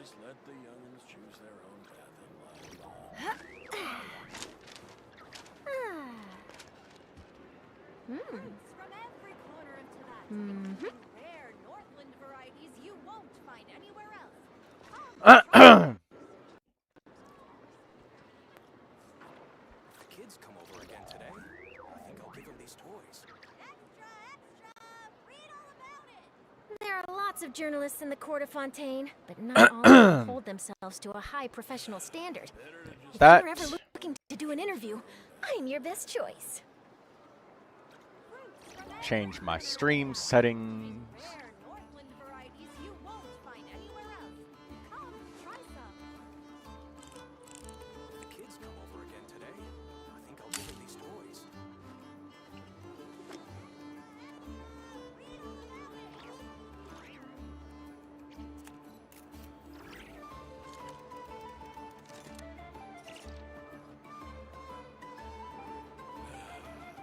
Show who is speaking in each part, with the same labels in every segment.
Speaker 1: just let the youngins choose their own path in life.
Speaker 2: From every corner of Tibet, including rare Northland varieties you won't find anywhere else.
Speaker 3: The kids come over again today. I think I'll give them these toys.
Speaker 2: Extra, extra! Read all about it!
Speaker 4: There are lots of journalists in the court of Fontaine, but not all of them hold themselves to a high professional standard. If you're ever looking to do an interview, I'm your best choice.
Speaker 5: Change my stream settings.
Speaker 2: Rare Northland varieties you won't find anywhere else. Come, try some.
Speaker 3: The kids come over again today. I think I'll give them these toys.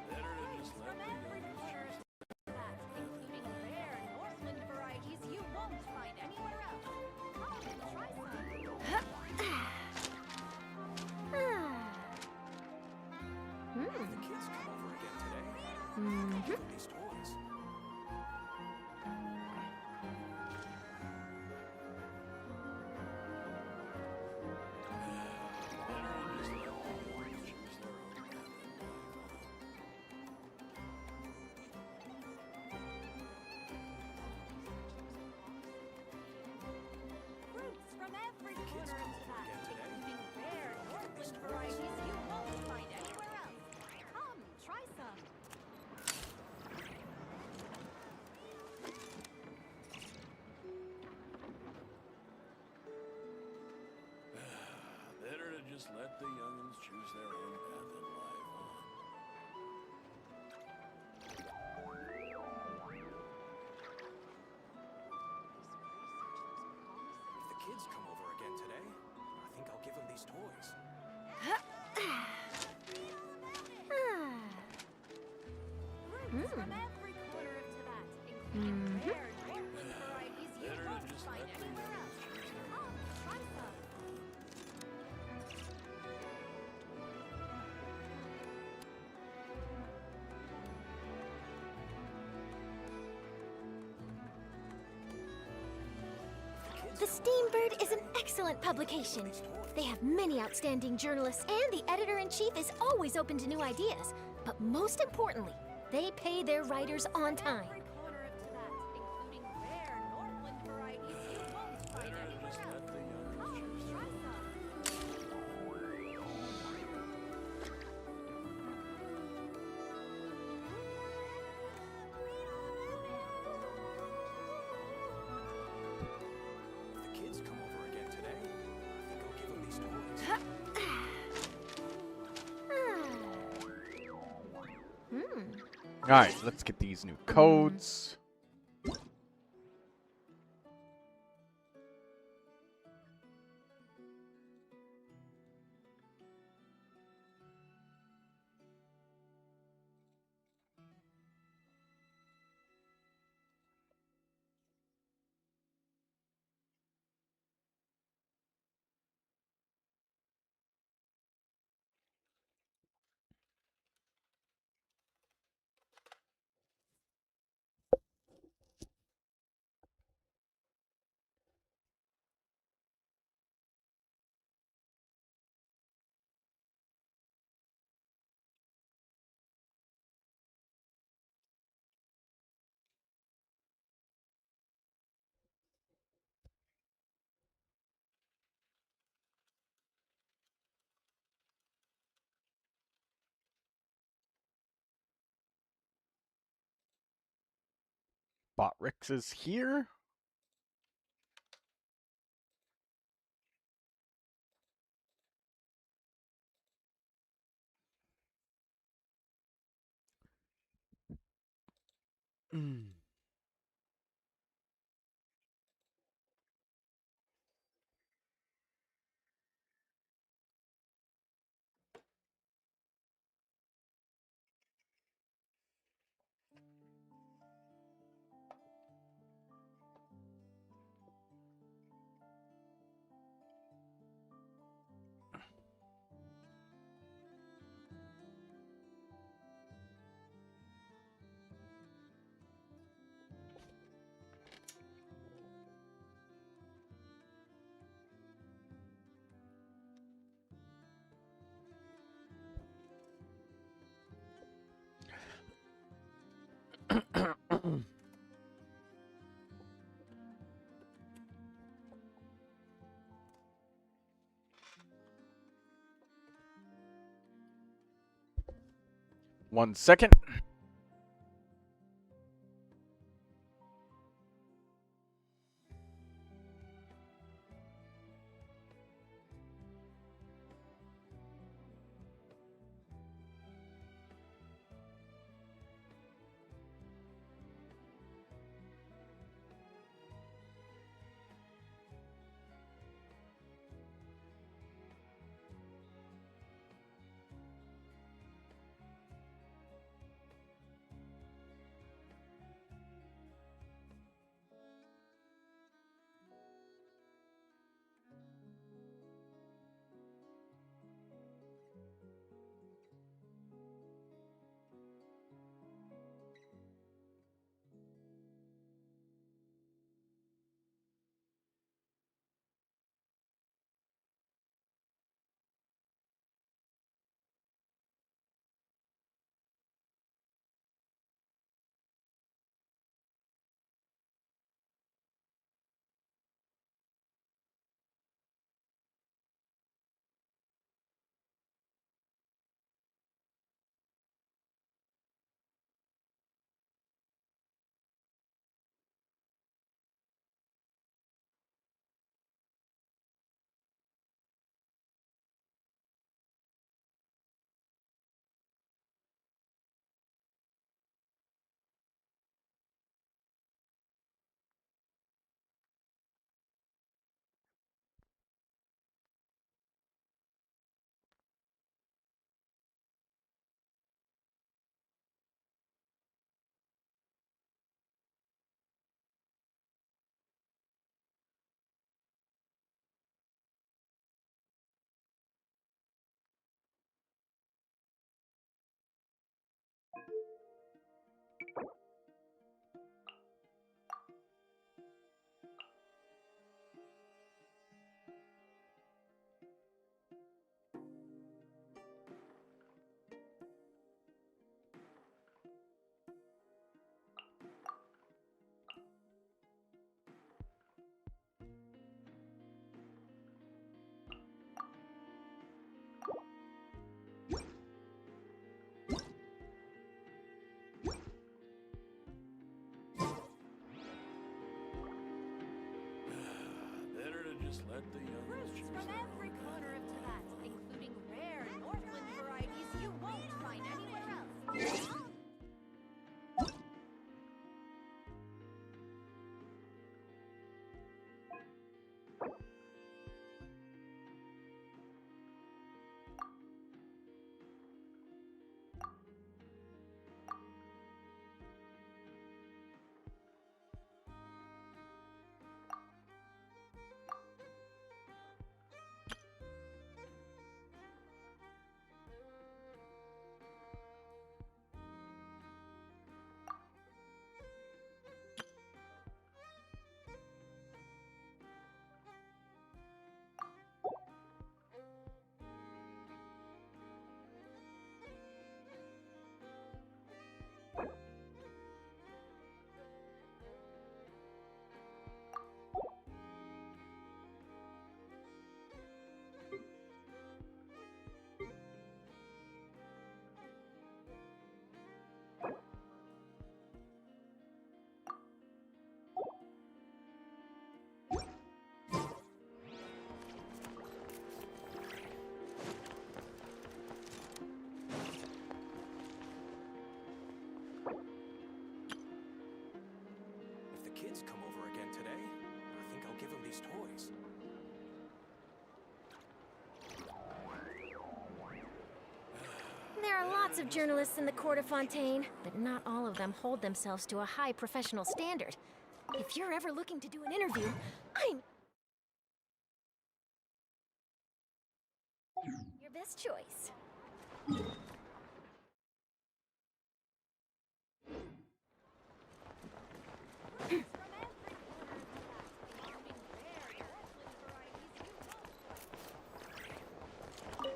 Speaker 1: Better to just let
Speaker 2: From
Speaker 1: the
Speaker 2: every
Speaker 1: youngins
Speaker 2: corner
Speaker 1: choose.
Speaker 2: of Tibet, including rare Northland varieties you won't find anywhere else. Come, try some.
Speaker 3: The kids come over again today. I think I'll give them these toys.
Speaker 1: Better to just let the youngins choose their own path in life.
Speaker 2: Fruits from every
Speaker 3: kids
Speaker 2: corner
Speaker 3: come
Speaker 2: of
Speaker 3: over
Speaker 2: Tibet,
Speaker 3: again today.
Speaker 2: including rare Northland varieties you won't find anywhere else. Come, try some.
Speaker 1: Better to just let the youngins choose their own path in life.
Speaker 3: If the kids come over again today, I think I'll give them these toys.
Speaker 2: Fruits from every corner of Tibet, including rare Northland varieties you
Speaker 1: Better to
Speaker 2: won't
Speaker 1: just
Speaker 2: find
Speaker 1: let the
Speaker 2: anywhere
Speaker 1: youngins
Speaker 2: else.
Speaker 1: choose their
Speaker 2: Come,
Speaker 1: own
Speaker 2: try some.
Speaker 4: The Steambird is an excellent publication. They have many outstanding journalists, and the editor-in-chief is always open to new ideas. But most importantly, they pay their writers on time.
Speaker 2: Every corner of Tibet, including rare Northland varieties you won't find
Speaker 1: Better to
Speaker 2: anywhere
Speaker 1: just
Speaker 2: else.
Speaker 1: let the youngins
Speaker 2: Come,
Speaker 1: choose their
Speaker 2: try
Speaker 1: own
Speaker 2: some.
Speaker 3: If the kids come over again today, I think I'll give them these toys.
Speaker 5: Alright, let's get these new codes. Botrix is here. 1 second.
Speaker 1: Better to just let the youngins
Speaker 2: Fruits
Speaker 1: choose
Speaker 2: from
Speaker 1: their own
Speaker 2: every
Speaker 1: path
Speaker 2: corner of
Speaker 1: in life.
Speaker 2: Tibet, including rare Northland varieties you won't find anywhere else.
Speaker 3: If the kids come over again today, I think I'll give them these toys.
Speaker 4: There are lots of journalists in the court of Fontaine, but not all of them hold themselves to a high professional standard. If you're ever looking to do an interview, I'm your best choice.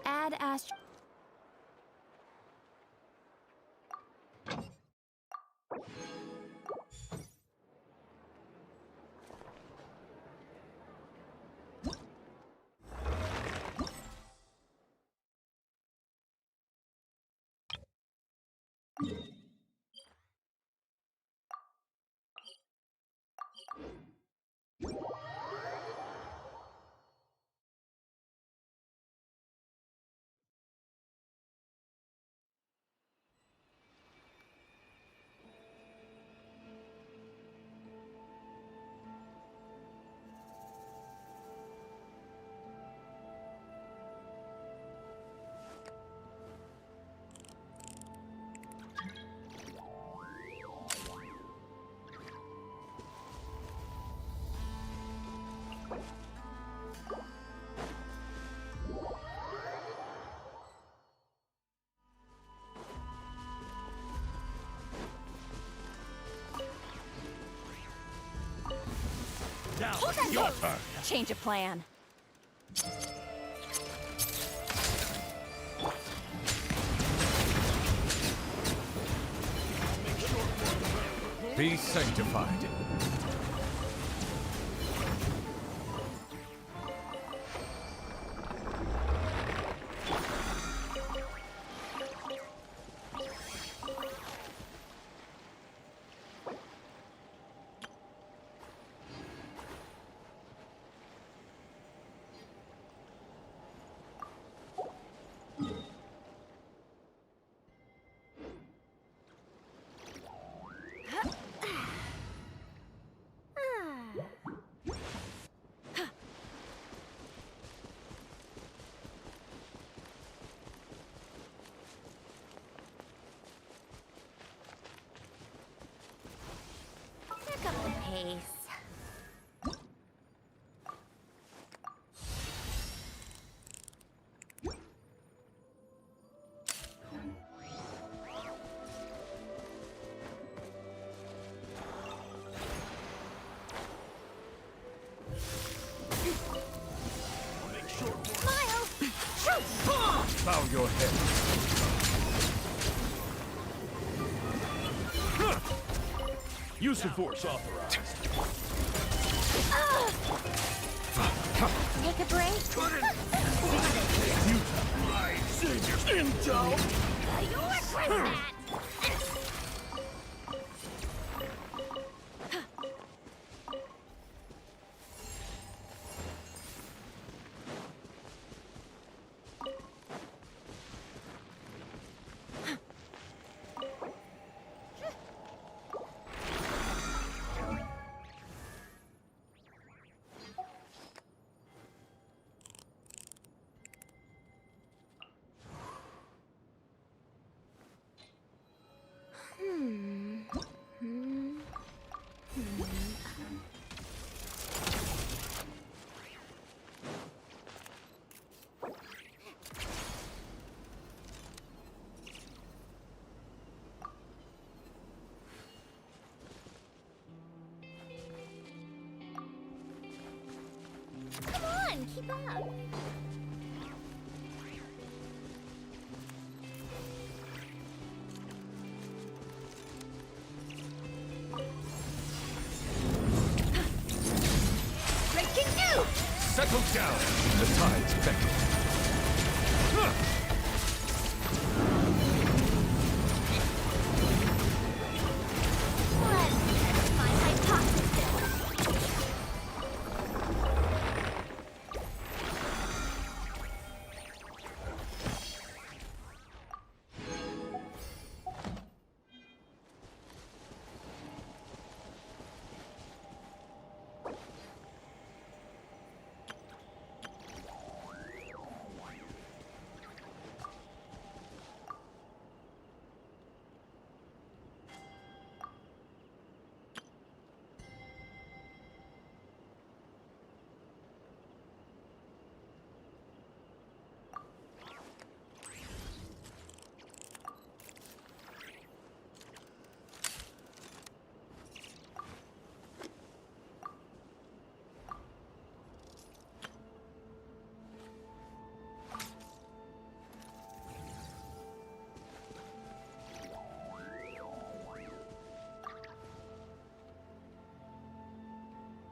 Speaker 4: Add Astro.
Speaker 2: Hold that
Speaker 1: Your
Speaker 2: pose.
Speaker 1: turn.
Speaker 2: Change of plan.
Speaker 1: Be sanctified.
Speaker 2: Pick up the pace. Smile! Shoot!
Speaker 1: Bow your head. Use of force authorized.
Speaker 2: Take a break.
Speaker 1: My savior in doubt.
Speaker 2: You regret that. Come on, keep up. Breaking new!
Speaker 1: Settle down. The tide's beckon.
Speaker 2: Let's test my hypothesis.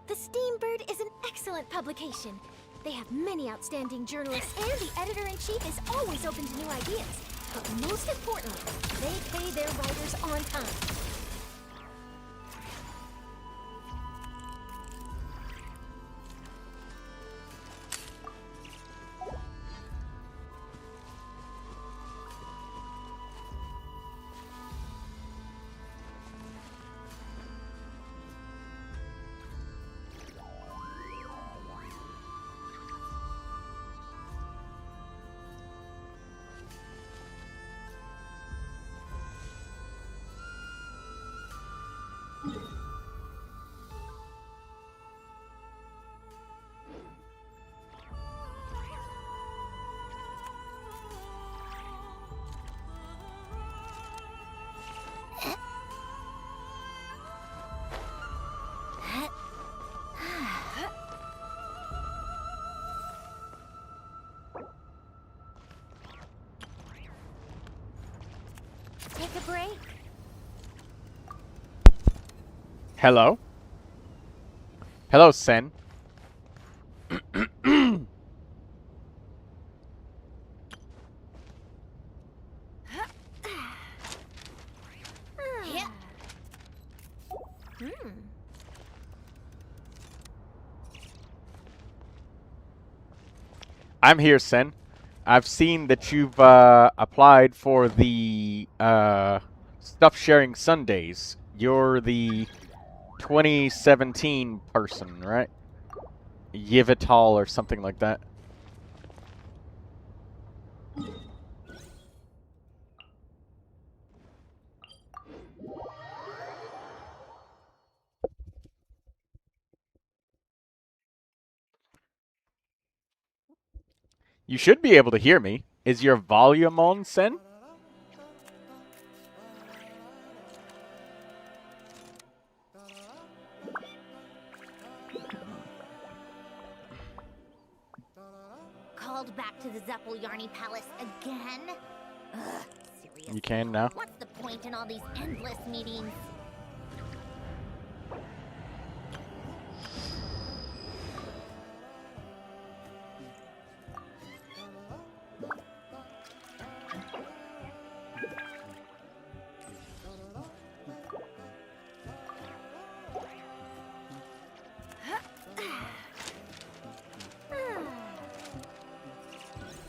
Speaker 4: The Steambird is an excellent publication. They have many outstanding journalists, and the editor-in-chief is always open to new ideas. But most importantly, they pay their writers on time.
Speaker 2: break?
Speaker 5: Hello? Hello, Sen.
Speaker 2: Yeah.
Speaker 5: I'm here, Sen. I've seen that you've applied for the Stuff Sharing Sundays. You're the 2017 person, right? Yivital or something like that. You should be able to hear me. Is your volume on, Sen?
Speaker 2: Called back to the Zeppeljärny Palace again? Ugh, seriously.
Speaker 5: You can now.
Speaker 2: What's the point in all these endless meetings?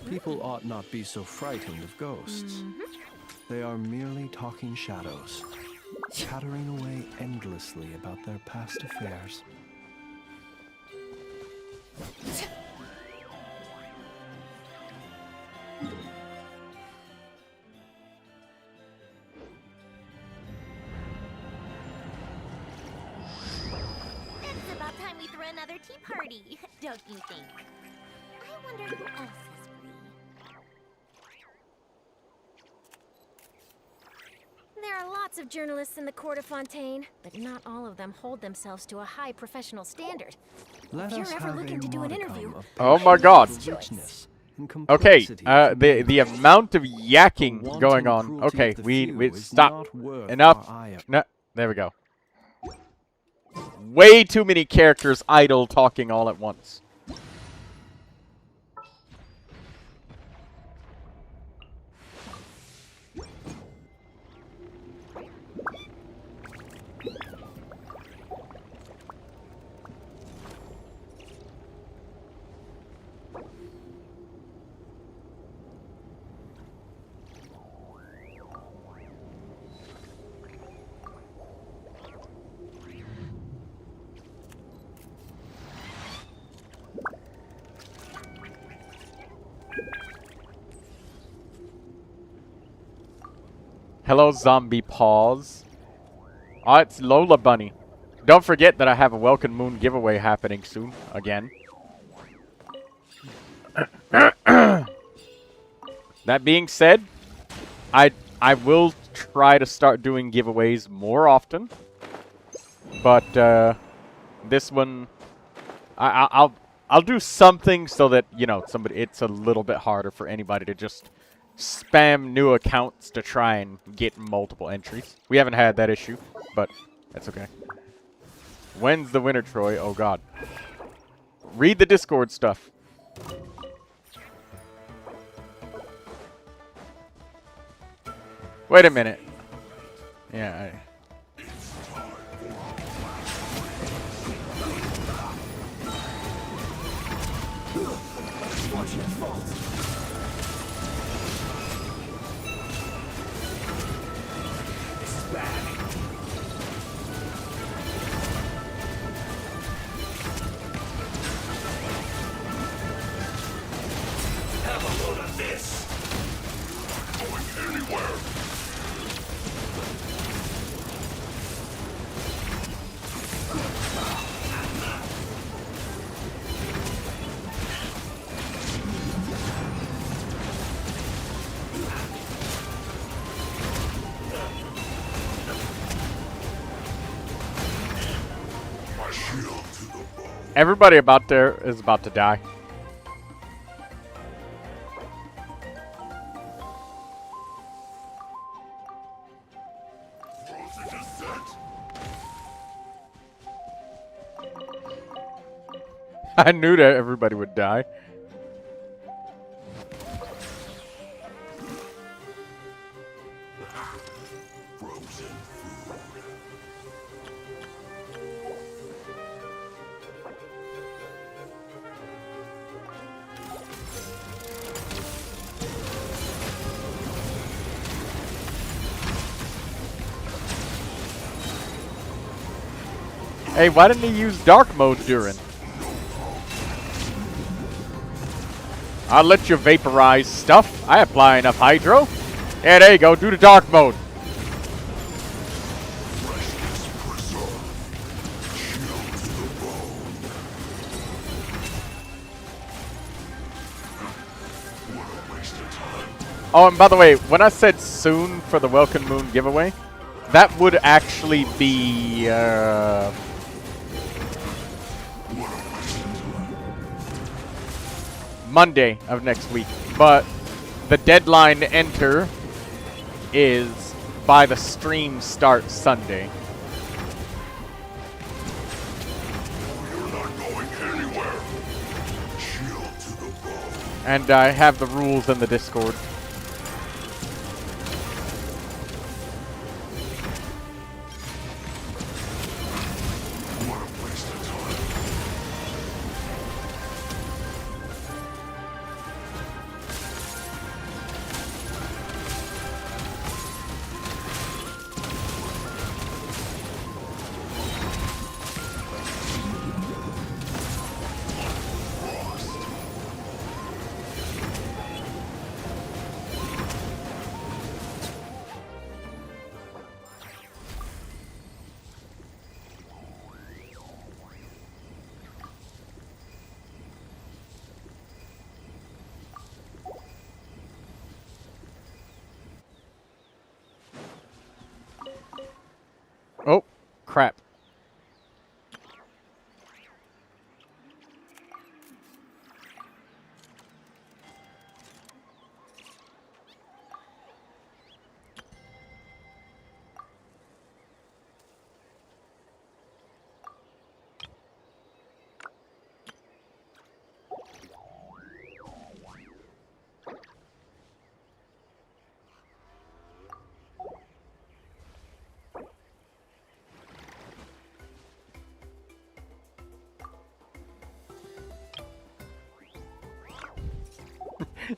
Speaker 1: People ought not be so frightened of ghosts. They are merely talking shadows, chattering away endlessly about their past affairs.
Speaker 2: It's about time we threw another tea party, don't you think? I wonder who else is free.
Speaker 4: There are lots of journalists in the court of Fontaine, but not all of them hold themselves to a high professional standard.
Speaker 1: Let
Speaker 4: If
Speaker 1: us
Speaker 4: you're ever
Speaker 1: have
Speaker 4: looking
Speaker 1: a
Speaker 4: to do an
Speaker 1: modicum
Speaker 4: interview,
Speaker 1: of
Speaker 5: Oh my God.
Speaker 1: patience, richness, and
Speaker 5: Okay,
Speaker 1: complexity
Speaker 5: the amount of yakking
Speaker 1: Wanton
Speaker 5: going on.
Speaker 1: cruelty
Speaker 5: Okay,
Speaker 1: of the
Speaker 5: we
Speaker 1: few is
Speaker 5: stop.
Speaker 1: not worth
Speaker 5: Enough.
Speaker 1: our ire.
Speaker 5: No, there we go. Way too many characters idle talking all at once. Hello, zombie paws. Oh, it's Lola Bunny. Don't forget that I have a Welcome Moon giveaway happening soon, again. That being said, I will try to start doing giveaways more often. But this one, I'll do something so that, you know, it's a little bit harder for anybody to just spam new accounts to try and get multiple entries. We haven't had that issue, but that's okay. When's the winter, Troy? Oh God. Read the Discord stuff. Wait a minute. Yeah. Everybody about there is about to die. I knew that everybody would die. Hey, why didn't he use dark mode, Durin? I'll let you vaporize stuff. I apply enough hydro. Yeah, there you go. Do the dark mode. Oh, and by the way, when I said soon for the Welcome Moon giveaway, that would actually be Monday of next week, but the deadline to enter is by the stream start Sunday.
Speaker 6: You're not going anywhere. Shield to the bone.
Speaker 5: And I have the rules in the Discord.
Speaker 6: What a waste of time.
Speaker 5: Oh, crap.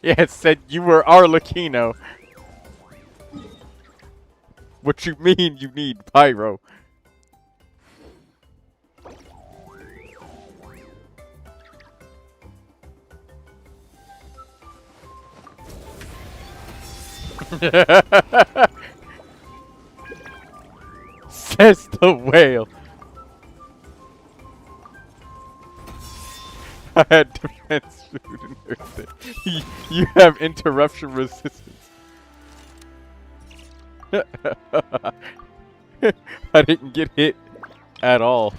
Speaker 5: Yeah, it said you were Arlecchino. What you mean you need pyro? Says the whale. I had defense food and nursed it. You have interruption resistance. I didn't get hit at all.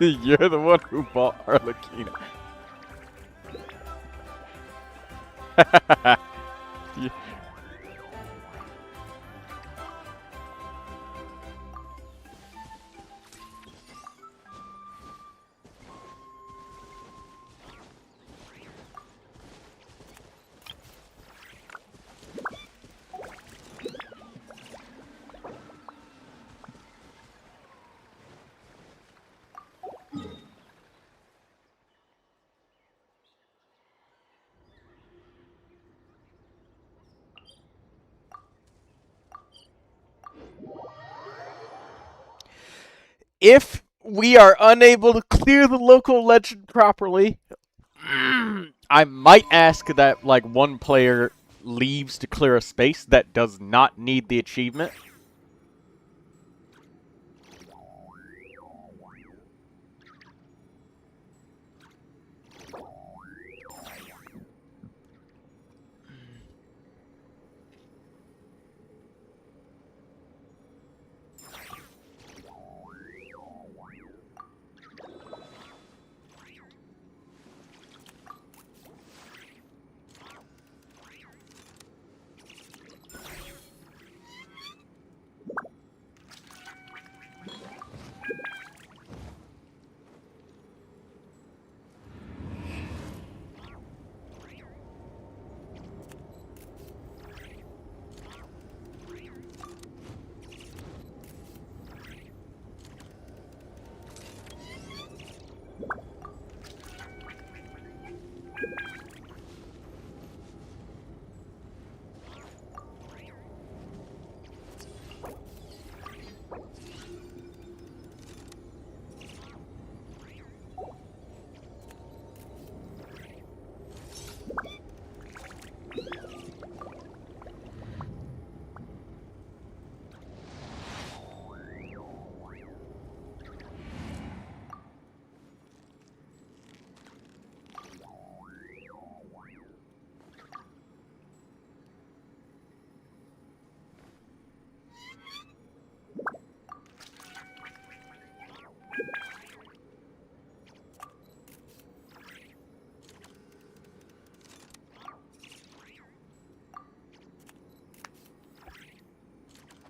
Speaker 5: You're the one who bought Arlecchino. Yeah. If we are unable to clear the local legend properly, I might ask that like one player leaves to clear a space that does not need the achievement.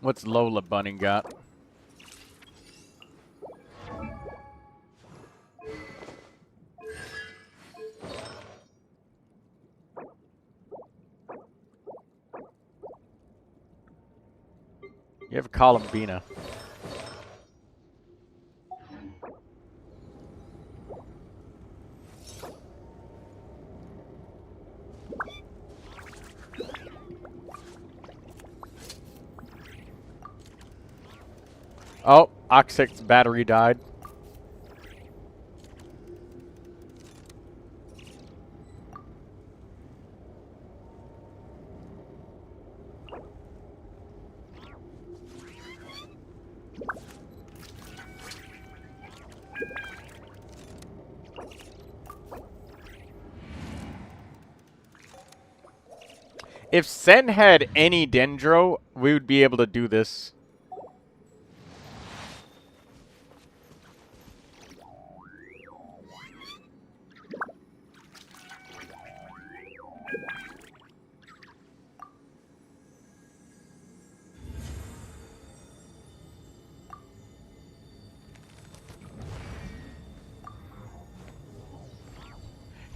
Speaker 5: What's Lola Bunny got? You have a Columbina. Oh, Oxix's battery died. If Sen had any Dendro, we would be able to do this.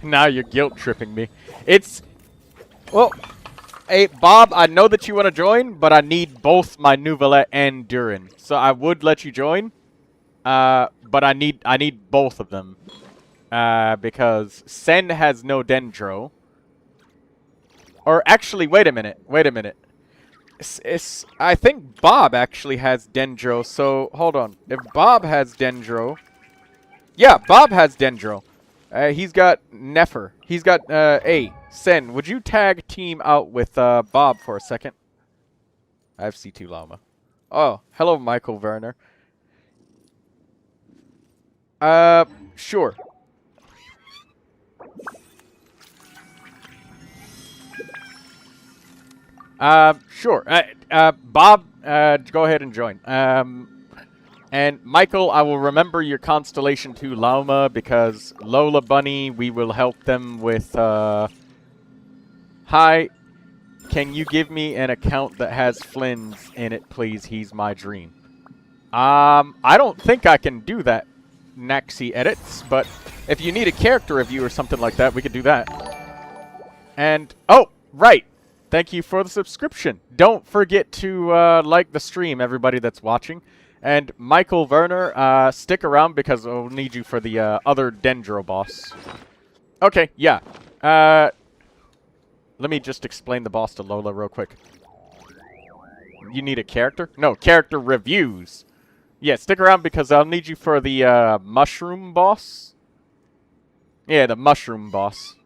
Speaker 5: Now you're guilt tripping me. It's... Well... Hey, Bob, I know that you want to join, but I need both my Neuvilette and Durin. So I would let you join, but I need both of them. Because Sen has no Dendro. Or actually, wait a minute. I think Bob actually has Dendro, so hold on. If Bob has Dendro... Yeah, Bob has Dendro. He's got Nefer. He's got, Sen, would you tag team out with, Bob for a second? I have C2 Llama. Oh, hello, Michael Werner. Sure. Sure. Bob, go ahead and join. And Michael, I will remember your Constellation 2 Llama because Lola Bunny, we will help them with, Hi, can you give me an account that has Flynn's in it, please? He's my dream. I don't think I can do that, Naxi Edits, but if you need a character review or something like that, we could do that. And, oh, right. Thank you for the subscription. Don't forget to, like the stream, everybody that's watching. And Michael Werner, stick around because we'll need you for the other Dendro boss. Okay, yeah. Let me just explain the boss to Lola real quick. You need a character? No, character reviews. Yeah, stick around because I'll need you for the mushroom boss. Yeah, the mushroom boss.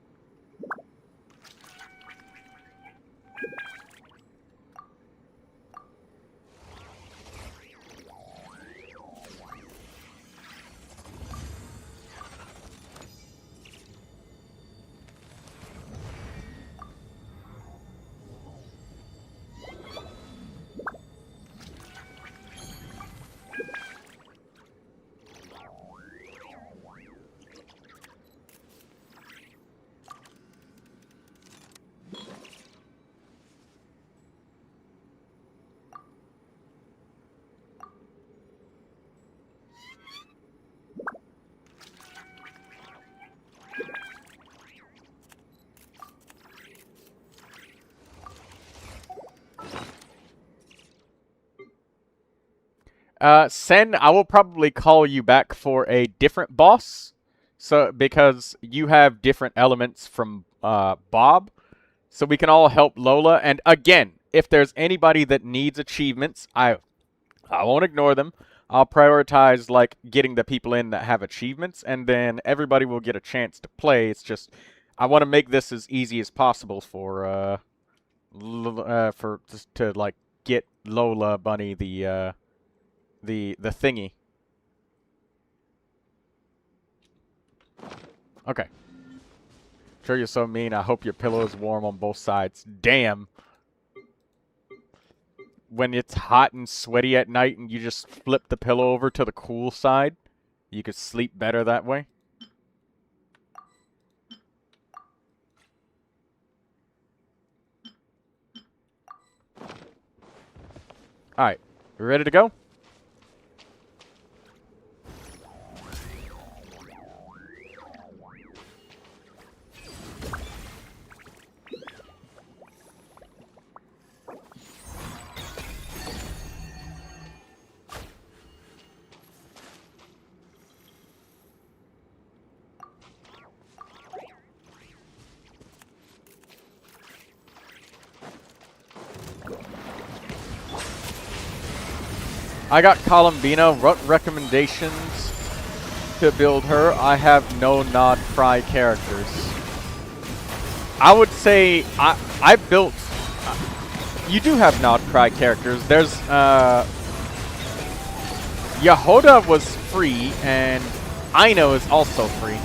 Speaker 5: Sen, I will probably call you back for a different boss. So, because you have different elements from, Bob. So we can all help Lola. And again, if there's anybody that needs achievements, I won't ignore them. I'll prioritize, like, getting the people in that have achievements. And then everybody will get a chance to play. It's just, I want to make this as easy as possible for, to, like, get Lola Bunny the thingy. Okay. Sure, you're so mean. I hope your pillow is warm on both sides. Damn. When it's hot and sweaty at night and you just flip the pillow over to the cool side, you could sleep better that way. Alright, we ready to go? I got Columbina. What recommendations to build her? I have no Nod Cry characters. I would say I built. You do have Nod Cry characters. There's Yehoda was free, and Aino is also free.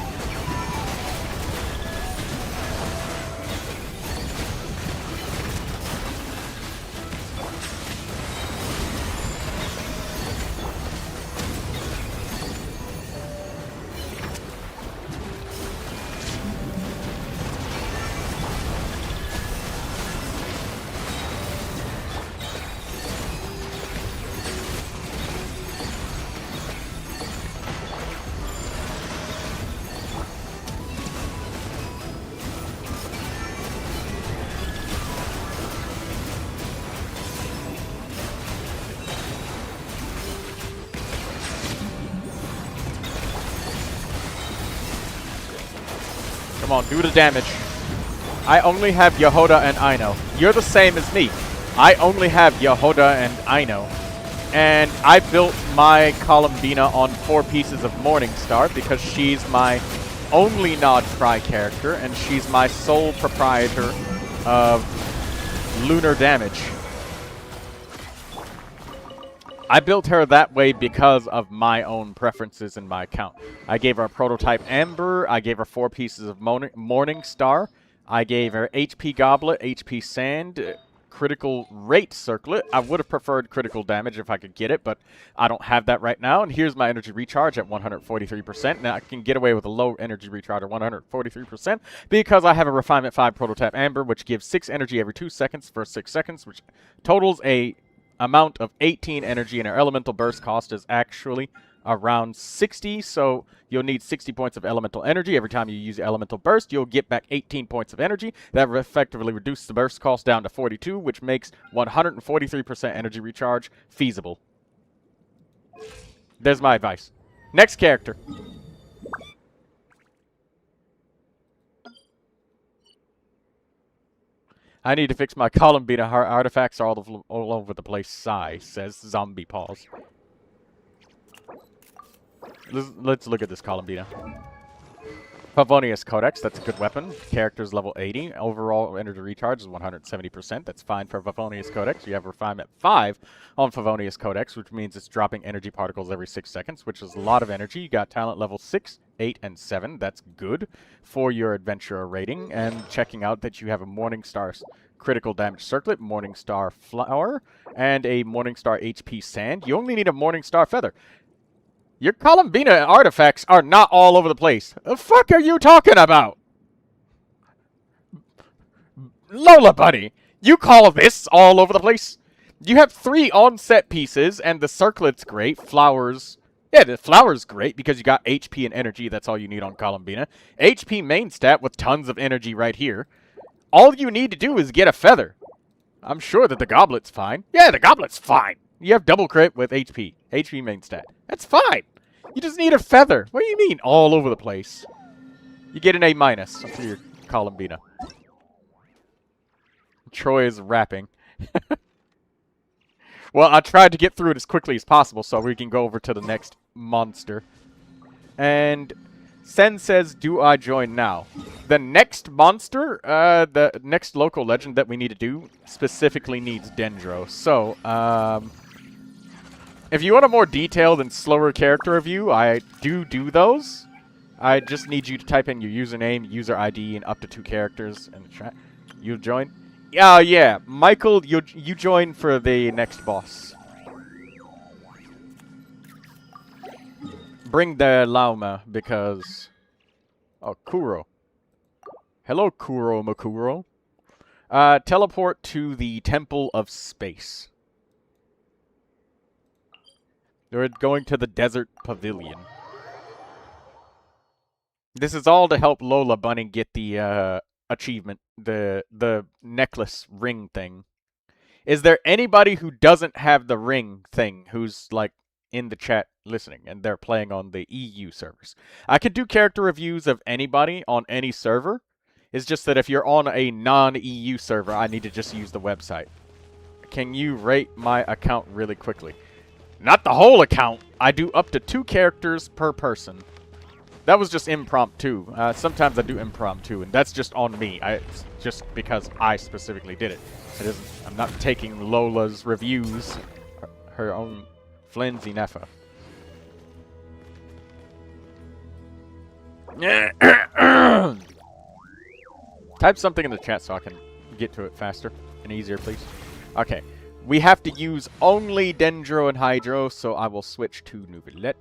Speaker 5: Come on, do the damage. I only have Yehoda and Aino. You're the same as me. I only have Yehoda and Aino. And I built my Columbina on 4 pieces of Morningstar because she's my only Nod Cry character, and she's my sole proprietor of lunar damage. I built her that way because of my own preferences in my account. I gave her a prototype Amber. I gave her 4 pieces of Morningstar. I gave her HP Goblet, HP Sand, critical rate circlet. I would have preferred critical damage if I could get it, but I don't have that right now. And here's my energy recharge at 143%. Now I can get away with a low energy recharge at 143% because I have a Refinement 5 prototype Amber, which gives 6 energy every 2 seconds for 6 seconds, which totals a amount of 18 energy, and our elemental burst cost is actually around 60, so you'll need 60 points of elemental energy. Every time you use elemental burst, you'll get back 18 points of energy. That effectively reduces the burst cost down to 42, which makes 143% energy recharge feasible. There's my advice. Next character. I need to fix my Columbina. Her artifacts are all over the place. Sigh, says Zombie Paws. Let's look at this Columbina. Favonius Codex, that's a good weapon. Character's level 80. Overall energy recharge is 170%. That's fine for Favonius Codex. You have Refinement 5 on Favonius Codex, which means it's dropping energy particles every 6 seconds, which is a lot of energy. You got talent level 6, 8, and 7. That's good for your adventurer rating. And checking out that you have a Morningstar critical damage circlet, Morningstar flower, and a Morningstar HP sand. You only need a Morningstar feather. Your Columbina artifacts are not all over the place. The fuck are you talking about? Lola Buddy, you call this all over the place? You have 3 on-set pieces, and the circlet's great. Flowers. Yeah, the flower's great because you got HP and energy. That's all you need on Columbina. HP main stat with tons of energy right here. All you need to do is get a feather. I'm sure that the goblet's fine. Yeah, the goblet's fine. You have double crit with HP. HP main stat. That's fine. You just need a feather. What do you mean all over the place? You get an A- for your Columbina. Troy is rapping. Well, I tried to get through it as quickly as possible so we can go over to the next monster. And Sen says, do I join now? The next monster, the next local legend that we need to do specifically needs Dendro. So, if you want a more detailed and slower character review, I do those. I just need you to type in your username, user ID, and up to 2 characters in the chat. You'll join? Yeah. Michael, you join for the next boss. Bring the Lauma because... Oh, Kuro. Hello, Kuro Makuro. Teleport to the Temple of Space. We're going to the desert pavilion. This is all to help Lola Bunny get the achievement, the necklace ring thing. Is there anybody who doesn't have the ring thing who's like in the chat listening and they're playing on the EU servers? I could do character reviews of anybody on any server. It's just that if you're on a non-EU server, I need to just use the website. Can you rate my account really quickly? Not the whole account. I do up to 2 characters per person. That was just impromptu. Sometimes I do impromptu, and that's just on me. It's just because I specifically did it. I'm not taking Lola's reviews. Her own flimsy neffa. Type something in the chat so I can get to it faster and easier, please. Okay. We have to use only Dendro and Hydro, so I will switch to Neuvilette.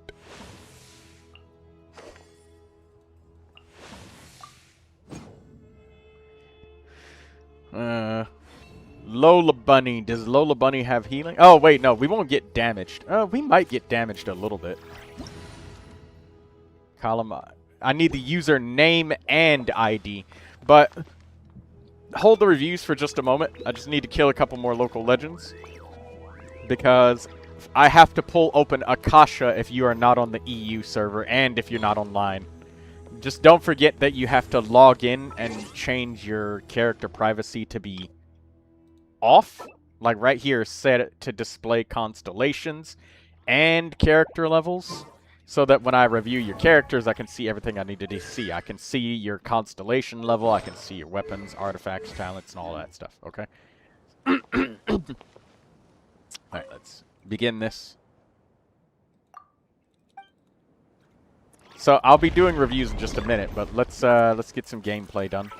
Speaker 5: Lola Bunny. Does Lola Bunny have healing? Oh, wait, no. We won't get damaged. We might get damaged a little bit. Column. I need the user name and ID. But hold the reviews for just a moment. I just need to kill a couple more local legends. Because I have to pull open Akasha if you are not on the EU server and if you're not online. Just don't forget that you have to log in and change your character privacy to be off. Like right here, set it to display constellations and character levels. So that when I review your characters, I can see everything I needed to see. I can see your constellation level, I can see your weapons, artifacts, talents, and all that stuff, okay? Alright, let's begin this. So I'll be doing reviews in just a minute, but let's get some gameplay done.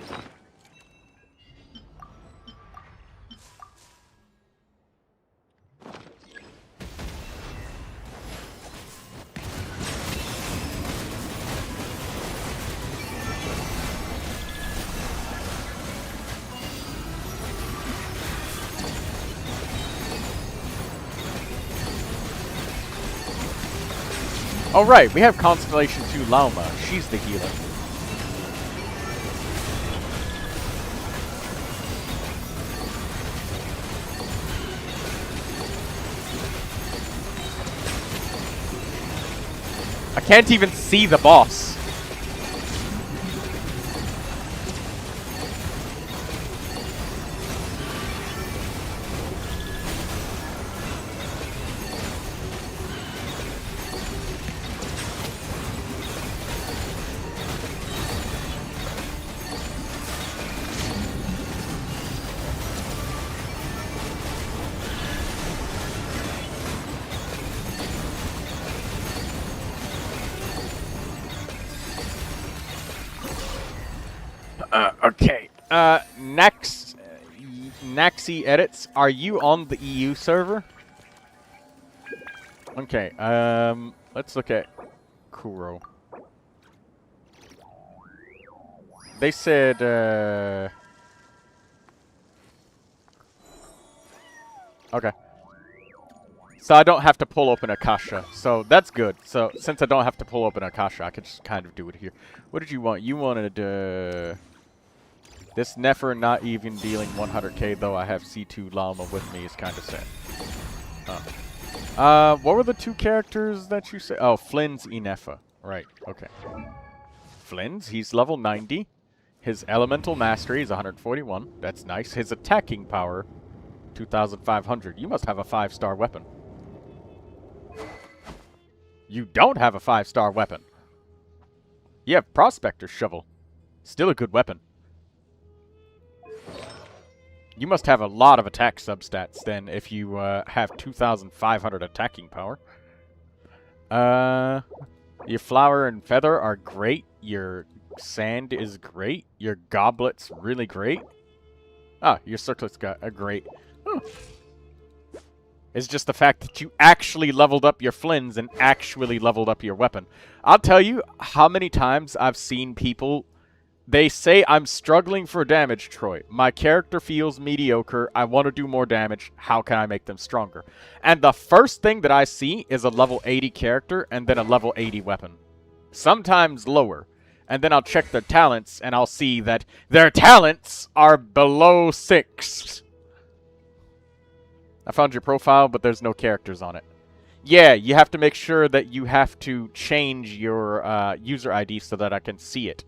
Speaker 5: Oh right, we have Constellation 2 Lauma. She's the healer. I can't even see the boss. Okay. Naxi Edits, are you on the EU server? Okay, let's look at Kuro. They said, okay. So I don't have to pull open Akasha, so that's good. So since I don't have to pull open Akasha, I can just kind of do it here. What did you want? You wanted, this Nefer not even dealing 100k, though I have C2 Llama with me, is kind of sad. What were the 2 characters that you said? Oh, Flynn's Inefa. Right, okay. Flynn's, he's level 90. His elemental mastery is 141. That's nice. His attacking power, 2,500. You must have a 5-star weapon. You don't have a 5-star weapon. You have Prospector's Shovel. Still a good weapon. You must have a lot of attack substats then if you have 2,500 attacking power. Your flower and feather are great. Your sand is great. Your goblet's really great. Ah, your circlet's got a great. It's just the fact that you actually leveled up your Flynn's and actually leveled up your weapon. I'll tell you how many times I've seen people They say I'm struggling for damage, Troy. My character feels mediocre. I want to do more damage. How can I make them stronger? And the first thing that I see is a level 80 character and then a level 80 weapon. Sometimes lower. And then I'll check their talents and I'll see that their talents are below 6. I found your profile, but there's no characters on it. Yeah, you have to make sure that you have to change your user ID so that I can see it.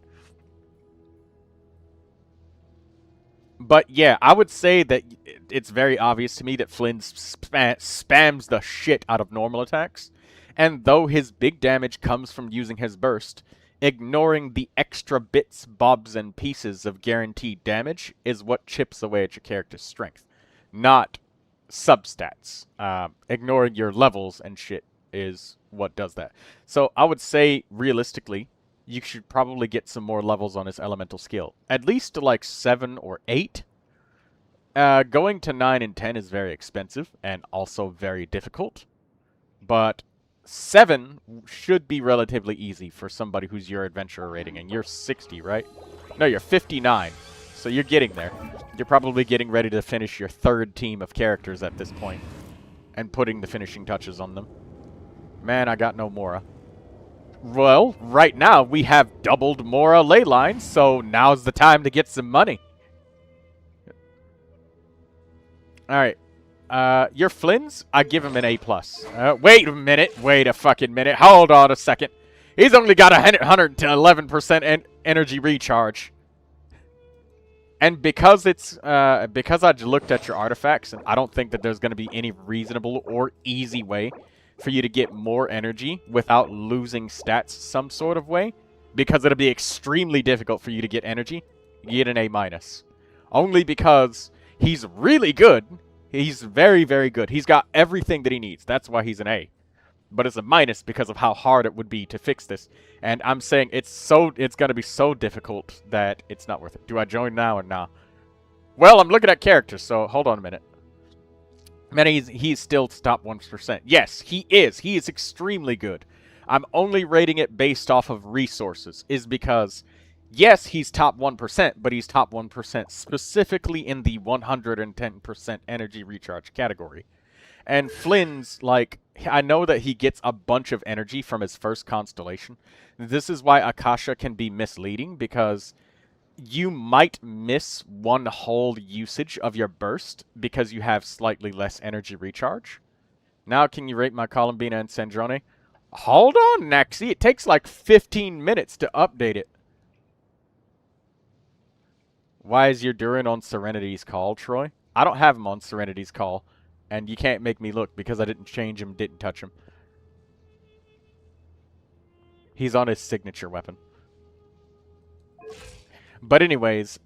Speaker 5: But yeah, I would say that it's very obvious to me that Flynn spams the shit out of normal attacks. And though his big damage comes from using his burst, ignoring the extra bits, bobs, and pieces of guaranteed damage is what chips away at your character's strength. Not substats. Ignoring your levels and shit is what does that. So I would say, realistically, you should probably get some more levels on his elemental skill. At least to like 7 or 8. Going to 9 and 10 is very expensive and also very difficult. But 7 should be relatively easy for somebody who's your adventurer rating. And you're 60, right? No, you're 59. So you're getting there. You're probably getting ready to finish your 3rd team of characters at this point. And putting the finishing touches on them. Man, I got no Mora. Well, right now we have doubled Mora ley lines, so now's the time to get some money. Alright. Your Flynn's, I give him an A+. Wait a minute. Wait a fucking minute. Hold on a second. He's only got 111% energy recharge. And because it's, because I looked at your artifacts, and I don't think that there's going to be any reasonable or easy way for you to get more energy without losing stats some sort of way, because it'll be extremely difficult for you to get energy, you get an A-. Only because he's really good. He's very, very good. He's got everything that he needs. That's why he's an A. But it's a minus because of how hard it would be to fix this. And I'm saying it's going to be so difficult that it's not worth it. Do I join now or nah? Well, I'm looking at characters, so hold on a minute. Man, he's still top 1%. Yes, he is. He is extremely good. I'm only rating it based off of resources. Is because, yes, he's top 1%, but he's top 1% specifically in the 110% energy recharge category. And Flynn's, like, I know that he gets a bunch of energy from his first constellation. This is why Akasha can be misleading, because you might miss one whole usage of your burst because you have slightly less energy recharge. Now, can you rate my Columbina and Sandrone? Hold on, Naxi. It takes like 15 minutes to update it. Why is your Durin on Serenity's Call, Troy? I don't have him on Serenity's Call. And you can't make me look because I didn't change him, didn't touch him. He's on his signature weapon. But anyways,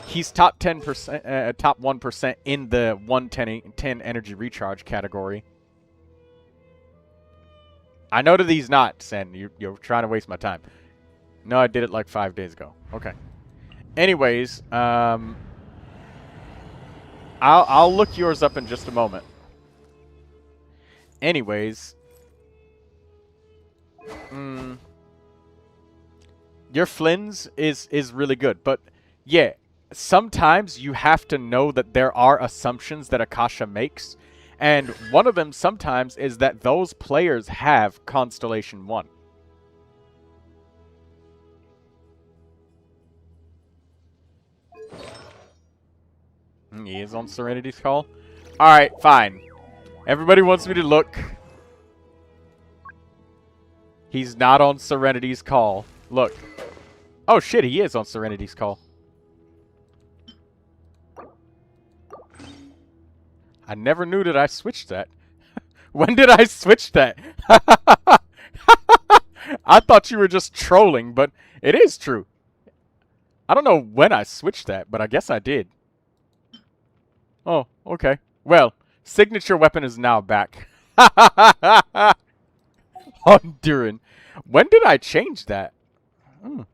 Speaker 5: he's top 10%, top 1% in the 110 energy recharge category. I know that he's not, Sen. You're trying to waste my time. No, I did it like 5 days ago. Okay. Anyways, I'll look yours up in just a moment. Anyways, your Flynn's is really good, but yeah, sometimes you have to know that there are assumptions that Akasha makes, and one of them sometimes is that those players have Constellation 1. He is on Serenity's Call. Alright, fine. Everybody wants me to look. He's not on Serenity's Call. Look. Oh shit, he is on Serenity's Call. I never knew that I switched that. When did I switch that? I thought you were just trolling, but it is true. I don't know when I switched that, but I guess I did. Oh, okay. Well, signature weapon is now back. On Durin. When did I change that? I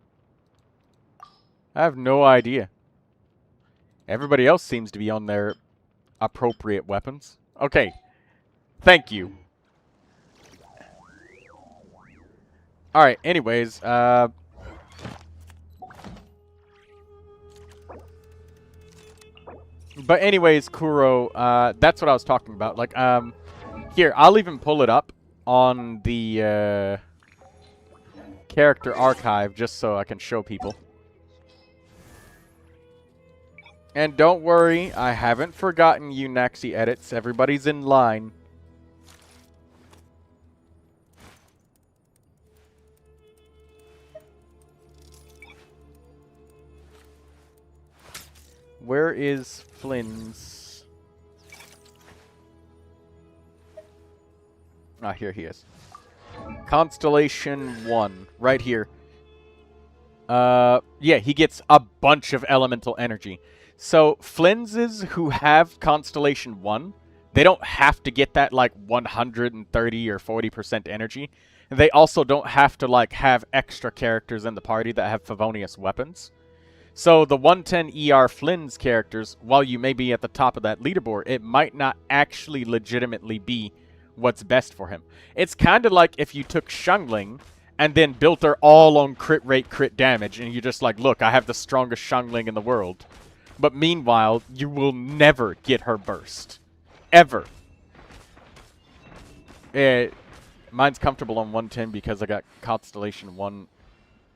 Speaker 5: have no idea. Everybody else seems to be on their appropriate weapons. Okay. Thank you. Alright, anyways, But anyways, Kuro, that's what I was talking about. Like, here, I'll even pull it up on the character archive just so I can show people. And don't worry, I haven't forgotten you, Naxi Edits. Everybody's in line. Where is Flynn's? Ah, here he is. Constellation 1, right here. Yeah, he gets a bunch of elemental energy. So, Flynn's who have Constellation 1, they don't have to get that, like, 130 or 40% energy. They also don't have to, like, have extra characters in the party that have Favonius weapons. So, the 110 ER Flynn's characters, while you may be at the top of that leaderboard, it might not actually legitimately be what's best for him. It's kind of like if you took Xiangling and then built her all on crit rate, crit damage, and you're just like, look, I have the strongest Xiangling in the world. But meanwhile, you will never get her burst. Ever. Mine's comfortable on 110 because I got Constellation 1,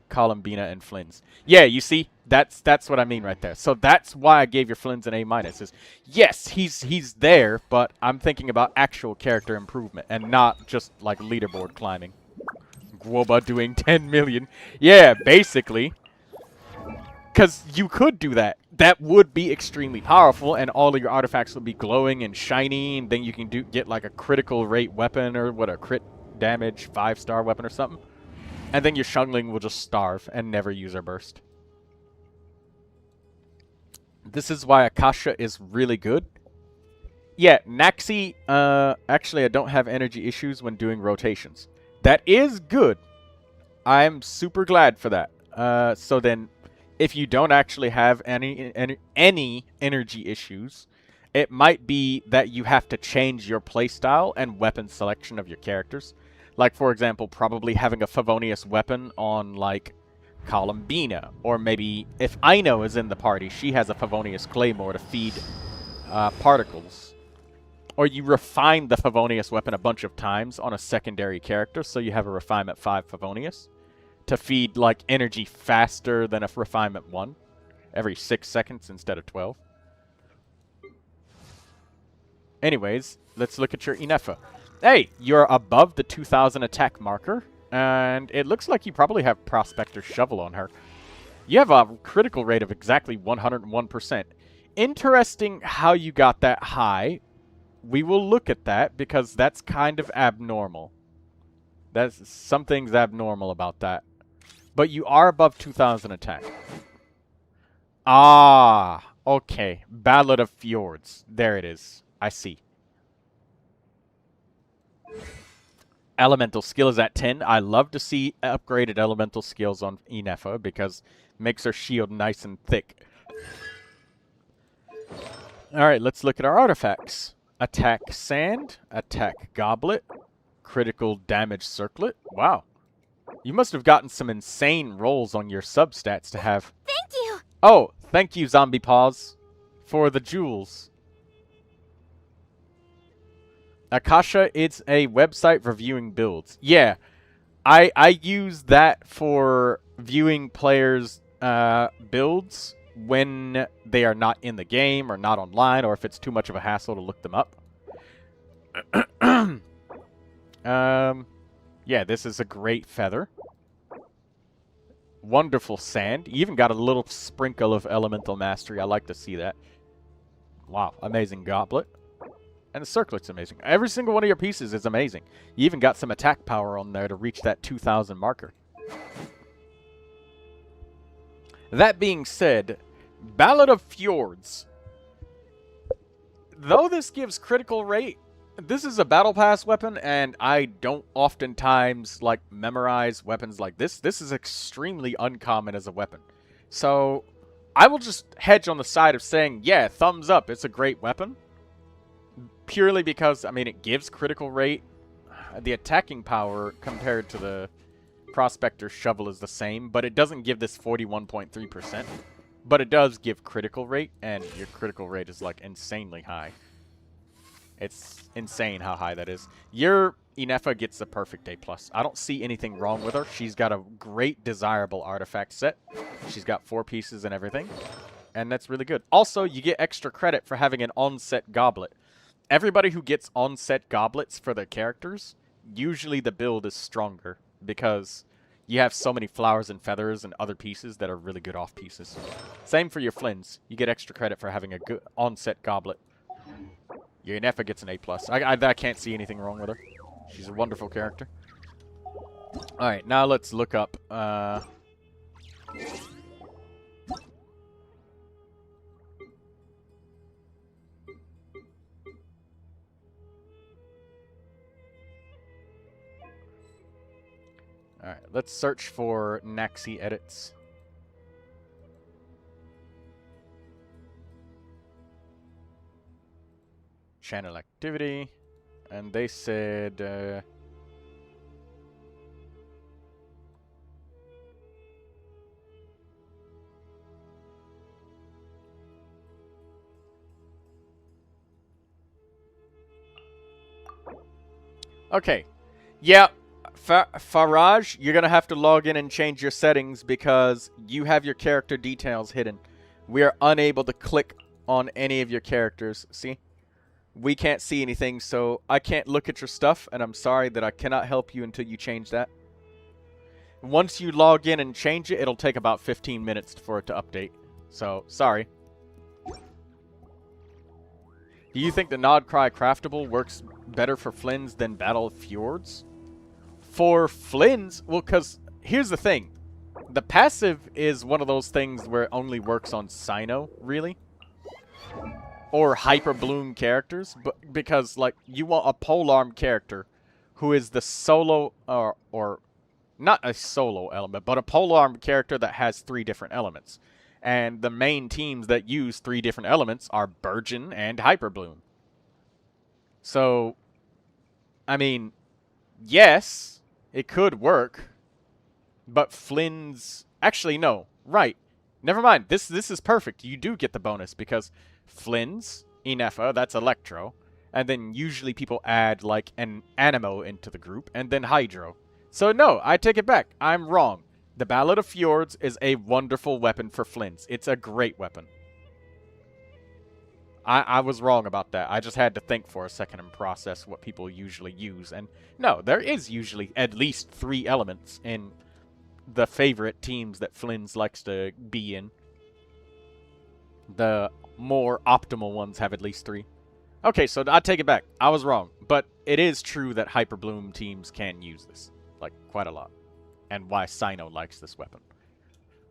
Speaker 5: Columbina, and Flynn's. Yeah, you see? That's what I mean right there. So that's why I gave your Flynn's an A-. Is yes, he's there, but I'm thinking about actual character improvement and not just, like, leaderboard climbing. Guoba doing 10 million. Yeah, basically. Because you could do that. That would be extremely powerful, and all of your artifacts would be glowing and shiny, and then you can get like a critical rate weapon or a crit damage 5-star weapon or something. And then your Xiangling will just starve and never use her burst. This is why Akasha is really good. Yeah, Naxi, actually I don't have energy issues when doing rotations. That is good. I'm super glad for that. So then, if you don't actually have any energy issues, it might be that you have to change your playstyle and weapon selection of your characters. Like, for example, probably having a Favonius weapon on, like, Columbina. Or maybe, if Aino is in the party, she has a Favonius Claymore to feed particles. Or you refine the Favonius weapon a bunch of times on a secondary character, so you have a Refinement 5 Favonius to feed, like, energy faster than a Refinement 1. Every 6 seconds instead of 12. Anyways, let's look at your Inefa. Hey, you're above the 2000 attack marker. And it looks like you probably have Prospector Shovel on her. You have a critical rate of exactly 101%. Interesting how you got that high. We will look at that because that's kind of abnormal. Something's abnormal about that. But you are above 2000 attack. Ah, okay. Ballad of Fjords. There it is. I see. Elemental skill is at 10. I love to see upgraded elemental skills on Inefa because it makes her shield nice and thick. Alright, let's look at our artifacts. Attack Sand, Attack Goblet, Critical Damage Circlet. Wow. You must have gotten some insane rolls on your substats to have.
Speaker 4: Thank you!
Speaker 5: Oh, thank you, Zombie Paws, for the jewels. Akasha, it's a website for viewing builds. Yeah, I use that for viewing players' builds when they are not in the game or not online, or if it's too much of a hassle to look them up. Yeah, this is a great feather. Wonderful sand. You even got a little sprinkle of elemental mastery. I like to see that. Wow, amazing goblet. And the circlet's amazing. Every single one of your pieces is amazing. You even got some attack power on there to reach that 2000 marker. That being said, Ballad of Fjords. Though this gives critical rate, this is a battle pass weapon, and I don't oftentimes, like, memorize weapons like this. This is extremely uncommon as a weapon. So, I will just hedge on the side of saying, yeah, thumbs up, it's a great weapon. Purely because, I mean, it gives critical rate. The attacking power compared to the Prospector Shovel is the same, but it doesn't give this 41.3%. But it does give critical rate, and your critical rate is, like, insanely high. It's insane how high that is. Your Inefa gets the perfect A+. I don't see anything wrong with her. She's got a great desirable artifact set. She's got 4 pieces and everything. And that's really good. Also, you get extra credit for having an on-set goblet. Everybody who gets on-set goblets for their characters, usually the build is stronger because you have so many flowers and feathers and other pieces that are really good off pieces. Same for your Flins. You get extra credit for having a good on-set goblet. Your Inefa gets an A+. I can't see anything wrong with her. She's a wonderful character. Alright, now let's look up... Alright, let's search for Naxi edits. Channel activity. And they said... okay. Yeah. Faraj, you're going to have to log in and change your settings because you have your character details hidden. We are unable to click on any of your characters. See? We can't see anything, so I can't look at your stuff, and I'm sorry that I cannot help you until you change that. Once you log in and change it, it'll take about 15 minutes for it to update. So, sorry. Do you think the Nod Cry Craftable works better for Flins than Battle Fjords? For Flins, well, because here's the thing. The passive is one of those things where it only works on Cyno, really. Or Hyper Bloom characters, but because, like, you want a polearm character who is the solo, or not a solo element, but a polearm character that has 3 different elements. And the main teams that use 3 different elements are Burgeon and Hyper Bloom. So, I mean, yes, it could work, but Flynn's... Actually, no. Right. Never mind. This is perfect. You do get the bonus because Flynn's, Inefa, that's Electro, and then usually people add, like, an Anemo into the group, and then Hydro. So, no, I take it back. I'm wrong. The Ballad of Fjords is a wonderful weapon for Flynn's. It's a great weapon. I was wrong about that. I just had to think for a second and process what people usually use. And no, there is usually at least 3 elements in the favorite teams that Flynn's likes to be in. The more optimal ones have at least 3. Okay, so I take it back. I was wrong. But it is true that Hyper Bloom teams can use this. Like, quite a lot. And why Cyno likes this weapon.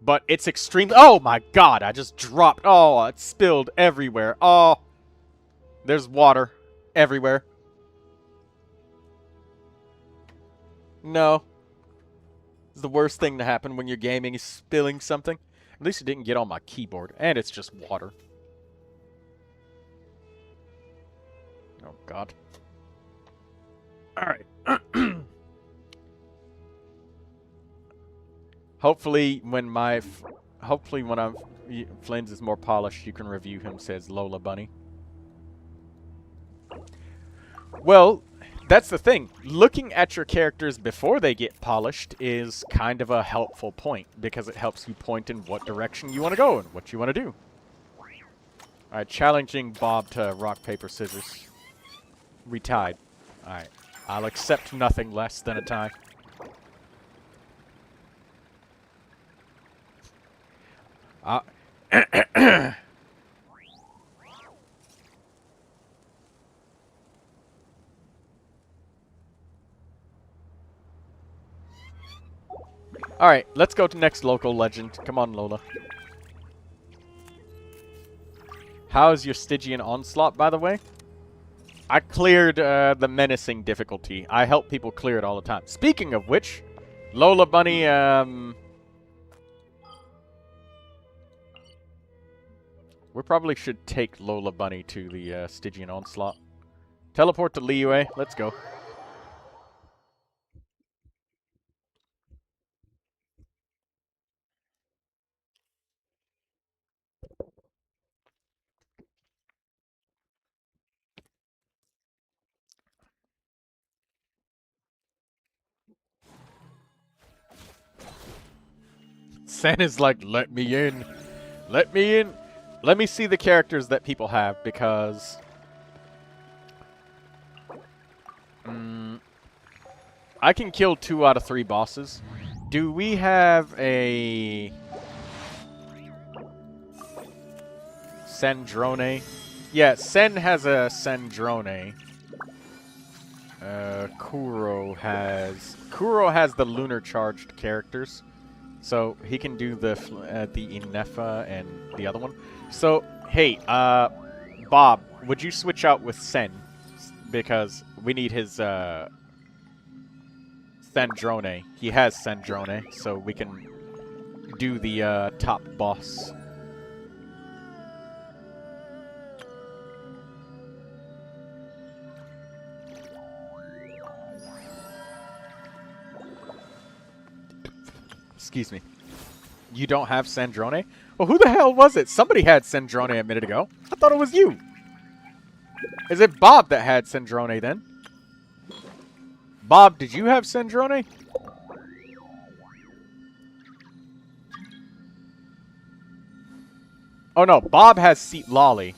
Speaker 5: But it's extremely... Oh my god, I just dropped... Oh, it spilled everywhere. Oh, there's water everywhere. No. It's the worst thing to happen when you're gaming is spilling something. At least it didn't get on my keyboard. And it's just water. Oh god. Alright. Hopefully, when Flynn's is more polished, you can review him, says Lola Bunny. Well, that's the thing. Looking at your characters before they get polished is kind of a helpful point, because it helps you point in what direction you want to go and what you want to do. Alright, challenging Bob to rock, paper, scissors. We tied. Alright, I'll accept nothing less than a tie. Alright, let's go to next local legend. Come on, Lola. How's your Stygian Onslaught, by the way? I cleared the menacing difficulty. I help people clear it all the time. Speaking of which, Lola Bunny, we probably should take Lola Bunny to the Stygian Onslaught. Teleport to Liyue. Let's go. Sen is like, let me in. Let me in. Let me see the characters that people have, because... I can kill 2 out of 3 bosses. Do we have a... Sandrone? Yeah, Sen has a Sandrone. Kuro has the lunar charged characters. So he can do the Inefa and the other one. So, hey, Bob, would you switch out with Sen? Because we need his, Sandrone. He has Sandrone, so we can do the, top boss. Excuse me. You don't have Sandrone? Well, who the hell was it? Somebody had Sandrone a minute ago. I thought it was you. Is it Bob that had Sandrone then? Bob, did you have Sandrone? Oh no, Bob has Seat Lolly.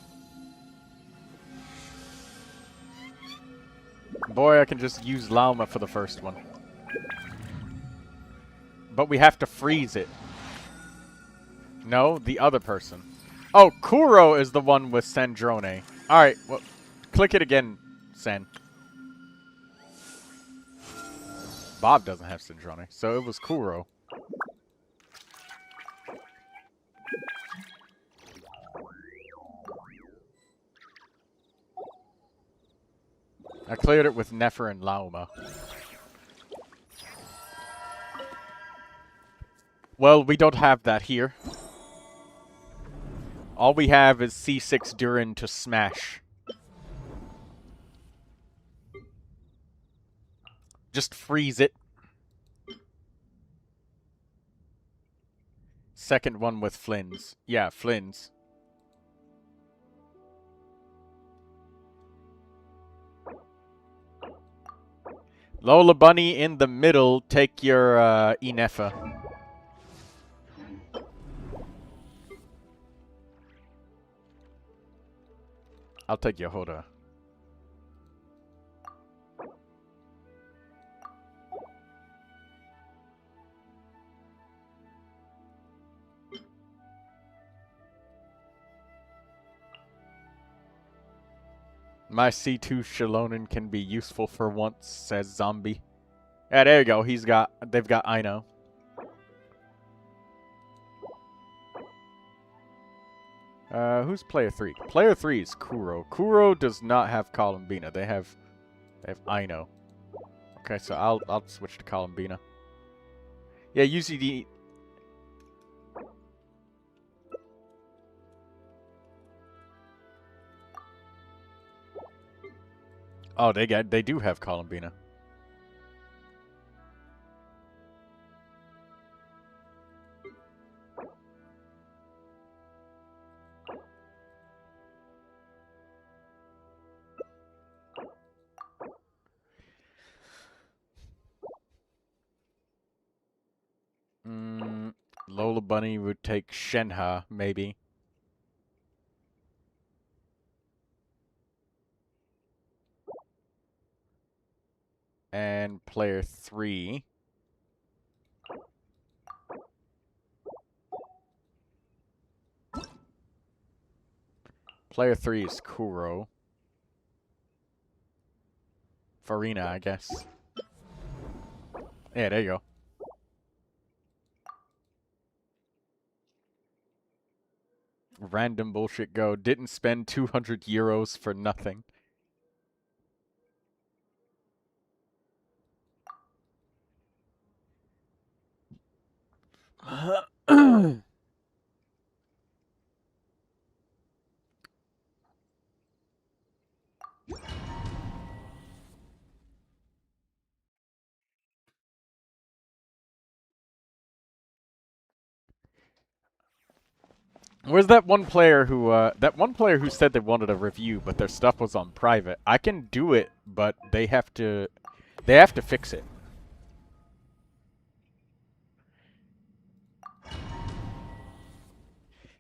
Speaker 5: Boy, I can just use Lauma for the first one. But we have to freeze it. No, the other person. Oh, Kuro is the one with Sandrone. Alright, well, click it again, Sen. Bob doesn't have Sandrone, so it was Kuro. I cleared it with Nefer and Lauma. Well, we don't have that here. All we have is C6 Durin to smash. Just freeze it. Second one with Flynn's. Yeah, Flynn's. Lola Bunny in the middle. Take your Inefa. I'll take Yehoda. My C2 Shalonen can be useful for once, says Zombie. Yeah, there you go. They've got Ino. Who's player 3? Player 3 is Kuro. Kuro does not have Columbina. They have Ino. Okay, so I'll switch to Columbina. Yeah, usually oh, they do have Columbina. Lola Bunny would take Shenhe, maybe. And player 3. Player 3 is Kuro. Farina, I guess. Yeah, there you go. Random bullshit go. Didn't spend 200 euros for nothing. Where's that one player who said they wanted a review, but their stuff was on private? I can do it, but they have to fix it.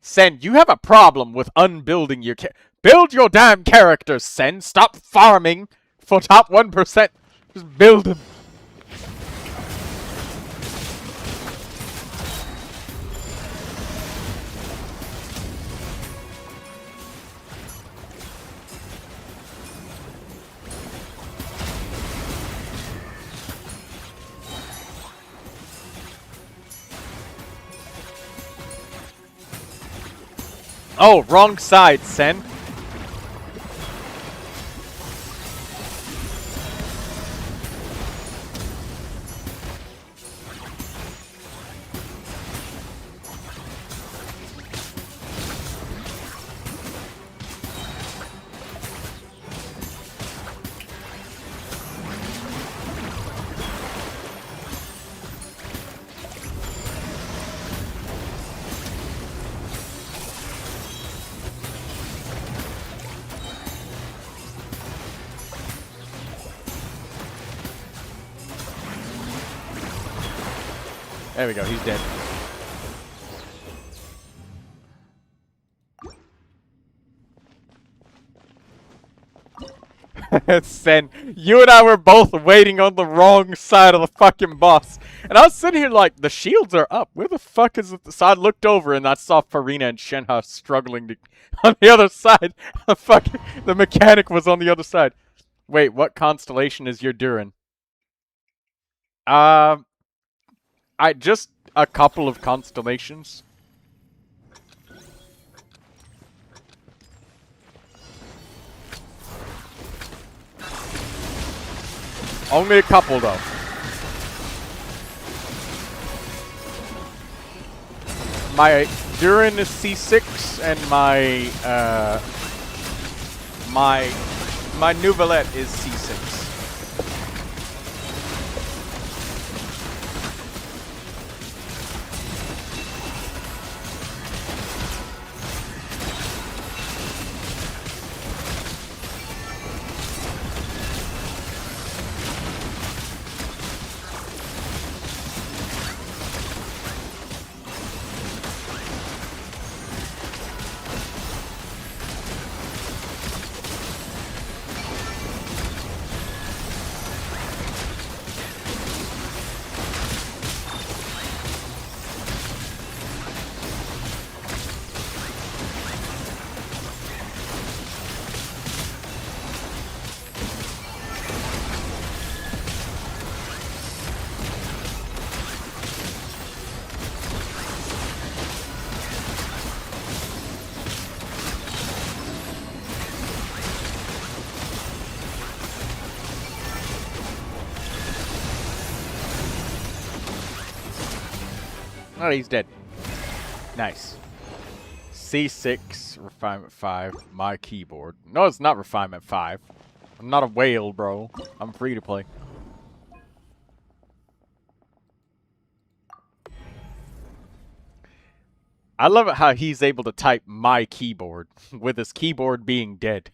Speaker 5: Sen, you have a problem with unbuilding your build your damn characters, Sen. Stop farming for top 1%. Just build them. Oh, wrong side, Sen. There we go, he's dead. Sen, you and I were both waiting on the wrong side of the fucking boss. And I was sitting here like, the shields are up. Where the fuck is it? So I looked over and I saw Farina and Shenhe struggling to on the other side. The mechanic was on the other side. Wait, what constellation is your Durin? I just a couple of constellations. Only a couple though. My Durin is C6 and my Neuvilette is C6. Oh, he's dead. Nice. C6, Refinement 5, my keyboard. No, it's not Refinement 5. I'm not a whale, bro. I'm free to play. I love it how he's able to type my keyboard with his keyboard being dead.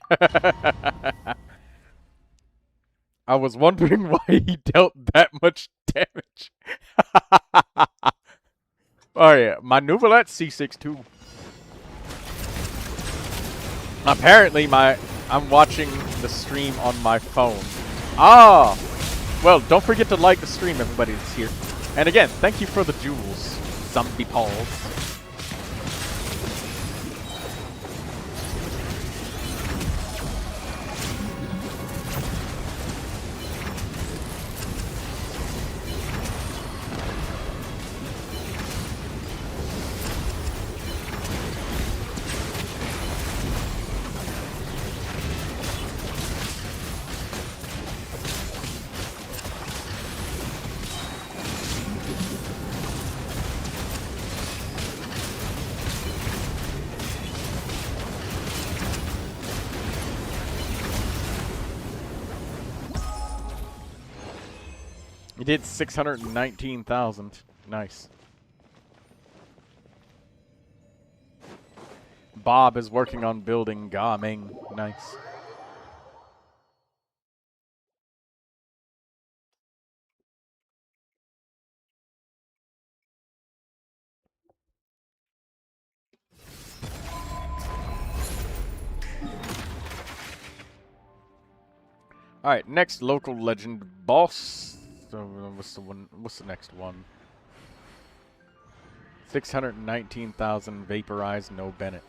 Speaker 5: I was wondering why he dealt that much damage. Oh yeah, my Neuvilette C6 too. Apparently I'm watching the stream on my phone. Ah! Well, don't forget to like the stream, everybody that's here. And again, thank you for the jewels, zombie balls. He did 619,000. Nice. Bob is working on building Gaming. Nice. Alright, next local legend boss. So what's the one? What's the next one? 619,000 vaporized, no Bennett.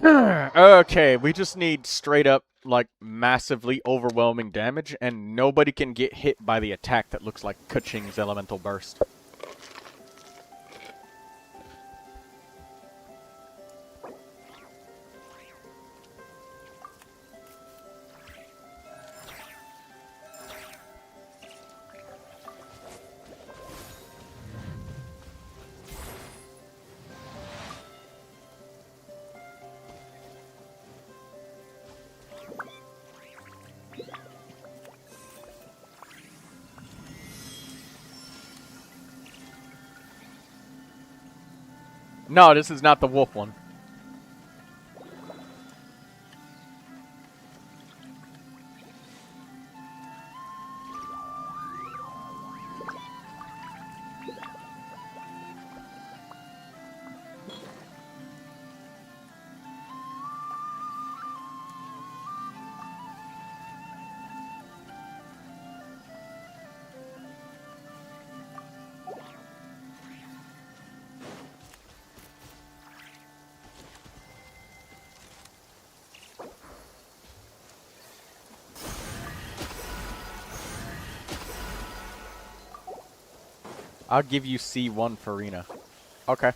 Speaker 5: Okay, we just need straight up, like, massively overwhelming damage, and nobody can get hit by the attack that looks like Kaching's elemental burst. No, this is not the wolf one. I'll give you C1 for Rena. Okay.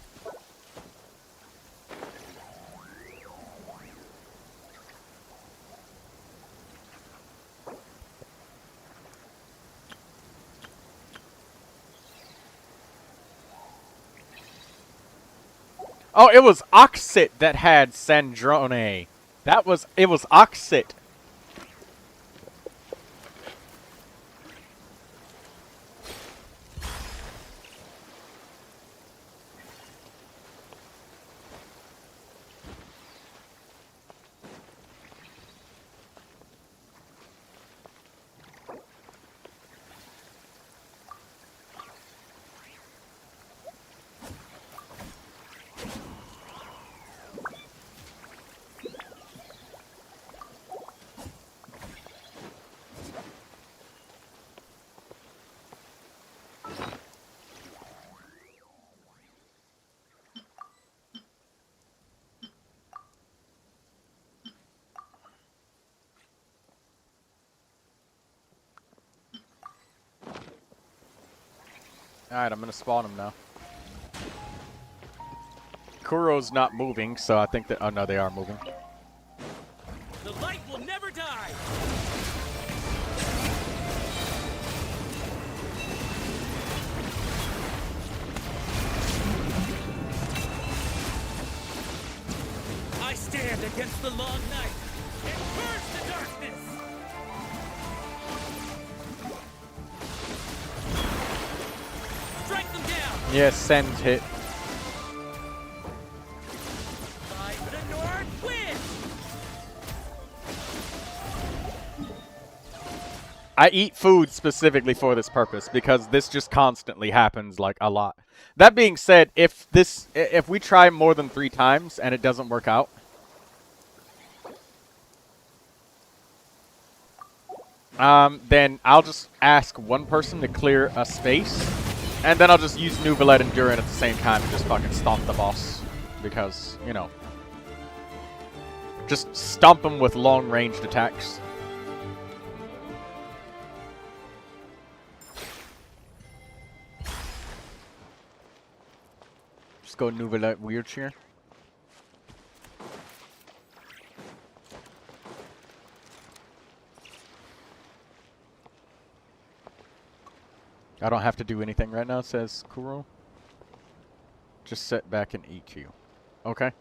Speaker 5: Oh, it was Oxit that had Sandrone. It was Oxit. Alright, I'm gonna spawn him now. Kuro's not moving, so I think that... Oh, no, they are moving.
Speaker 7: The light will never die! I stand against the long night and purge the darkness! Strike them down!
Speaker 5: Yes, send hit.
Speaker 7: By the north wind!
Speaker 5: I eat food specifically for this purpose because this just constantly happens like a lot. That being said, if we try more than 3 times and it doesn't work out, then I'll just ask one person to clear a space, and then I'll just use Neuvilette and Durin at the same time and just fucking stomp the boss. Because, you know, just stomp him with long-ranged attacks. Just go Neuvilette wheelchair. I don't have to do anything right now, says Kuro. Just sit back and EQ. Okay.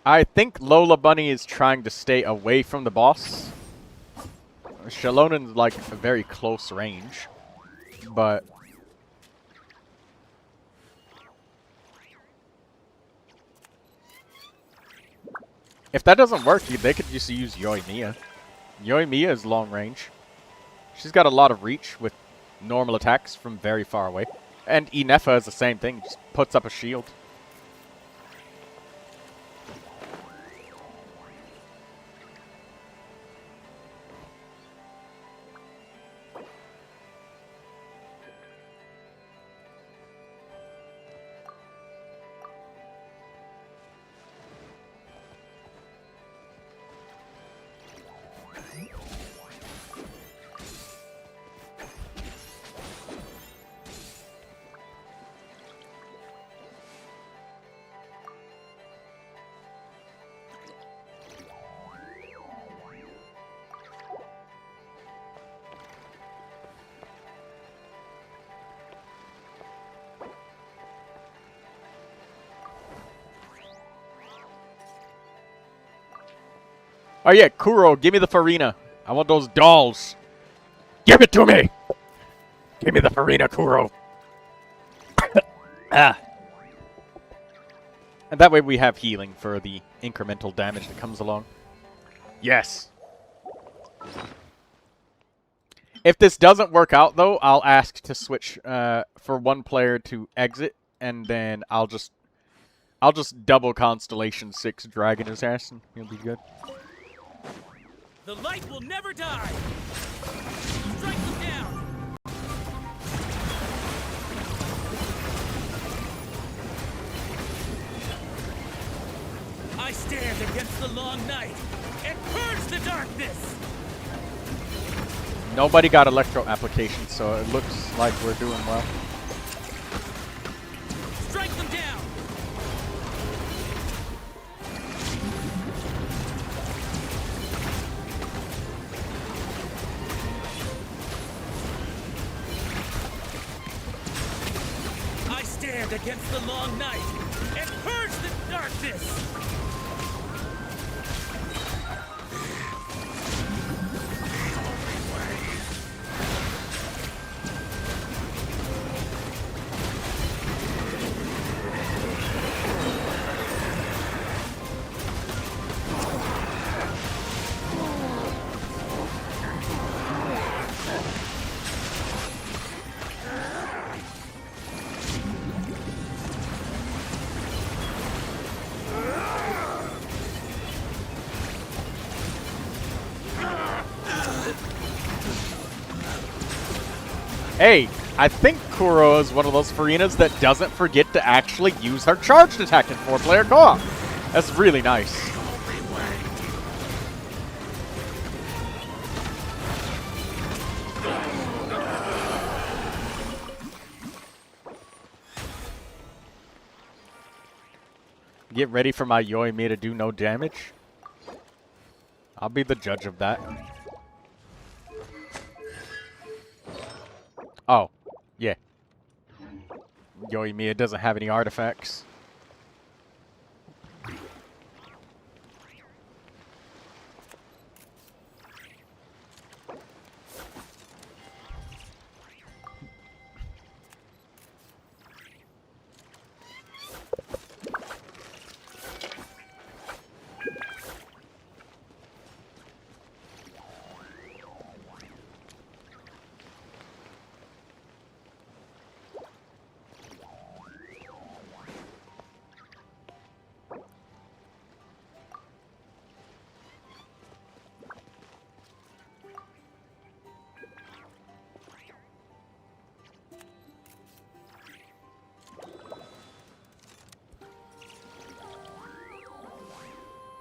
Speaker 5: I think Lola Bunny is trying to stay away from the boss. Shalonen's like a very close range, but if that doesn't work, they could just use Yoimiya. Yoimiya is long range. She's got a lot of reach with normal attacks from very far away. And Inefa is the same thing, just puts up a shield. Oh yeah, Kuro, give me the Farina. I want those dolls. Give it to me! Give me the Farina, Kuro. Ah. And that way we have healing for the incremental damage that comes along. Yes. If this doesn't work out, though, I'll ask to switch for one player to exit, and then I'll just double Constellation 6 Dragon Assassin. He'll be good.
Speaker 7: The light will never die! Strike them down! I stand against the long night and purge the darkness!
Speaker 5: Nobody got electro application, so it looks like we're doing well.
Speaker 7: Strike them down! I stand against the long night and purge the darkness!
Speaker 5: Hey, I think Kuro is one of those Farinas that doesn't forget to actually use her charged attack in 4-player co-op. That's really nice. Get ready for my Yoimiya to do no damage. I'll be the judge of that. Oh, yeah. Yoimiya doesn't have any artifacts.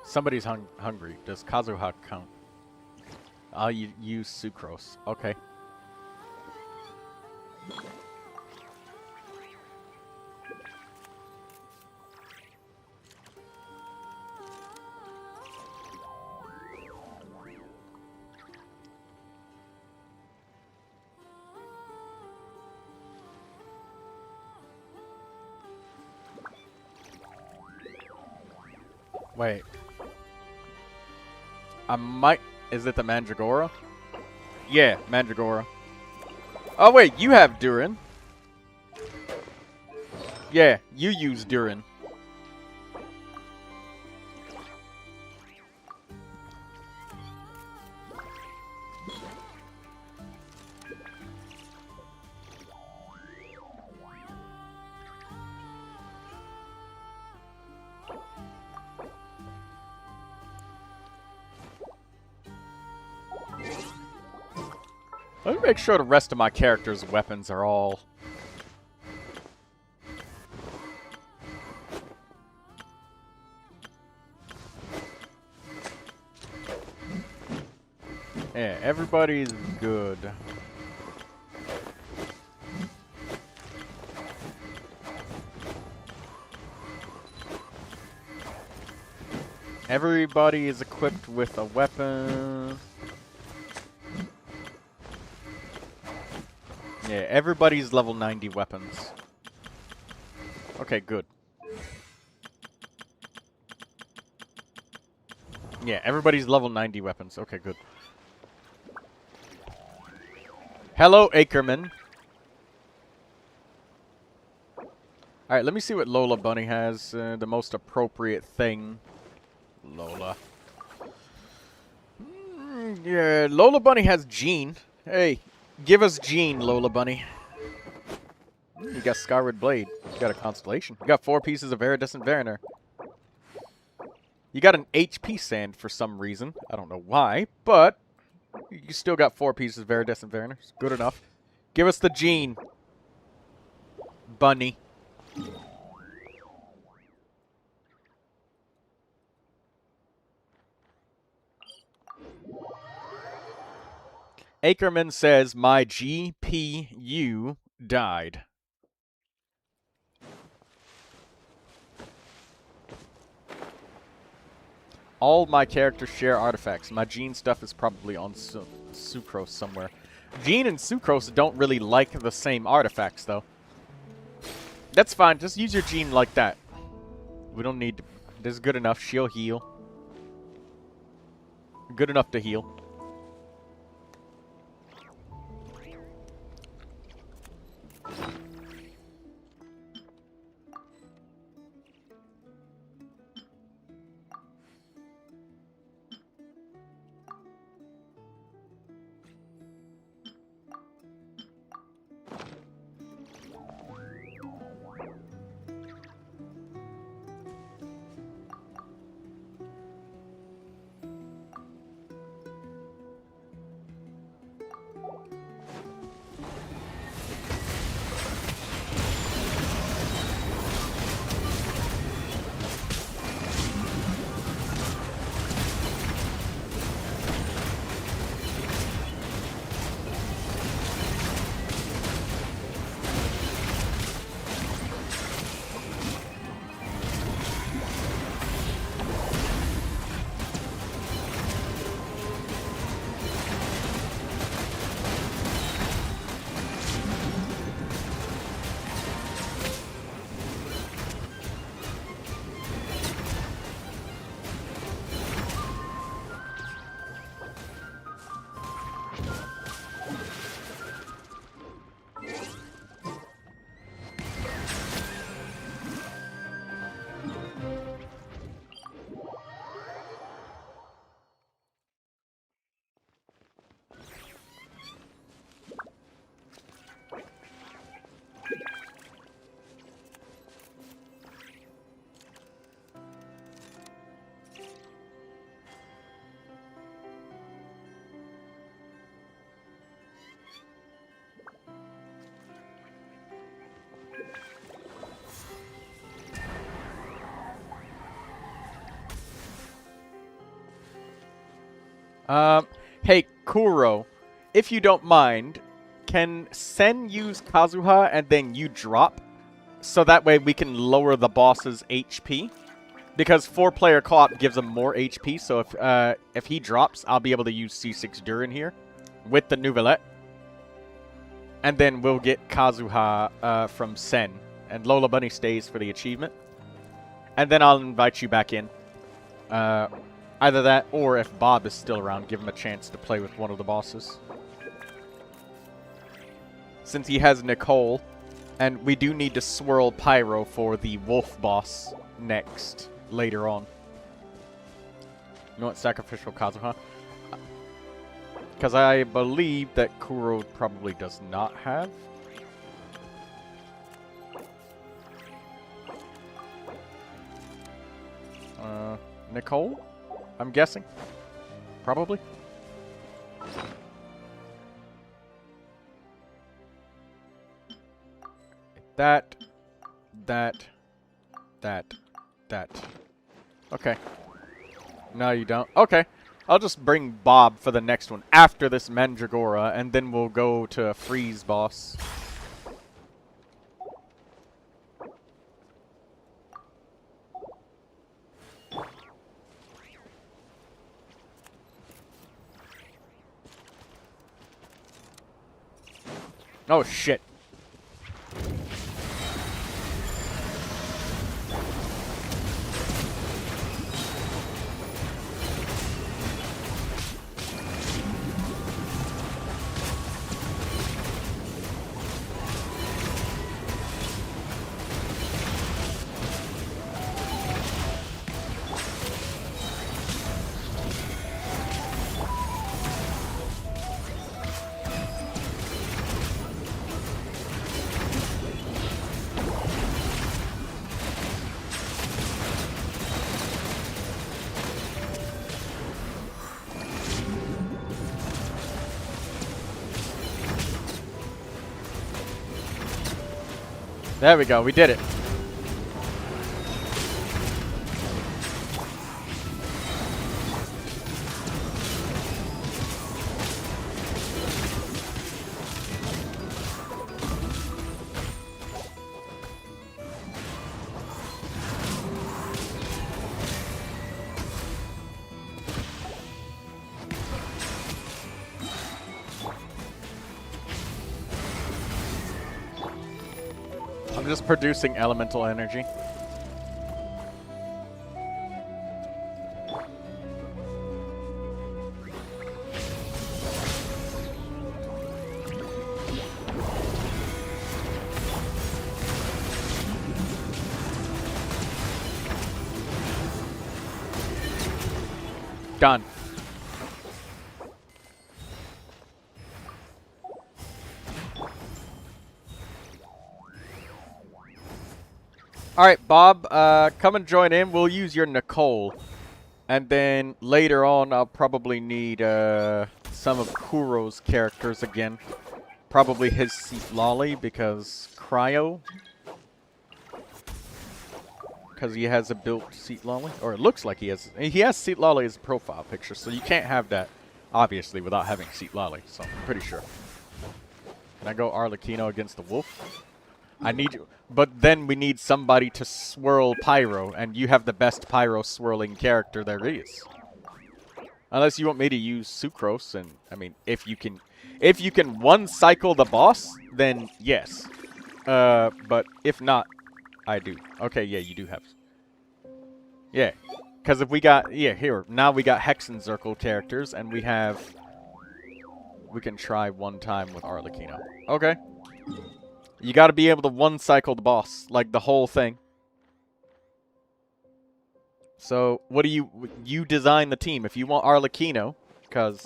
Speaker 5: Somebody's hungry. Does Kazuha count? I'll use sucrose. Okay. Wait. I might... Is it the Mandragora? Yeah, Mandragora. Oh, wait, you have Durin. Yeah, you use Durin. Let me make sure the rest of my character's weapons are all... Yeah, everybody's good. Everybody is equipped with a weapon. Yeah, everybody's level 90 weapons. Okay, good. Yeah, everybody's level 90 weapons. Okay, good. Hello, Ackerman. Alright, let me see what Lola Bunny has. The most appropriate thing. Lola. Yeah, Lola Bunny has Jean. Hey, give us Jean, Lola Bunny. You got Skyward Blade. You got a Constellation. You got 4 pieces of Iridescent Mariner. You got an HP Sand for some reason. I don't know why, but you still got 4 pieces of Iridescent Mariner. It's good enough. Give us the Jean. Bunny. Ackerman says, my GPU died. All my characters share artifacts. My Jean stuff is probably on Sucrose somewhere. Jean and Sucrose don't really like the same artifacts, though. That's fine. Just use your Jean like that. We don't need to... This is good enough. She'll heal. Good enough to heal. Hey, Kuro, if you don't mind, can Sen use Kazuha and then you drop? So that way we can lower the boss's HP? Because 4-player co-op gives him more HP, so if he drops, I'll be able to use C6 Durin here with the Neuvilette. And then we'll get Kazuha from Sen. And Lola Bunny stays for the achievement. And then I'll invite you back in. Either that, or if Bob is still around, give him a chance to play with one of the bosses. Since he has Nicole, and we do need to swirl Pyro for the wolf boss next, later on. You want Sacrificial Kazuha? Because I believe that Kuro probably does not have. Nicole? I'm guessing. Probably. that. Okay. No, you don't. Okay. I'll just bring Bob for the next one after this Mandragora, and then we'll go to Freeze boss. Oh, shit. There we go, we did it. I'm just producing elemental energy. Done. Alright, Bob, come and join in. We'll use your Nicole. And then later on, I'll probably need some of Kuro's characters again. Probably his Seat Lolly, because Cryo. Because he has a built Seat Lolly. Or it looks like he has. He has Seat Lolly as a profile picture, so you can't have that, obviously, without having Seat Lolly. So, I'm pretty sure. Can I go Arlecchino against the wolf? I need you. But then we need somebody to swirl Pyro, and you have the best Pyro swirling character there is. Unless you want me to use Sucrose, and I mean, if you can one cycle the boss, then yes. But if not, I do. Okay, yeah, you do have. Yeah, because if we got here now we got Hexenzirkel characters, and we can try one time with Arlecchino. Okay. You gotta be able to one-cycle the boss, like the whole thing. So, what do you design the team. If you want Arlecchino, because...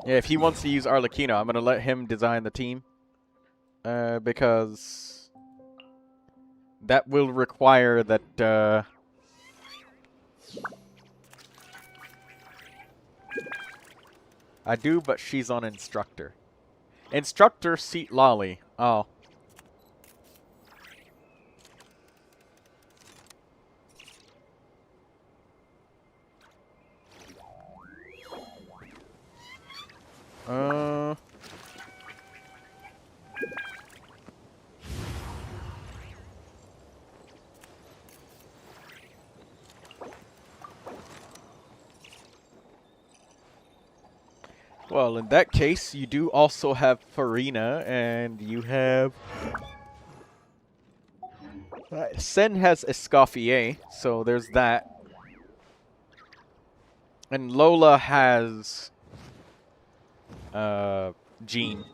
Speaker 5: Yeah, if he wants to use Arlecchino, I'm going to let him design the team. Because that will require that, I do, but she's on Instructor. Instructor Seat Lolly. Oh. Well, in that case, you do also have Farina, and you have... Sen has Escoffier, so there's that. And Lola has... Jean.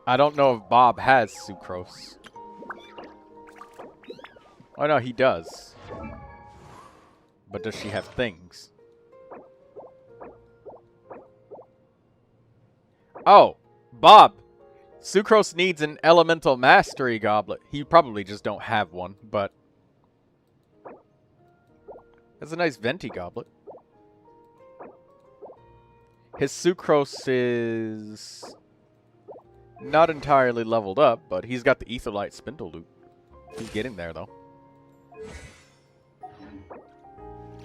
Speaker 5: I don't know if Bob has sucrose. Oh no, he does. But does she have things? Oh, Bob! Sucrose needs an elemental mastery goblet. He probably just don't have one, but... That's a nice venti goblet. His sucrose is... not entirely leveled up, but he's got the Aetherlight Spindle loot. He's getting there, though.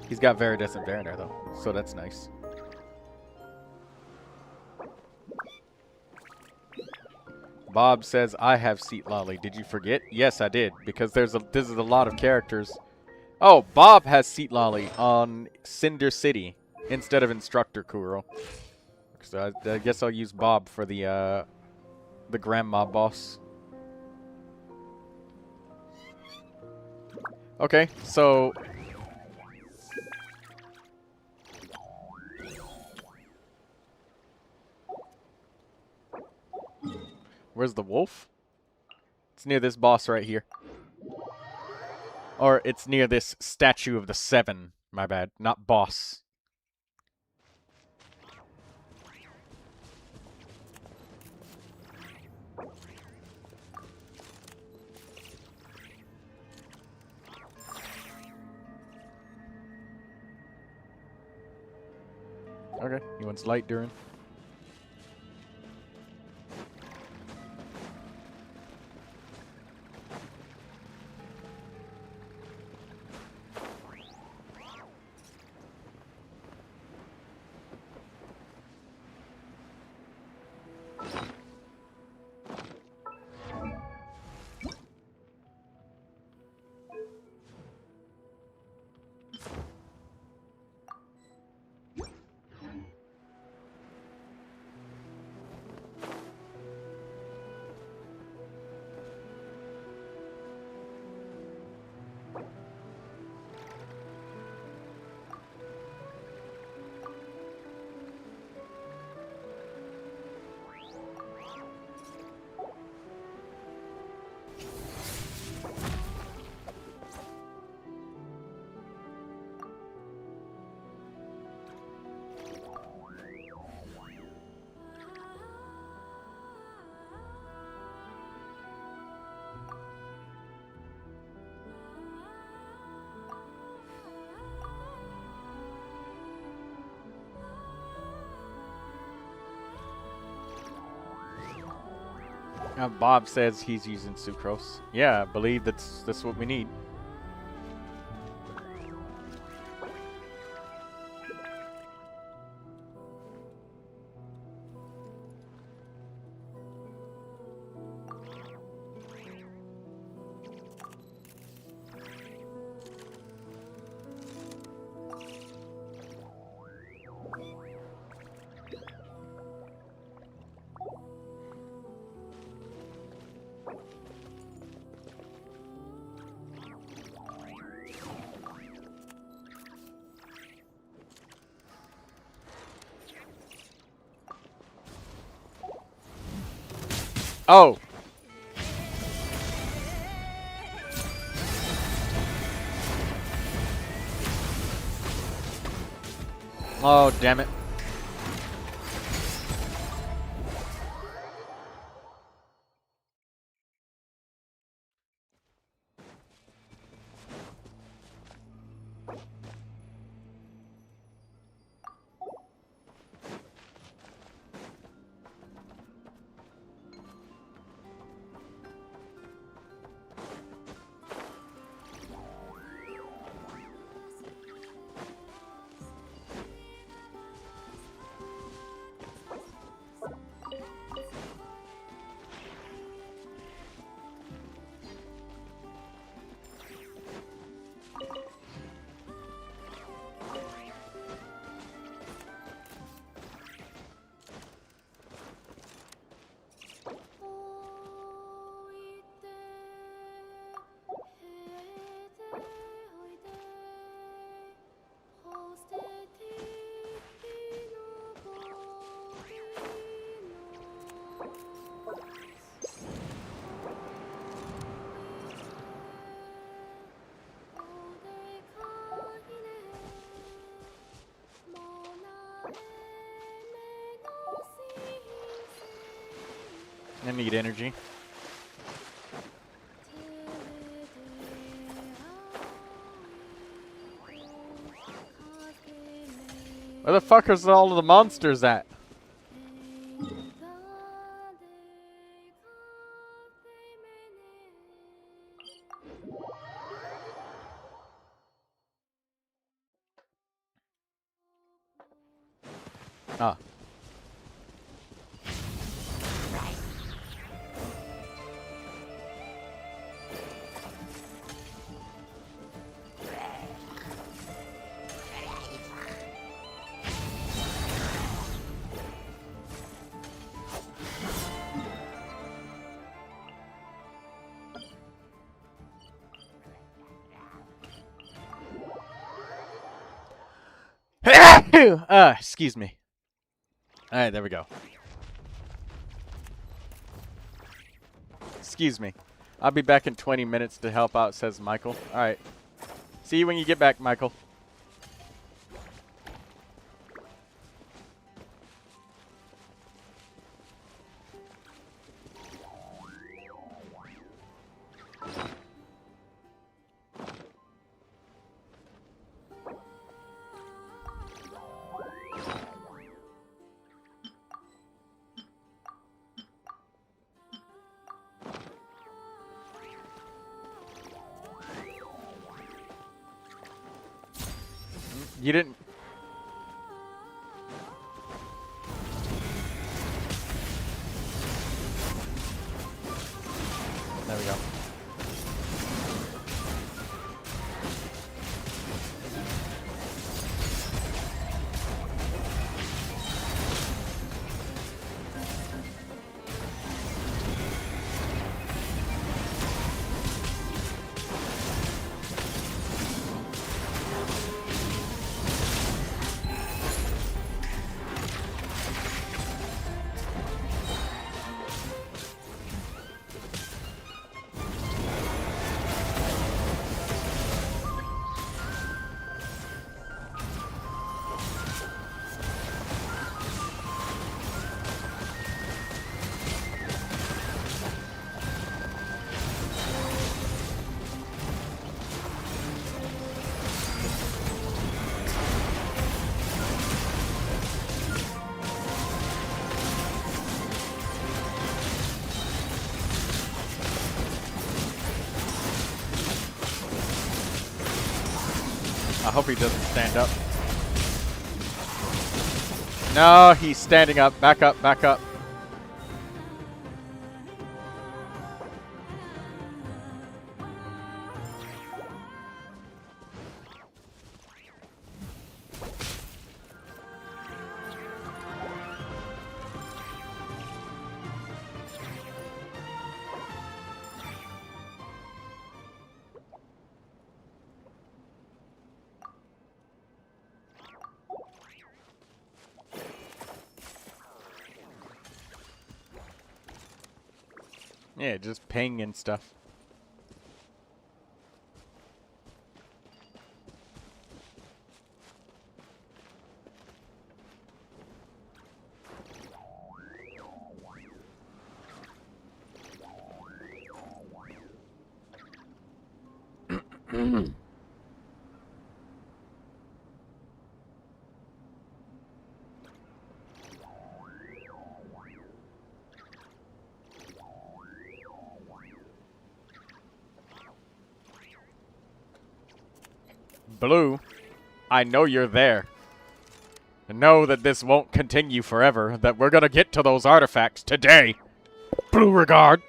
Speaker 5: He's got Viridescent Variner, though, so that's nice. Bob says, I have Seat Lolly. Did you forget? Yes, I did, because this is a lot of characters. Oh, Bob has Seat Lolly on Cinder City instead of Instructor Kuro. So I guess I'll use Bob for the grandma boss. Okay, so... Where's the wolf? It's near this boss right here. Or it's near this statue of the Seven. My bad, not boss. Okay, he wants light, Durin. Bob says he's using sucrose. Yeah, I believe that's what we need. Oh! Oh, damn it. I need energy. Where the fuck is all of the monsters at? Ah. Excuse me. Alright, there we go. Excuse me. I'll be back in 20 minutes to help out, says Michael. Alright. See you when you get back, Michael. You didn't. There we go. I hope he doesn't stand up. No, he's standing up. Back up, back up. Yeah, just ping and stuff. Blue, I know you're there. Know that this won't continue forever, that we're gonna get to those artifacts today. Blue regard.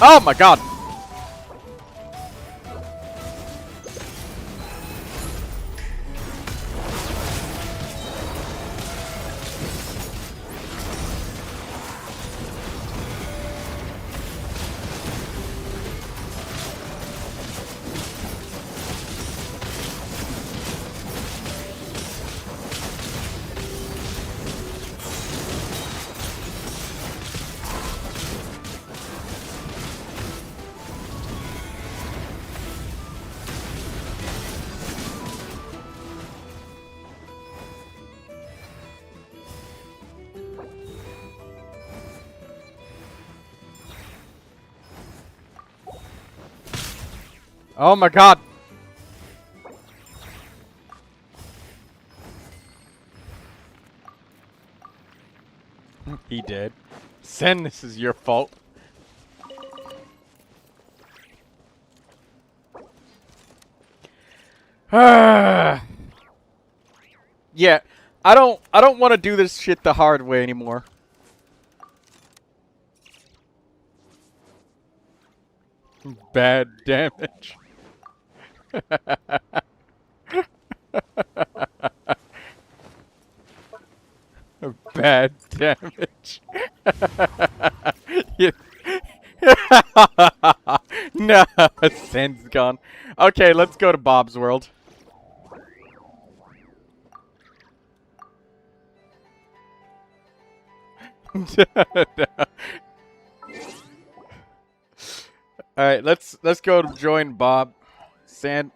Speaker 5: Oh my god! Oh my god! He did. Sen, this is your fault. Yeah, I don't want to do this shit the hard way anymore. Bad damage. Bad damage. No, Sen's gone. Okay, let's go to Bob's world. Alright, let's go to join Bob. San.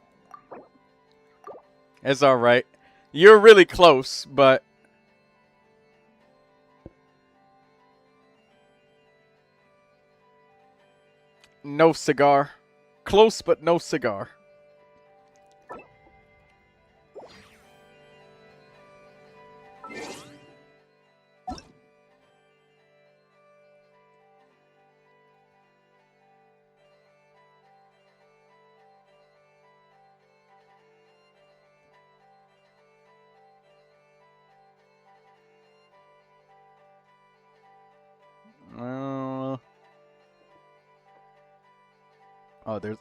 Speaker 5: It's alright. You're really close, but no cigar. Close, but no cigar. Oh, there's...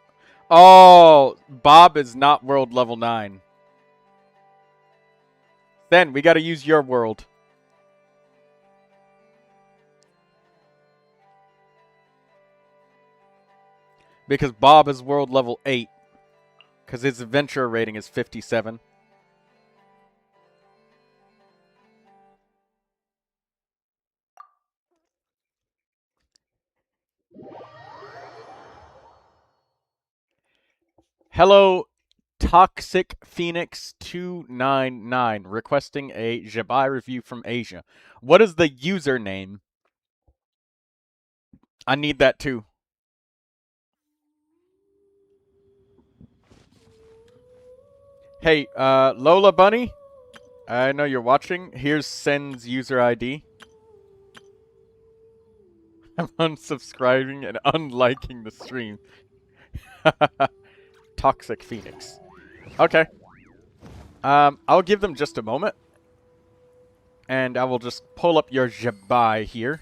Speaker 5: Oh! Bob is not world level 9. Then, we gotta use your world. Because Bob is world level 8. Because his adventure rating is 57. Hello, Toxic Phoenix 299 requesting a Jabai review from Asia. What is the username? I need that too. Hey, Lola Bunny, I know you're watching. Here's Sen's user ID. I'm unsubscribing and unliking the stream. Toxic Phoenix. Okay. I'll give them just a moment. And I will just pull up your Jabai here.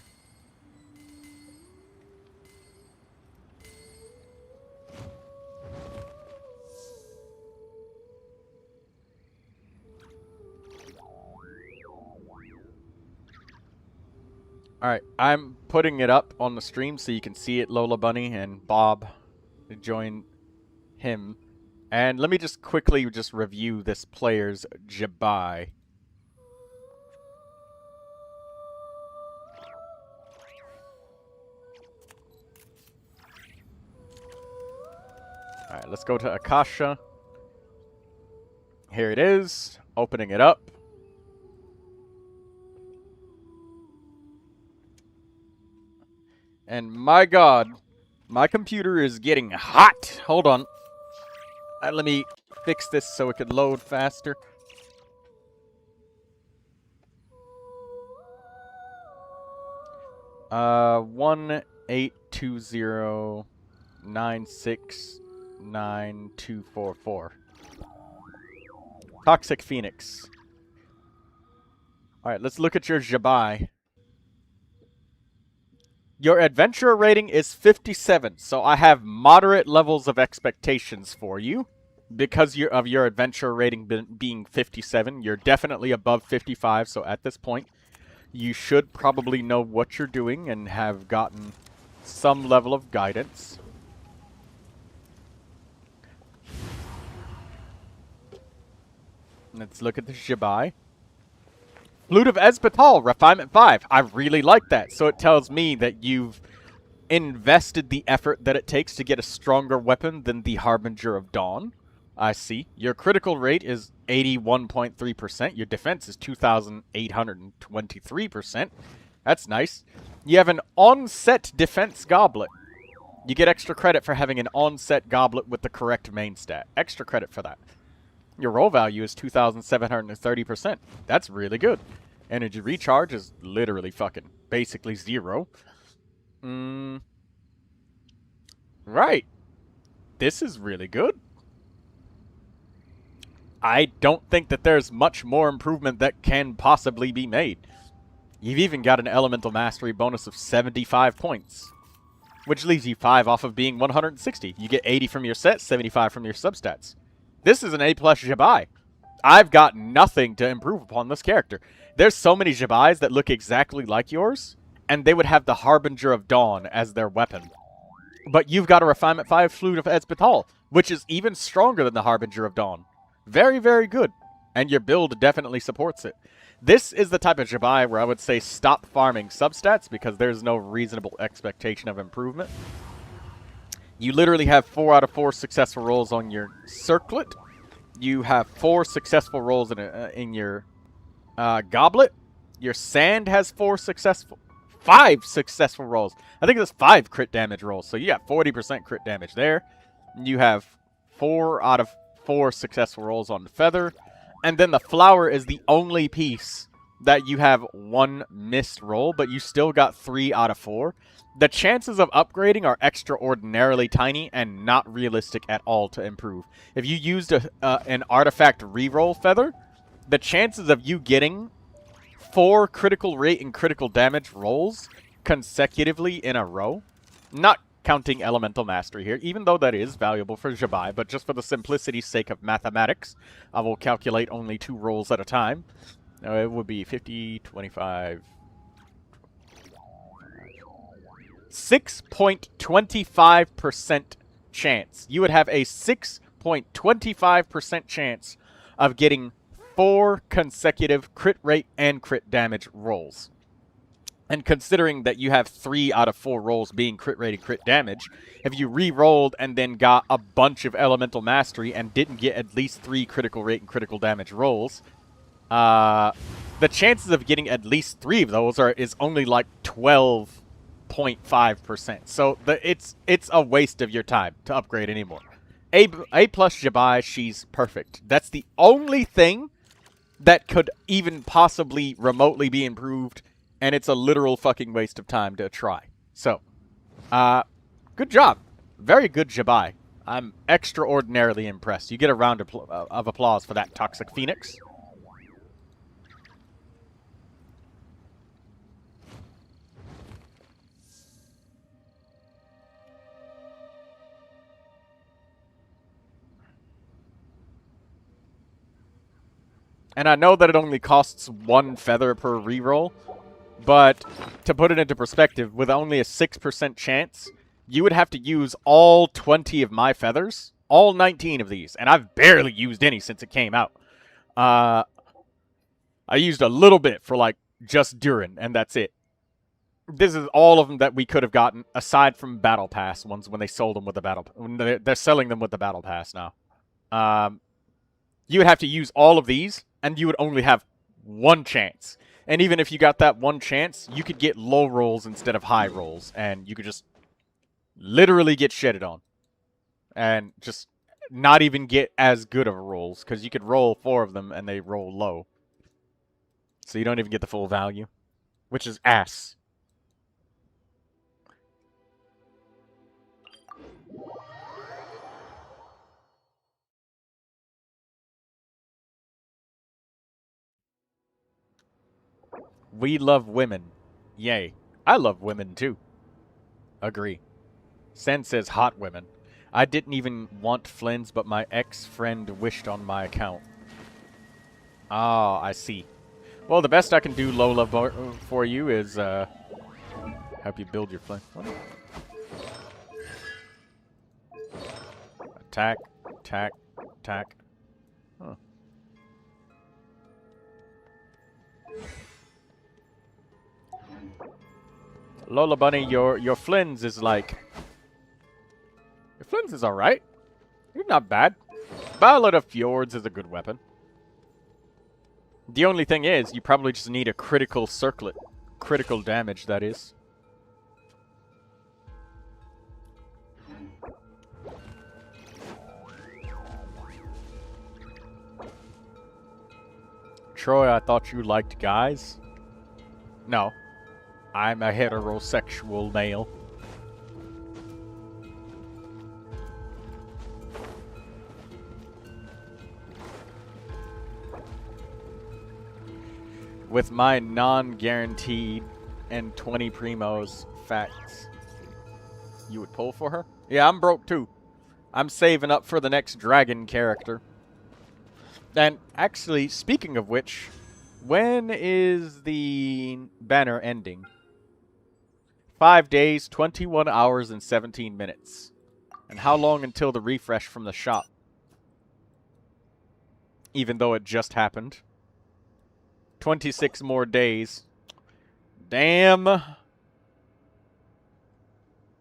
Speaker 5: Alright, I'm putting it up on the stream so you can see it, Lola Bunny and Bob. Join him. And let me just quickly just review this player's Jabai. Alright, let's go to Akasha. Here it is. Opening it up. And my god, my computer is getting hot. Hold on. Let me fix this so it could load faster. Uh, 1-820-96-9244. Toxic Phoenix. Alright, let's look at your Jabai. Your adventurer rating is 57, so I have moderate levels of expectations for you. Because of your adventurer rating being 57, you're definitely above 55, so at this point, you should probably know what you're doing and have gotten some level of guidance. Let's look at the Jibai. Flute of Esbatal, Refinement 5. I really like that. So it tells me that you've invested the effort that it takes to get a stronger weapon than the Harbinger of Dawn. I see. Your critical rate is 81.3%. Your defense is 2,823%. That's nice. You have an on-set defense goblet. You get extra credit for having an on-set goblet with the correct main stat. Extra credit for that. Your roll value is 2,730%. That's really good. Energy recharge is literally fucking basically 0. Right. This is really good. I don't think that there's much more improvement that can possibly be made. You've even got an elemental mastery bonus of 75 points, which leaves you 5 off of being 160. You get 80 from your set, 75 from your substats. This is an A+ Jibai. I've got nothing to improve upon this character. There's so many Jibais that look exactly like yours, and they would have the Harbinger of Dawn as their weapon. But you've got a Refinement 5 Flute of Esbatal, which is even stronger than the Harbinger of Dawn. Very, very good. And your build definitely supports it. This is the type of Jibai where I would say stop farming substats because there's no reasonable expectation of improvement. You literally have 4 out of 4 successful rolls on your circlet. You have 4 successful rolls in your goblet. Your sand has 5 successful rolls. I think that's 5 crit damage rolls. So you got 40% crit damage there. You have 4 out of 4 successful rolls on the feather. And then the flower is the only piece that you have 1 missed roll, but you still got 3 out of 4. The chances of upgrading are extraordinarily tiny and not realistic at all to improve. If you used an artifact reroll feather, the chances of you getting 4 critical rate and critical damage rolls consecutively in a row, not counting elemental mastery here, even though that is valuable for Jibai, but just for the simplicity's sake of mathematics, I will calculate only 2 rolls at a time. It would be 50, 25... 6.25% chance. You would have a 6.25% chance of getting 4 consecutive crit rate and crit damage rolls. And considering that you have 3 out of 4 rolls being crit rate and crit damage, if you re-rolled and then got a bunch of elemental mastery and didn't get at least 3 critical rate and critical damage rolls, the chances of getting at least 3 of those is only like 12.5%. So it's a waste of your time to upgrade anymore. A+ Jibai, she's perfect. That's the only thing that could even possibly remotely be improved, and it's a literal fucking waste of time to try. So, good job. Very good Jibai. I'm extraordinarily impressed. You get a round of applause for that, Toxic Phoenix. And I know that it only costs 1 feather per reroll, but to put it into perspective, with only a 6% chance, you would have to use all 20 of my feathers, all 19 of these, and I've barely used any since it came out. I used a little bit for, like, just Durin, and that's it. This is all of them that we could have gotten, aside from Battle Pass ones when they sold them with the Battle... They're selling them with the Battle Pass now. You would have to use all of these, and you would only have 1 chance. And even if you got that 1 chance, you could get low rolls instead of high rolls. And you could just literally get shitted on. And just not even get as good of rolls. Because you could roll 4 of them and they roll low. So you don't even get the full value. Which is ass. We love women. Yay. I love women too. Agree. Sen says hot women. I didn't even want Flynn's, but my ex-friend wished on my account. Ah, I see. Well, the best I can do, Lola, for you is help you build your Flynn. Attack, attack, attack. Huh. Lola Bunny, your Flynn's is like... Your Flynn's is alright. You're not bad. Ballad of Fjords is a good weapon. The only thing is, you probably just need a critical circlet. Critical damage, that is. Troy, I thought you liked guys. No. I'm a heterosexual male. With my non-guaranteed and 20 primos facts, you would pull for her? Yeah, I'm broke too. I'm saving up for the next dragon character. And actually, speaking of which, when is the banner ending? 5 days, 21 hours, and 17 minutes. And how long until the refresh from the shop? Even though it just happened. 26 more days. Damn. I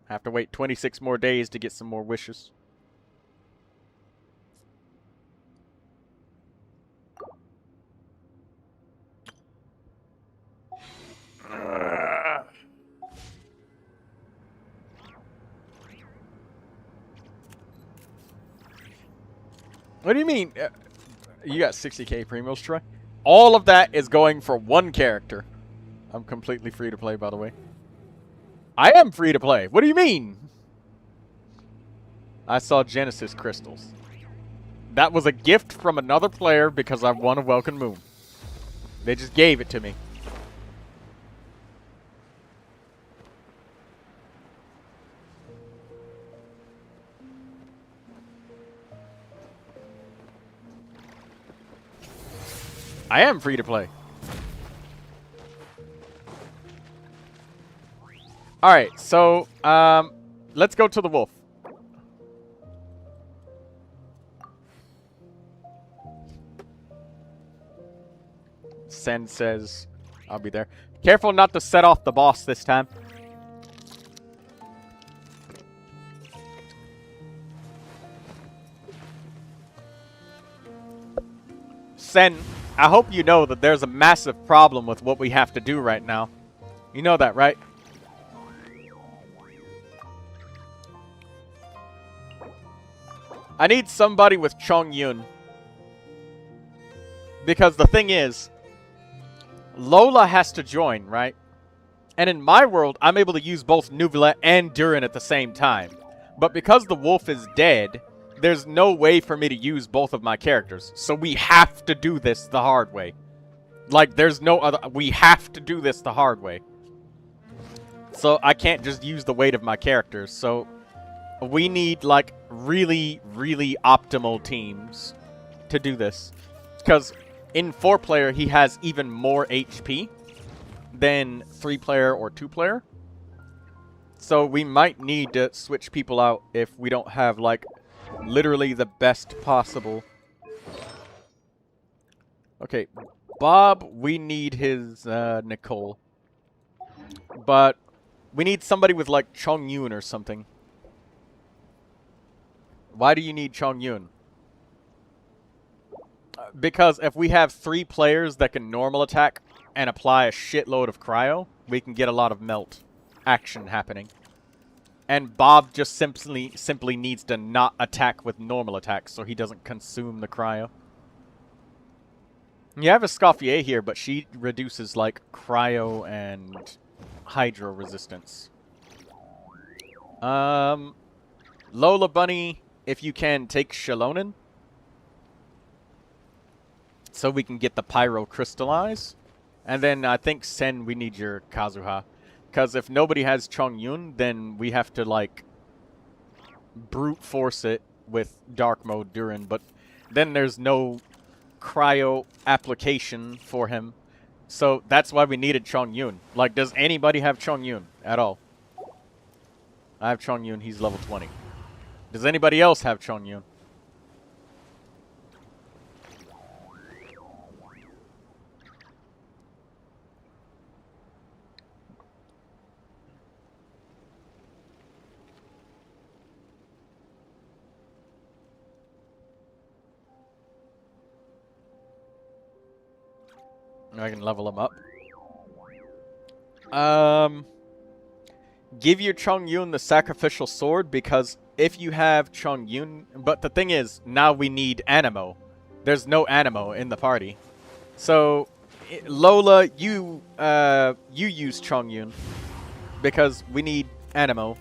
Speaker 5: have to wait 26 more days to get some more wishes. What do you mean? You got 60k primos, Troy? All of that is going for one character. I'm completely free to play, by the way. I am free to play. What do you mean? I saw Genesis crystals. That was a gift from another player because I've won a Welcome Moon. They just gave it to me. I am free to play. Alright, so, let's go to the wolf. Sen says, I'll be there. Careful not to set off the boss this time. Sen, I hope you know that there's a massive problem with what we have to do right now. You know that, right? I need somebody with Chongyun. Because the thing is, Lola has to join, right? And in my world, I'm able to use both Neuvilette and Durin at the same time. But because the wolf is dead, there's no way for me to use both of my characters. So we have to do this the hard way. Like, there's no other... We have to do this the hard way. So I can't just use the weight of my characters. So we need, like, really, really optimal teams to do this. Because in 4-player, he has even more HP than 3-player or 2-player. So we might need to switch people out if we don't have, like, literally the best possible. Okay, Bob, we need his Nicole. But we need somebody with, like, Chongyun or something. Why do you need Chongyun? Because if we have 3 players that can normal attack and apply a shitload of cryo, we can get a lot of melt action happening. And Bob just simply needs to not attack with normal attacks so he doesn't consume the cryo. You have a Scoffier here, but she reduces, like, cryo and hydro resistance. Lola Bunny, if you can, take Shalonen. So we can get the Pyro Crystallize. And then I think Sen, we need your Kazuha. Because if nobody has Chongyun, then we have to, like, brute force it with dark mode Durin. But then there's no cryo application for him. So that's why we needed Chongyun. Like, does anybody have Chongyun at all? I have Chongyun. He's level 20. Does anybody else have Chongyun? I can level him up. Give your Chongyun the sacrificial sword, because if you have Chongyun... But the thing is, now we need Anemo. There's no Anemo in the party. So, Lola, you use Chongyun, because we need Anemo.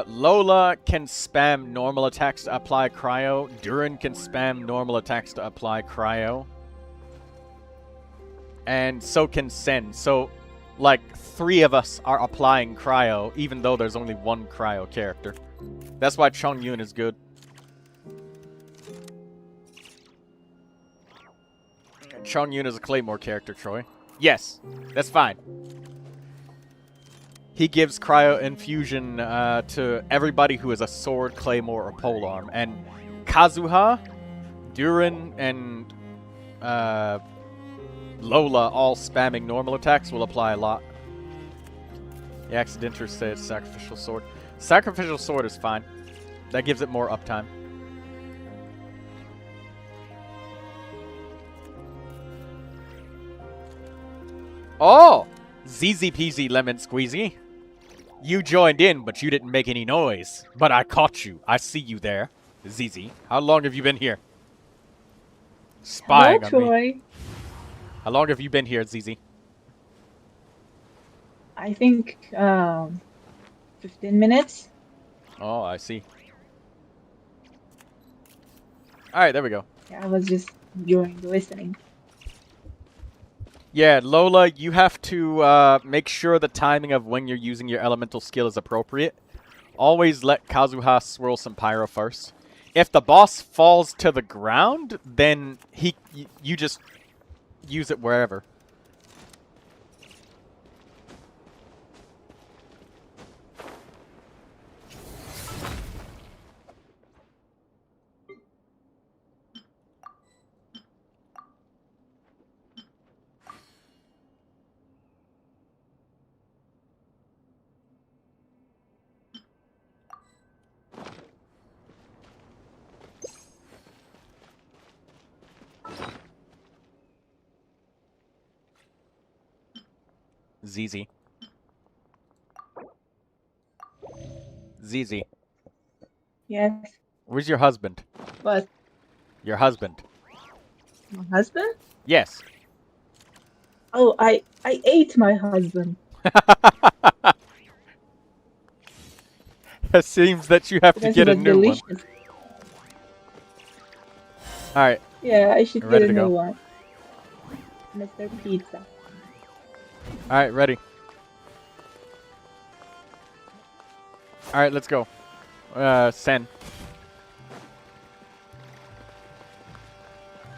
Speaker 5: Lola can spam normal attacks to apply cryo. Durin can spam normal attacks to apply cryo. And so can Sen. So, like, 3 of us are applying cryo, even though there's only 1 cryo character. That's why Chongyun is good. Chongyun is a Claymore character, Troy. Yes, that's fine. He gives cryo infusion to everybody who is a sword, claymore, or polearm. And Kazuha, Durin, and Lola all spamming normal attacks will apply a lot. The accidenter says sacrificial sword. Sacrificial sword is fine. That gives it more uptime. Oh! ZZ peasy lemon squeezy. You joined in, but you didn't make any noise. But I caught you. I see you there. ZZ. How long have you been here? Spying on me. How long have you been here, ZZ?
Speaker 8: I think 15 minutes.
Speaker 5: Oh, I see. Alright, there we go.
Speaker 8: Yeah, I was just enjoying the listening.
Speaker 5: Yeah, Lola, you have to make sure the timing of when you're using your elemental skill is appropriate. Always let Kazuha swirl some pyro first. If the boss falls to the ground, then you just use it wherever. ZZ. ZZ.
Speaker 8: Yes.
Speaker 5: Where's your husband?
Speaker 8: What?
Speaker 5: Your husband.
Speaker 8: My husband?
Speaker 5: Yes.
Speaker 8: Oh, I ate my husband.
Speaker 5: It seems that you have to get a new one. Alright.
Speaker 8: Yeah, I should get
Speaker 5: Ready
Speaker 8: a
Speaker 5: to
Speaker 8: new
Speaker 5: go.
Speaker 8: one. Mr. Pizza.
Speaker 5: Alright, ready. Alright, let's go. Sen.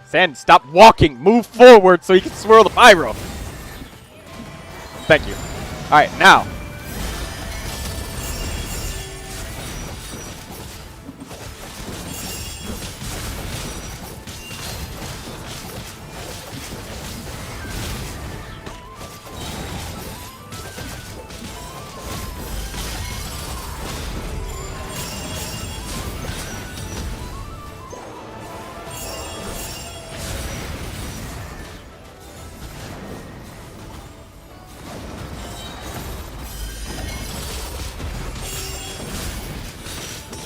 Speaker 5: Sen, stop walking! Move forward so you can swirl the pyro! Thank you. Alright, now.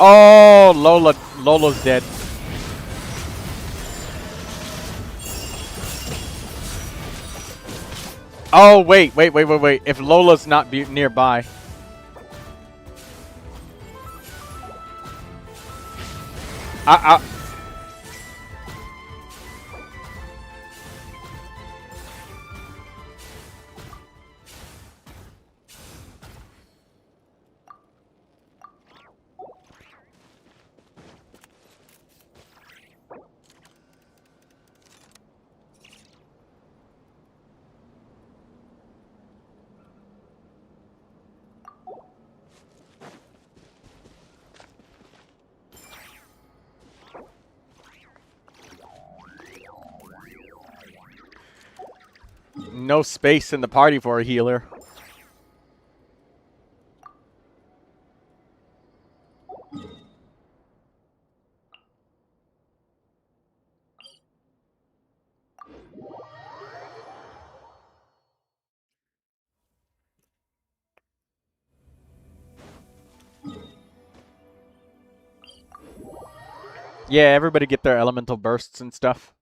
Speaker 5: Oh, Lola's dead. Oh, wait. If Lola's not nearby. I no space in the party for a healer. Yeah, everybody get their elemental bursts and stuff.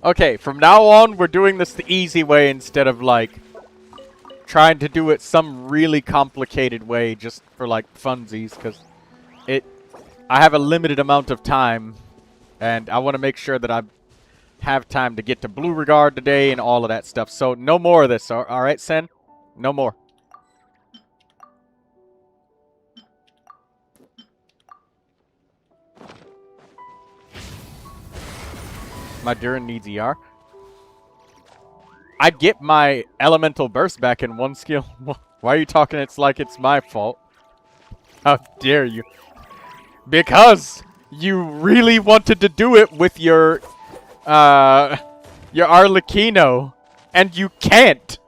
Speaker 5: Okay, from now on, we're doing this the easy way instead of, like, trying to do it some really complicated way just for, like, funsies, because I have a limited amount of time, and I want to make sure that I have time to get to Blue Regard today and all of that stuff. So, no more of this, alright, Sen? No more. My Durin needs ER. I'd get my elemental burst back in one skill. Why are you talking it's like it's my fault? How dare you? Because you really wanted to do it with your Arlecchino, and you can't.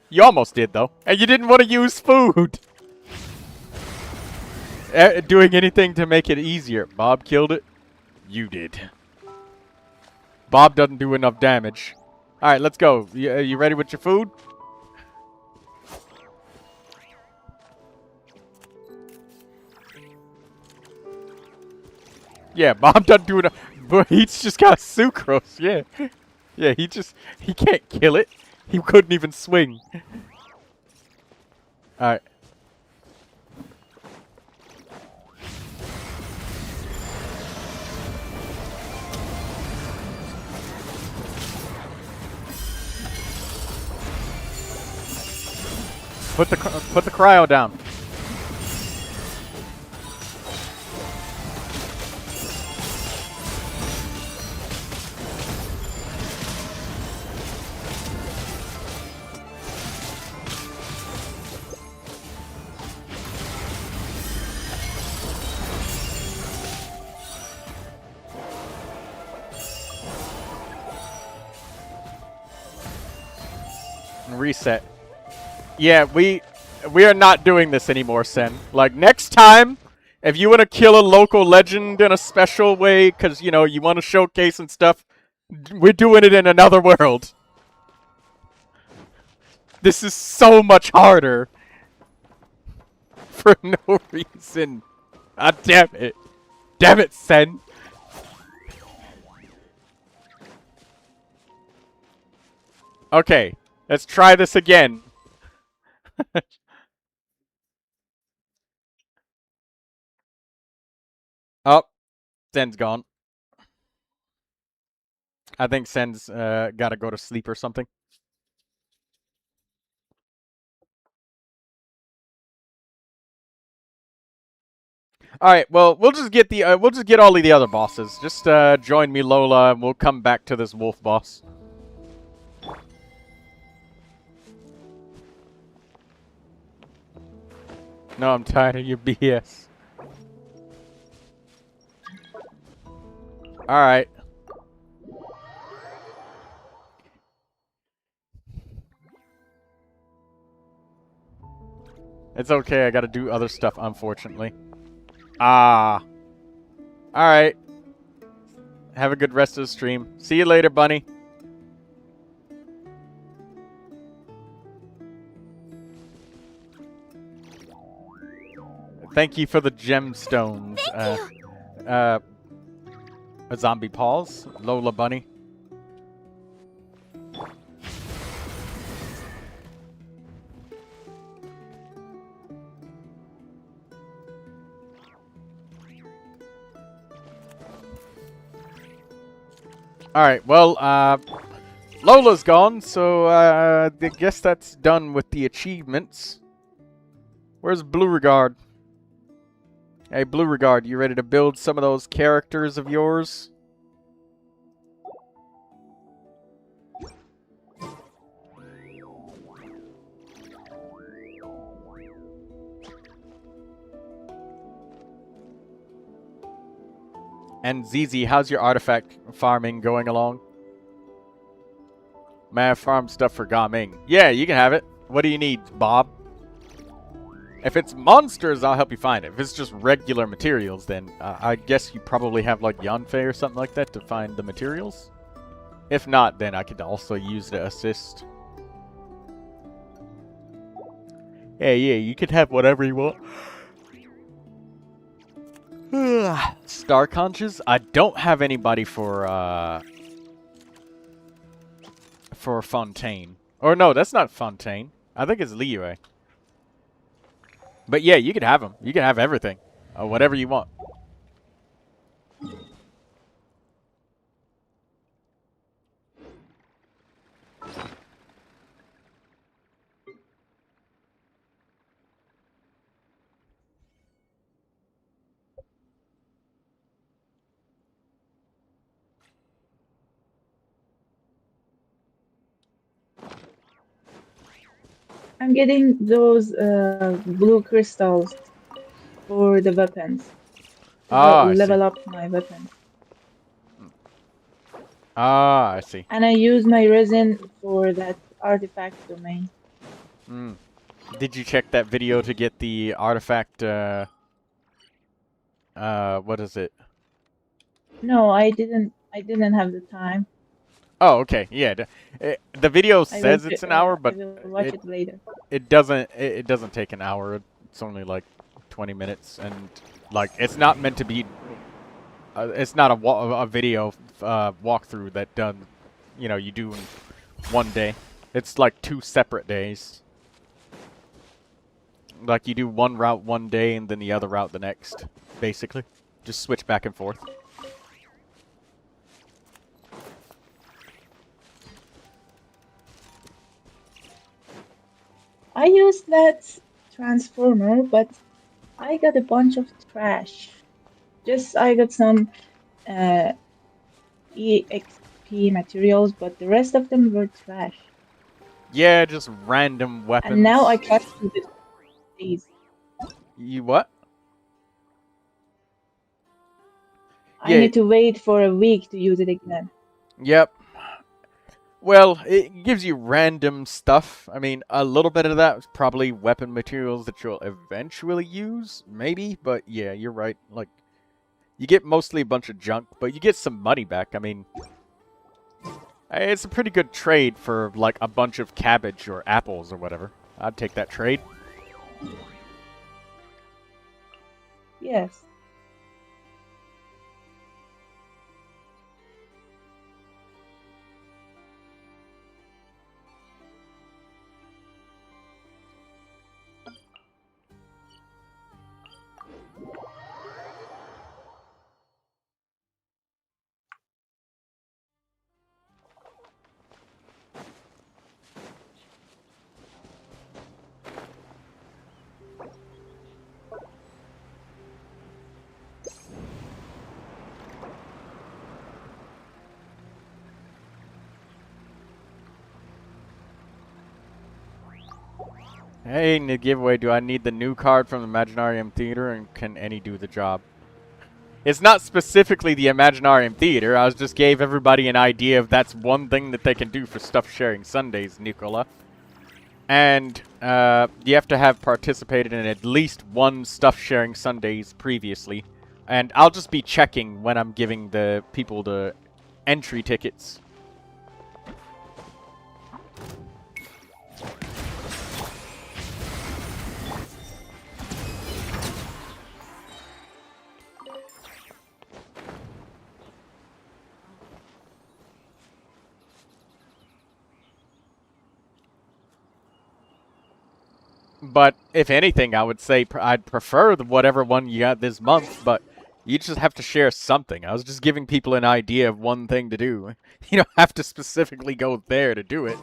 Speaker 5: You almost did, though. And you didn't want to use food. Doing anything to make it easier. Bob killed it. You did. Bob doesn't do enough damage. Alright, let's go. You ready with your food? Yeah, Bob doesn't do enough. But he's just got sucrose. Yeah. Yeah, he can't kill it. He couldn't even swing. Alright. Put the cryo down. Reset. Yeah, we are not doing this anymore, Sen. Like, next time, if you want to kill a local legend in a special way, because, you know, you want to showcase and stuff, we're doing it in another world. This is so much harder. For no reason. Ah, damn it. Damn it, Sen. Okay, let's try this again. Oh, Sen's gone. I think Sen's gotta go to sleep or something. All right. Well, we'll just get the we'll just get all of the other bosses. Just join me, Lola, and we'll come back to this wolf boss. No, I'm tired of your BS. All right. It's okay. I got to do other stuff, unfortunately. Ah. All right. Have a good rest of the stream. See you later, Bunny. Thank you for the gemstones.
Speaker 4: Thank you.
Speaker 5: A zombie paws, Lola Bunny. Alright, well, Lola's gone, so I guess that's done with the achievements. Where's Beauregard? Hey, Beauregard, you ready to build some of those characters of yours? And ZZ, how's your artifact farming going along? May I farm stuff for Gaming? Yeah, you can have it. What do you need, Bob? If it's monsters, I'll help you find it. If it's just regular materials, then I guess you probably have like Yanfei or something like that to find the materials. If not, then I could also use the assist. Yeah, you could have whatever you want. Star Conches? I don't have anybody for Fontaine. Or no, that's not Fontaine. I think it's Liyue. But yeah, you can have them. You can have everything. Whatever you want.
Speaker 8: I'm getting those blue crystals for the weapons.
Speaker 5: Ah, I see.
Speaker 8: Level up my weapons.
Speaker 5: Ah, I see.
Speaker 8: And I use my resin for that artifact domain.
Speaker 5: Mm. Did you check that video to get the artifact, what is it?
Speaker 8: No, I didn't have the time.
Speaker 5: Oh, okay. Yeah. The video
Speaker 8: I
Speaker 5: says
Speaker 8: will
Speaker 5: it's
Speaker 8: ch-
Speaker 5: an hour, but
Speaker 8: I will watch it later.
Speaker 5: it doesn't take an hour. It's only like 20 minutes, and like it's not meant to be. It's not a video walkthrough that done, you do in one day. It's like 2 separate days. Like you do one route one day and then the other route the next, basically. Just switch back and forth.
Speaker 8: I used that transformer, but I got a bunch of trash. I got some EXP materials, but the rest of them were trash.
Speaker 5: Yeah, just random weapons.
Speaker 8: And now I can't do these.
Speaker 5: You what?
Speaker 8: I
Speaker 5: Yeah.
Speaker 8: need to wait for a week to use it again.
Speaker 5: Yep. Well, it gives you random stuff. I mean, a little bit of that is probably weapon materials that you'll eventually use, maybe. But yeah, you're right. Like, you get mostly a bunch of junk, but you get some money back. I mean, it's a pretty good trade for like a bunch of cabbage or apples or whatever. I'd take that trade.
Speaker 8: Yes.
Speaker 5: Hey, in the giveaway, do I need the new card from the Imaginarium Theater, and can any do the job? It's not specifically the Imaginarium Theater. I was just gave everybody an idea of that's one thing that they can do for Stuff Sharing Sundays, Nicola. And you have to have participated in at least one Stuff Sharing Sundays previously. And I'll just be checking when I'm giving the people the entry tickets. But if anything, I would say I'd prefer whatever one you got this month, but you just have to share something. I was just giving people an idea of one thing to do. You don't have to specifically go there to do it.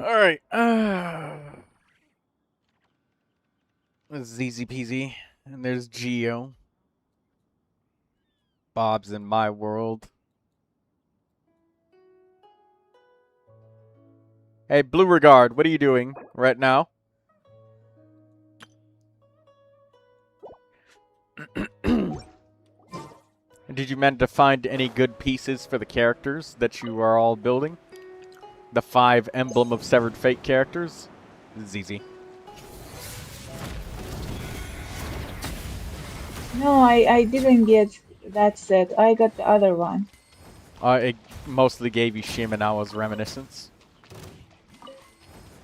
Speaker 5: Alright, ZZ peasy. And there's Geo. Bob's in my world. Hey, Blue Regard, what are you doing right now? Did you manage to find any good pieces for the characters that you are all building? The 5 Emblem of Severed Fate characters? ZZ.
Speaker 8: No, I didn't get that set. I got the other one.
Speaker 5: It mostly gave you Shimenawa's Reminiscence.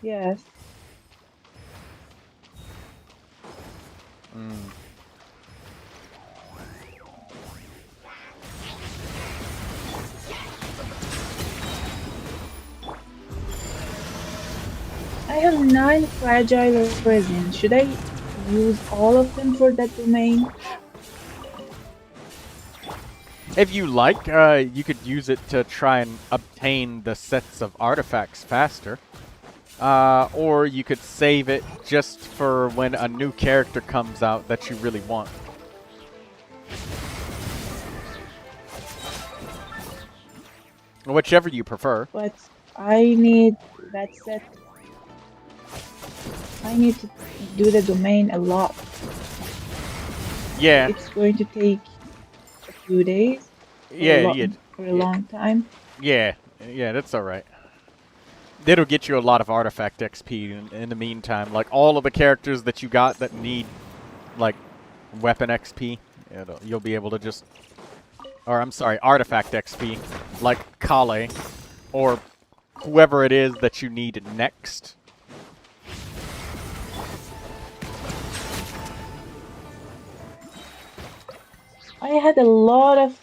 Speaker 8: Yes.
Speaker 5: Mm.
Speaker 8: I have 9 fragile resin. Should I use all of them for that domain?
Speaker 5: If you like, you could use it to try and obtain the sets of artifacts faster. Or you could save it just for when a new character comes out that you really want. Whichever you prefer.
Speaker 8: But I need that set. I need to do the domain a lot.
Speaker 5: Yeah.
Speaker 8: It's going to take a few days. For a long time.
Speaker 5: Yeah, that's alright. It'll get you a lot of artifact XP in the meantime. Like, all of the characters that you got that need, like, weapon XP, you'll be able to just... Or, I'm sorry, artifact XP. Like Kale. Or whoever it is that you need next.
Speaker 8: I had a lot of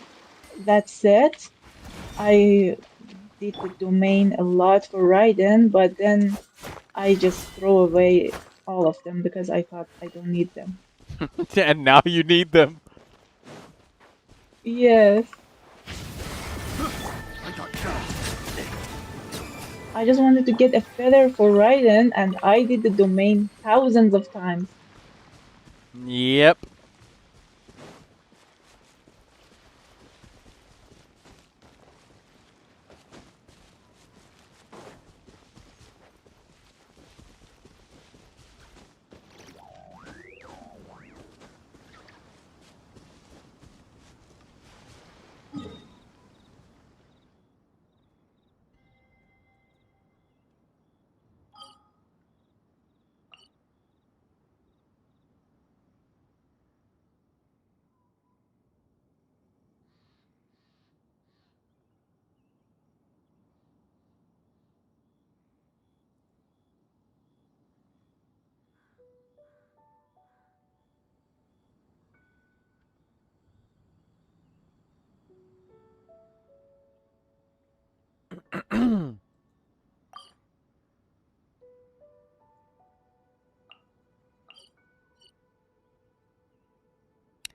Speaker 8: that set. I did the domain a lot for Raiden, but then I just throw away all of them because I thought I don't need them.
Speaker 5: And now you need them.
Speaker 8: Yes. I just wanted to get a feather for Raiden, and I did the domain thousands of times.
Speaker 5: Yep.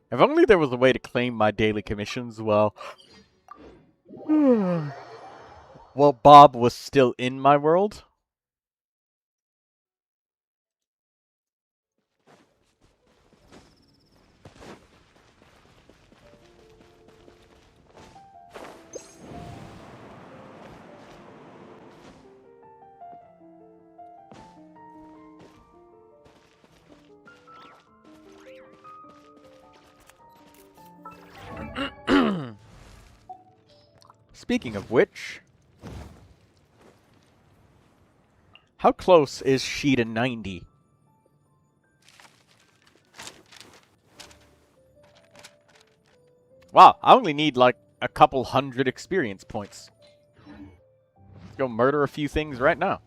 Speaker 5: If only there was a way to claim my daily commissions while Bob was still in my world. Speaking of which, how close is she to 90? Wow, I only need like a couple hundred experience points. Let's go murder a few things right now.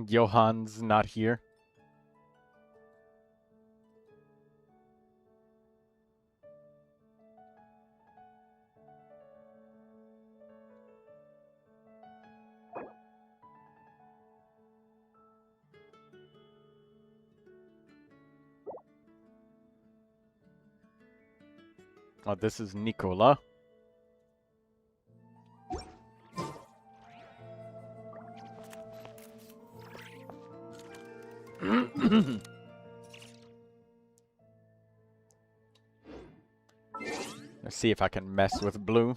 Speaker 5: Johan's not here. Oh, this is Nicola. Let's see if I can mess with Blue.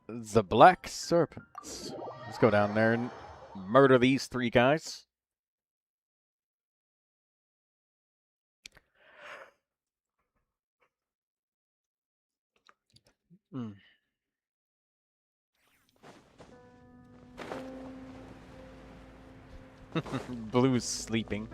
Speaker 5: The Black Serpents. Let's go down there and murder these three guys. Blue's sleeping.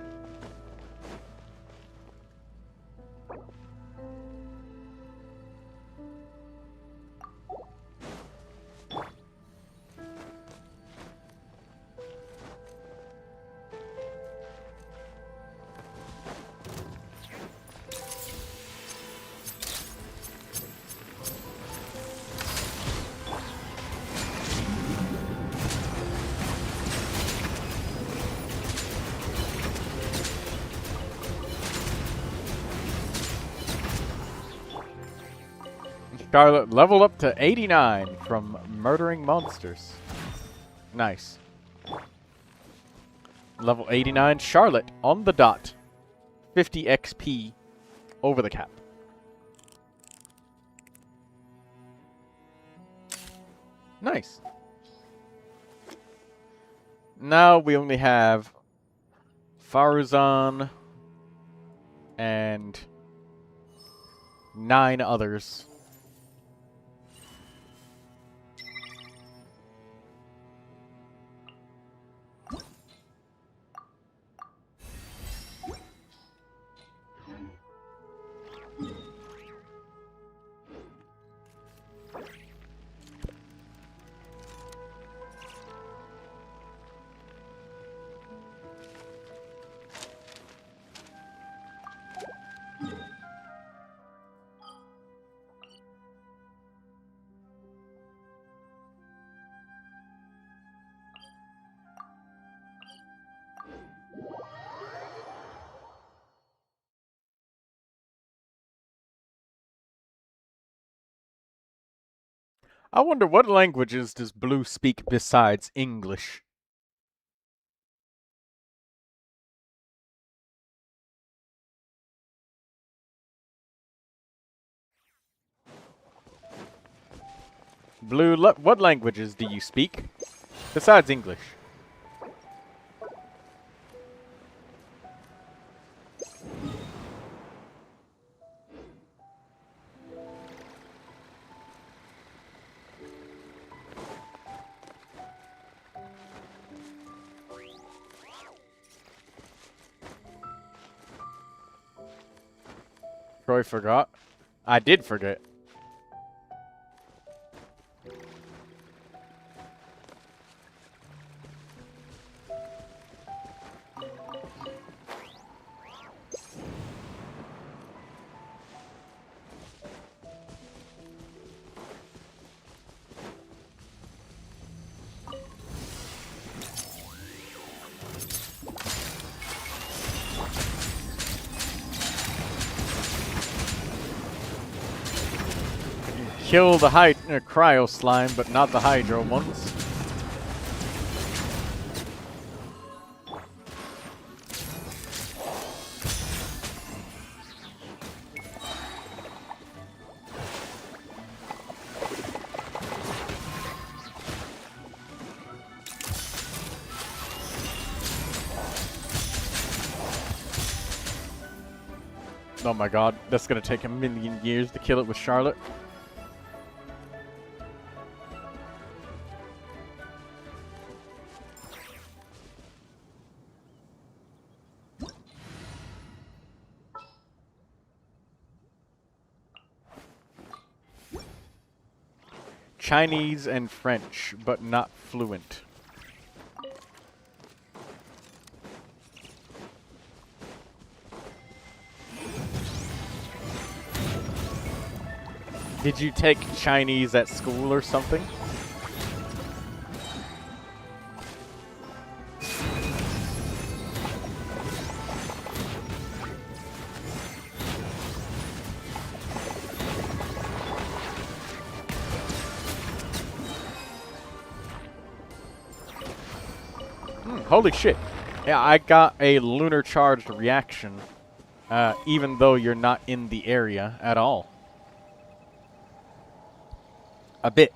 Speaker 5: Charlotte leveled up to 89 from murdering monsters. Nice. Level 89, Charlotte on the dot. 50 XP over the cap. Nice. Now we only have Faruzan and 9 others. I wonder what languages does Blue speak besides English? Blue, what languages do you speak besides English? Troy forgot. I did forget. Kill the cryo slime, but not the hydro ones. Oh my god, that's gonna take a million years to kill it with Charlotte. Chinese and French, but not fluent. Did you take Chinese at school or something? Holy shit. Yeah, I got a lunar charged reaction, even though you're not in the area at all. A bit.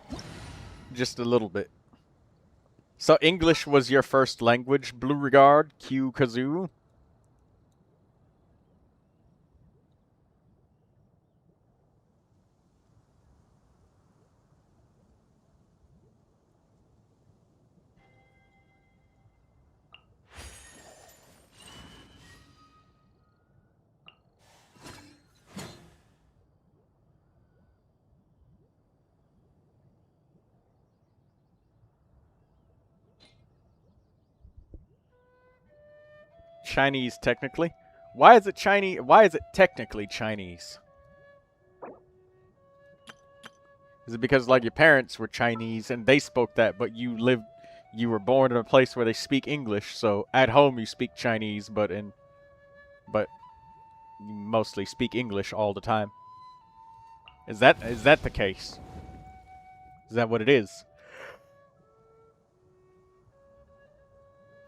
Speaker 5: Just a little bit. So English was your first language, Blue Regard, Q Kazoo? Chinese technically? Why is it Chinese? Why is it technically Chinese? Is it because like your parents were Chinese and they spoke that, but you were born in a place where they speak English, so at home you speak Chinese, but you mostly speak English all the time? Is that the case? Is that what it is?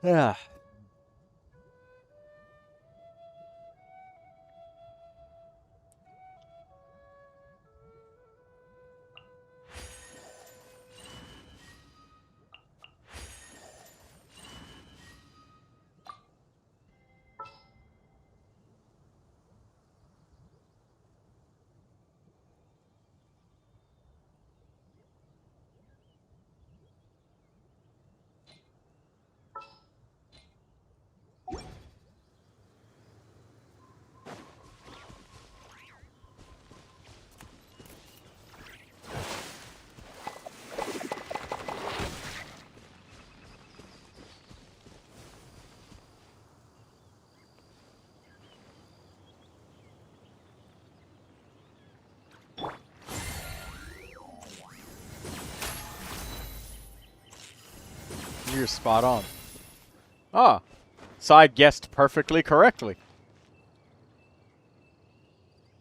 Speaker 5: Yeah. You're spot on. Ah, so I guessed perfectly correctly.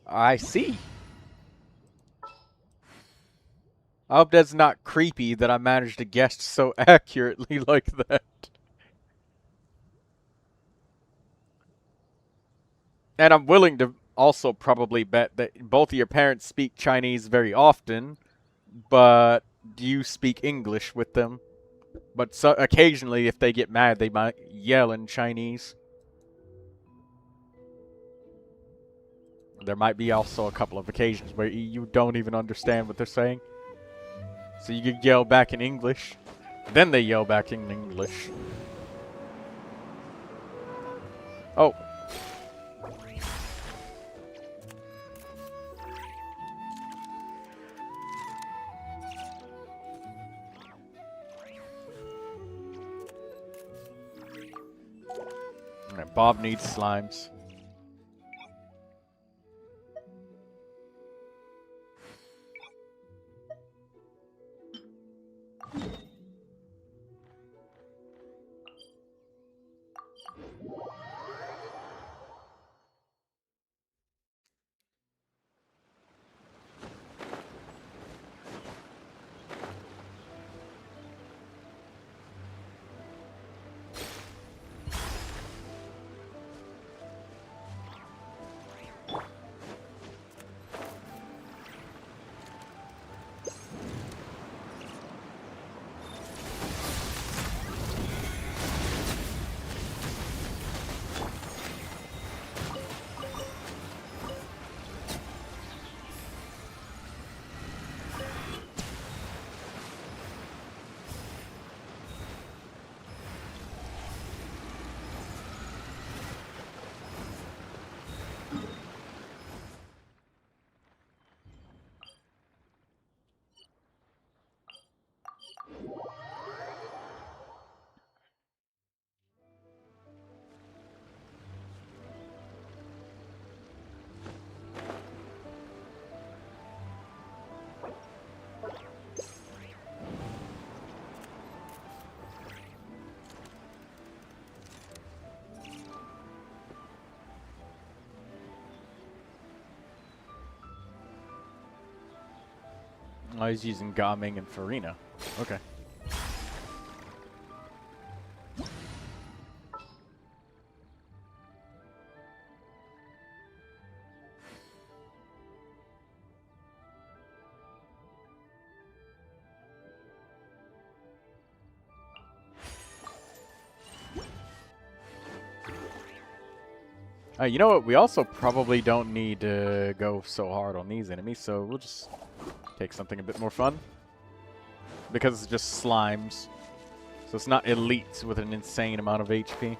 Speaker 5: I see. I hope that's not creepy that I managed to guess so accurately like that. And I'm willing to also probably bet that both of your parents speak Chinese very often, but do you speak English with them? But so occasionally, if they get mad, they might yell in Chinese. There might be also a couple of occasions where you don't even understand what they're saying. So you could yell back in English, then they yell back in English. Oh. Alright, Bob needs slimes. Oh, he's using Gaming and Farina. Okay. You know what? We also probably don't need to go so hard on these enemies, so we'll just take something a bit more fun. Because it's just slimes. So it's not elites with an insane amount of HP.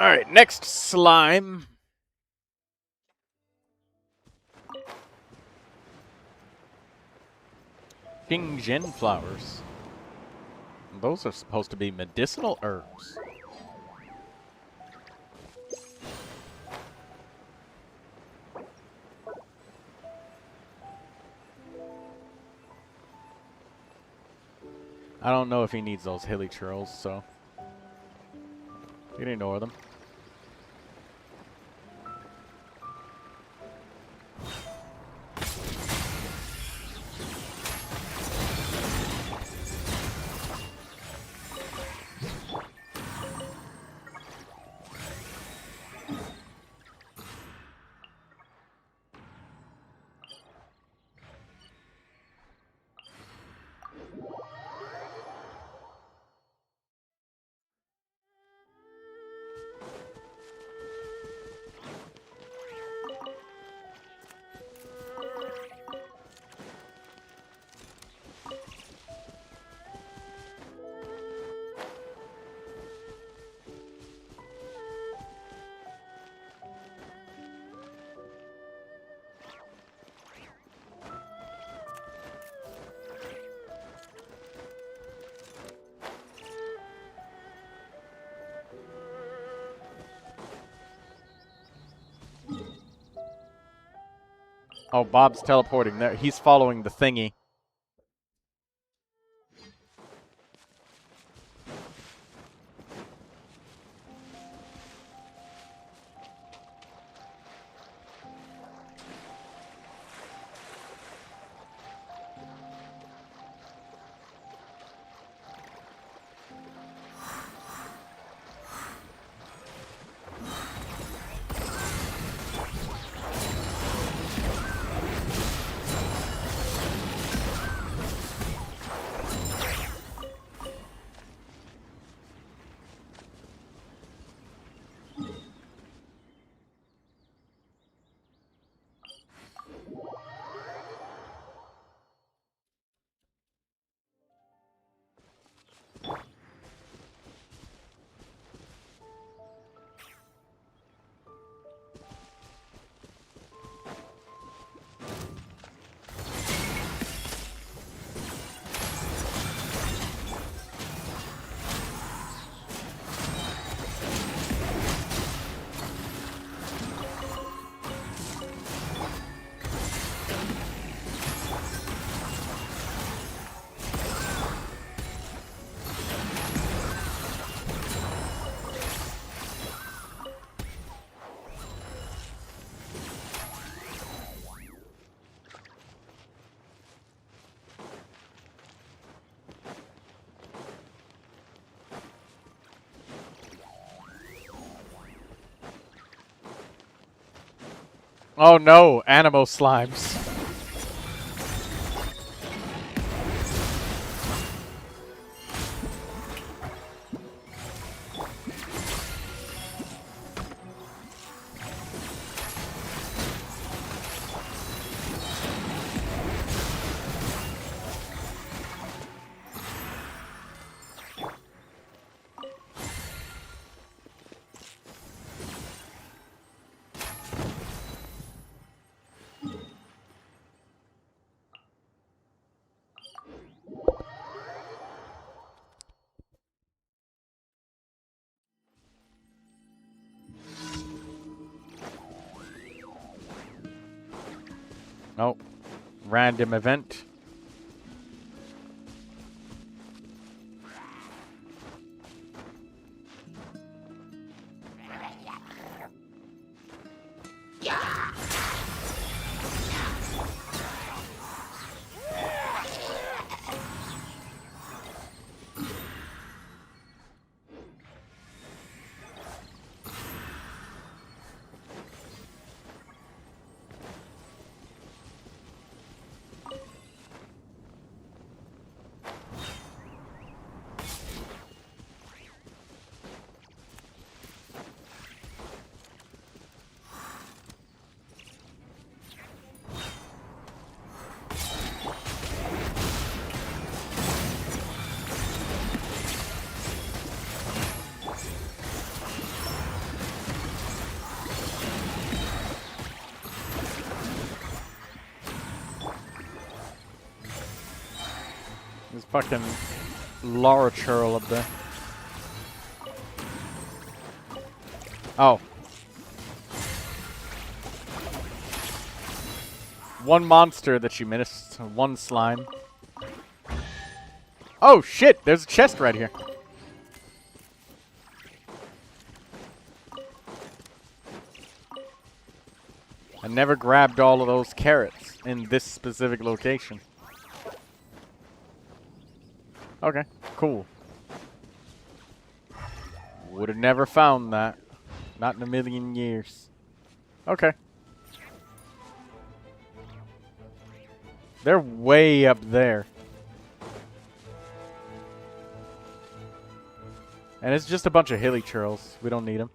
Speaker 5: Alright, next slime. King Gen flowers. Those are supposed to be medicinal herbs. I don't know if he needs those hilly churls, so you can ignore them. Oh, Bob's teleporting there. He's following the thingy. Oh no, animal slimes. Oh, random event. There's fucking Laura Churl up there. Oh. One monster that you missed. One slime. Oh shit! There's a chest right here. I never grabbed all of those carrots in this specific location. Okay, cool. Would have never found that. Not in a million years. Okay. They're way up there. And it's just a bunch of hilly churls. We don't need them.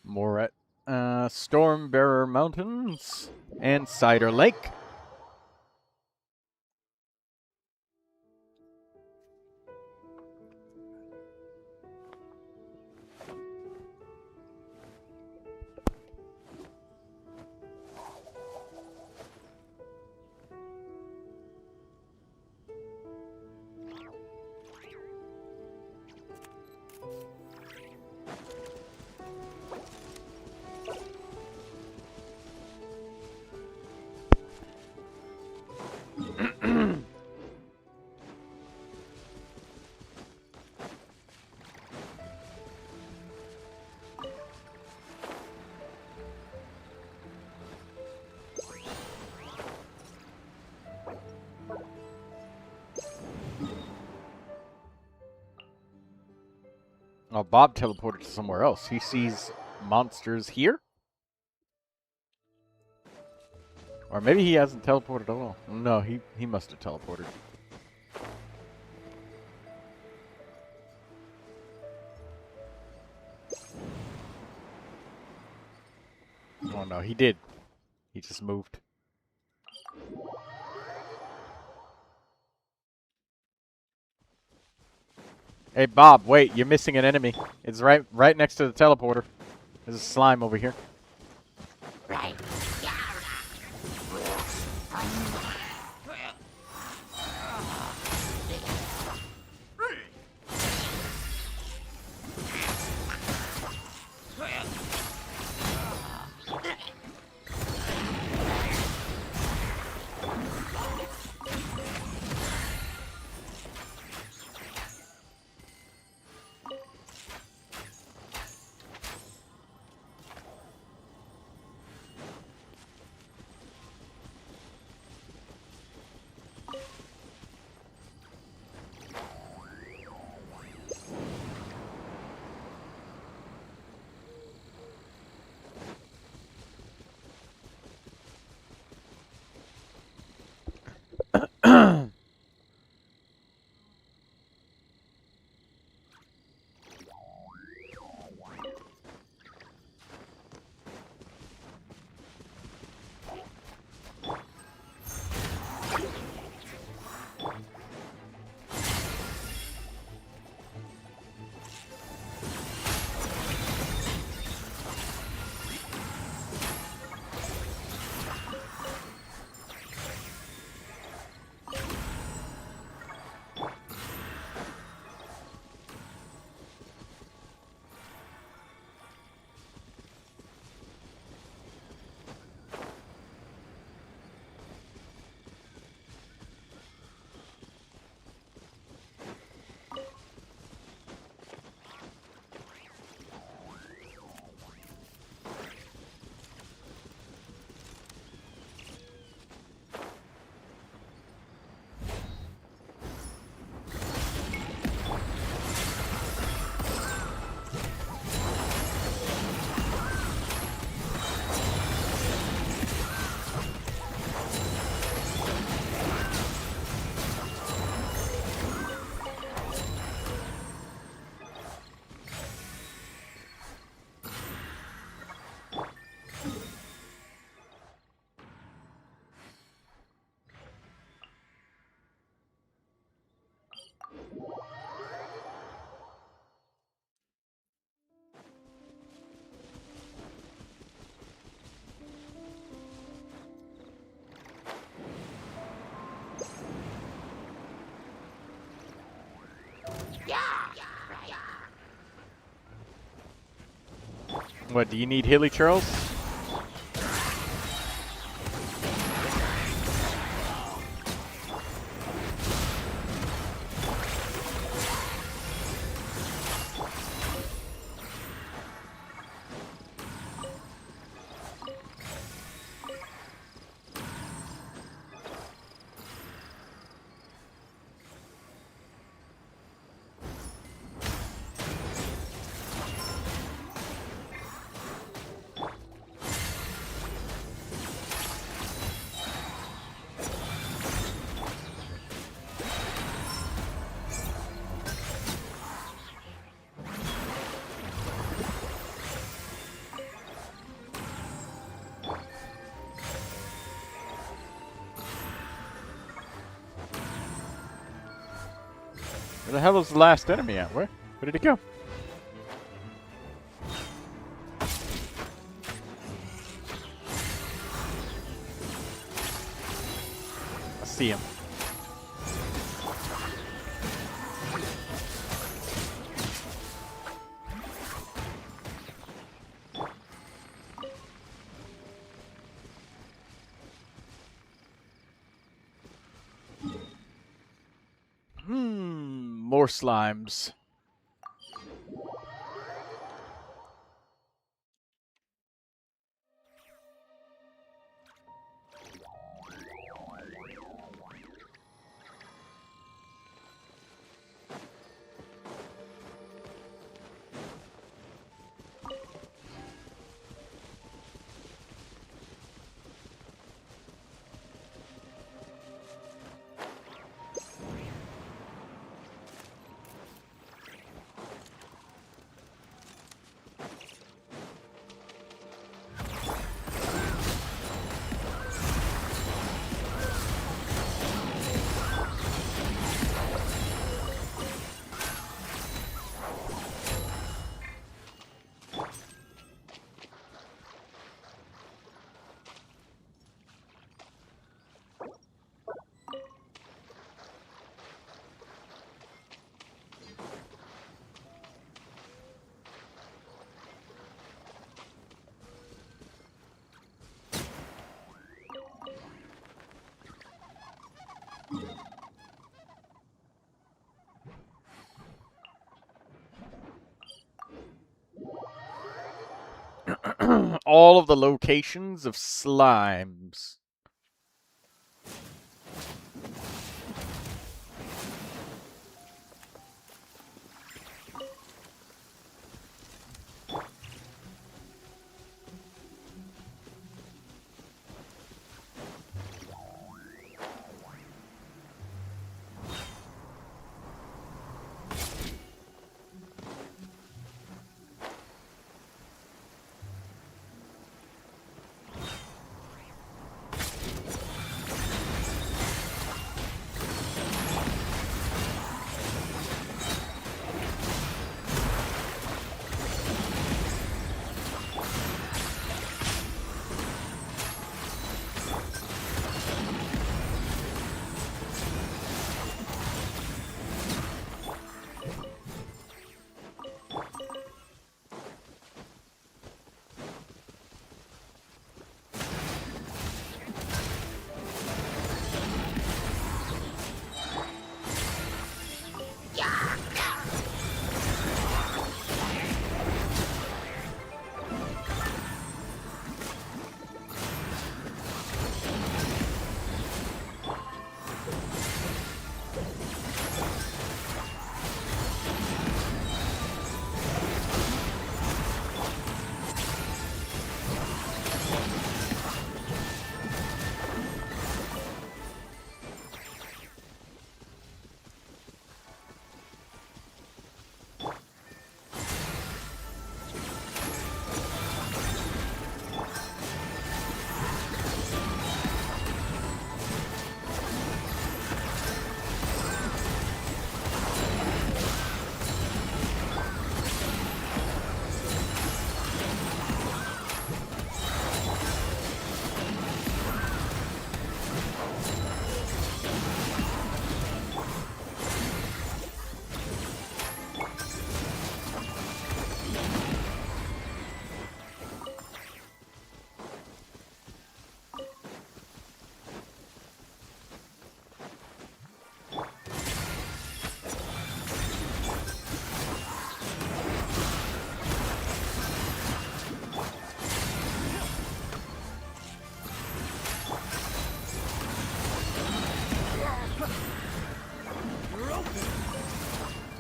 Speaker 5: More at Stormbearer Mountains and Cider Lake. Oh, Bob teleported to somewhere else. He sees monsters here? Or maybe he hasn't teleported at all. No, he must have teleported. Oh no, he did. He just moved. Hey Bob, wait, you're missing an enemy. It's right next to the teleporter. There's a slime over here.
Speaker 6: Right.
Speaker 5: What, do you need Hilly Charles? Where the hell is the last enemy at? Where did it go? I see him. More slimes. All of the locations of slimes.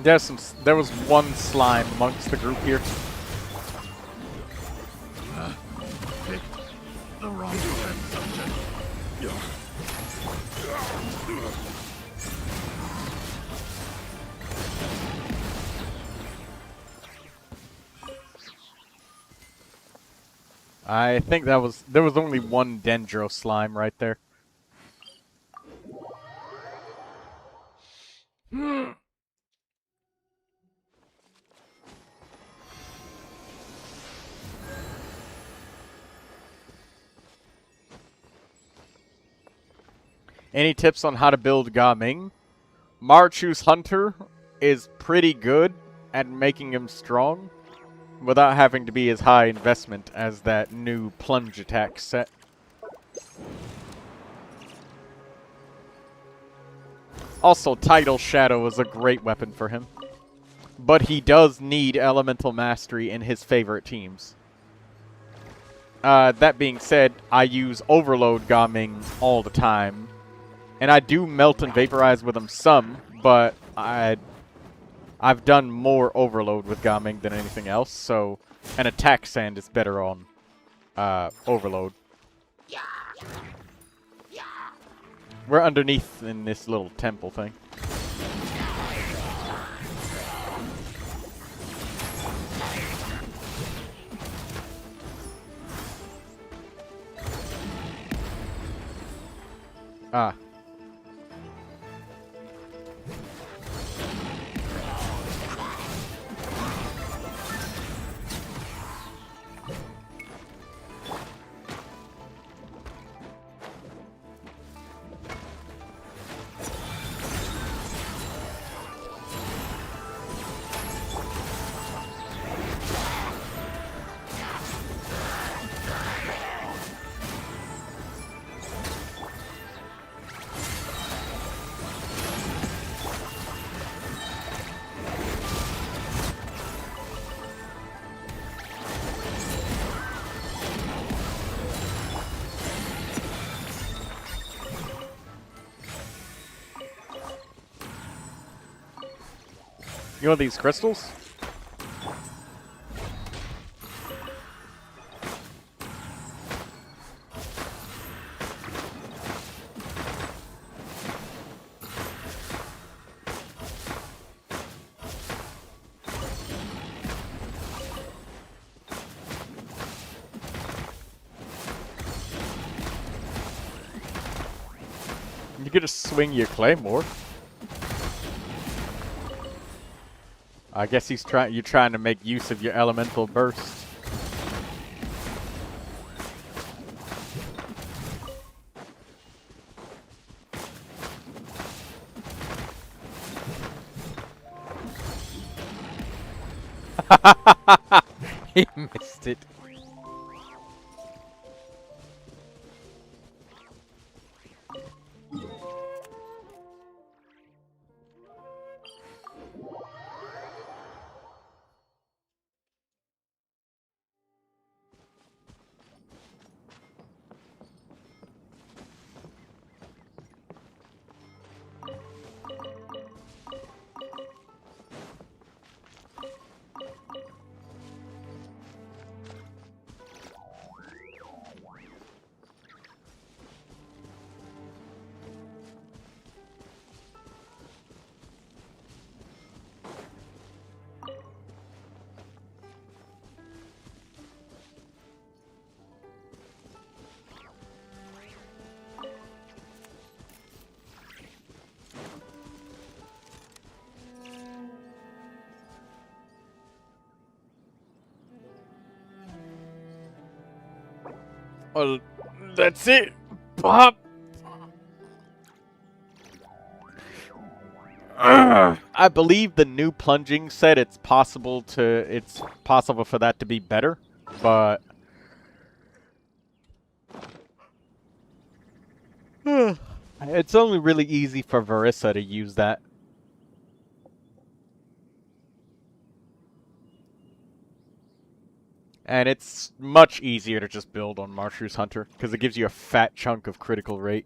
Speaker 5: There was one slime amongst the group here.
Speaker 1: The wrong defense subject.
Speaker 5: I think there was only one Dendro slime right there. Any tips on how to build Gaming? Marchu's Hunter is pretty good at making him strong without having to be as high investment as that new plunge attack set. Also, Tidal Shadow is a great weapon for him. But he does need Elemental Mastery in his favorite teams. That being said, I use Overload Gaming all the time. And I do Melt and Vaporize with him some, but I've done more Overload with Gaming than anything else, so an Attack Sand is better on Overload. We're underneath in this little temple thing. Ah. You want these crystals? You could just swing your claymore. I guess you're trying to make use of your elemental burst. He missed it. Well, that's it. Pop. I believe the new plunging set, it's possible for that to be better, but it's only really easy for Verissa to use that. And it's much easier to just build on Marchu's Hunter, because it gives you a fat chunk of critical rate.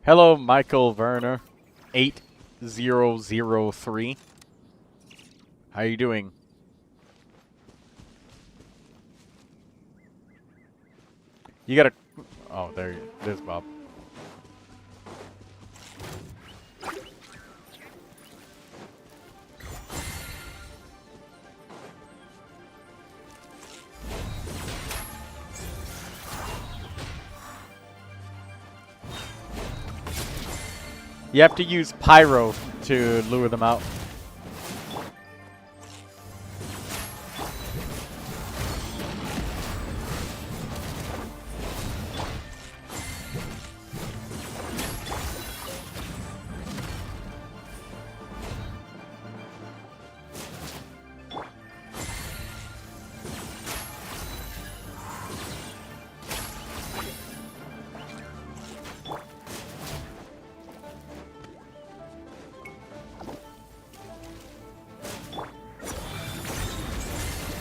Speaker 5: Hello, Michael Werner, 8003. How you doing? You gotta. Oh, there's Bob. You have to use pyro to lure them out.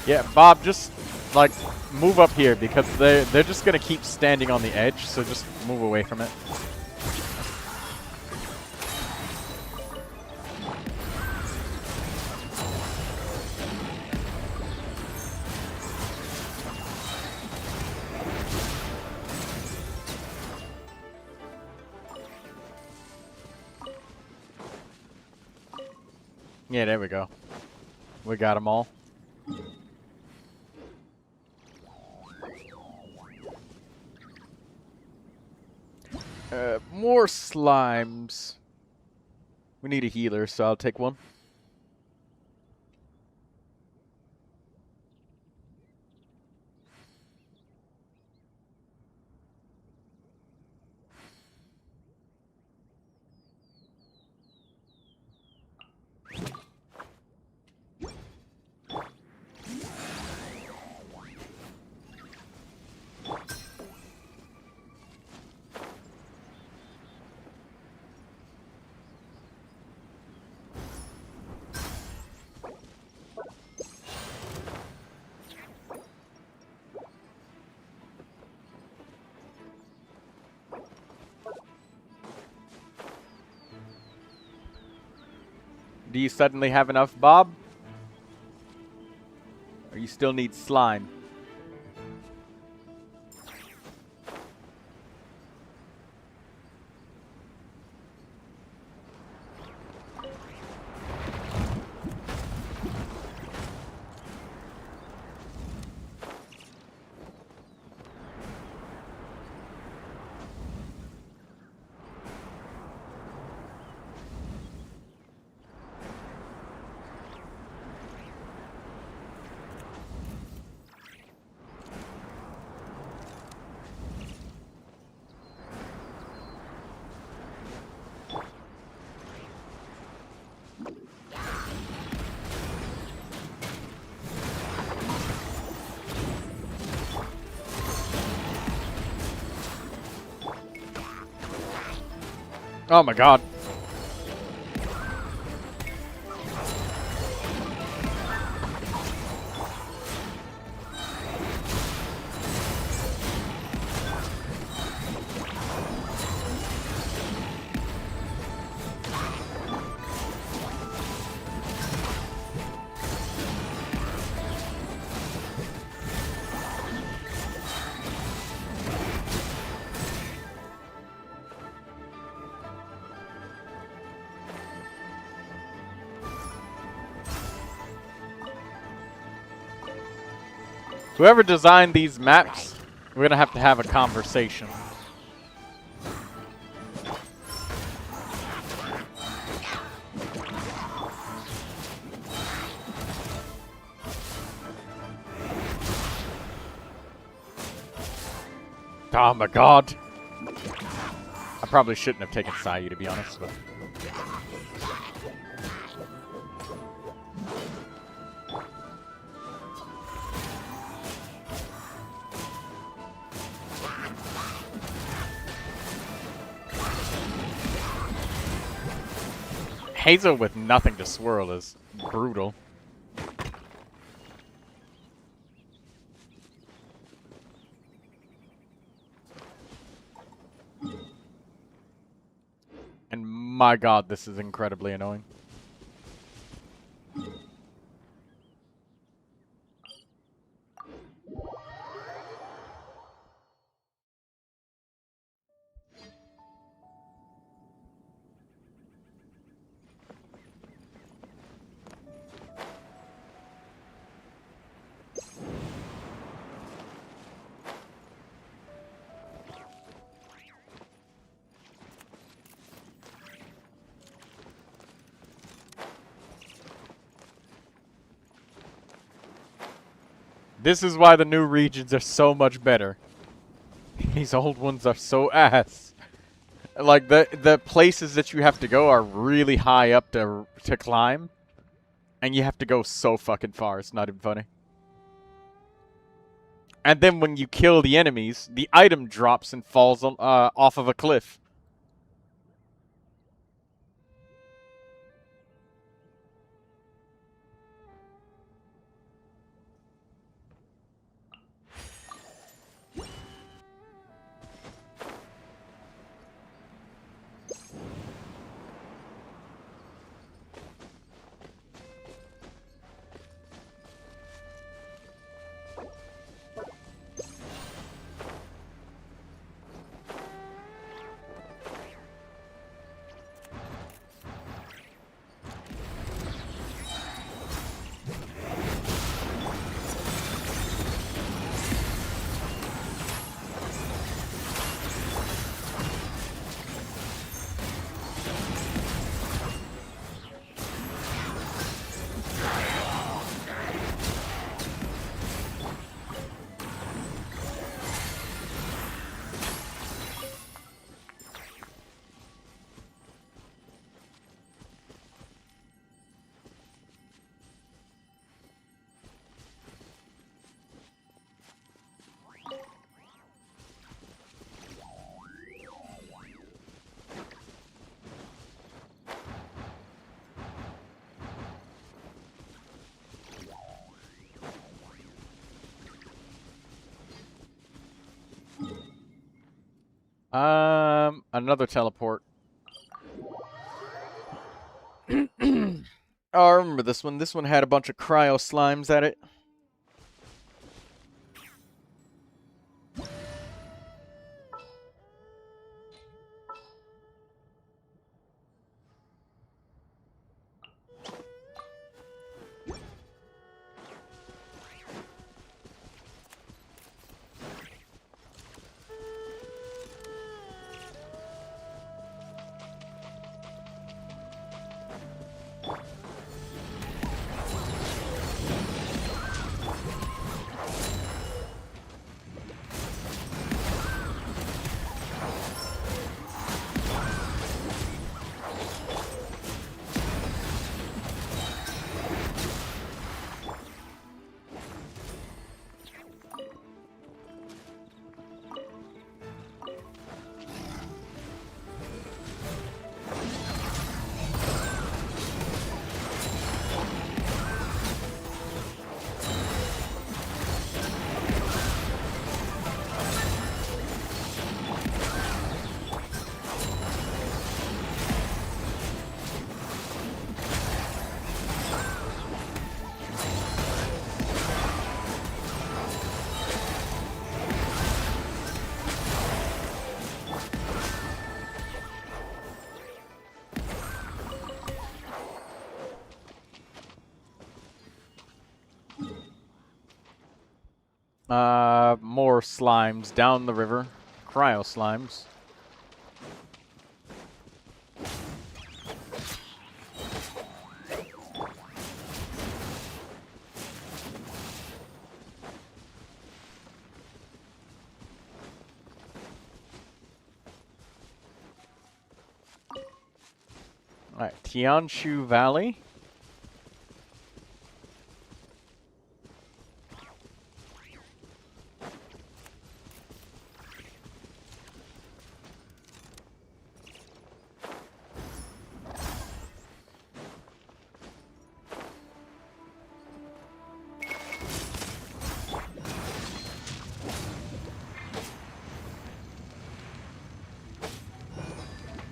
Speaker 5: Yeah, Bob, just like move up here because they're just gonna keep standing on the edge, so just move away from it. Yeah, there we go. We got them all. More slimes. We need a healer, so I'll take one. Do you suddenly have enough, Bob? Or you still need slime? Oh my god. Whoever designed these maps, we're gonna have to have a conversation. Oh my god. I probably shouldn't have taken Sayu, to be honest, but... Hazel with nothing to swirl is brutal. my god, this is incredibly annoying. This is why the new regions are so much better. These old ones are so ass. Like, the places that you have to go are really high up to climb. And you have to go so fucking far, it's not even funny. And then when you kill the enemies, the item drops and falls off of a cliff. Another teleport. Oh, I remember this one. This one had a bunch of cryo slimes at it. More slimes down the river. Cryo slimes. Alright, Tianshu Valley.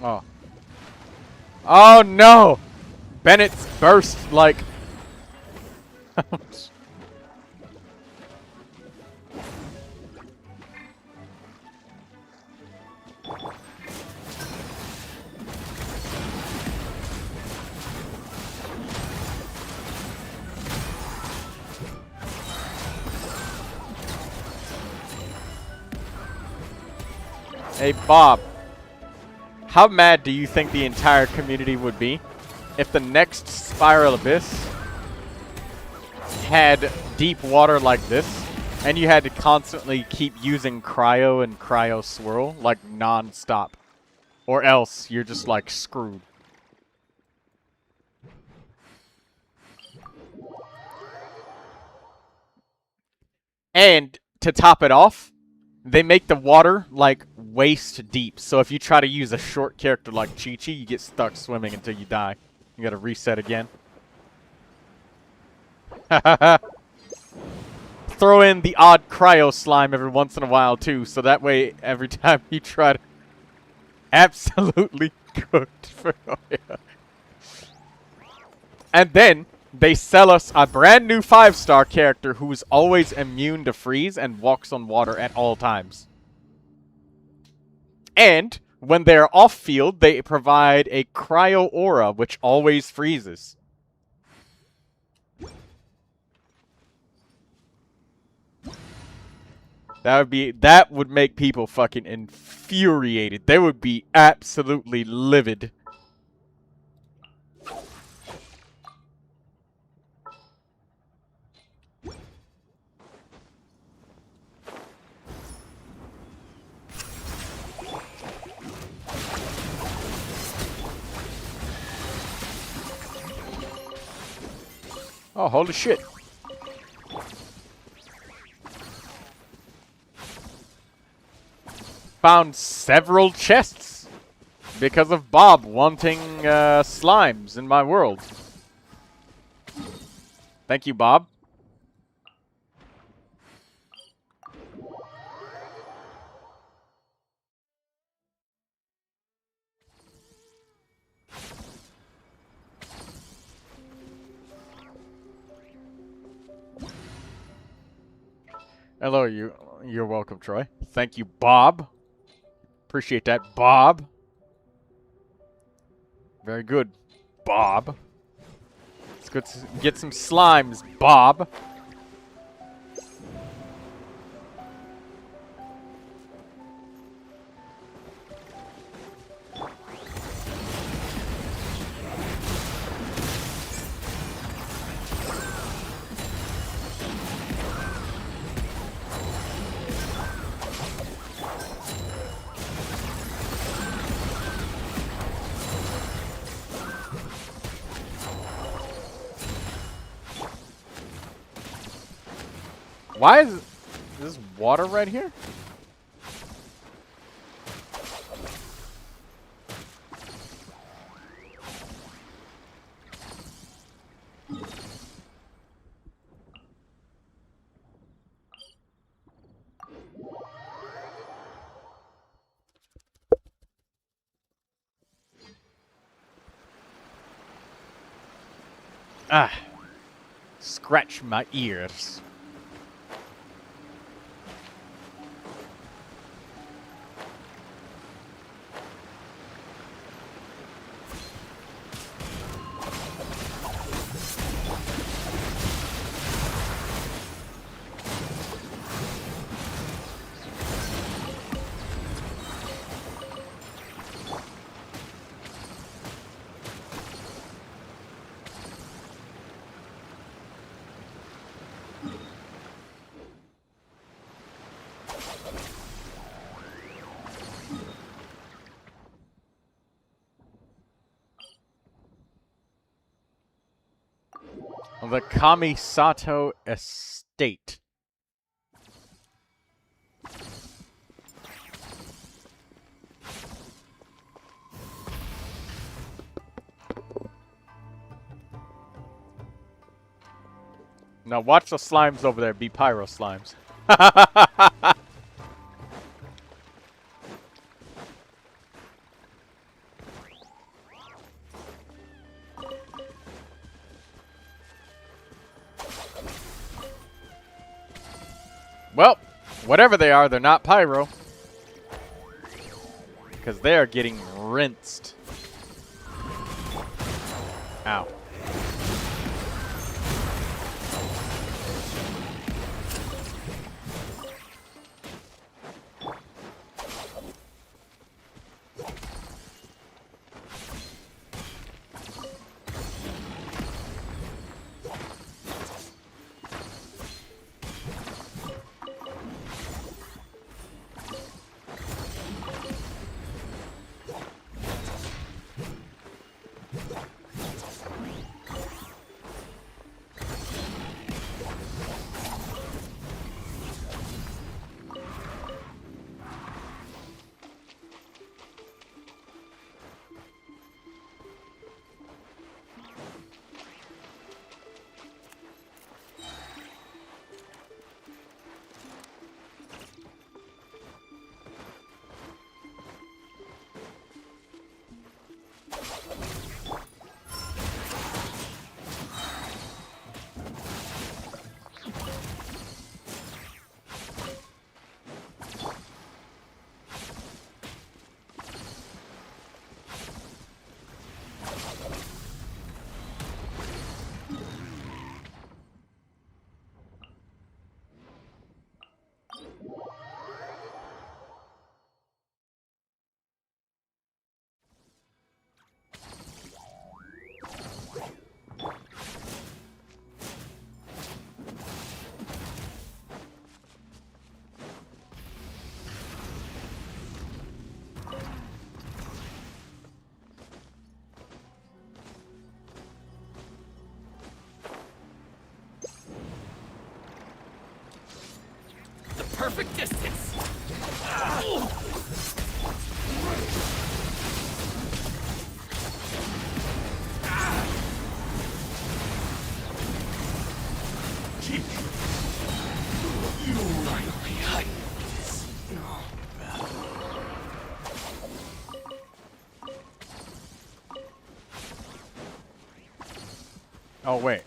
Speaker 5: Oh. Oh no! Bennett's burst like... Hey Bob, how mad do you think the entire community would be if the next Spiral Abyss had deep water like this, and you had to constantly keep using Cryo and Cryo Swirl, like, non-stop? Or else you're just, like, screwed. And, to top it off, they make the water, like, waist deep. So if you try to use a short character like Chi-Chi, you get stuck swimming until you die. You gotta reset again. Throw in the odd cryo slime every once in a while, too. So that way, every time you try to... Absolutely cooked for you. And then... they sell us a brand new 5-star character who's always immune to freeze and walks on water at all times. And when they're off-field, they provide a cryo aura which always freezes. That would make people fucking infuriated. They would be absolutely livid. Oh, holy shit. Found several chests because of Bob wanting slimes in my world. Thank you, Bob. Hello, you're welcome, Troy. Thank you, Bob. Appreciate that, Bob. Very good, Bob. Let's go get some slimes, Bob. Why is this water right here? Ah, scratch my ears. The Kamisato Estate. Now watch the slimes over there be pyro slimes. Well, whatever they are, they're not pyro. Because they are getting rinsed. Ow.
Speaker 7: Perfect distance.
Speaker 5: Oh, wait.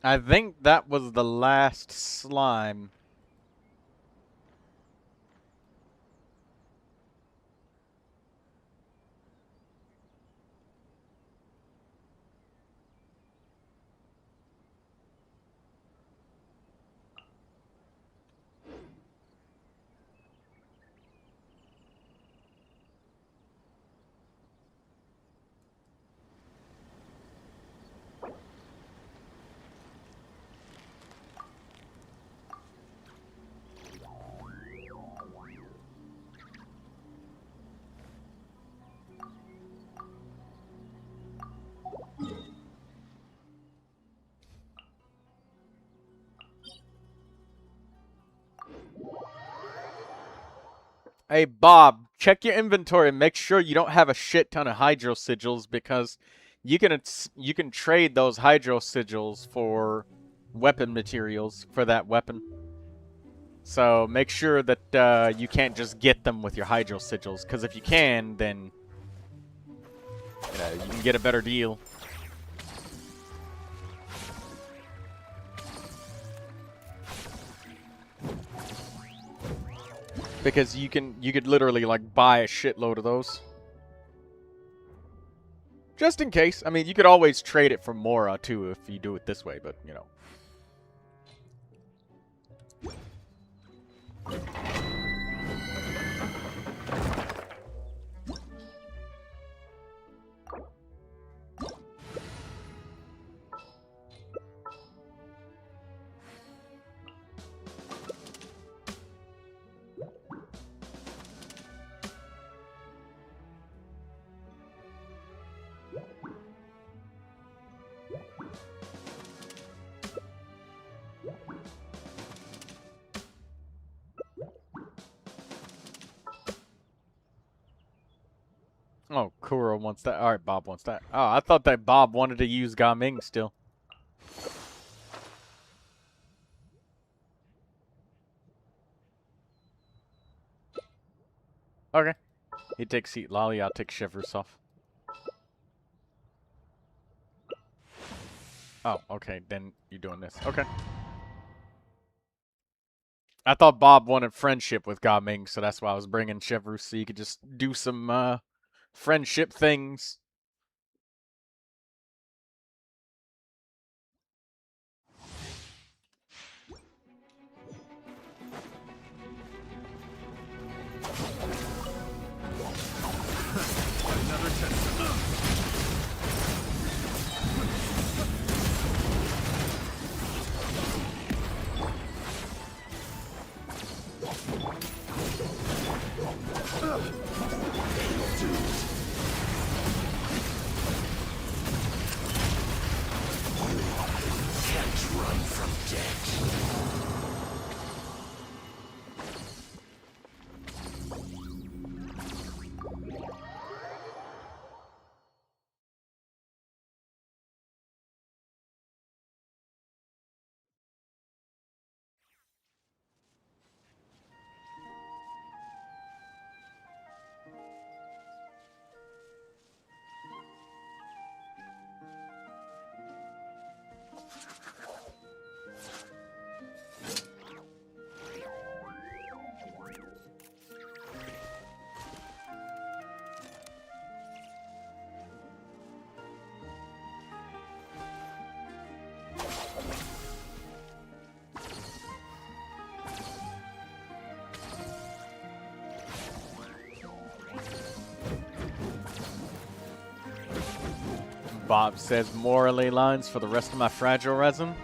Speaker 5: I think that was the last slime. Hey, Bob, check your inventory and make sure you don't have a shit ton of hydro sigils because you can trade those hydro sigils for weapon materials for that weapon. So make sure that you can't just get them with your hydro sigils, because if you can, then you can get a better deal. Because you could literally like buy a shitload of those. Just in case. I mean, you could always trade it for Mora too if you do it this way, but you know. Oh, Kuro wants that. Alright, Bob wants that. Oh, I thought that Bob wanted to use Gaming still. Okay. He takes Heat Lolly, I'll take Shivers off. Oh, okay, then you're doing this. Okay. I thought Bob wanted friendship with Gaming, so that's why I was bringing Shivers, so you could just do some, friendship things. Bob says more LA lines for the rest of my fragile resin.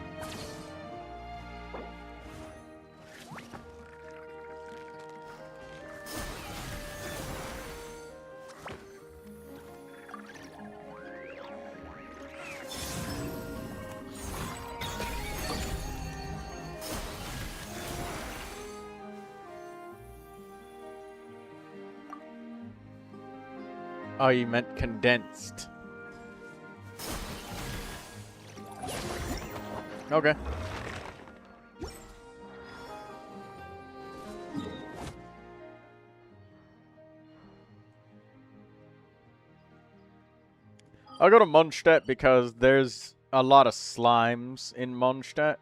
Speaker 5: Oh, you meant condensed. Okay. I'll go to Mondstadt because there's a lot of slimes in Mondstadt.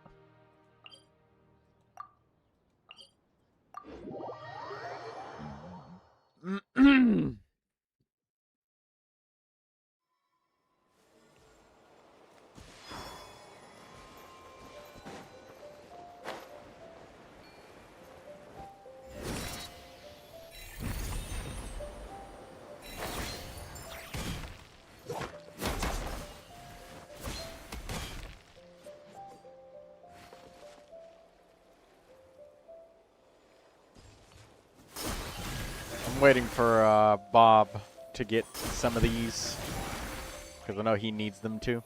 Speaker 5: I'm waiting for Bob to get some of these because I know he needs them too.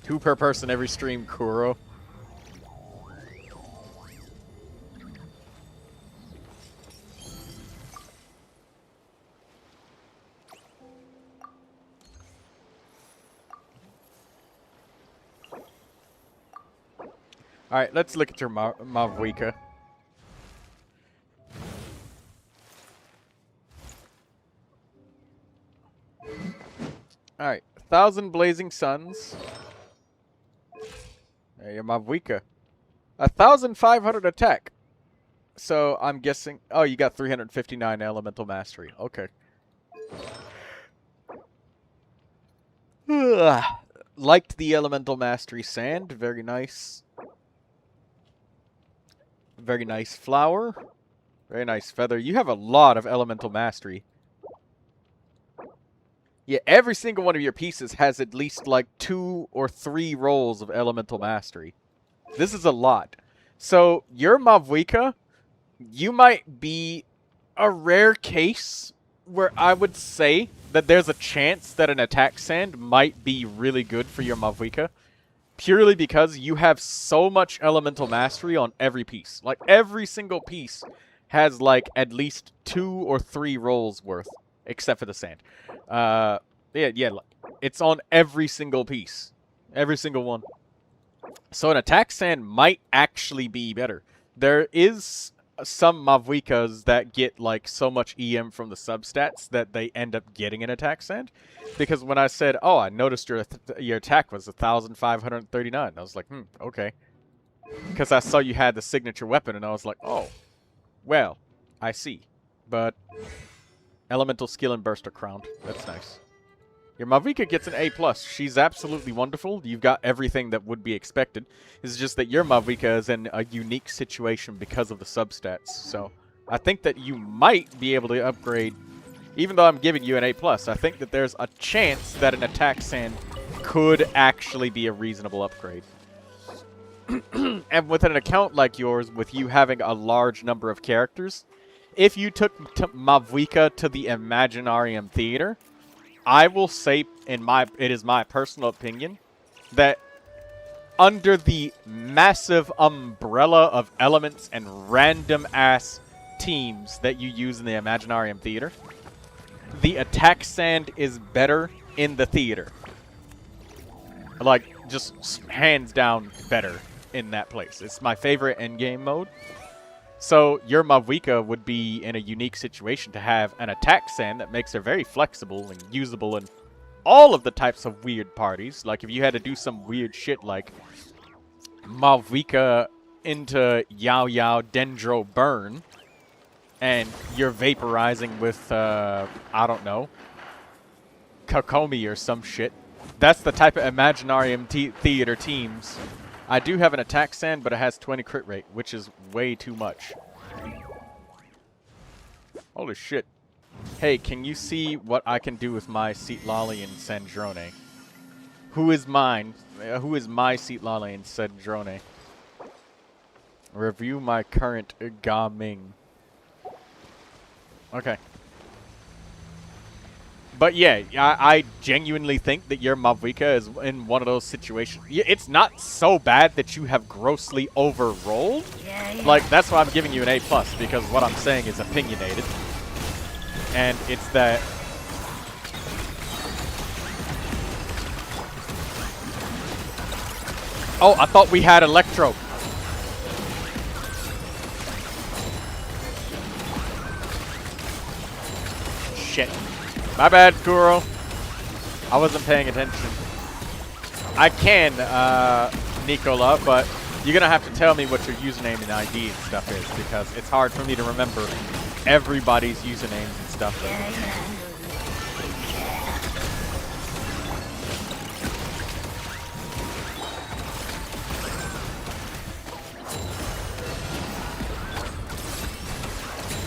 Speaker 5: Two per person every stream, Kuro. Alright, let's look at your Mavwika. Alright, 1,000 blazing suns. There you Mavwika. 1,500 attack. So I'm guessing. Oh, you got 359 elemental mastery. Okay. Liked the Elemental Mastery Sand. Very nice. Very nice flower. Very nice feather. You have a lot of Elemental Mastery. Yeah, every single one of your pieces has at least like 2 or 3 rolls of Elemental Mastery. This is a lot. So, your Mavwika, you might be a rare case where I would say that there's a chance that an attack sand might be really good for your Mavwika. Purely because you have so much Elemental Mastery on every piece. Like, every single piece has, like, at least 2 or 3 rolls worth. Except for the sand. Yeah, it's on every single piece. Every single one. So an attack sand might actually be better. There is some Mavwikas that get, like, so much EM from the substats that they end up getting an attack sand. Because when I said, oh, I noticed your attack was 1,539. I was like, okay. Because I saw you had the signature weapon, and I was like, oh, well, I see. But Elemental Skill and Burst are crowned. That's nice. Your Mavika gets an A+. She's absolutely wonderful. You've got everything that would be expected. It's just that your Mavika is in a unique situation because of the substats. So I think that you might be able to upgrade, even though I'm giving you an A+. I think that there's a chance that an attack sand could actually be a reasonable upgrade. And with an account like yours, with you having a large number of characters, if you took Mavwika to the Imaginarium Theater, I will say, it is my personal opinion, that under the massive umbrella of elements and random-ass teams that you use in the Imaginarium Theater, the attack sand is better in the theater. Like, just hands down better in that place. It's my favorite endgame mode. So your Mavwika would be in a unique situation to have an attack sand that makes her very flexible and usable in all of the types of weird parties. Like if you had to do some weird shit like Mavwika into Yao Yao Dendro Burn, and you're vaporizing with, I don't know, Kokomi or some shit. That's the type of Imaginarium Theater teams. I do have an attack sand, but it has 20 crit rate, which is way too much. Holy shit. Hey, can you see what I can do with my Seatlali and Sandrone? Who is mine? Who is my Seatlali and Sandrone? Review my current Gaming. Okay. But yeah, I genuinely think that your Mavwika is in one of those situations. It's not so bad that you have grossly overrolled. Like, that's why I'm giving you an A+, because what I'm saying is opinionated. And it's that... Oh, I thought we had Electro. Shit. My bad, Kuro. I wasn't paying attention. I can, Nicola, but you're going to have to tell me what your username and ID and stuff is, because it's hard for me to remember everybody's usernames and stuff.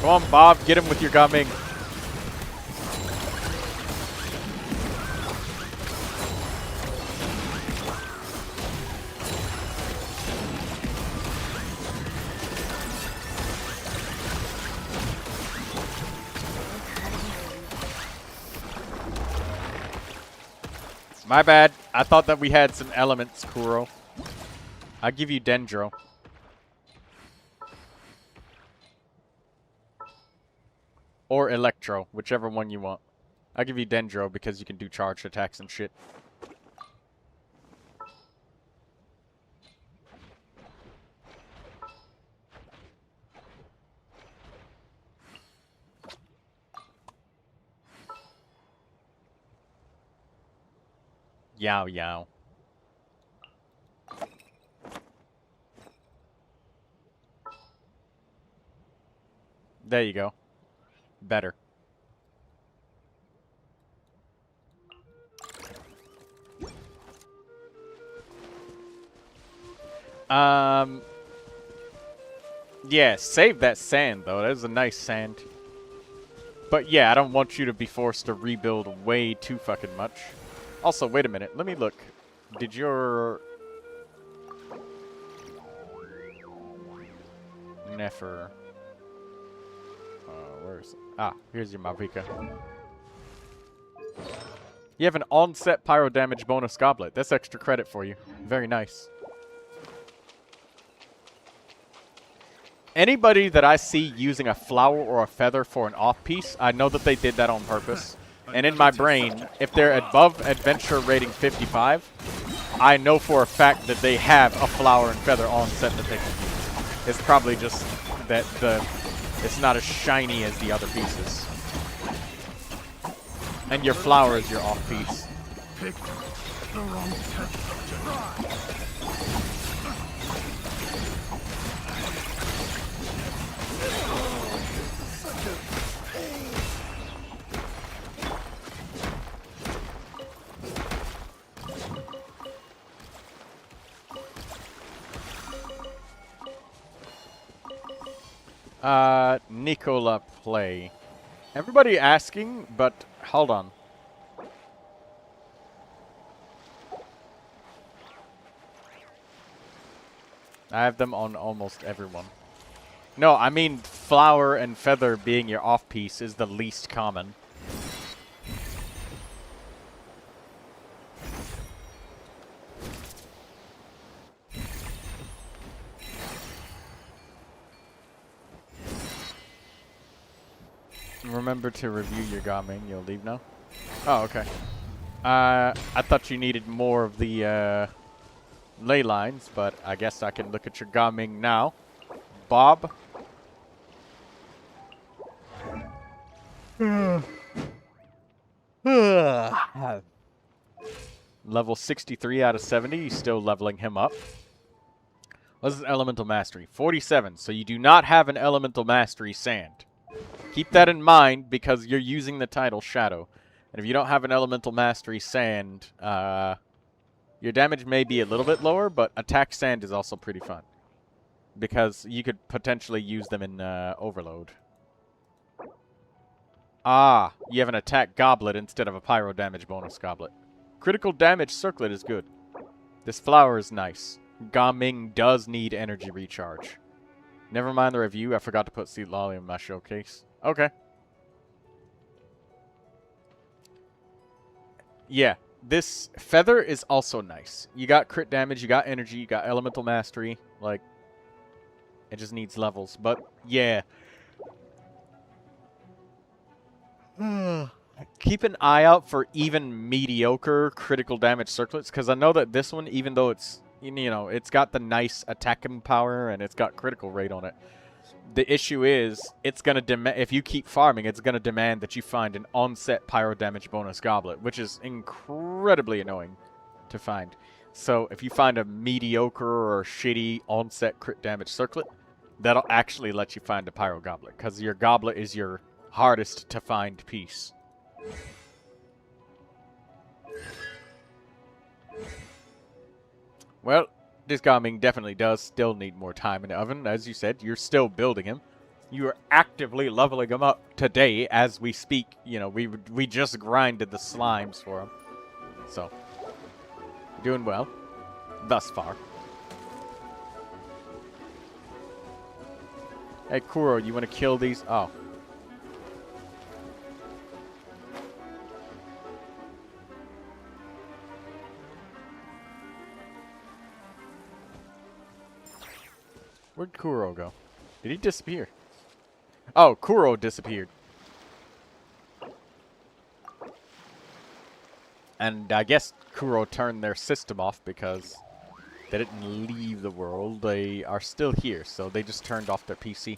Speaker 5: Come on, Bob, get him with your Gaming. My bad. I thought that we had some elements, Kuro. I'll give you Dendro. Or Electro, whichever one you want. I'll give you Dendro because you can do charged attacks and shit. Yao Yao. There you go. Better. Yeah, save that sand, though. That is a nice sand. But yeah, I don't want you to be forced to rebuild way too fucking much. Also, wait a minute. Let me look. Did your... Nefer... where is it? Ah, here's your Mavrika. You have an on-set pyro damage bonus goblet. That's extra credit for you. Very nice. Anybody that I see using a flower or a feather for an off-piece, I know that they did that on purpose. And in my brain, if they're above adventure rating 55, I know for a fact that they have a flower and feather on set that they can use. It's probably just that it's not as shiny as the other pieces. And your flower is your off-piece. Nicola play. Everybody asking, but hold on. I have them on almost everyone. No, I mean flower and feather being your off-piece is the least common. Remember to review your gaming. You'll leave now? Oh, okay. I thought you needed more of the ley lines, but I guess I can look at your gaming now. Bob? Level 63 out of 70. You're still leveling him up. What's his elemental mastery? 47. So you do not have an elemental mastery sand. Keep that in mind because you're using the title Shadow. And if you don't have an elemental mastery sand, your damage may be a little bit lower, but attack sand is also pretty fun. Because you could potentially use them in Overload. Ah, you have an attack goblet instead of a pyro damage bonus goblet. Critical damage circlet is good. This flower is nice. Gaming does need energy recharge. Never mind the review, I forgot to put Seed Lolly in my showcase. Okay. Yeah, this feather is also nice. You got crit damage, you got energy, you got elemental mastery. Like, it just needs levels. But, yeah. Keep an eye out for even mediocre critical damage circlets, because I know that this one, even though it's, you know, it's got the nice attacking power and it's got critical rate on it. The issue is, it's going to demand, if you keep farming, it's going to demand that you find an on-set pyro damage bonus goblet, which is incredibly annoying to find. So, if you find a mediocre or shitty on-set crit damage circlet, that'll actually let you find a pyro goblet, because your goblet is your hardest to find piece. Well, this gaming definitely does still need more time in the oven. As you said, you're still building him. You are actively leveling him up today as we speak. You know, we just grinded the slimes for him. So, doing well thus far. Hey, Kuro, you want to kill these? Oh. Where'd Kuro go? Did he disappear? Oh, Kuro disappeared. And I guess Kuro turned their system off because they didn't leave the world. They are still here, so they just turned off their PC.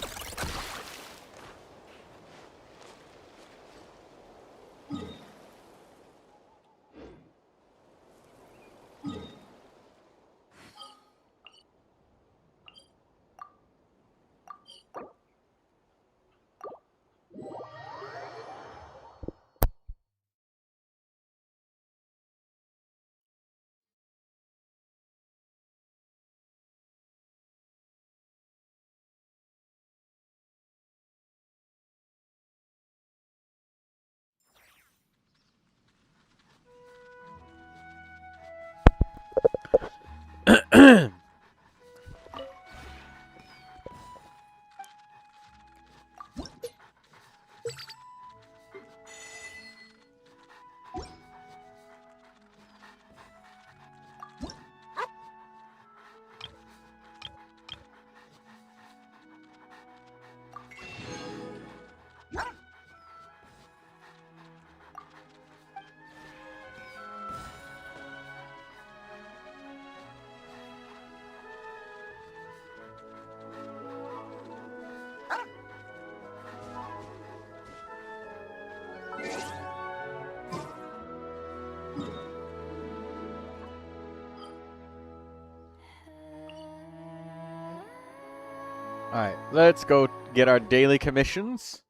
Speaker 5: Alright, let's go get our daily commissions.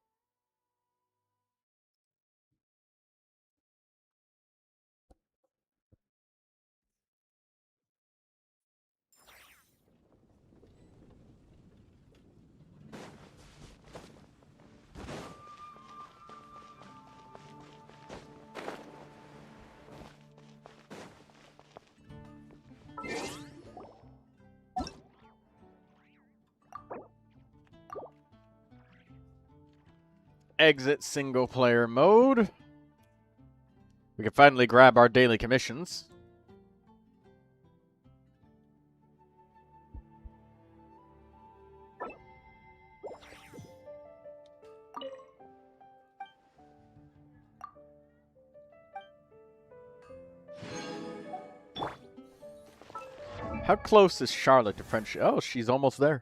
Speaker 5: Exit single player mode. We can finally grab our daily commissions. How close is Charlotte to friendship? Oh, she's almost there.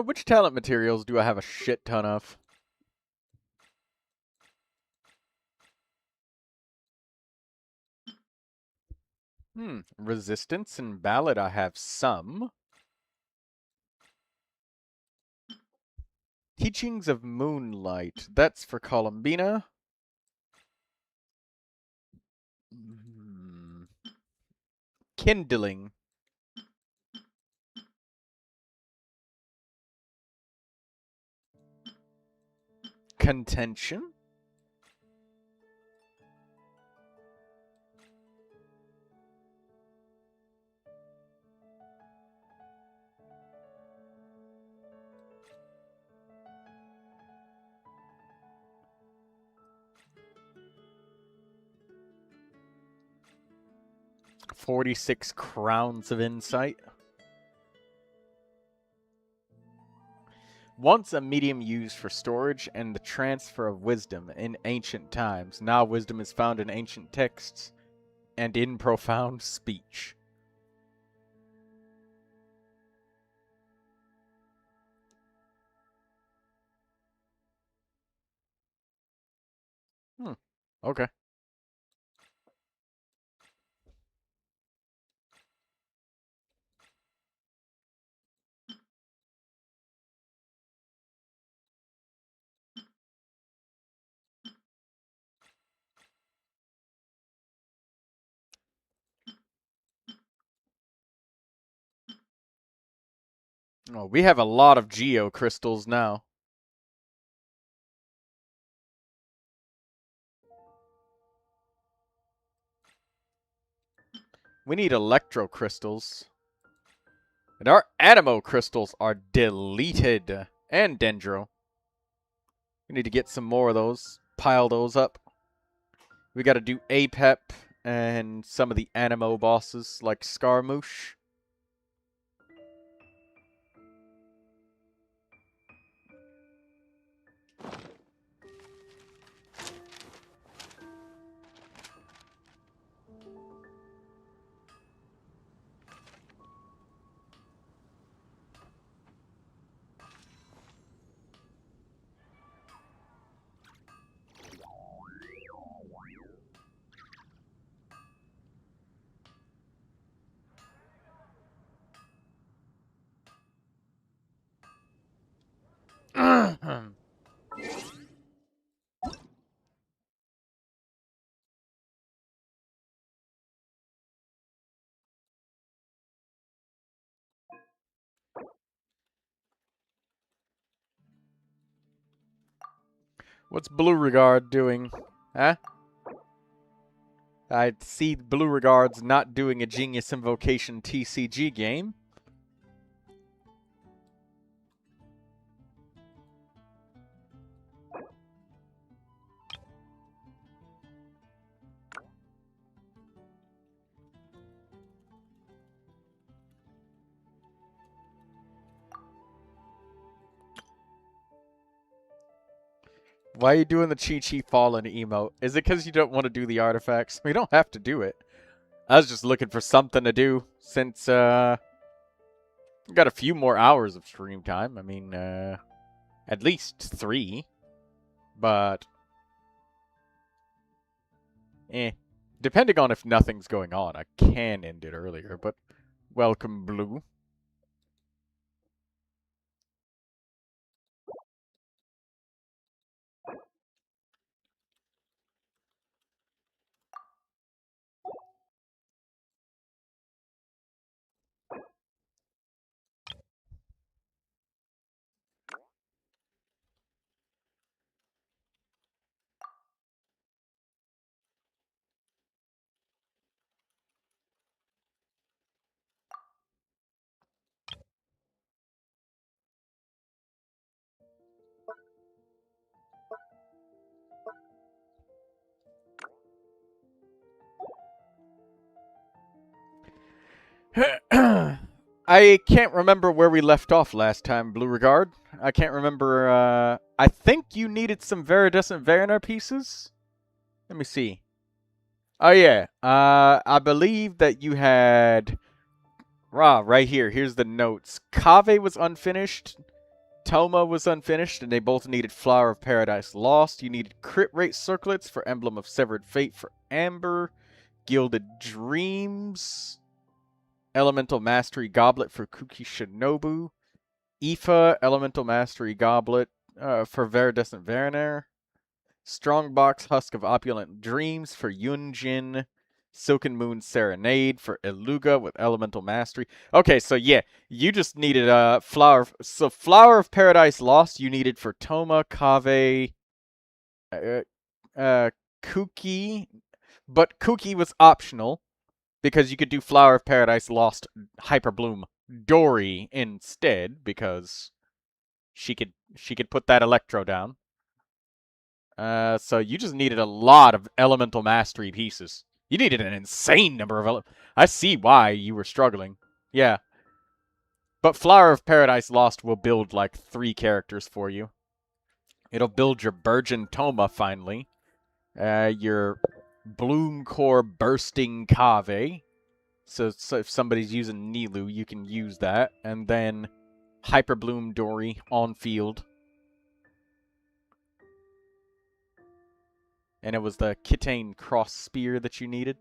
Speaker 5: Which talent materials do I have a shit ton of? Resistance and ballad I have some. Teachings of Moonlight, that's for Columbina. Kindling. Contention. $46 crowns of insight. Once a medium used for storage and the transfer of wisdom in ancient times. Now wisdom is found in ancient texts and in profound speech. Okay. Oh, we have a lot of geo crystals now. We need electro crystals. And our animo crystals are deleted. And dendro. We need to get some more of those. Pile those up. We gotta do Apep and some of the animo bosses like Scarmouche. What's Blue Regard doing? Huh? I see Blue Regard's not doing a Genius Invocation TCG game. Why are you doing the Chi-Chi Fallen emote? Is it because you don't want to do the artifacts? We don't have to do it. I was just looking for something to do since, we've got a few more hours of stream time. I mean, at least 3. But, depending on if nothing's going on, I can end it earlier, but welcome, Blue. I can't remember where we left off last time, Blue Regard. I can't remember, I think you needed some Viridescent Variner pieces? Let me see. Oh, yeah. I believe that you had... right here. Here's the notes. Kave was unfinished. Toma was unfinished, and they both needed Flower of Paradise Lost. You needed crit rate circlets for Emblem of Severed Fate for Amber. Gilded Dreams. Elemental Mastery Goblet for Kuki Shinobu. Ifa Elemental Mastery Goblet for Viridescent Variner. Strongbox Husk of Opulent Dreams for Yunjin. Silken Moon Serenade for Iluga with Elemental Mastery. Okay, so yeah, you just needed Flower. So Flower of Paradise Lost you needed for Toma, Kave, Kuki, but Kuki was optional because you could do Flower of Paradise Lost Hyperbloom Dory instead because she could put that Electro down. So you just needed a lot of Elemental Mastery pieces. You needed an insane number of I see why you were struggling. Yeah. But Flower of Paradise Lost will build like 3 characters for you. It'll build your Burgeon Toma finally. Your Bloom Core Bursting Kave. So if somebody's using Nilu, you can use that. And then Hyperbloom Dory on field. And it was the Kitane Cross Spear that you needed.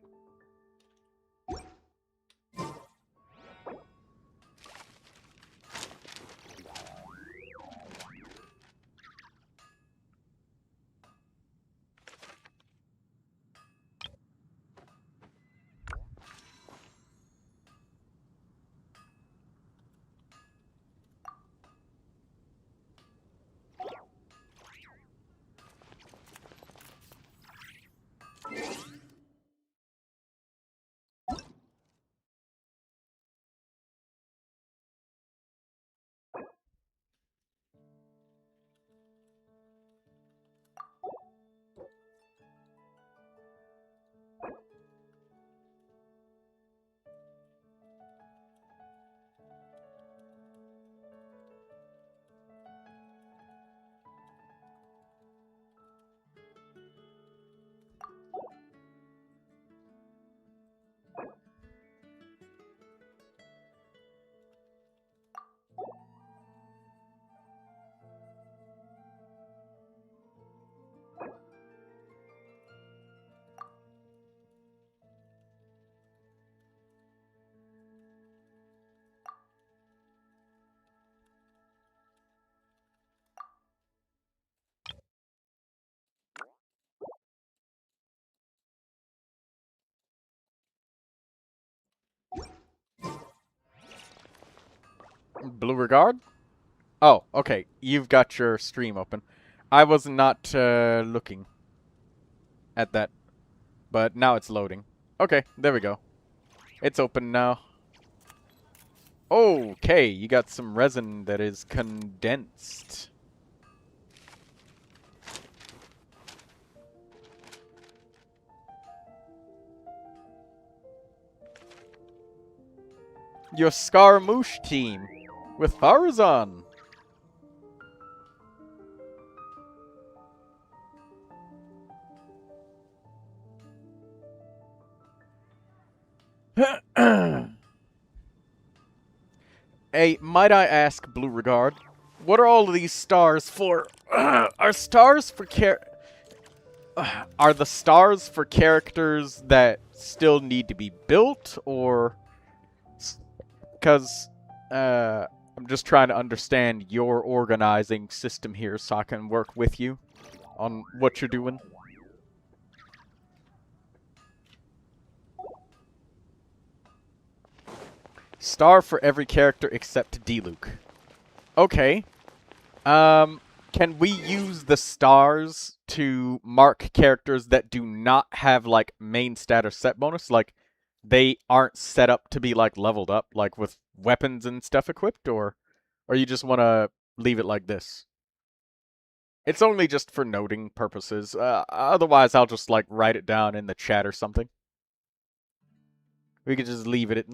Speaker 5: Blue Regard? Oh, okay. You've got your stream open. I was not looking at that, but now it's loading. Okay, there we go. It's open now. Okay, you got some resin that is condensed. Your Scaramouche team with Farazan. Hey, might I ask, Blue Regard, what are all of these stars for? Are stars for are the stars for characters that still need to be built, or? Because I'm just trying to understand your organizing system here, so I can work with you on what you're doing. Star for every character except Diluc. Okay. Can we use the stars to mark characters that do not have, like, main stat or set bonus? Like, they aren't set up to be, like, leveled up, like, with weapons and stuff equipped? Or you just want to leave it like this? It's only just for noting purposes. Otherwise, I'll just, like, write it down in the chat or something. We could just leave it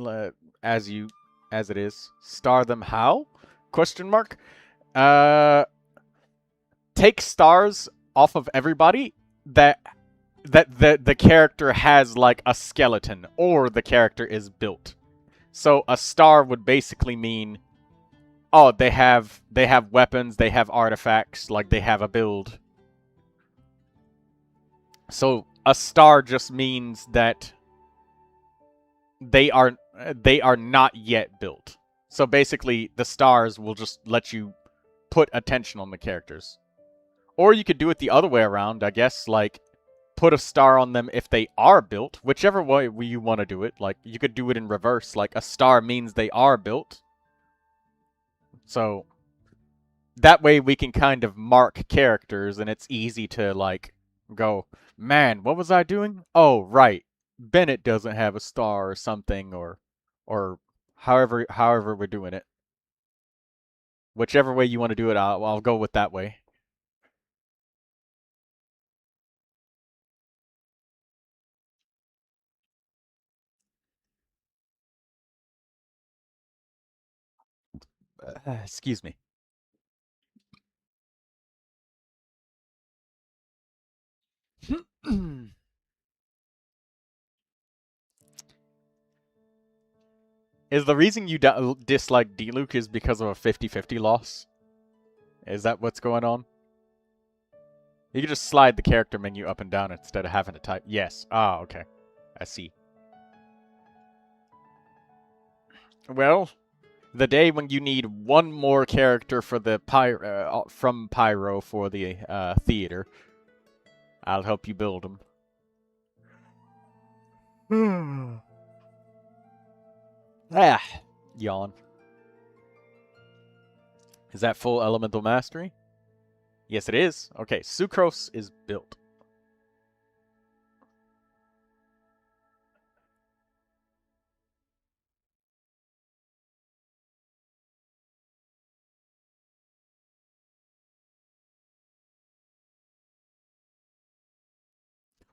Speaker 5: as it is. Star them how? Question mark. Take stars off of everybody that the character has, like, a skeleton or the character is built. So a star would basically mean, oh, they have weapons, they have artifacts, like they have a build. So a star just means that they are not yet built. So basically, the stars will just let you put attention on the characters. Or you could do it the other way around, I guess, like, put a star on them if they are built, whichever way you want to do it. Like, you could do it in reverse, like, a star means they are built. So, that way we can kind of mark characters, and it's easy to, like, go, man, what was I doing? Oh, right, Bennett doesn't have a star or something, or however we're doing it. Whichever way you want to do it, I'll go with that way. Excuse me. Is the reason you dislike Diluc is because of a 50-50 loss? Is that what's going on? You can just slide the character menu up and down instead of having to type. Yes. Ah, okay. I see. Well, the day when you need one more character for the from Pyro for the theater, I'll help you build them. Yawn. Is that full elemental mastery? Yes, it is. Okay, Sucrose is built.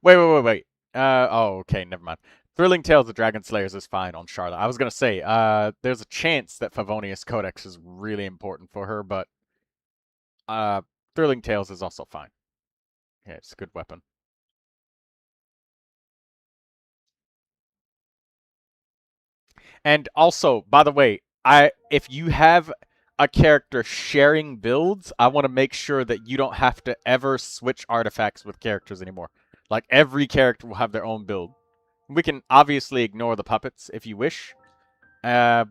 Speaker 5: Wait. Oh, okay, never mind. Thrilling Tales of Dragon Slayers is fine on Charlotte. I was gonna say, there's a chance that Favonius Codex is really important for her, but Thrilling Tales is also fine. Yeah, it's a good weapon. And also, by the way, if you have a character sharing builds, I want to make sure that you don't have to ever switch artifacts with characters anymore. Like, every character will have their own build. We can obviously ignore the puppets if you wish. And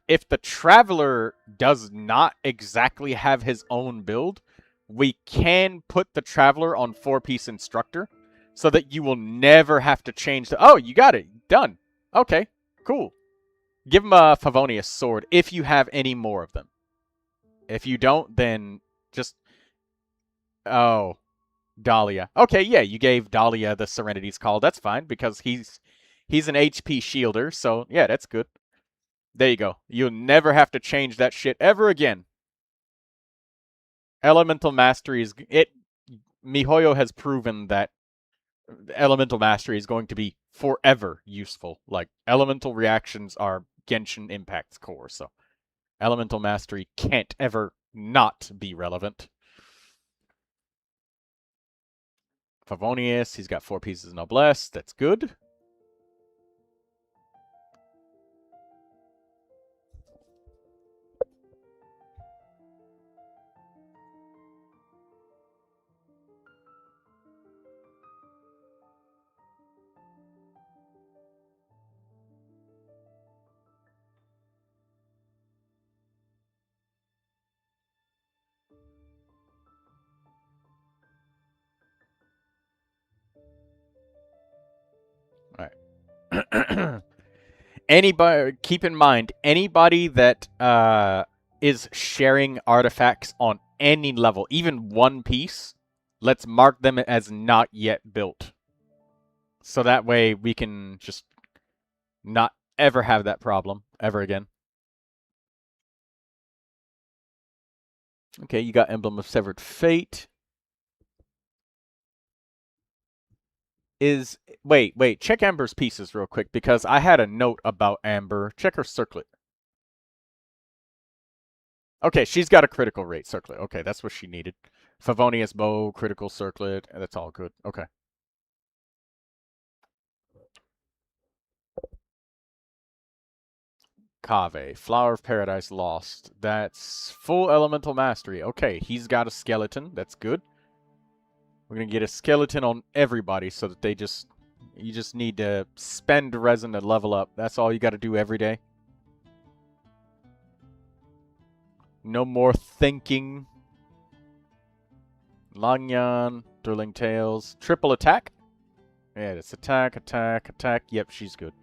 Speaker 5: if the Traveler does not exactly have his own build, we can put the Traveler on 4-piece Instructor so that you will never have to change the... Oh, you got it. Done. Okay, cool. Give him a Favonius sword if you have any more of them. If you don't, then just... Oh, Dahlia. Okay, yeah, you gave Dahlia the Serenity's Call. That's fine because he's an HP shielder, so yeah, that's good. There you go. You'll never have to change that shit ever again. Elemental Mastery is MiHoYo has proven that Elemental Mastery is going to be forever useful. Like elemental reactions are Genshin Impact's core, so Elemental Mastery can't ever not be relevant. Favonius, he's got 4 pieces of Noblesse. That's good. All right. Anybody, keep in mind, anybody that is sharing artifacts on any level, even one piece, let's mark them as not yet built. So that way we can just not ever have that problem ever again. Okay, you got Emblem of Severed Fate. Wait, check Amber's pieces real quick because I had a note about Amber. Check her circlet. Okay, she's got a critical rate circlet. Okay, that's what she needed. Favonius bow, critical circlet. That's all good. Okay. Kave, Flower of Paradise Lost. That's full elemental mastery. Okay, he's got a skeleton. That's good. We're gonna get a skeleton on everybody so that you just need to spend resin to level up. That's all you gotta do every day. No more thinking. Langyan, Durling Tails. Triple attack? Yeah, it's attack, attack, attack. Yep, she's good.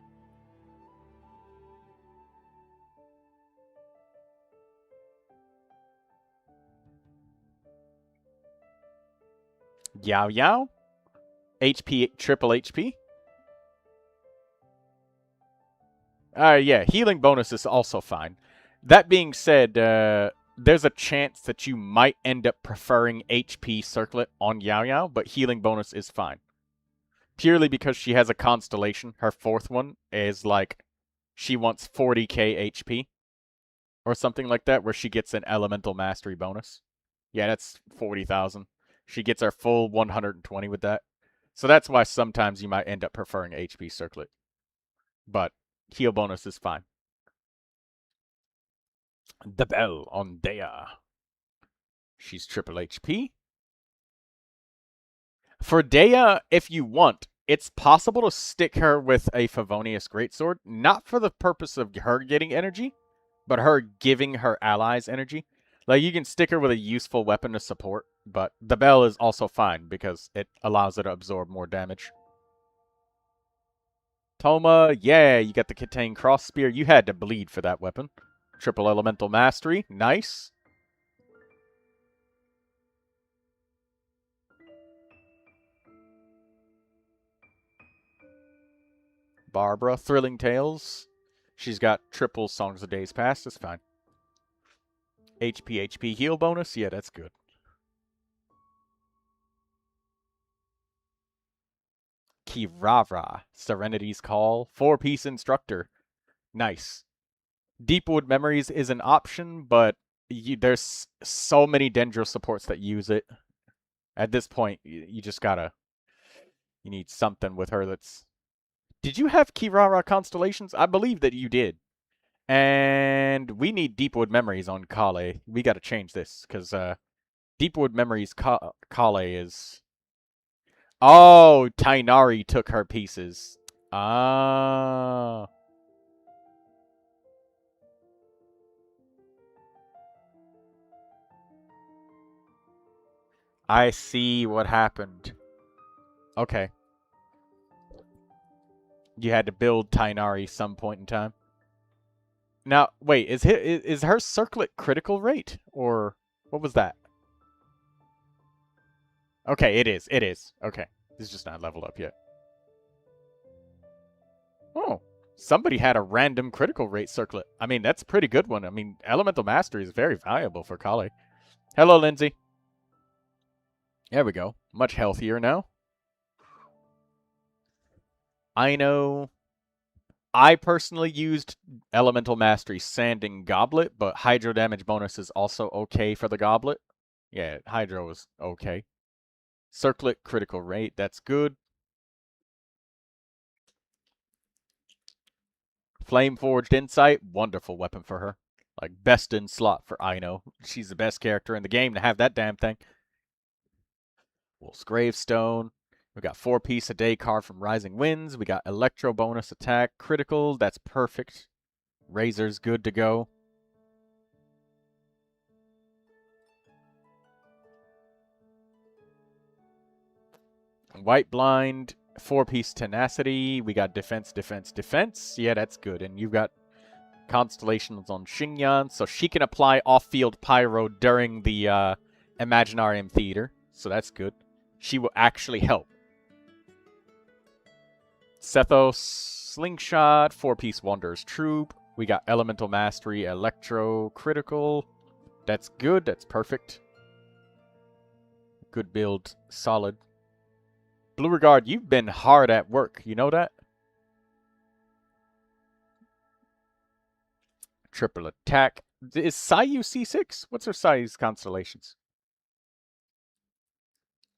Speaker 5: Yao Yao? HP, triple HP? Yeah, healing bonus is also fine. That being said, there's a chance that you might end up preferring HP Circlet on Yao Yao, but healing bonus is fine. Purely because she has a constellation. Her 4th one is like, she wants 40k HP. Or something like that, where she gets an elemental mastery bonus. Yeah, that's 40,000. She gets our full 120 with that. So that's why sometimes you might end up preferring HP Circlet. But heal bonus is fine. The Bell on Dea. She's triple HP. For Dea, if you want, it's possible to stick her with a Favonius Greatsword. Not for the purpose of her getting energy, but her giving her allies energy. Like, you can stick her with a useful weapon to support, but the Bell is also fine because it allows her to absorb more damage. Toma, yeah, you got the Kitane Cross Spear. You had to bleed for that weapon. Triple Elemental Mastery, nice. Barbara, Thrilling Tales. She's got triple Songs of Days Past, that's fine. HP heal bonus, yeah, that's good. Kirara, Serenity's Call, 4-piece Instructor. Nice. Deepwood Memories is an option, but there's so many Dendro supports that use it. At this point, you just gotta... You need something with her that's... Did you have Kirara Constellations? I believe that you did. And we need Deepwood Memories on Kale. We gotta change this, because Deepwood Memories Kale is... Oh, Tainari took her pieces. Ah. I see what happened. Okay. You had to build Tainari some point in time. Now, wait, is her circlet critical rate? Or what was that? Okay, it is. It is. Okay. This is just not leveled up yet. Oh. Somebody had a random critical rate circlet. I mean, that's a pretty good one. I mean, Elemental Mastery is very valuable for Kali. Hello, Lindsay. There we go. Much healthier now. I know. I personally used Elemental Mastery Sanding Goblet, but Hydro damage bonus is also okay for the Goblet. Yeah, Hydro is okay. Circlet critical rate, that's good. Flame Forged Insight, wonderful weapon for her. Like, best in slot for Aino. She's the best character in the game to have that damn thing. Wolf's Gravestone. We got 4-piece a day card from Rising Winds. We got Electro bonus attack, critical. That's perfect. Razor's good to go. White Blind, 4-piece Tenacity. We got Defense, Defense, Defense. Yeah, that's good. And you've got Constellations on Xingyan, so she can apply off-field Pyro during the Imaginarium Theater. So that's good. She will actually help. Sethos, Slingshot, 4-piece Wanderer's Troop. We got Elemental Mastery, Electro, Critical. That's good. That's perfect. Good build. Solid. Blue Regard, you've been hard at work. You know that? Triple attack. Is Sayu C6? What's her Sayu's constellations?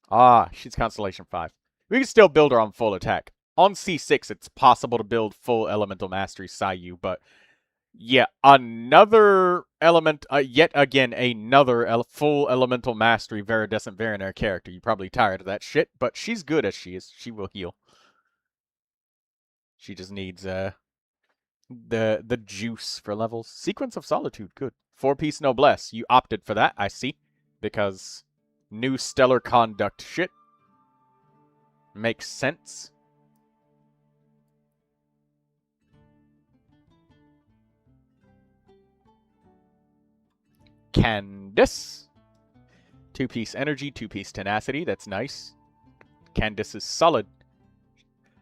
Speaker 5: Ah, she's Constellation 5. We can still build her on full attack. On C6, it's possible to build full Elemental Mastery Sayu, but yeah, another element, yet again, another full Elemental Mastery Viridescent Varinaire character. You're probably tired of that shit, but she's good as she is. She will heal. She just needs the juice for levels. Sequence of Solitude, good. 4-piece Noblesse, you opted for that, I see, because new Stellar Conduct shit makes sense. Candice. 2-piece Energy, 2-piece Tenacity. That's nice. Candice is solid.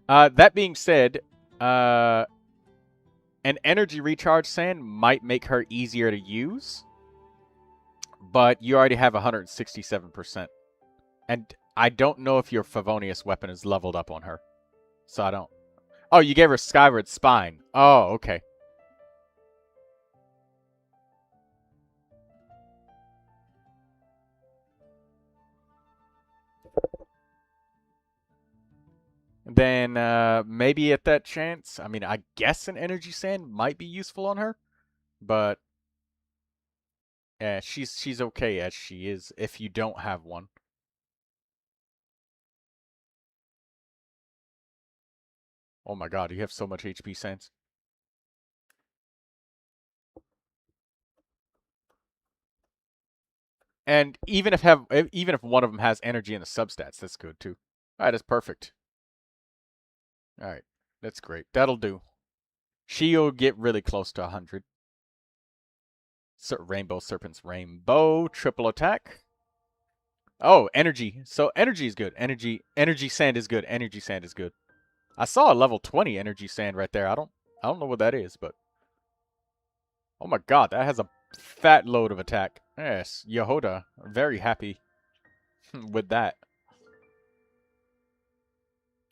Speaker 5: That being said, an Energy Recharge Sand might make her easier to use. But you already have 167%. And I don't know if your Favonius weapon is leveled up on her. So I don't... Oh, you gave her Skyward Spine. Oh, okay. Then maybe at that chance, I mean, I guess an Energy Sand might be useful on her, but yeah, she's okay as she is if you don't have one. Oh my god, you have so much HP Sands. And even if one of them has energy in the substats, that's good too. All right, that's perfect. All right, that's great. That'll do. She'll get really close to 100. Rainbow Serpent's Rainbow, triple attack. Oh, energy. So energy is good. Energy sand is good. Energy sand is good. I saw a level 20 energy sand right there. I don't know what that is, but oh my god, that has a fat load of attack. Yes, Yehoda, very happy with that.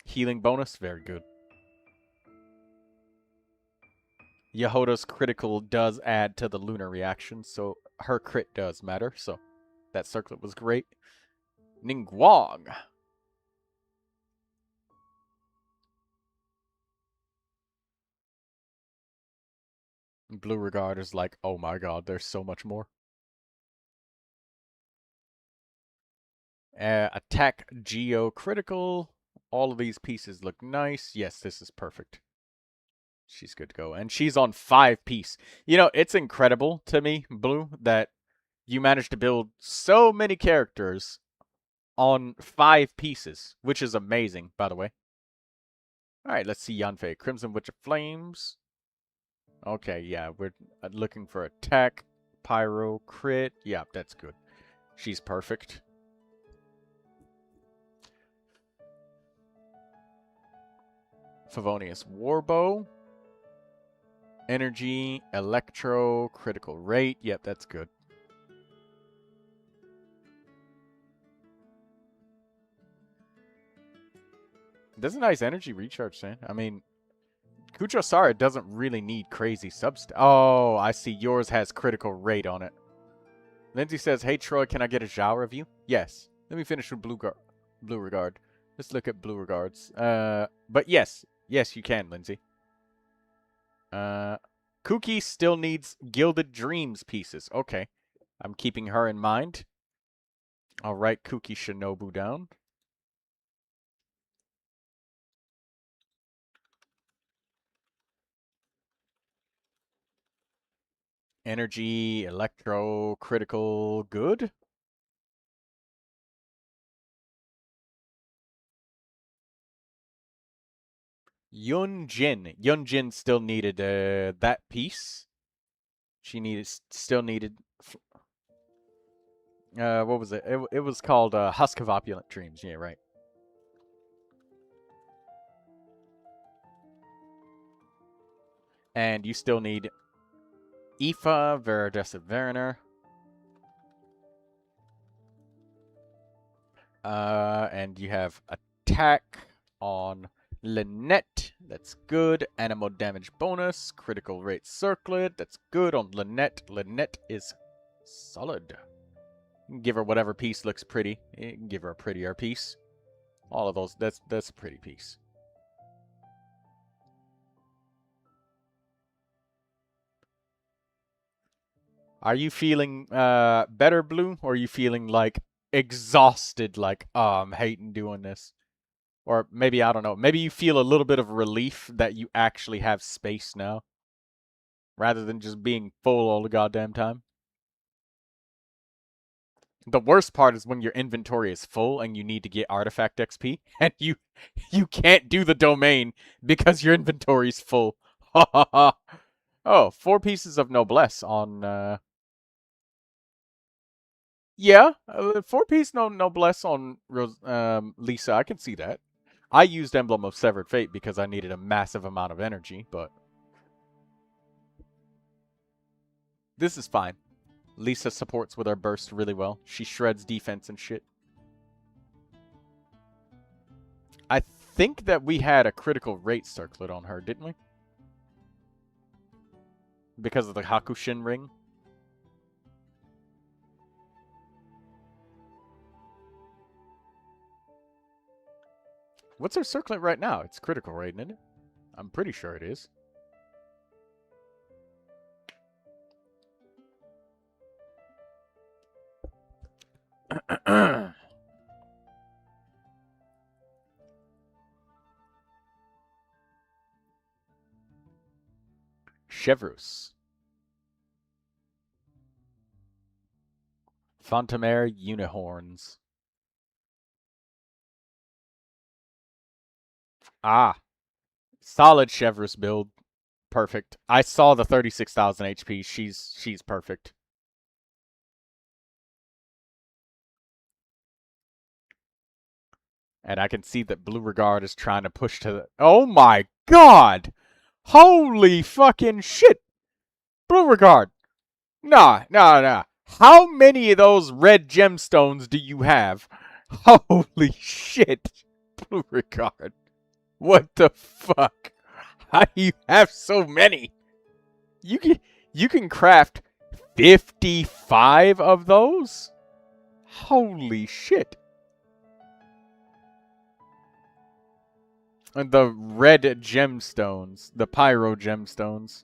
Speaker 5: Healing bonus, very good. Yehoda's critical does add to the lunar reaction, so her crit does matter, so that circlet was great. Ningguang. Blue Regard is like, oh my god, there's so much more. Attack Geo critical. All of these pieces look nice. Yes, this is perfect. She's good to go. And she's on 5-piece. You know, it's incredible to me, Blue, that you managed to build so many characters on 5 pieces, which is amazing, by the way. Alright, let's see Yanfei. Crimson Witch of Flames. Okay, yeah, we're looking for attack, pyro, crit. Yeah, that's good. She's perfect. Favonius Warbow. Energy, Electro, critical rate. Yep, that's good. That's a nice energy recharge, Sam. I mean, Kuchosara doesn't really need crazy substat. Oh, I see. Yours has critical rate on it. Lindsay says, "Hey Troy, can I get a Zhao review?" Yes. Let me finish with Blue Regard. Let's look at Blue Regards. But yes, you can, Lindsay. Kuki still needs Gilded Dreams pieces. Okay, I'm keeping her in mind. I'll write Kuki Shinobu down. Energy, Electro, critical, good. Yunjin still needed that piece. She still needed. What was it? It was called Husk of Opulent Dreams. Yeah, right. And you still need Aoife, Viridescent Veriner. And you have attack on Lynette. That's good. Animal damage bonus. Critical rate circlet. That's good on Lynette. Lynette is solid. Give her whatever piece looks pretty. You can give her a prettier piece. All of those. That's a pretty piece. Are you feeling better, Blue? Or are you feeling like exhausted? Like, oh, I'm hating doing this. Or maybe, I don't know. Maybe you feel a little bit of relief that you actually have space now. Rather than just being full all the goddamn time. The worst part is when your inventory is full and you need to get artifact XP. And you can't do the domain because your inventory's full. Ha ha ha. Oh, 4 pieces of noblesse on, yeah, 4-piece noblesse on Lisa. I can see that. I used Emblem of Severed Fate because I needed a massive amount of energy, but this is fine. Lisa supports with her burst really well. She shreds defense and shit. I think that we had a critical rate circlet on her, didn't we? Because of the Hakushin ring. What's her circlet right now? It's critical rate, isn't it? I'm pretty sure it is. Chevrus. Fontamare Unihorns. Ah. Solid Chevrus build. Perfect. I saw the 36,000 HP. She's perfect. And I can see that Blue Regard is trying to push to the... Oh my god! Holy fucking shit! Blue Regard! Nah. How many of those red gemstones do you have? Holy shit! Blue Regard. What the fuck? How do you have so many? You can craft 55 of those? Holy shit. And the red gemstones. The pyro gemstones.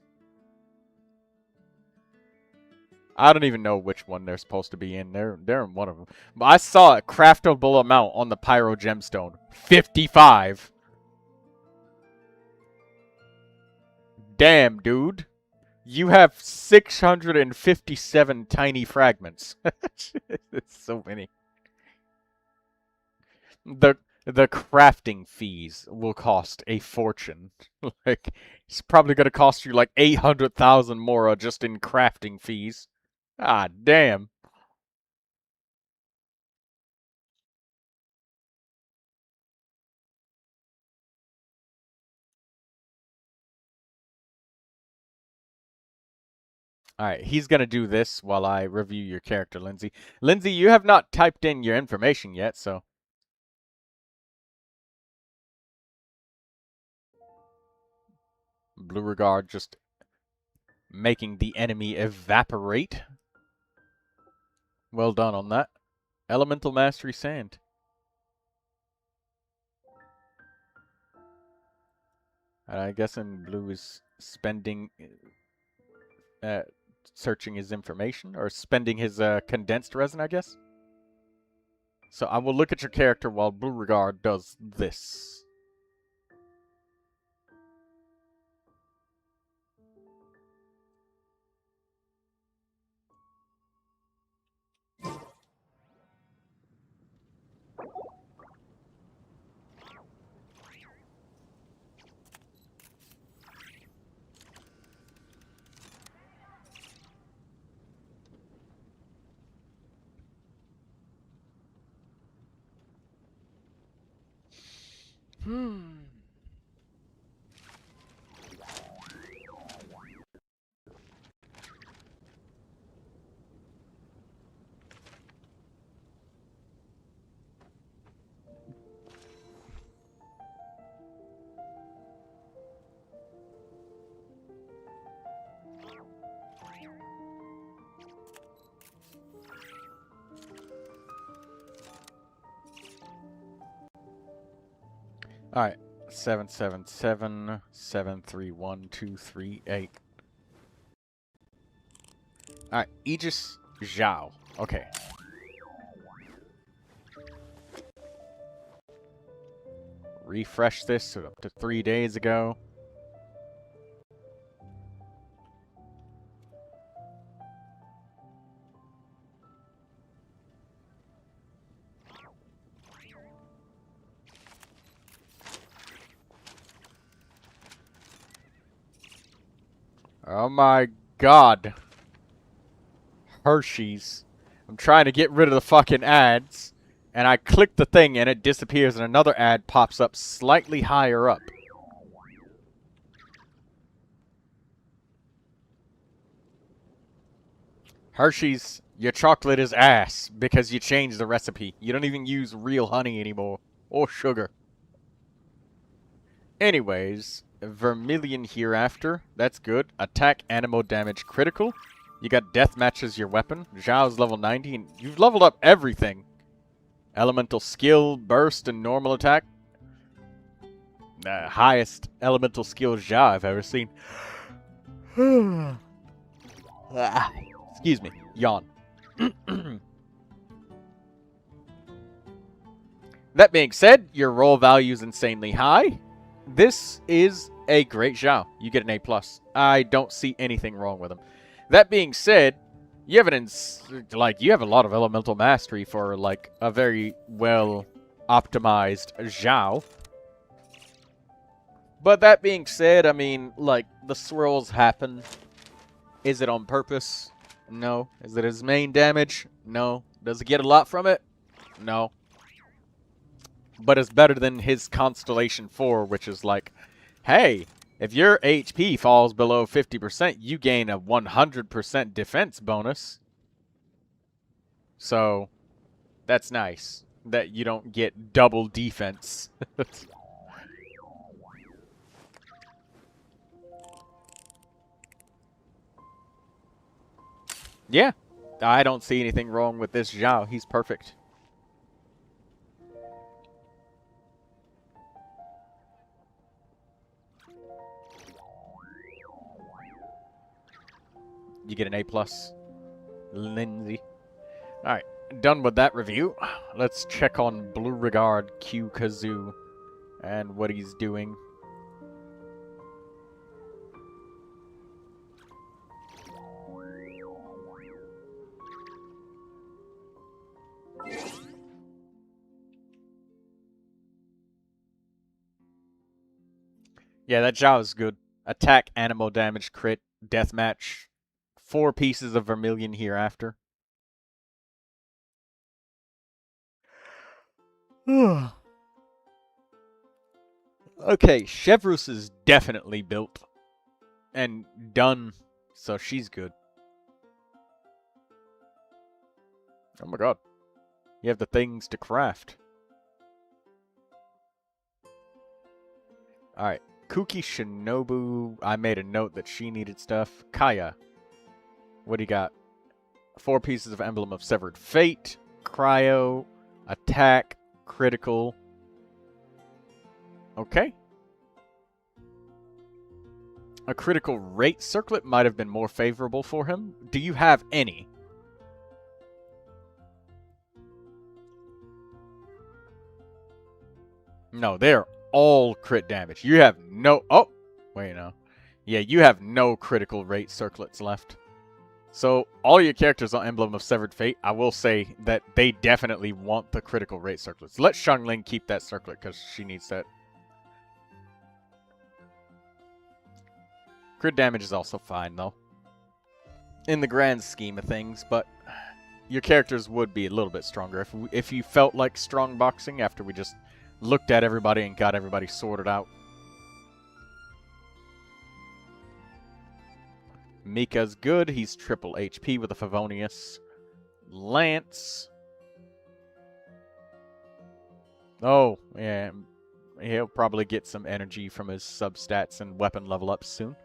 Speaker 5: I don't even know which one they're supposed to be in. They're in one of them. But I saw a craftable amount on the pyro gemstone. 55. Damn, dude. You have 657 tiny fragments. It's so many. The crafting fees will cost a fortune. Like, it's probably going to cost you like 800,000 mora just in crafting fees. Ah, damn. Alright, he's gonna do this while I review your character, Lindsay. Lindsay, you have not typed in your information yet, so... Blue Regard just making the enemy evaporate. Well done on that. Elemental Mastery Sand. I guess Blue is spending... searching his information, or spending his condensed resin, I guess. So I will look at your character while Blue Regard does this. Alright, 777 731 238. Alright, Aegis Zhao. Okay. Refresh this up to 3 days ago. Oh my god. Hershey's. I'm trying to get rid of the fucking ads, and I click the thing and it disappears and another ad pops up slightly higher up. Hershey's, your chocolate is ass because you changed the recipe. You don't even use real honey anymore, or sugar. Anyways, Vermilion Hereafter, that's good. Attack, Animo, Damage, Critical. You got Deathmatch as your weapon. Zhao's level 90, and you've leveled up everything. Elemental Skill, Burst, and Normal Attack. Highest Elemental Skill Zhao I've ever seen. Excuse me. Yawn. That being said, your roll value is insanely high. This is a great Zhao. You get an A+. I don't see anything wrong with him. That being said, you have you have a lot of elemental mastery for like a very well optimized Zhao. But that being said, I mean, like, the swirls happen. Is it on purpose? No. Is it his main damage? No. Does he get a lot from it? No. But it's better than his Constellation 4, which is like, hey, if your HP falls below 50%, you gain a 100% defense bonus. So, that's nice. That you don't get double defense. Yeah, I don't see anything wrong with this Zhao. He's perfect. You get an A+, Lindsay. Alright, done with that review. Let's check on Blue Regard Q Kazoo and what he's doing. Yeah, that Zhao is good. Attack, Animo, Damage, Crit, Deathmatch. 4 pieces of Vermilion Hereafter. Okay, Chevrus is definitely built and done, so she's good. Oh my god. You have the things to craft. Alright. Kuki Shinobu. I made a note that she needed stuff. Kaya. What do you got? 4 pieces of Emblem of Severed Fate. Cryo. Attack. Critical. Okay. A critical rate circlet might have been more favorable for him. Do you have any? No, they're all crit damage. You have no... Oh! Wait, no. Yeah, you have no critical rate circlets left. So, all your characters on Emblem of Severed Fate, I will say that they definitely want the critical rate circlets. Let Xiangling keep that circlet, because she needs that. Crit damage is also fine, though. In the grand scheme of things, but your characters would be a little bit stronger if you felt like strong boxing after we just looked at everybody and got everybody sorted out. Mika's good. He's triple HP with a Favonius Lance. Oh, yeah. He'll probably get some energy from his substats and weapon level up soon.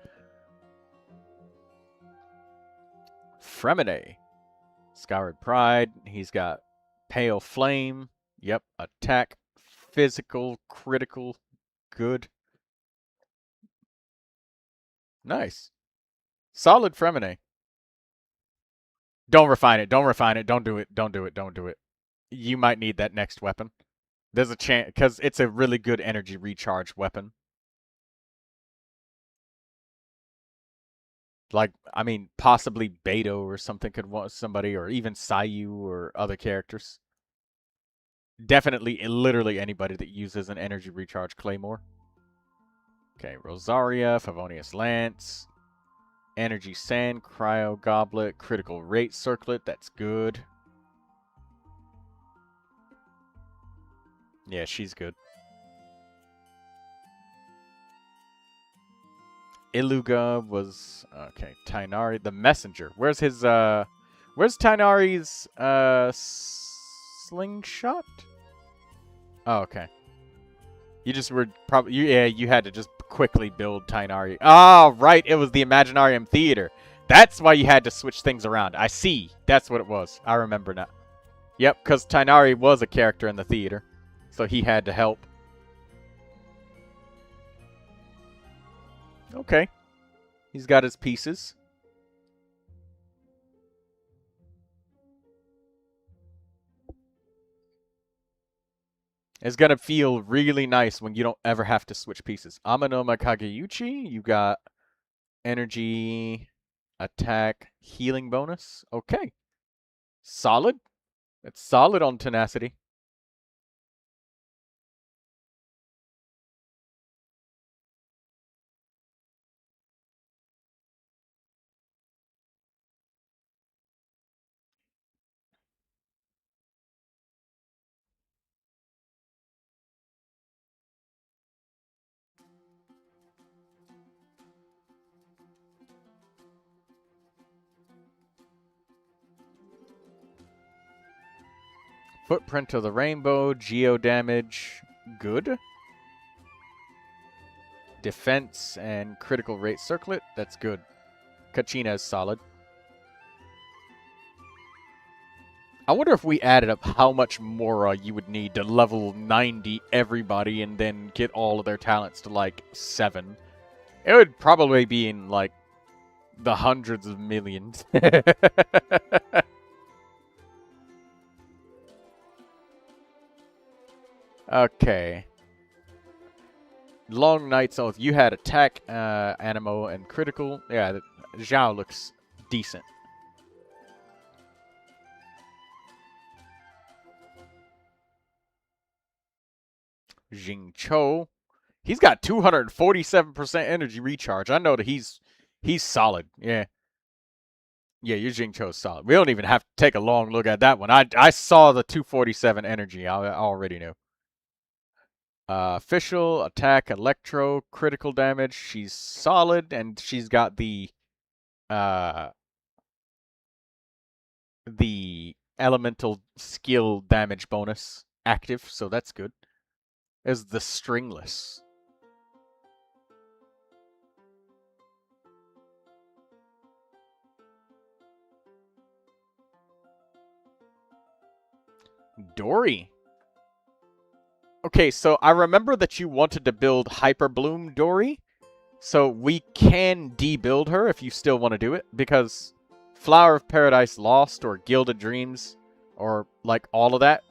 Speaker 5: Fremine. Scoured Pride. He's got Pale Flame. Yep. Attack. Physical. Critical. Good. Nice. Solid Fremine. Don't refine it. Don't refine it. Don't do it. Don't do it. Don't do it. You might need that next weapon. There's a chance, because it's a really good energy recharge weapon. Like, I mean, possibly Beto or something could want somebody, or even Sayu or other characters. Definitely, literally anybody that uses an energy recharge claymore. Okay, Rosaria, Favonius Lance. Energy Sand, Cryo Goblet, Critical Rate Circlet, that's good. Yeah, she's good. Iluga was... Okay, Tainari, the Messenger. Where's his, Where's Tainari's, slingshot? Oh, okay. You just were probably... Yeah, you had to just quickly build Tainari. Oh, right, it was the Imaginarium Theater. That's why you had to switch things around. I see. That's what it was. I remember now. Yep, because Tainari was a character in the theater. So he had to help. Okay. He's got his pieces. It's going to feel really nice when you don't ever have to switch pieces. Amanoma Kageyuchi, you got energy, attack, healing bonus. Okay. Solid. It's solid on tenacity. Footprint of the Rainbow, Geo damage, good. Defense and critical rate circlet, that's good. Kachina is solid. I wonder if we added up how much Mora you would need to level 90 everybody and then get all of their talents to like 7. It would probably be in like the hundreds of millions. Okay. Long Night's Oath. You had attack, animo, and critical. Yeah, Zhao looks decent. Jing Cho. He's got 247% energy recharge. I know that he's solid. Yeah. Yeah, your Jing Cho's solid. We don't even have to take a long look at that one. I saw the 247 energy. I already knew. Official, attack, electro, critical damage. She's solid, and she's got the elemental skill damage bonus active, so that's good. Is the stringless. Dory. Okay, so I remember that you wanted to build Hyper Bloom Dory, so we can debuild her if you still want to do it, because Flower of Paradise Lost or Gilded Dreams or like all of that,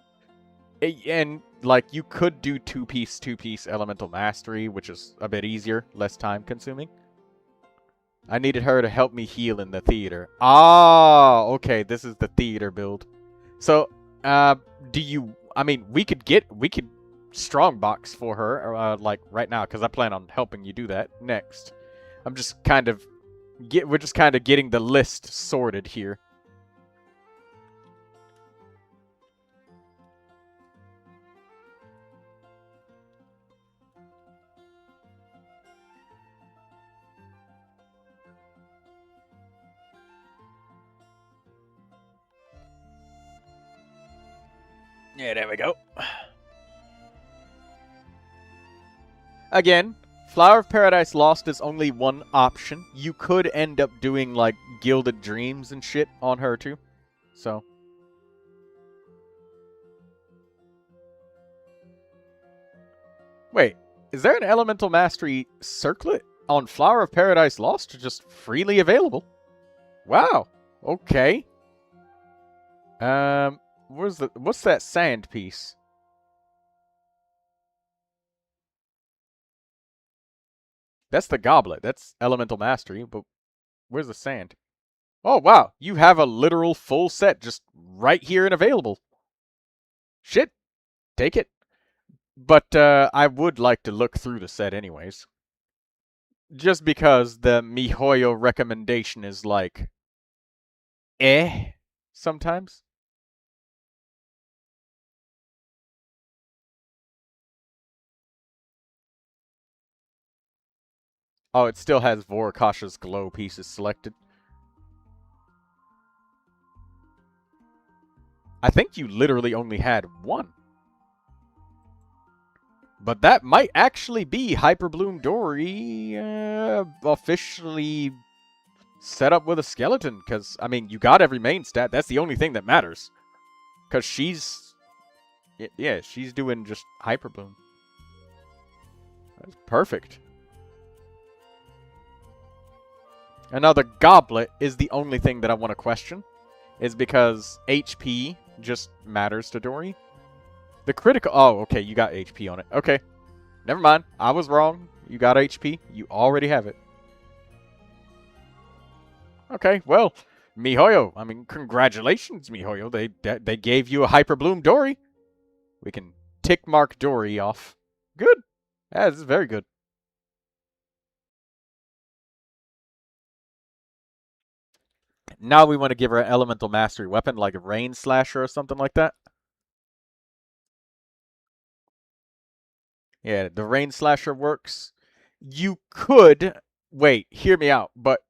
Speaker 5: and like you could do two-piece Elemental Mastery, which is a bit easier, less time consuming. I needed her to help me heal in the theater. Ah, okay, this is the theater build. So, do you? I mean, we could strongbox for her, like right now, because I plan on helping you do that next. I'm just kind of we're just kind of getting the list sorted here. Yeah, there we go. Again, Flower of Paradise Lost is only one option. You could end up doing, like, Gilded Dreams and shit on her, too. So. Wait, is there an Elemental Mastery circlet on Flower of Paradise Lost just freely available? Wow. Okay. What's that sand piece? That's the goblet. That's Elemental Mastery, but where's the sand? Oh, wow. You have a literal full set just right here and available. Shit. Take it. But I would like to look through the set anyways. Just because the MiHoYo recommendation is like, sometimes. Oh, it still has Vorokasha's glow pieces selected. I think you literally only had one. But that might actually be Hyper Bloom Dory officially set up with a skeleton. Because, I mean, you got every main stat. That's the only thing that matters. Because she's... Yeah, she's doing just Hyper Bloom. That's perfect. And now the goblet is the only thing that I want to question. Is because HP just matters to Dory. The critical... Oh, okay, you got HP on it. Okay. Never mind. I was wrong. You got HP. You already have it. Okay, well, MiHoYo. I mean, congratulations, MiHoYo. They gave you a Hyper Bloom Dory. We can tick mark Dory off. Good. Yeah, this is very good. Now we want to give her an Elemental Mastery weapon, like a Rain Slasher or something like that. Yeah, the Rain Slasher works. You could... Wait, hear me out. But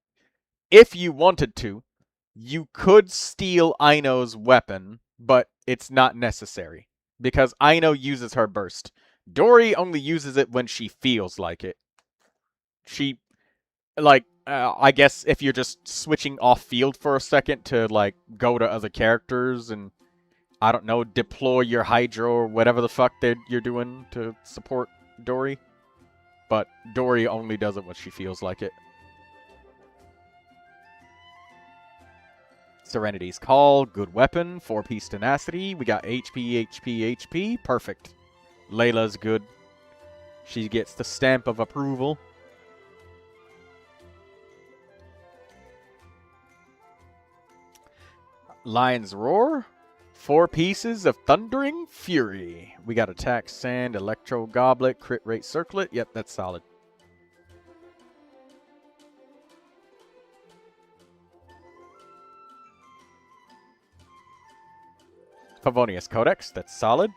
Speaker 5: if you wanted to, you could steal Aino's weapon, but it's not necessary. Because Aino uses her burst. Dory only uses it when she feels like it. She... Like, I guess if you're just switching off field for a second to, like, go to other characters and, I don't know, deploy your Hydro or whatever the fuck you're doing to support Dory. But Dory only does it when she feels like it. Serenity's Call, good weapon, 4-piece tenacity. We got HP, HP, HP. Perfect. Layla's good. She gets the stamp of approval. Lion's Roar. 4 pieces of Thundering Fury. We got Attack, Sand, Electro Goblet, Crit Rate Circlet. Yep, that's solid. Favonius Codex. That's solid.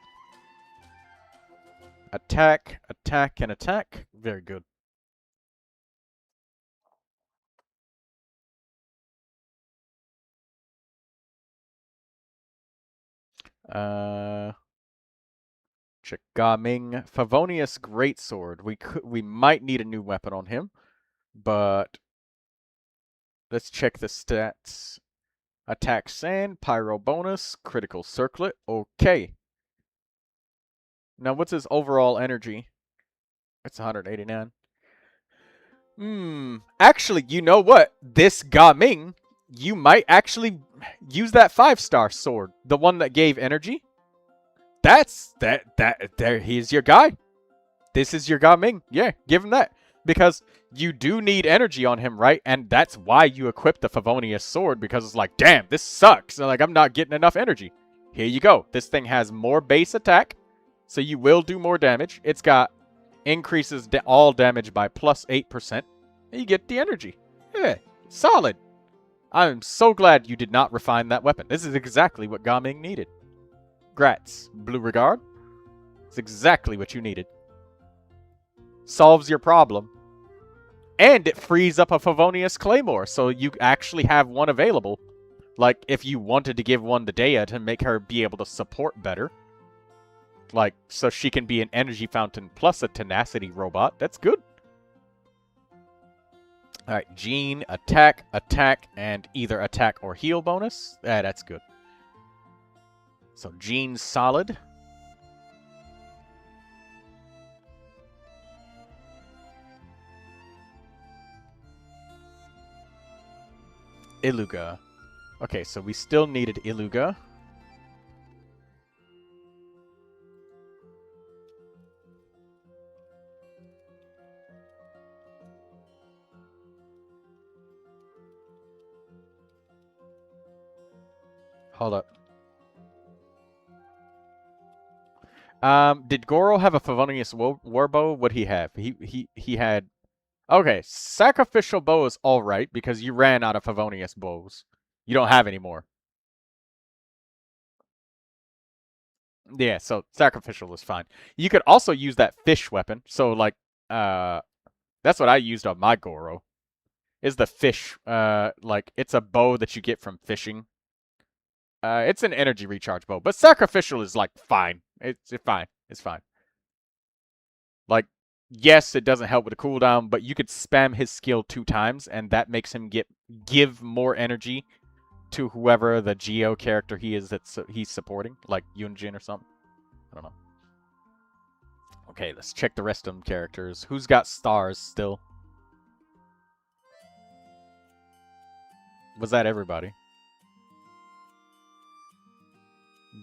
Speaker 5: Attack, attack, and attack. Very good. Check Gaming. Favonius Greatsword. We might need a new weapon on him, but let's check the stats. Attack Sand, Pyro bonus, Critical Circlet. Okay. Now, what's his overall energy? It's 189. Actually, you know what? This Gaming, you might actually use that 5-star sword. The one that gave energy. He's your guy. This is your Gaming. Yeah, give him that. Because you do need energy on him, right? And that's why you equip the Favonius sword, because it's like, damn, this sucks. Like, I'm not getting enough energy. Here you go. This thing has more base attack, so you will do more damage. It's got increases all damage by plus 8%, and you get the energy. Yeah, solid. I'm so glad you did not refine that weapon. This is exactly what Gaming needed. Grats, Blue Regard. It's exactly what you needed. Solves your problem. And it frees up a Favonius Claymore, so you actually have one available. Like, if you wanted to give one to Dea to make her be able to support better. Like, so she can be an energy fountain plus a tenacity robot. That's good. Alright, Jean, attack, and either attack or heal bonus. That's good. So, Jean's solid. Iluga. Okay, so we still needed Iluga. Hold up. Did Goro have a Favonius Warbow? What'd he have? He had... Okay, Sacrificial Bow is alright, because you ran out of Favonius bows. You don't have any more. Yeah, so Sacrificial is fine. You could also use that fish weapon. So, like, that's what I used on my Goro. Is the fish, like, it's a bow that you get from fishing. It's an energy recharge bow, but Sacrificial is, like, fine. It's fine. It's fine. Like, yes, it doesn't help with the cooldown, but you could spam his skill 2 times, and that makes him give more energy to whoever the Geo character he is that he's supporting, like Yunjin or something. I don't know. Okay, let's check the rest of them characters. Who's got stars still? Was that everybody?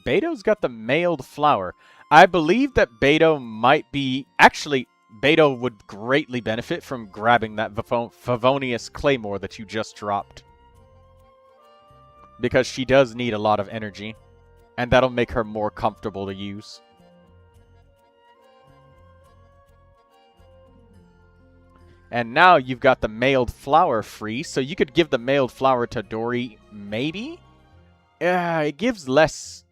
Speaker 5: Beto's got the mailed flower. I believe that Beto might be... Actually, Beto would greatly benefit from grabbing that Favonius Claymore that you just dropped. Because she does need a lot of energy. And that'll make her more comfortable to use. And now you've got the mailed flower free, so you could give the mailed flower to Durin, maybe? It gives less...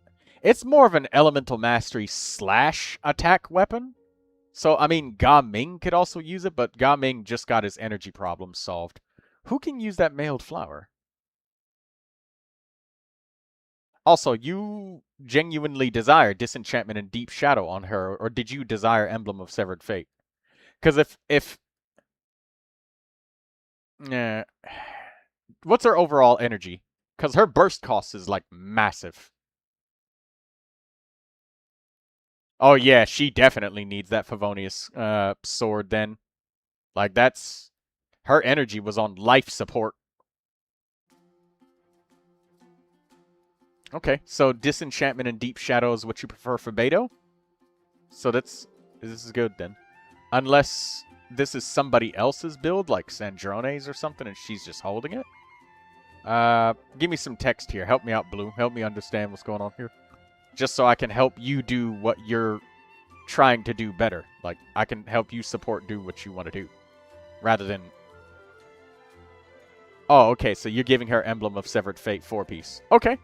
Speaker 5: It's more of an elemental mastery / attack weapon. So, I mean, Gaming could also use it, but Gaming just got his energy problem solved. Who can use that mailed flower? Also, you genuinely desire Disenchantment and Deep Shadow on her, or did you desire Emblem of Severed Fate? Because if... What's her overall energy? Because her burst cost is, like, massive. Oh, yeah, she definitely needs that Favonius sword then. Like, that's... Her energy was on life support. Okay, so Disenchantment and Deep Shadow is what you prefer for Beto? So this is good then. Unless this is somebody else's build, like Sandrone's or something, and she's just holding it. Give me some text here. Help me out, Blue. Help me understand what's going on here. Just so I can help you do what you're trying to do better. Like, I can help you support do what you want to do. Rather than... Oh, okay, so you're giving her Emblem of Severed Fate 4-piece. Okay.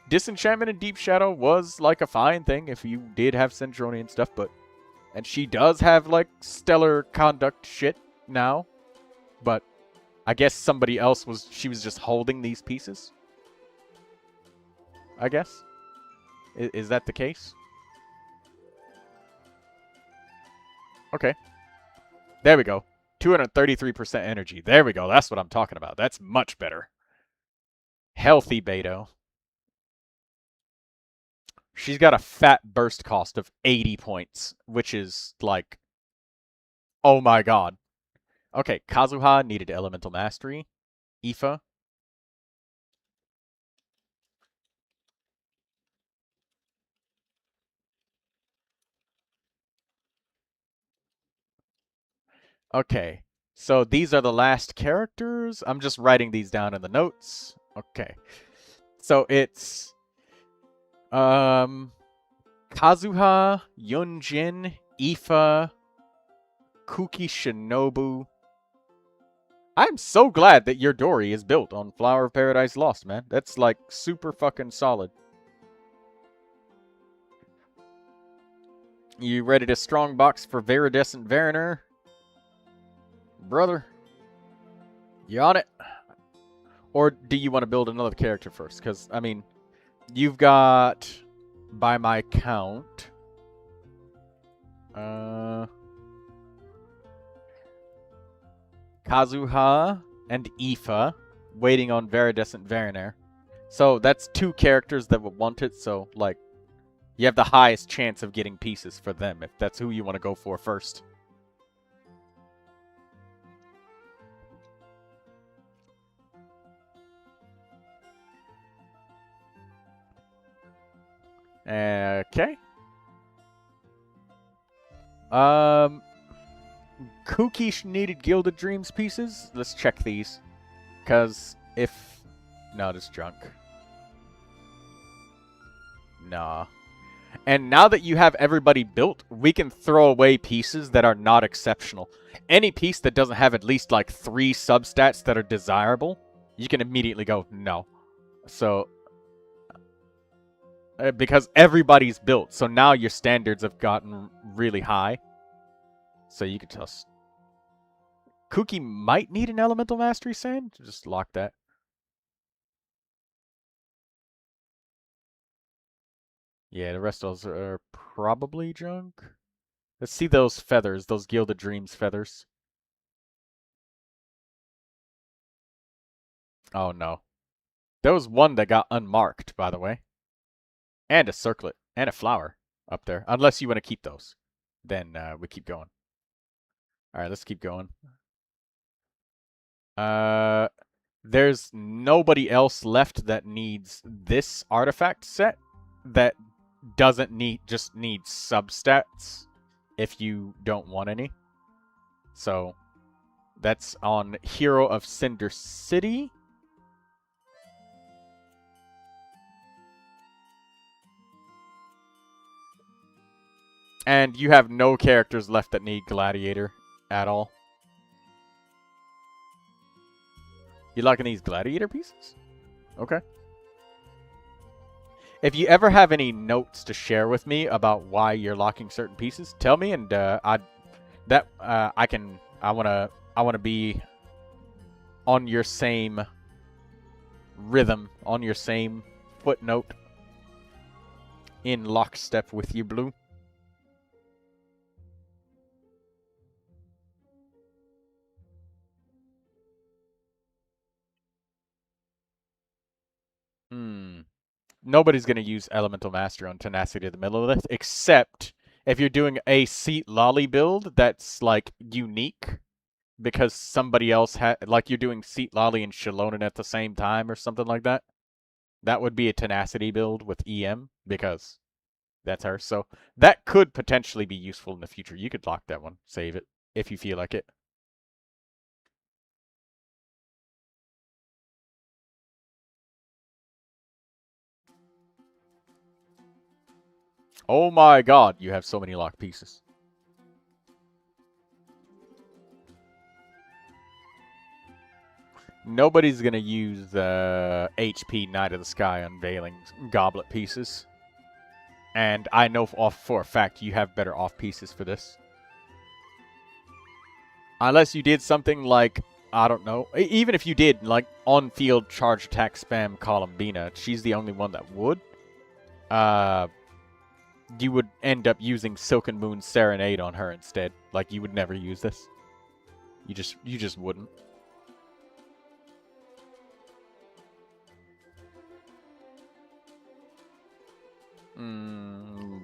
Speaker 5: Disenchantment and Deep Shadow was, like, a fine thing if you did have Sandrone and stuff, but... And she does have, like, stellar conduct shit now. But I guess somebody else was... She was just holding these pieces. I guess. Is that the case? Okay. There we go. 233% energy. There we go. That's what I'm talking about. That's much better. Healthy Beto. She's got a fat burst cost of 80 points, which is like, oh my god. Okay, Kazuha needed Elemental Mastery. Aoife. Okay, so these are the last characters. I'm just writing these down in the notes. Okay, so it's Kazuha, Yunjin, Aoife, Kuki Shinobu. I'm so glad that your Dory is built on Flower of Paradise Lost, man. That's like super fucking solid. You ready to strong box for Viridescent Variner? Brother, you on it? Or do you want to build another character first? Because, I mean, you've got, by my count, Kazuha and Aoife waiting on Viridescent Variner. So that's 2 characters that would want it, so, like, you have the highest chance of getting pieces for them, if that's who you want to go for first. Okay. Kuki needed Gilded Dreams pieces. Let's check these. Because if... No, it's junk. Nah. And now that you have everybody built, we can throw away pieces that are not exceptional. Any piece that doesn't have at least like 3 substats that are desirable, you can immediately go, no. So... because everybody's built, so now your standards have gotten really high. So you can just... Kuki might need an Elemental Mastery Sand. Just lock that. Yeah, the rest of those are probably junk. Let's see those feathers, those Gilded Dreams feathers. Oh no. There was one that got unmarked, by the way. And a circlet. And a flower up there. Unless you want to keep those. Then we keep going. Alright, let's keep going. There's nobody else left that needs this artifact set that doesn't need, just needs substats if you don't want any. So that's on Hero of Cinder City. And you have no characters left that need Gladiator at all. You liking these Gladiator pieces? Okay. If you ever have any notes to share with me about why you're locking certain pieces, tell me, and I wanna be on your same rhythm, on your same footnote, in lockstep with you, Blue. Nobody's going to use Elemental Mastery on Tenacity of the Millilith, except if you're doing a Seat Lolly build that's, like, unique, because somebody else like you're doing Seat Lolly and Shalonen at the same time or something like that. That would be a Tenacity build with EM, because that's her. So that could potentially be useful in the future. You could lock that one, save it, if you feel like it. Oh my god, you have so many locked pieces. Nobody's gonna use HP Knight of the Sky Unveiling Goblet pieces. And I know for a fact you have better off pieces for this. Unless you did something like, I don't know, even if you did, like, on-field charge attack spam Columbina, she's the only one that would. you would end up using Silken Moon's Serenade on her instead. Like, you would never use this. You just wouldn't.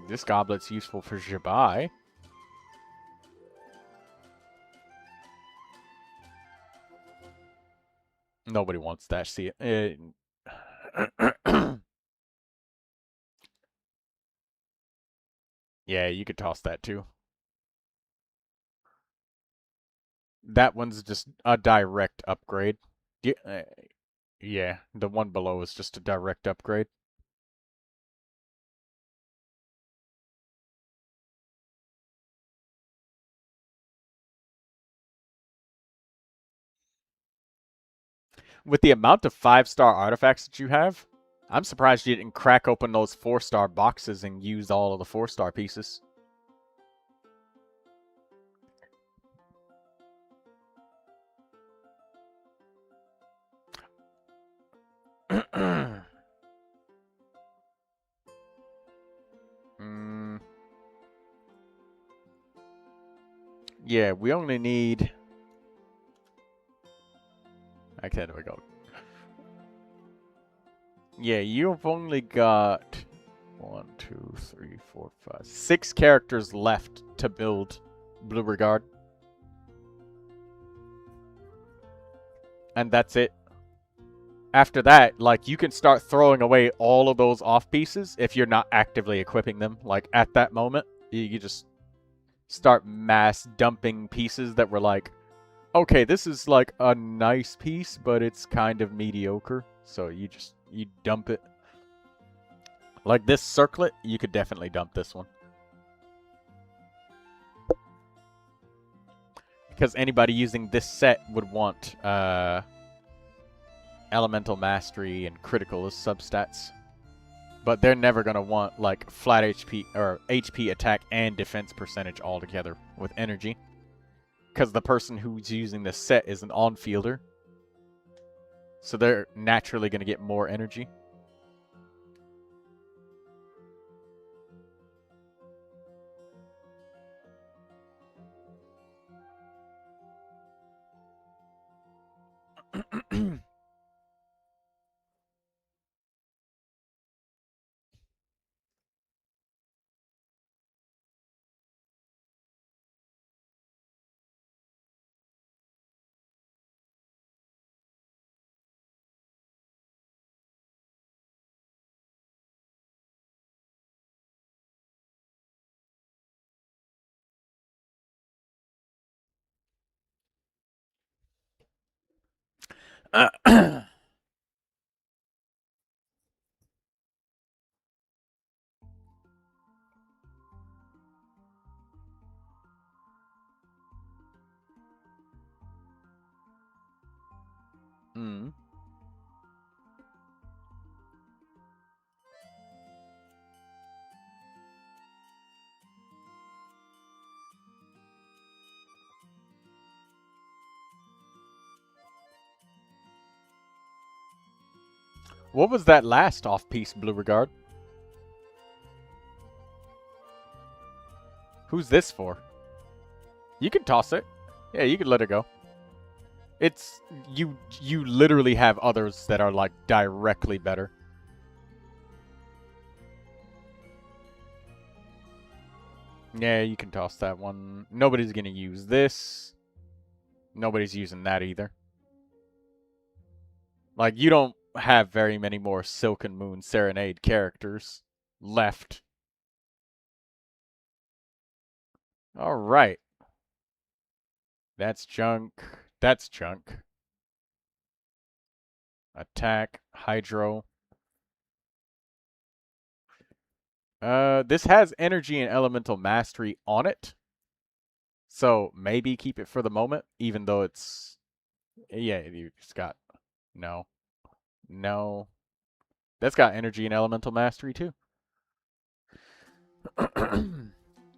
Speaker 5: This goblet's useful for Jabai. Nobody wants that. See it. Yeah, you could toss that too. That one's just a direct upgrade. Yeah, the one below is just a direct upgrade. With the amount of 5-star artifacts that you have, I'm surprised you didn't crack open those 4-star boxes and use all of the 4-star pieces. Yeah, we only need... Okay, there we go. Yeah, you've only got 1, 2, 3, 4, 5, 6 characters left to build Blue Regard. And that's it. After that, like, you can start throwing away all of those off pieces if you're not actively equipping them. Like, at that moment, you just start mass dumping pieces that were like, okay, this is like a nice piece, but it's kind of mediocre. So you dump it. Like this circlet, you could definitely dump this one. Because anybody using this set would want Elemental Mastery and Critical as substats. But they're never going to want like flat HP or HP attack and defense percentage all together with energy. Because the person who's using this set is an on-fielder. So they're naturally going to get more energy. What was that last off-piece, Blue Regard? Who's this for? You can toss it. Yeah, you can let it go. It's... You literally have others that are, like, directly better. Yeah, you can toss that one. Nobody's gonna use this. Nobody's using that either. Like, you don't have very many more Silken Moon Serenade characters left. Alright. That's junk. That's junk. Attack. Hydro. This has energy and elemental mastery on it. So maybe keep it for the moment, even though it's... Yeah, it's got... No. No. That's got energy and elemental mastery too.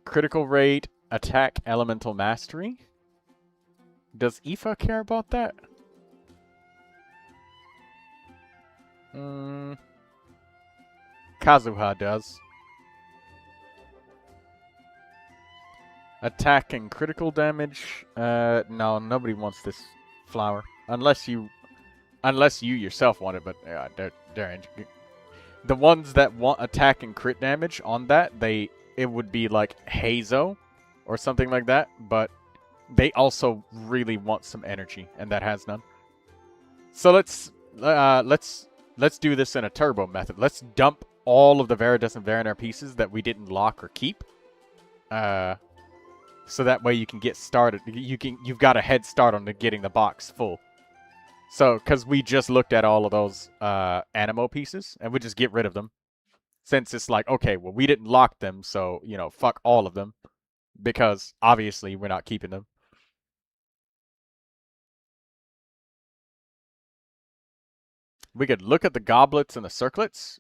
Speaker 5: Critical rate, attack, elemental mastery. Does Aoife care about that? Kind Kazuha does. Attack and critical damage. No, nobody wants this flower. Unless you yourself want it, but they're the ones that want attack and crit damage on that, it would be like Hazo or something like that, but they also really want some energy, and that has none. So let's do this in a turbo method. Let's dump all of the Viridescent Variner pieces that we didn't lock or keep. So that way you can get started. You've got a head start on getting the box full. So, because we just looked at all of those Animo pieces, and we just get rid of them. Since it's like, okay, well, we didn't lock them, so, you know, fuck all of them. Because, obviously, we're not keeping them. We could look at the goblets and the circlets.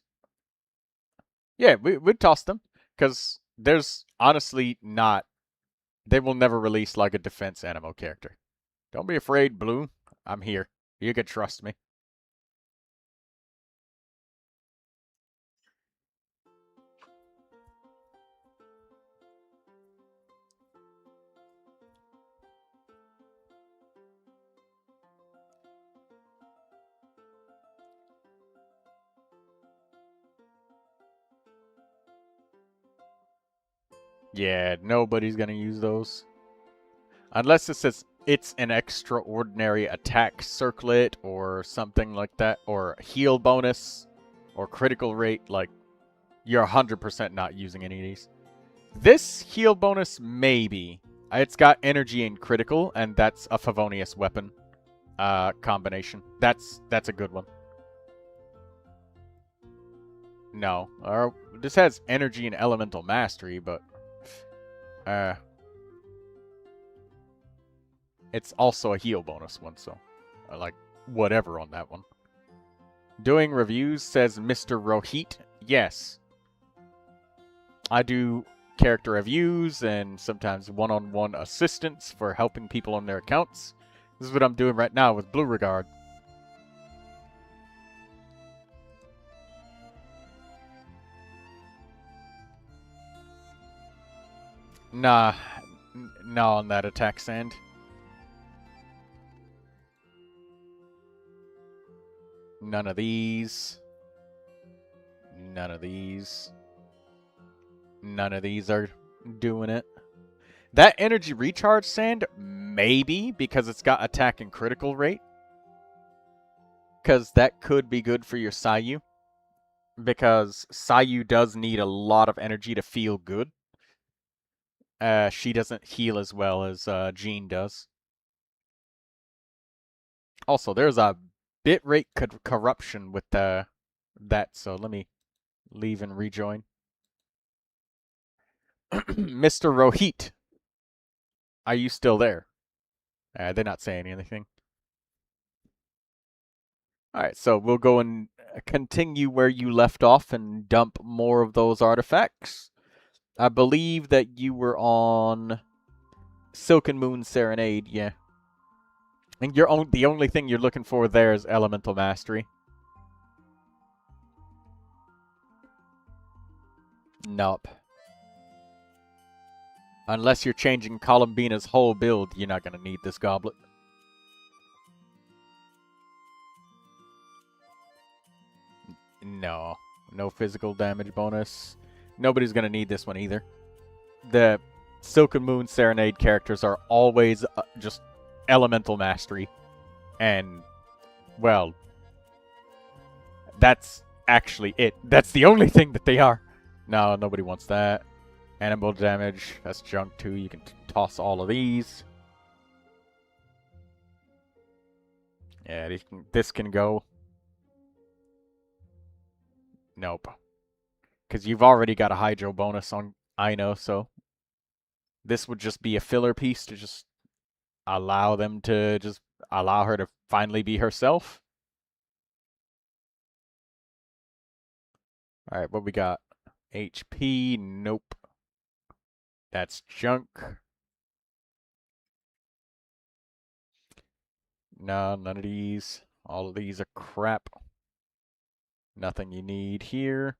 Speaker 5: Yeah, we'd toss them. Because there's honestly not... They will never release, like, a defense Animo character. Don't be afraid, Blue. I'm here. You can trust me. Yeah, nobody's gonna use those. Unless it says it's an extraordinary attack circlet or something like that, or heal bonus, or critical rate, like, you're 100% not using any of these. This heal bonus, maybe. It's got energy and critical, and that's a Favonius weapon combination. That's a good one. No. This has energy and elemental mastery, but... it's also a heal bonus one, so... like, whatever on that one. Doing reviews, says Mr. Rohit. Yes. I do character reviews and sometimes one-on-one assistance for helping people on their accounts. This is what I'm doing right now with Blue Regard. Nah, no on that attack sand. None of these. None of these. None of these are doing it. That energy recharge sand, maybe, because it's got attack and critical rate. Because that could be good for your Sayu. Because Sayu does need a lot of energy to feel good. She doesn't heal as well as Jean does. Also, there's a bitrate corruption with that, so let me leave and rejoin. Mr. Rohit, are you still there? They're not saying anything. Alright, so we'll go and continue where you left off and dump more of those artifacts. I believe that you were on Silken Moon Serenade, yeah. And the only thing you're looking for there is Elemental Mastery. Nope. Unless you're changing Columbina's whole build, you're not going to need this goblet. No. No physical damage bonus. Nobody's going to need this one either. The Silken Moon Serenade characters are always just Elemental Mastery. And, well, that's actually it. That's the only thing that they are. No, nobody wants that. Animal damage, that's junk too. You can toss all of these. Yeah, this can go. Nope. Because you've already got a Hydro bonus on Ino, so this would just be a filler piece to just allow them to just allow her to finally be herself. Alright, what we got? HP, nope. That's junk. No, none of these. All of these are crap. Nothing you need here.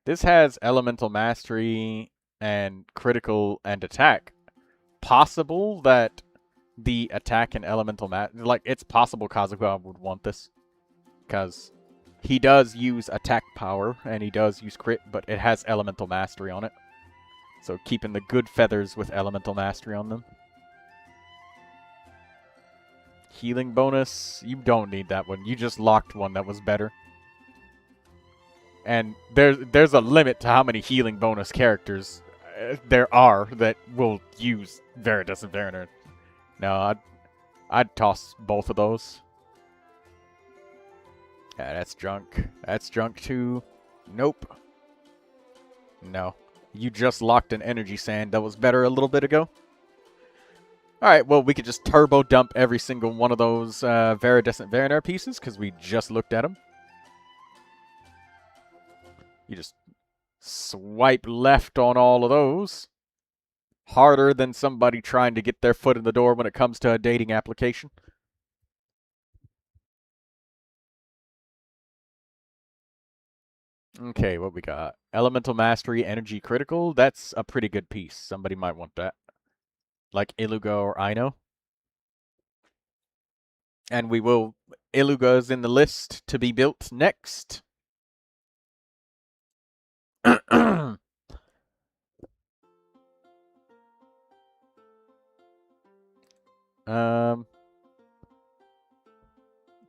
Speaker 5: This has elemental mastery and critical and attack. Possible that the attack and elemental like, it's possible Kazuha would want this. Because he does use attack power and he does use crit, but it has elemental mastery on it. So keeping the good feathers with elemental mastery on them. Healing bonus, you don't need that one. You just locked one that was better. And there's a limit to how many healing bonus characters there are that will use Veritas and Veriner. No, I'd toss both of those. Yeah, that's junk. That's junk too. Nope. No. You just locked an energy sand that was better a little bit ago. Alright, well, we could just turbo dump every single one of those Viridescent Veriner pieces, because we just looked at them. You just swipe left on all of those. Harder than somebody trying to get their foot in the door when it comes to a dating application. Okay, what we got? Elemental Mastery, Energy Critical. That's a pretty good piece. Somebody might want that. Like Iluga or Aino. And we will... Iluga is in the list to be built next.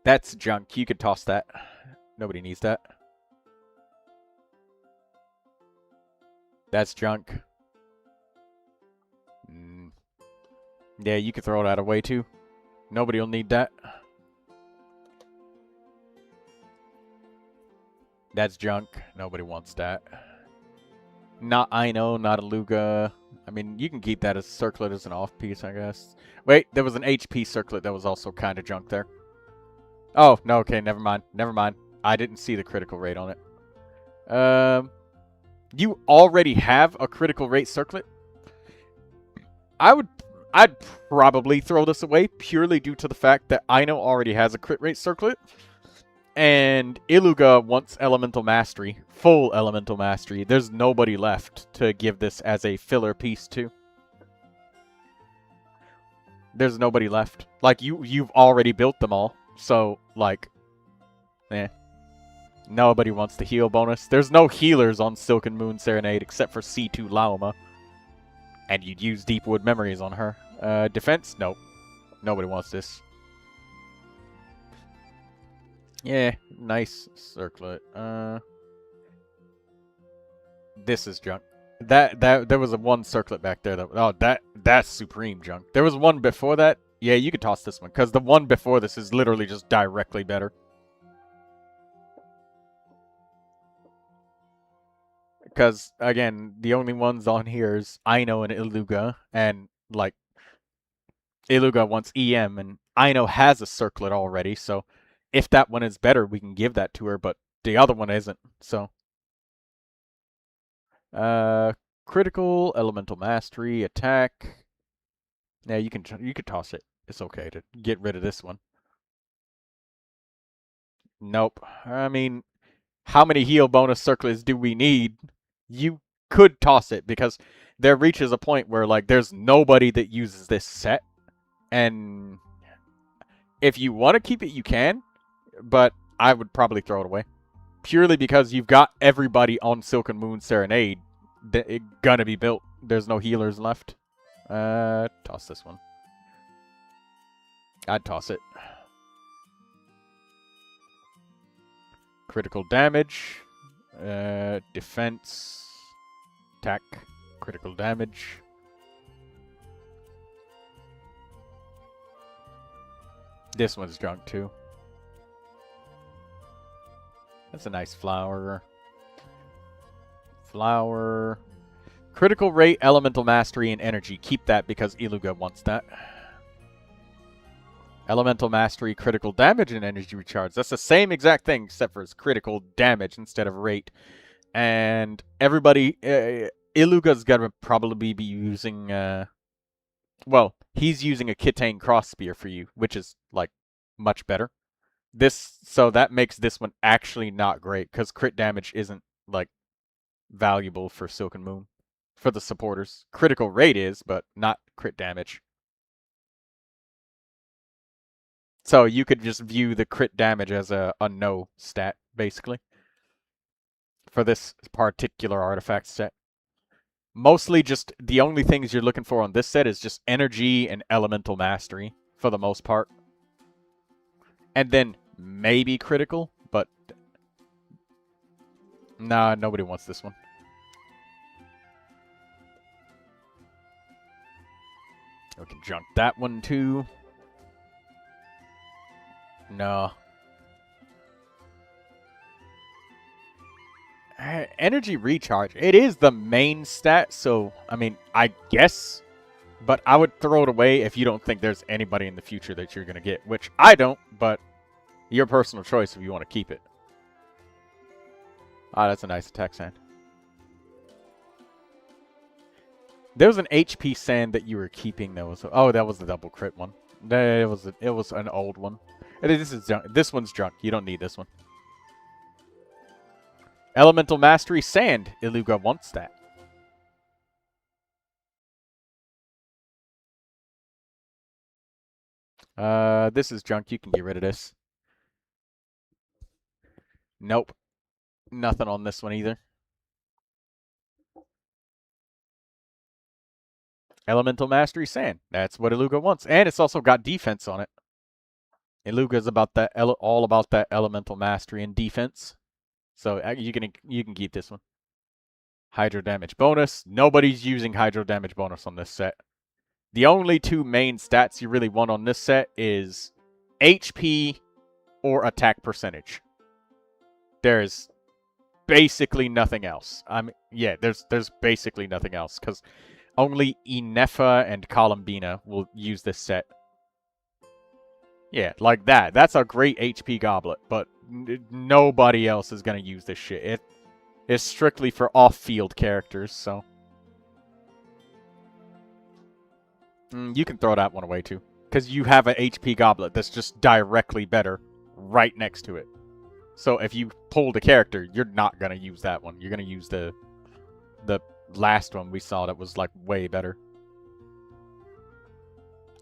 Speaker 5: That's junk. You could toss that. Nobody needs that. That's junk. Yeah, you could throw that away too. Nobody will need that. That's junk. Nobody wants that. Not Aino, not Iluga. I mean, you can keep that as circlet as an off-piece, I guess. Wait, there was an HP circlet that was also kind of junk there. Oh, no, okay, never mind. Never mind. I didn't see the critical rate on it. You already have a critical rate circlet? I'd probably throw this away purely due to the fact that Aino already has a crit rate circlet. And Iluga wants Elemental Mastery. Full Elemental Mastery. There's nobody left to give this as a filler piece to. There's nobody left. Like, you've already built them all. So, like, nobody wants the heal bonus. There's no healers on Silken Moon Serenade except for C2 Laoma. And you'd use Deepwood Memories on her. Defense? Nope. Nobody wants this. Yeah, nice circlet. This is junk. There was a one circlet back there that that's supreme junk. There was one before that. Yeah, you could toss this one because the one before this is literally just directly better. Because again, the only ones on here is Aino and Iluga, and like Iluga wants EM, and Aino has a circlet already, so if that one is better, we can give that to her, but the other one isn't, so. Critical, Elemental Mastery, Attack. Yeah, you could toss it. It's okay to get rid of this one. Nope. I mean, how many heal bonus circlets do we need? You could toss it, because there reaches a point where, like, there's nobody that uses this set, and if you want to keep it, you can. But I would probably throw it away. Purely because you've got everybody on Silken Moon Serenade gonna be built. There's no healers left. Toss this one. I'd toss it. Critical damage. Defense. Attack. Critical damage. This one's junk too. That's a nice flower. Flower. Critical rate, elemental mastery, and energy. Keep that because Iluga wants that. Elemental mastery, critical damage, and energy recharge. That's the same exact thing except for it's critical damage instead of rate. And everybody, Iluga's gonna probably be using, well, he's using a Kitane Cross Spear for you, which is, like, much better. So that makes this one actually not great, because crit damage isn't, like, valuable for Silken Moon. For the supporters. Critical rate is, but not crit damage. So you could just view the crit damage as a no stat, basically. For this particular artifact set. Mostly just the only things you're looking for on this set is just energy and elemental mastery, for the most part. And then maybe critical, but nah, nobody wants this one. We can junk that one too. No. Energy recharge. It is the main stat, so, I mean, I guess. But I would throw it away if you don't think there's anybody in the future that you're going to get. Which I don't, but your personal choice if you want to keep it. Ah, that's a nice attack sand. There was an HP sand that you were keeping that was... Oh, that was the double crit one. It was an old one. This is junk. This one's junk. You don't need this one. Elemental Mastery Sand. Iluga wants that. This is junk. You can get rid of this. Nope. Nothing on this one either. Elemental Mastery Sand. That's what Iluga wants. And it's also got defense on it. Iluga's about that all about that elemental mastery and defense. So you can keep this one. Hydro damage bonus. Nobody's using hydro damage bonus on this set. The only two main stats you really want on this set is HP or attack percentage. There's basically nothing else. I mean, yeah, there's basically nothing else because only Inefa and Columbina will use this set. Yeah, like that. That's a great HP goblet, but nobody else is going to use this shit. It is strictly for off-field characters, so... you can throw that one away, too. Because you have an HP goblet that's just directly better right next to it. So if you pulled a character, you're not going to use that one. You're going to use the last one we saw that was, like, way better.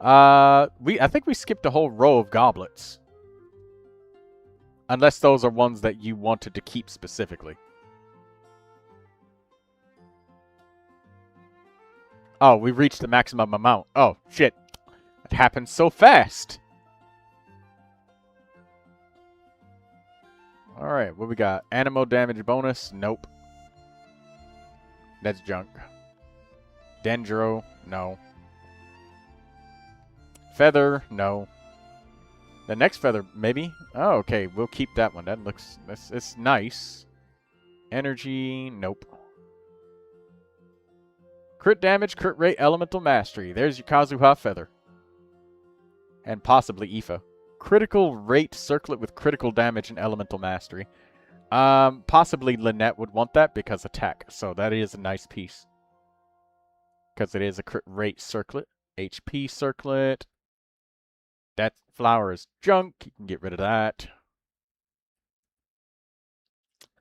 Speaker 5: I think we skipped a whole row of goblets. Unless those are ones that you wanted to keep specifically. Oh, we reached the maximum amount. Oh, shit. It happened so fast. Alright, what we got? Animo damage bonus? Nope. That's junk. Dendro? No. Feather? No. The next feather, maybe? Oh, okay. We'll keep that one. That looks... It's nice. Energy? Nope. Crit damage, crit rate, elemental mastery. There's your Kazuha feather. And possibly Aoife. Critical rate circlet with critical damage and elemental mastery. Possibly Lynette would want that because attack. So that is a nice piece. Because it is a crit rate circlet. HP circlet. That flower is junk. You can get rid of that.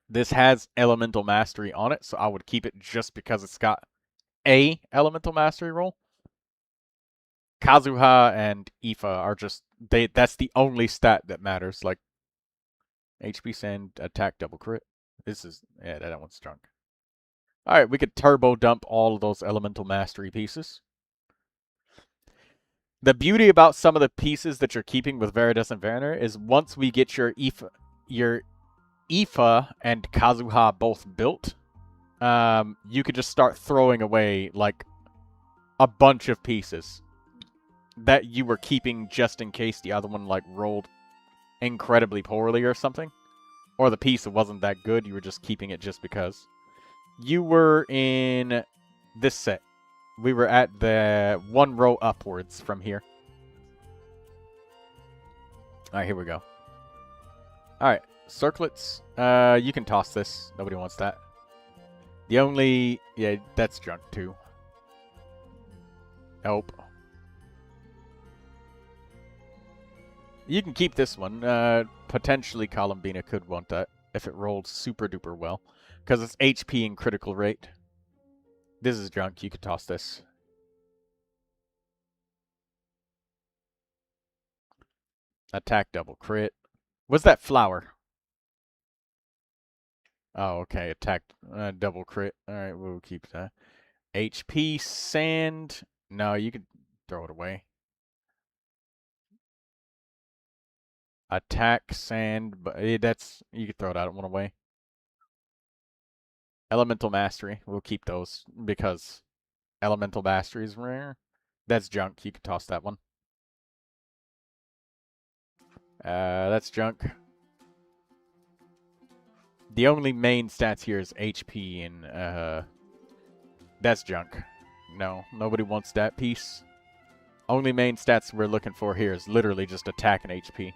Speaker 5: This has elemental mastery on it, so I would keep it just because it's got a elemental mastery roll. Kazuha and Aoife are just that's the only stat that matters. Like HP sand, attack, double crit. This is that one's junk. Alright, we could turbo dump all of those elemental mastery pieces. The beauty about some of the pieces that you're keeping with Veritas and Werner is once we get your Aoife and Kazuha both built, you could just start throwing away, like, a bunch of pieces that you were keeping just in case the other one, like, rolled incredibly poorly or something. Or the piece that wasn't that good, you were just keeping it just because. You were in this set. We were at the one row upwards from here. Alright, here we go. Alright, circlets. You can toss this. Nobody wants that. The only... yeah, that's junk too. Nope. You can keep this one. Potentially Columbina could want that. if it rolled super duper well. Because it's HP and critical rate. This is junk. You could toss this. Attack double crit. What's that flower? Oh, okay. Attack double crit. Alright, we'll keep that. HP sand. No, you could throw it away. Attack sand, but that's you could throw that one away. Elemental mastery. We'll keep those because elemental mastery is rare. That's junk. You could toss that one. That's junk. The only main stats here is HP and that's junk. No, nobody wants that piece. Only main stats we're looking for here is literally just attack and HP.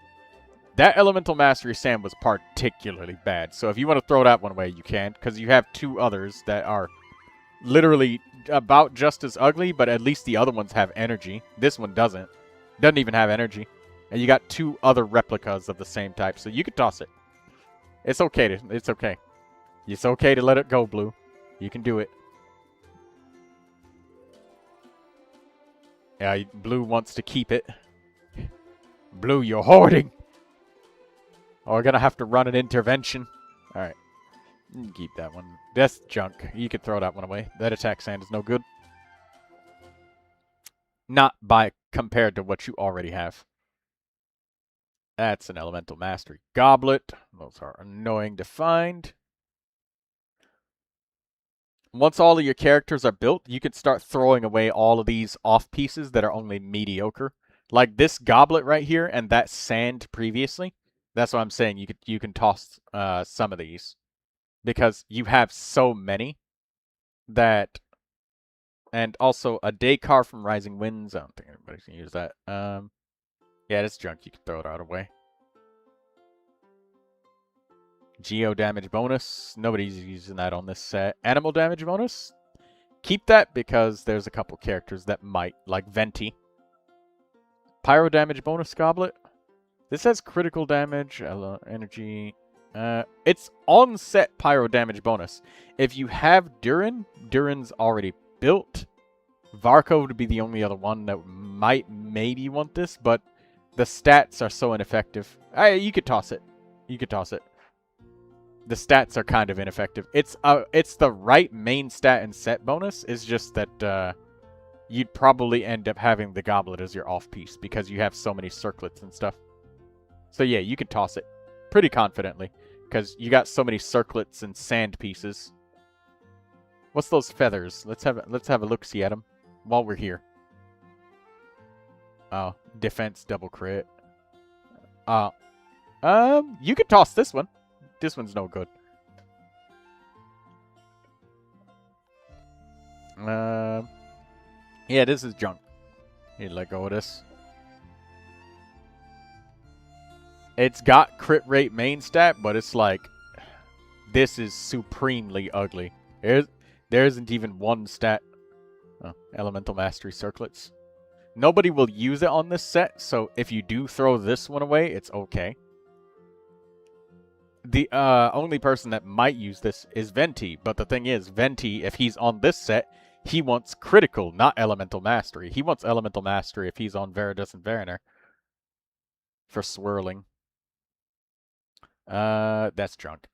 Speaker 5: That Elemental Mastery Sand was particularly bad, so if you want to throw that one away, you can, because you have two others that are literally about just as ugly, but at least the other ones have energy. This one doesn't. Doesn't even have energy. And you got two other replicas of the same type, so you could toss it. It's okay to, it's okay. It's okay to let it go, Blue. You can do it. Yeah, Blue wants to keep it. Blue, you're hoarding! Oh, we're gonna have to run an intervention. Alright. You can keep that one. That's junk. You could throw that one away. That attack sand is no good. Not by compared to what you already have. That's an Elemental Mastery Goblet. Those are annoying to find. Once all of your characters are built, you can start throwing away all of these off pieces that are only mediocre. Like this goblet right here and that sand previously. That's what I'm saying. You can toss some of these. Because you have so many that... And also a day car from Rising Winds. I don't think anybody's going to use that. Yeah, that's junk. You can throw it out away. Geo damage bonus. Nobody's using that on this set. Animal damage bonus. Keep that because there's a couple characters that might, like Venti. Pyro damage bonus goblet. This has critical damage, energy. It's on-set pyro damage bonus. If you have Durin, Durin's already built. Varco would be the only other one that might maybe want this, but the stats are so ineffective. You could toss it. You could toss it. The stats are kind of ineffective. It's the right main stat and set bonus. It's just that you'd probably end up having the goblet as your off piece because you have so many circlets and stuff. So yeah, you could toss it pretty confidently because you got so many circlets and sand pieces. What's those feathers? Let's have a look-see at them while we're here. Oh, defense double crit. You could toss this one. This one's no good. Yeah, this is junk. You let go of this. It's got crit rate main stat, but it's like this is supremely ugly. There isn't even one stat. Oh, Elemental Mastery Circlets. Nobody will use it on this set, so if you do throw this one away, it's okay. The only person that might use this is Venti, but the thing is, Venti, if he's on this set, he wants critical, not Elemental Mastery. He wants Elemental Mastery if he's on Veridus and Veriner. For swirling. That's junk.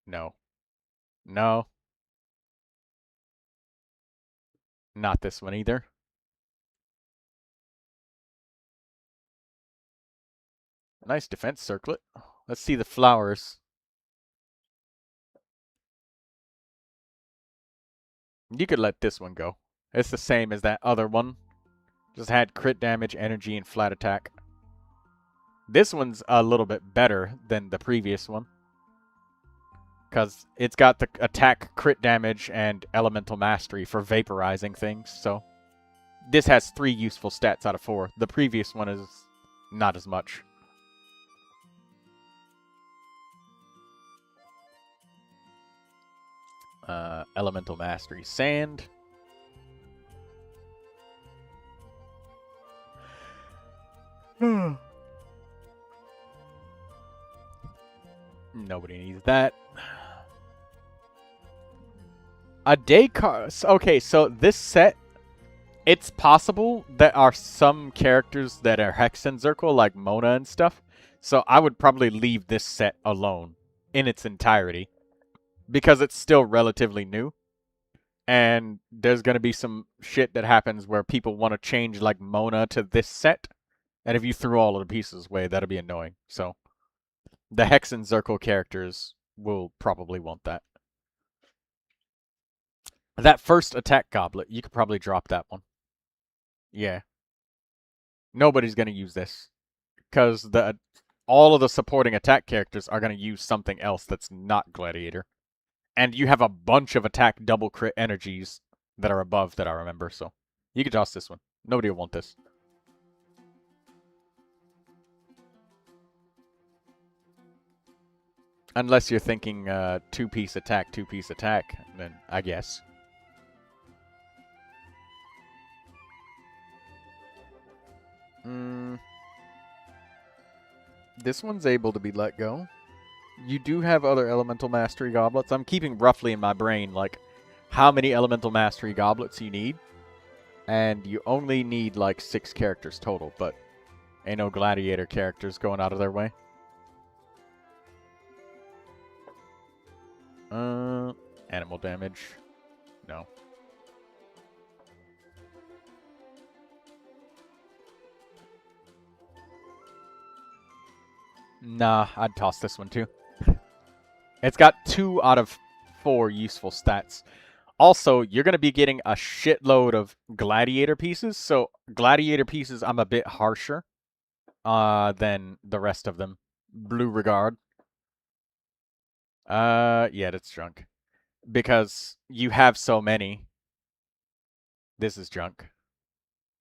Speaker 5: No. No. Not this one either. Nice defense circlet. Let's see the flowers. You could let this one go. It's the same as that other one. Just had crit damage, energy, and flat attack. This one's a little bit better than the previous one. Because it's got the attack, crit damage, and elemental mastery for vaporizing things. So this has 3 useful stats out of 4. The previous one is not as much. Elemental mastery, sand. Nobody needs that. A day card. Okay, so this set, it's possible there are some characters that are Hexenzirkel, like Mona and stuff. So I would probably leave this set alone in its entirety, because it's still relatively new. And there's going to be some shit that happens where people want to change, like, Mona to this set. And if you threw all of the pieces away, that'd be annoying. So the Hexenzirkel characters will probably want that. That first attack goblet, you could probably drop that one. Yeah. Nobody's going to use this. Because all of the supporting attack characters are going to use something else that's not Gladiator. And you have a bunch of attack double crit energies that are above that I remember, so you could toss this one. Nobody will want this. Unless you're thinking 2-piece attack, 2-piece attack, then I guess. This one's able to be let go. You do have other Elemental Mastery Goblets. I'm keeping roughly in my brain, like, how many Elemental Mastery Goblets you need. And you only need, like, 6 characters total, but ain't no Gladiator characters going out of their way. Animal damage. No. Nah, I'd toss this one too. It's got 2 out of 4 useful stats. Also, you're going to be getting a shitload of Gladiator pieces, so Gladiator pieces I'm a bit harsher than the rest of them. Blue Regard. Yeah, that's junk. Because you have so many. This is junk.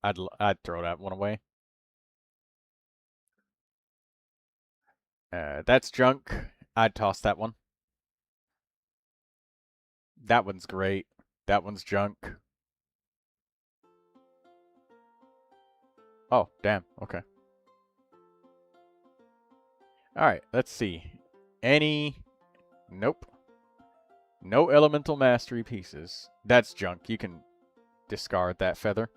Speaker 5: I'd throw that one away. That's junk. I'd toss that one. That one's great. That one's junk. Oh, damn. Okay. Alright, let's see. Any... Nope. No Elemental Mastery pieces. That's junk. You can discard that feather.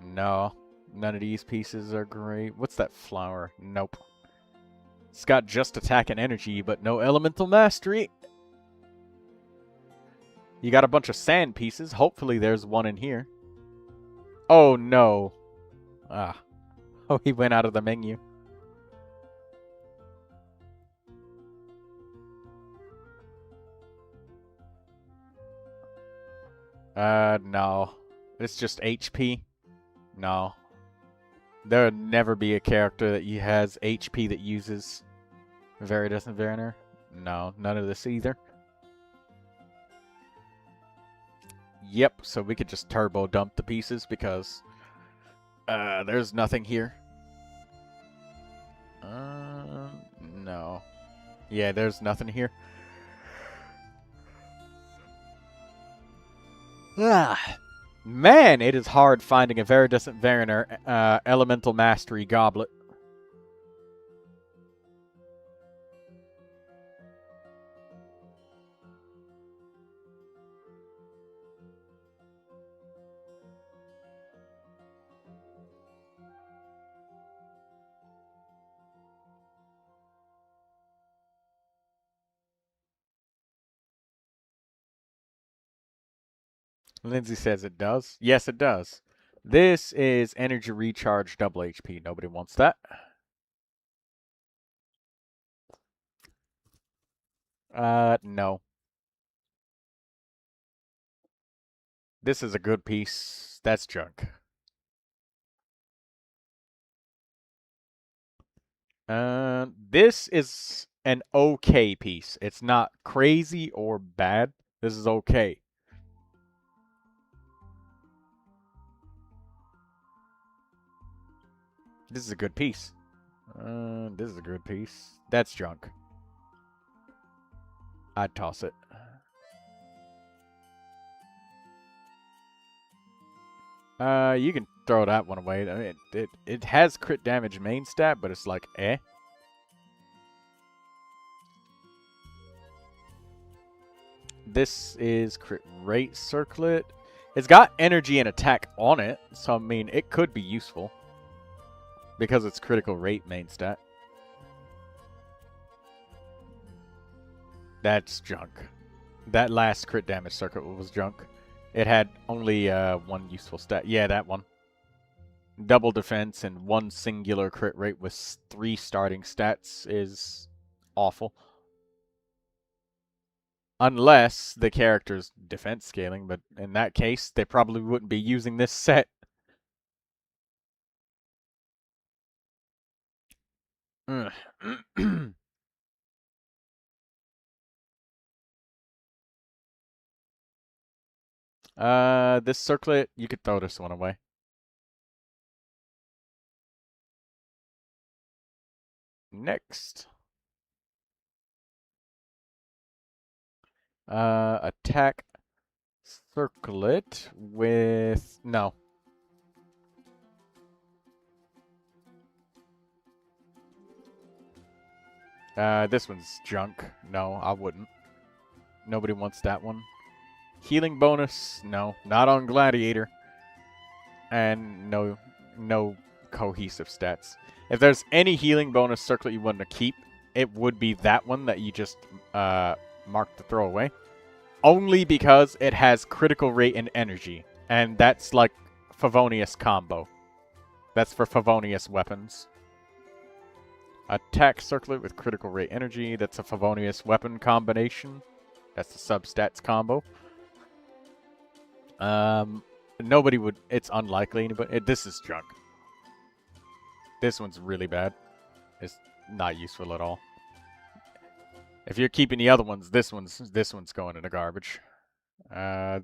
Speaker 5: No. None of these pieces are great. What's that flower? Nope. It's got just attack and energy, but no Elemental Mastery. You got a bunch of sand pieces. Hopefully there's one in here. Oh, no. Ah. Oh, he went out of the menu. No. It's just HP. No. There would never be a character that has HP that uses Viridescent Mariner. No, none of this either. Yep, so we could just turbo dump the pieces because there's nothing here. No. Yeah, there's nothing here. Ah. Man, it is hard finding a Viridescent Mariner Elemental Mastery Goblet. Lindsay says it does. Yes, it does. This is Energy Recharge double HP. Nobody wants that. No. This is a good piece. That's junk. This is an okay piece. It's not crazy or bad. This is okay. This is a good piece. This is a good piece. That's junk. I'd toss it. You can throw that one away. I mean, it has crit damage main stat, but it's like, eh. This is crit rate circlet. It's got energy and attack on it, so I mean, it could be useful. Because it's critical rate main stat. That's junk. That last crit damage circuit was junk. It had only one useful stat. Yeah, that one. Double defense and one singular crit rate with 3 starting stats is awful. Unless the character's defense scaling, but in that case, they probably wouldn't be using this set. This circlet, you could throw this one away. Next. Attack circlet with... No. This one's junk. No, I wouldn't. Nobody wants that one. Healing bonus? No, not on Gladiator. And no cohesive stats. If there's any healing bonus circlet you want to keep, it would be that one that you just marked to throw away. Only because it has critical rate and energy. And that's like Favonius combo. That's for Favonius weapons. Attack circlet with critical rate energy. That's a Favonius weapon combination. That's the substats combo. Nobody would... It's unlikely, but this is junk. This one's really bad. It's not useful at all. If you're keeping the other ones, this one's going in the garbage.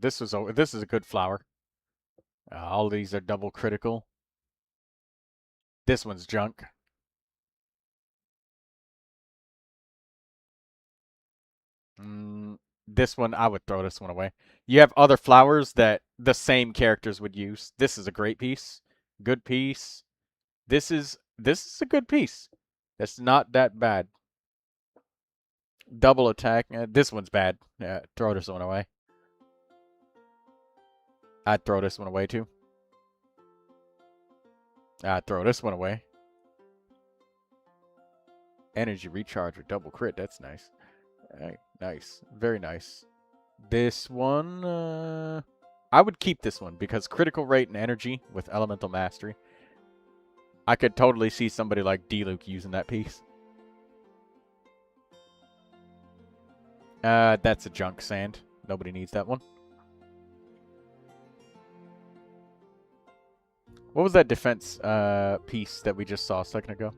Speaker 5: This is a good flower. All these are double critical. This one's junk. This one, I would throw this one away. You have other flowers that the same characters would use. This is a great piece. Good piece. This is a good piece. That's not that bad. Double attack. This one's bad. Throw this one away. I'd throw this one away too. I'd throw this one away. Energy recharge or double crit. That's nice. Alright, nice. Very nice. This one, I would keep this one because critical rate and energy with elemental mastery. I could totally see somebody like D-Luke using that piece. That's a junk sand. Nobody needs that one. What was that defense piece that we just saw a second ago?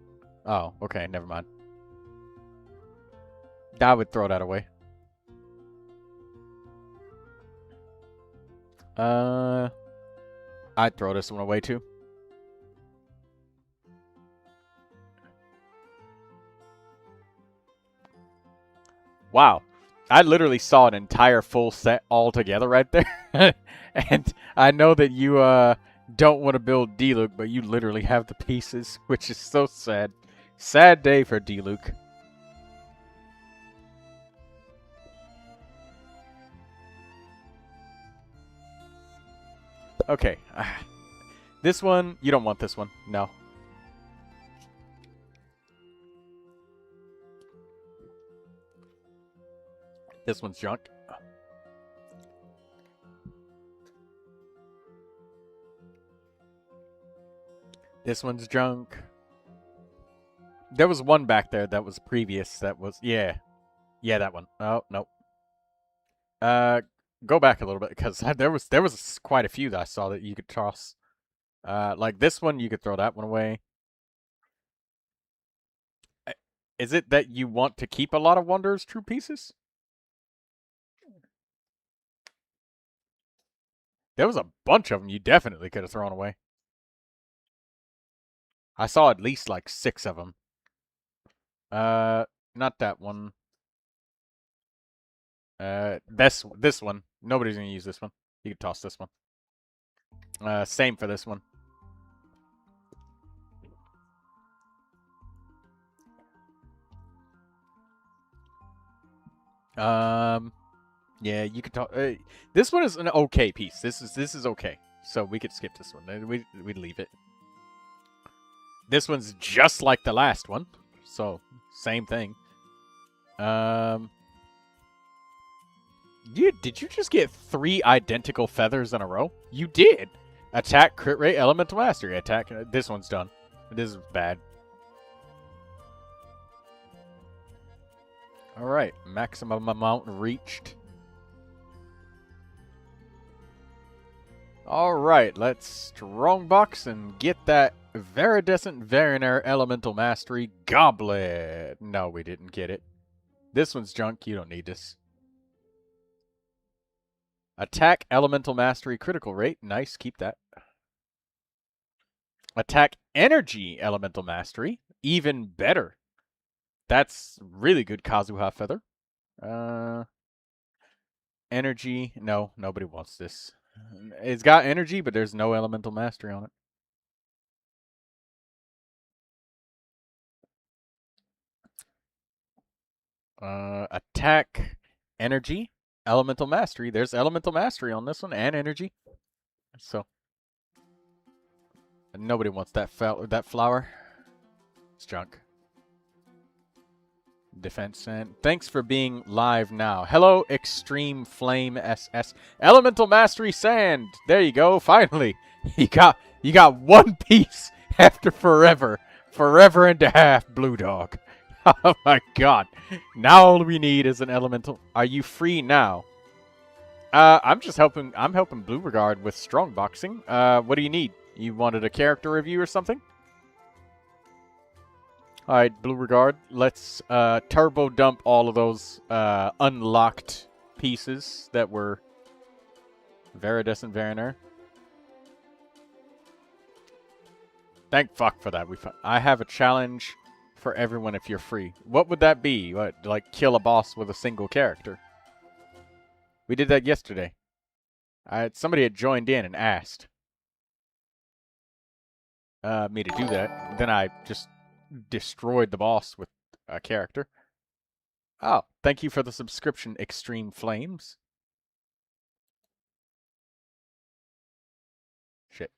Speaker 5: Oh, okay, never mind. I would throw that away. I'd throw this one away too. Wow. I literally saw an entire full set all together right there. And I know that you don't want to build D-Luke, but you literally have the pieces, which is so sad. Sad day for D-Luke. Okay. This one, you don't want this one. No. This one's junk. This one's junk. There was one back there that was previous that was... Yeah. Yeah, that one. Oh, nope. Go back a little bit, because there was quite a few that I saw that you could toss. Like this one, you could throw that one away. Is it that you want to keep a lot of Wanderer's True pieces? There was a bunch of them you definitely could have thrown away. I saw at least like 6 of them. Not that one. This one. Nobody's gonna use this one. You can toss this one. Same for this one. Yeah, you could talk. This one is an okay piece. This is okay. So we could skip this one. We'd leave it. This one's just like the last one, so same thing. Did you just get 3 identical feathers in a row? You did. Attack, crit rate, elemental mastery. Attack. This one's done. This is bad. All right, maximum amount reached. All right, let's strongbox and get that Viridescent Varinair Elemental Mastery Goblet. No, we didn't get it. This one's junk. You don't need this. Attack, Elemental Mastery, Critical Rate. Nice, keep that. Attack, Energy, Elemental Mastery. Even better. That's really good Kazuha Feather. Energy. No, nobody wants this. It's got energy, but there's no Elemental Mastery on it. Attack, Energy, Elemental Mastery. There's Elemental Mastery on this one, and energy. So, nobody wants that flower. It's junk. Defense and thanks for being live now. Hello, Extreme Flame SS. Elemental Mastery Sand. There you go. Finally, you got one piece after forever and a half. Blue Dog. Oh my God. Now all we need is an elemental. Are you free now? I'm helping Blue Regard with strong boxing. What do you need? You wanted a character review or something? Alright, Blue Regard, let's turbo dump all of those unlocked pieces that were Viridescent Varinair. Thank fuck for that. I have a challenge for everyone if you're free. What would that be? What, like kill a boss with a single character? We did that yesterday. Somebody had joined in and asked me to do that. Then I just destroyed the boss with a character. Oh, thank you for the subscription, Extreme Flames. Shit.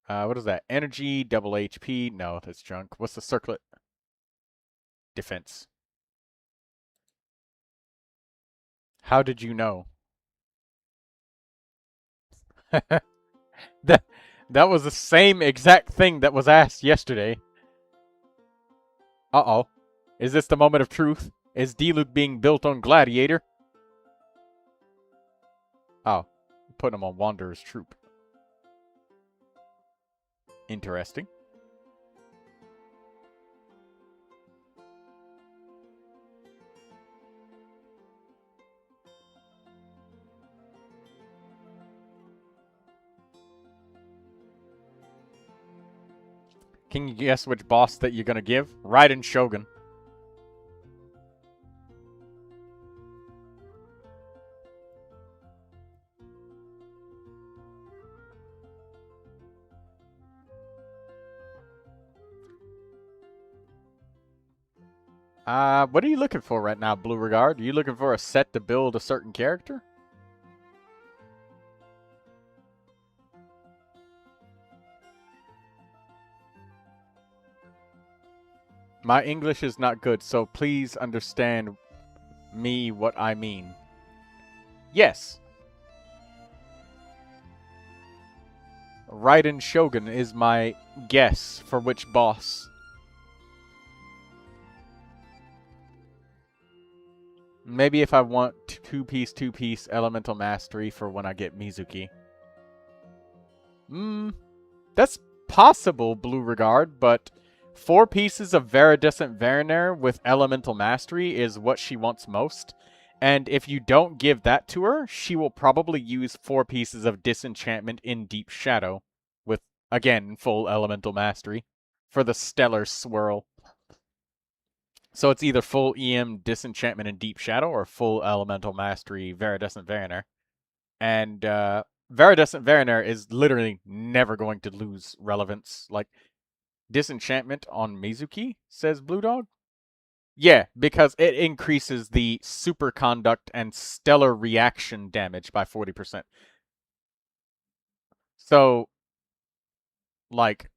Speaker 5: What is that? Energy, double HP. No, that's junk. What's the circlet? Defense. How did you know? That was the same exact thing that was asked yesterday. Uh-oh. Is this the moment of truth? Is D-Luke being built on Gladiator? Oh. Putting him on Wanderer's Troop. Interesting. Can you guess which boss that you're gonna give? Raiden Shogun. What are you looking for right now, Blue Regard? Are you looking for a set to build a certain character? My English is not good, so please understand me what I mean. Yes. Raiden Shogun is my guess for which boss. Maybe if I want two-piece elemental mastery for when I get Mizuki. That's possible, Blue Regard, but 4 pieces of Viridescent Varinair with elemental mastery is what she wants most. And if you don't give that to her, she will probably use 4 pieces of Disenchantment in Deep Shadow with, again, full elemental mastery for the Stellar Swirl. So it's either full EM Disenchantment in Deep Shadow or full elemental mastery Viridescent Varinair. And Viridescent Variner is literally never going to lose relevance. Like, Disenchantment on Mizuki, says Blue Dog. Yeah, because it increases the superconduct and stellar reaction damage by 40%. So, like,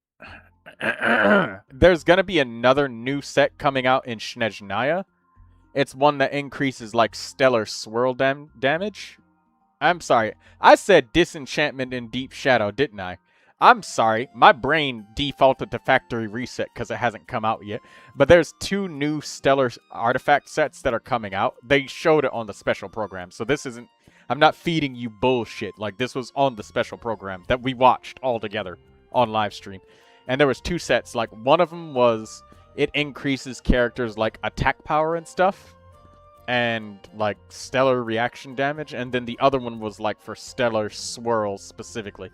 Speaker 5: there's gonna be another new set coming out in Snezhnaya. It's one that increases, like, stellar swirl damage. I'm sorry. I said Disenchantment in Deep Shadow, didn't I? I'm sorry. My brain defaulted to factory reset because it hasn't come out yet. But there's 2 new stellar artifact sets that are coming out. They showed it on the special program. So this isn't... I'm not feeding you bullshit. Like, this was on the special program that we watched all together on live stream. And there was 2 sets. Like, one of them was... It increases characters, like, attack power and stuff. And, like, stellar reaction damage. And then the other one was, like, for stellar swirl specifically.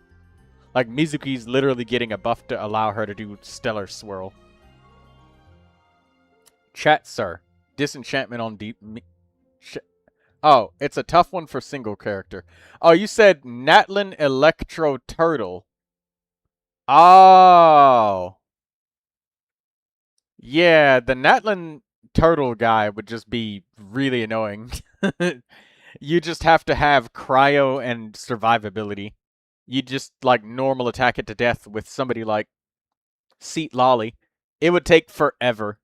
Speaker 5: Like, Mizuki's literally getting a buff to allow her to do stellar swirl. Chat, sir. Disenchantment on deep... Oh, it's a tough one for single character. Oh, you said Natlin Electro Turtle. Oh. Yeah, the Natlin Turtle guy would just be really annoying. You just have to have cryo and survivability. You just, like, normal attack it to death with somebody like Seat Lolly. It would take forever.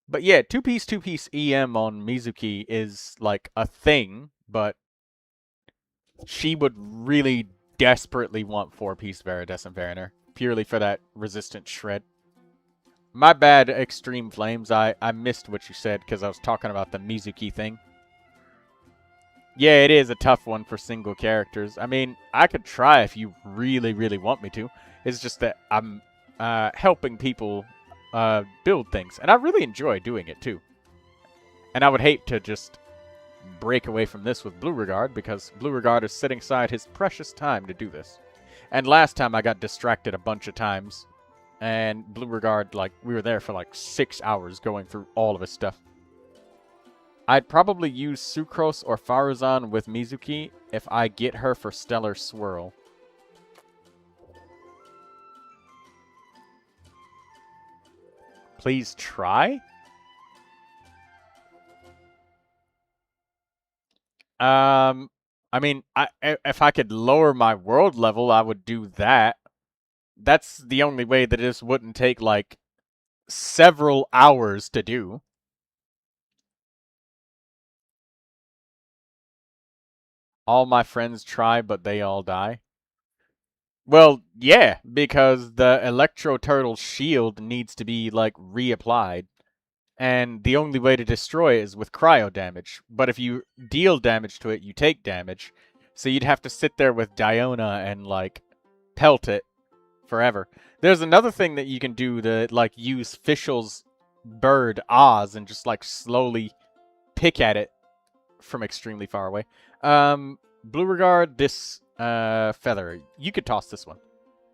Speaker 5: But yeah, two-piece EM on Mizuki is, like, a thing, but she would really desperately want 4-piece Viridescent Variner, purely for that resistant shred. My bad, Extreme Flames. I missed what you said because I was talking about the Mizuki thing. Yeah, it is a tough one for single characters. I mean, I could try if you really, really want me to. It's just that I'm helping people build things. And I really enjoy doing it, too. And I would hate to just break away from this with Blue Regard, because Blue Regard is setting aside his precious time to do this. And last time I got distracted a bunch of times. And Blue Regard, like, we were there for like 6 hours going through all of his stuff. I'd probably use Sucrose or Faruzan with Mizuki if I get her for Stellar Swirl. Please try? I mean, if I could lower my world level, I would do that. That's the only way that this wouldn't take, like, several hours to do. All my friends try, but they all die. Well, yeah, because the Electro Turtle shield needs to be, like, reapplied. And the only way to destroy it is with cryo damage. But if you deal damage to it, you take damage. So you'd have to sit there with Diona and, like, pelt it forever. There's another thing that you can do to, like, use Fischl's bird, Oz, and just, like, slowly pick at it from extremely far away. Blue Regard, this feather. You could toss this one.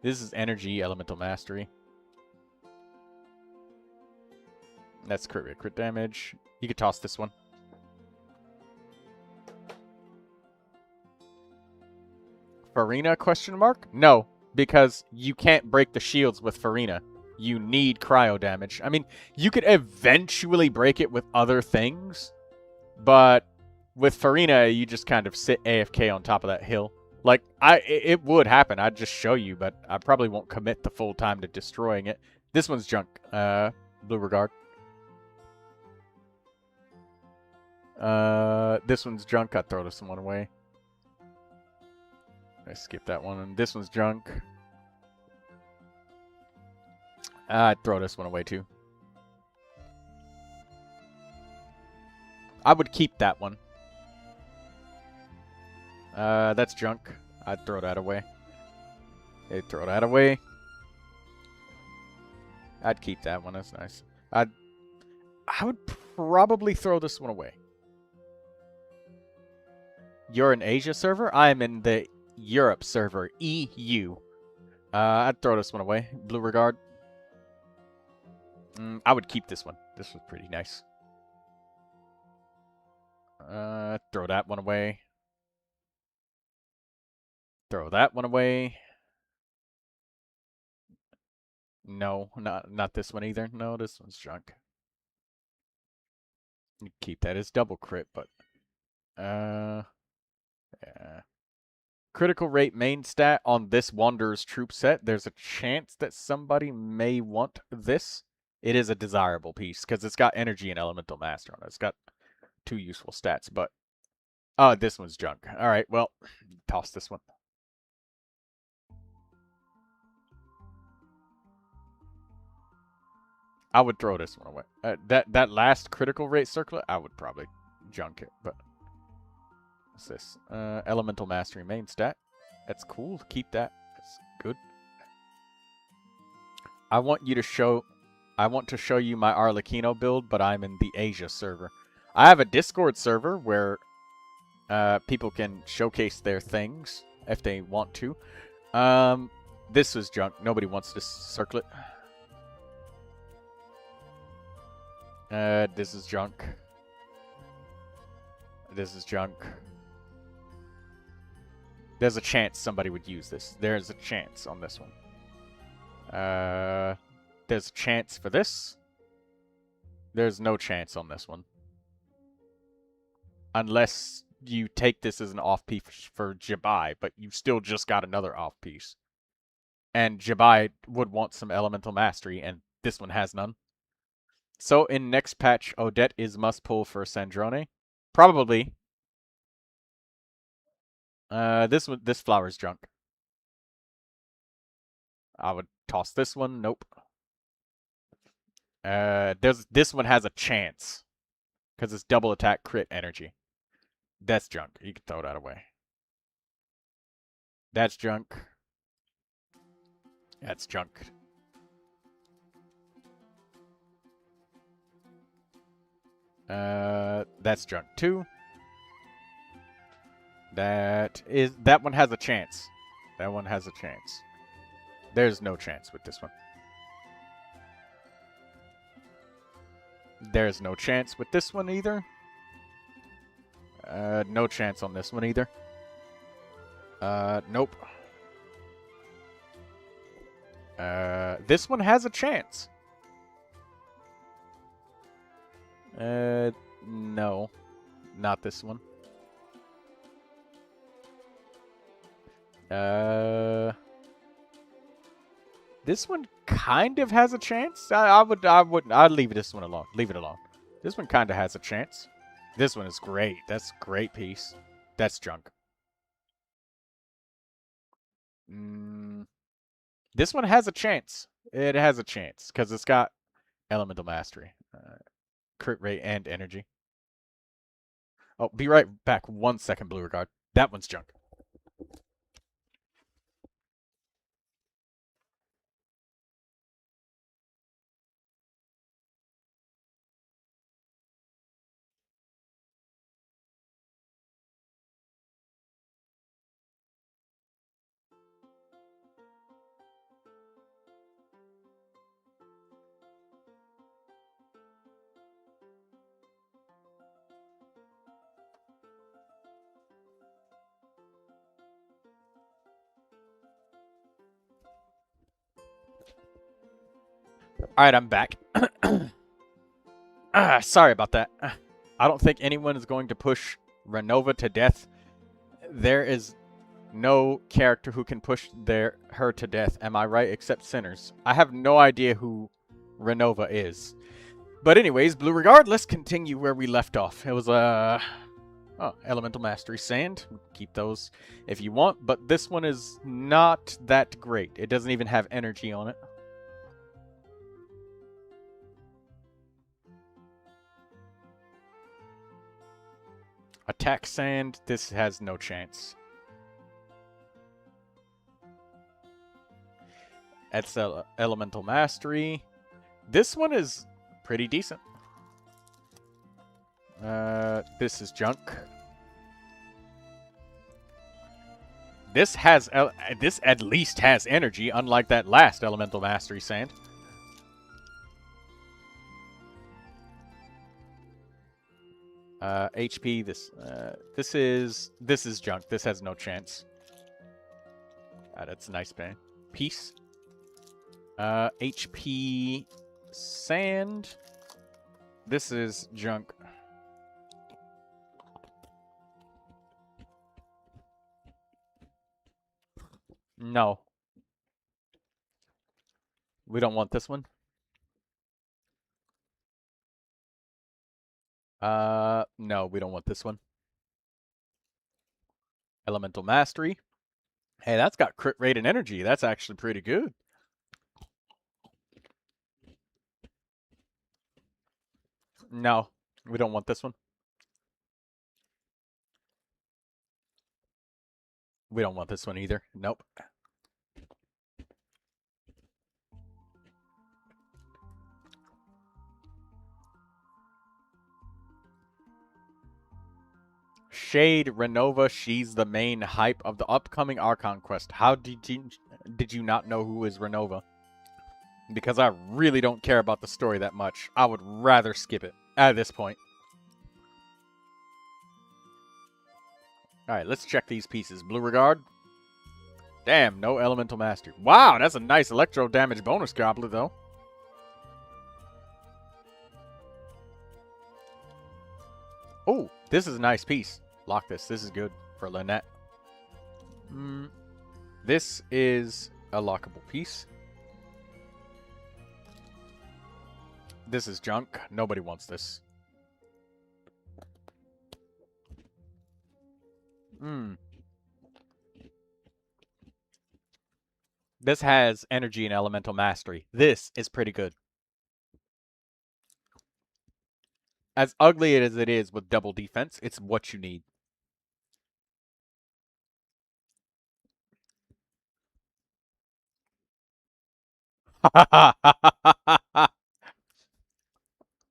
Speaker 5: This is Energy Elemental Mastery. That's crit damage. You could toss this one. Farina, question mark? No, because you can't break the shields with Farina. You need cryo damage. I mean, you could eventually break it with other things, but with Farina, you just kind of sit AFK on top of that hill. Like, it would happen. I'd just show you, but I probably won't commit the full time to destroying it. This one's junk. Blue Regard. This one's junk. I'd throw this one away. I skip that one. And this one's junk. I'd throw this one away too. I would keep that one. That's junk. I'd throw that away. I'd throw that away. I'd keep that one. That's nice. I would probably throw this one away. You're an Asia server? I am in the Europe server. EU. I'd throw this one away. Blue Regard. I would keep this one. This was pretty nice. Throw that one away. Throw that one away. No, not this one either. No, this one's junk. You keep that as double crit, but yeah. Critical rate main stat on this Wanderer's Troop set. There's a chance that somebody may want this. It is a desirable piece because it's got energy and elemental master on it. It's got 2 useful stats, but this one's junk. All right, well, toss this one. I would throw this one away. That last critical rate circlet, I would probably junk it, but what's this? Elemental mastery main stat. That's cool. Keep that. That's good. I want to show you my Arlecchino build, but I'm in the Asia server. I have a Discord server where people can showcase their things if they want to. This was junk. Nobody wants this circlet. This is junk. This is junk. There's a chance somebody would use this. There's a chance on this one. There's a chance for this. There's no chance on this one. Unless you take this as an off-piece for Jabai, but you still just got another off-piece. And Jabai would want some elemental mastery, and this one has none. So in next patch, Odette is must-pull for Sandrone. Probably. This flower's junk. I would toss this one. Nope. This one has a chance. Because it's double attack crit energy. That's junk. You can throw that away. That's junk. That's junk. That's junk too. That one has a chance. That one has a chance. There's no chance with this one. There's no chance with this one either. No chance on this one either. Nope. This one has a chance. No. Not this one. This one kind of has a chance. I'd leave this one alone. Leave it alone. This one kind of has a chance. This one is great. That's a great piece. That's junk. This one has a chance. It has a chance because it's got elemental mastery, crit rate, and energy. Oh, be right back. 1 second, Blue Regard. That one's junk. Alright, I'm back. Sorry about that. I don't think anyone is going to push Renova to death. There is no character who can push her to death, am I right? Except sinners. I have no idea who Renova is. But anyways, Blue Regard, let's continue where we left off. It was, Elemental Mastery Sand. Keep those if you want, but this one is not that great. It doesn't even have energy on it. Attack Sand, this has no chance. That's Elemental Mastery. This one is pretty decent. This is junk. This at least has energy, unlike that last Elemental Mastery Sand. HP. This is junk. This has no chance. That's a nice band. Peace. HP. Sand. This is junk. No. We don't want this one. No, we don't want this one. Elemental Mastery. Hey, that's got crit rate and energy. That's actually pretty good. No, we don't want this one. We don't want this one either. Nope. Shade Renova, she's the main hype of the upcoming Archon quest. How did you not know who is Renova? Because I really don't care about the story that much. I would rather skip it at this point. Alright, let's check these pieces. Blue Regard. Damn, no Elemental Mastery. Wow, that's a nice electro damage bonus goblet, though. Oh, this is a nice piece. Lock this. This is good for Lynette. This is a lockable piece. This is junk. Nobody wants this. This has energy and elemental mastery. This is pretty good. As ugly as it is with double defense, it's what you need.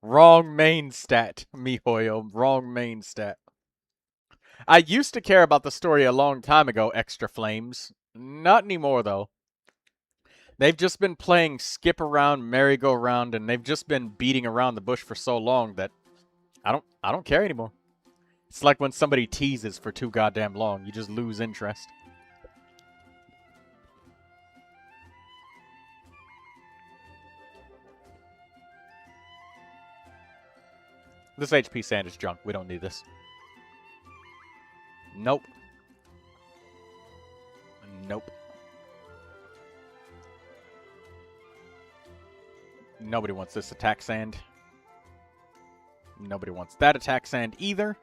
Speaker 5: Wrong main stat, miHoYo. Wrong main stat. I used to care about the story a long time ago, Extra Flames. Not anymore, though. They've just been playing skip around, merry-go-round, and they've just been beating around the bush for so long that I don't care anymore. It's like when somebody teases for too goddamn long. You just lose interest. This HP sand is junk. We don't need this. Nope. Nope. Nobody wants this attack sand. Nobody wants that attack sand either.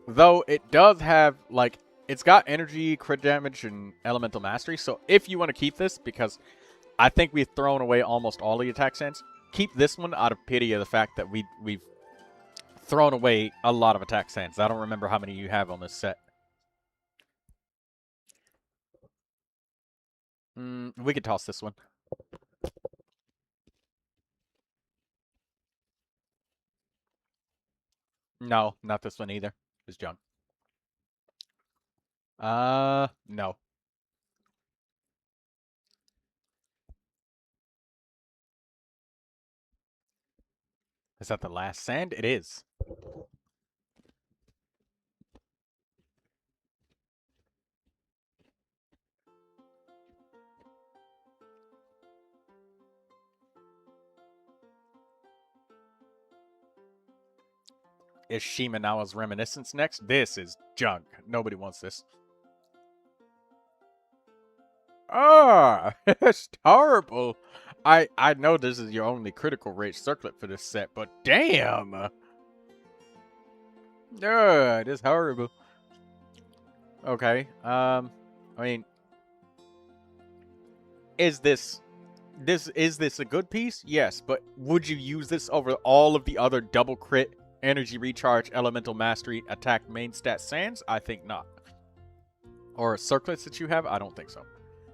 Speaker 5: Though it does have, like, it's got energy, crit damage, and elemental mastery. So if you want to keep this, because I think we've thrown away almost all the attack sands, keep this one out of pity of the fact that we've thrown away a lot of attack sands. I don't remember how many you have on this set. We could toss this one. No, not this one either. It's junk. No. Is that the last sand? It is. Is Shimenawa's Reminiscence next? This is junk. Nobody wants this. Ah, it's horrible. I know this is your only critical rate circlet for this set, but damn. It is horrible. Okay. I mean, is this a good piece? Yes, but would you use this over all of the other double crit, energy recharge, elemental mastery, attack main stat sands? I think not. Or circlets that you have? I don't think so.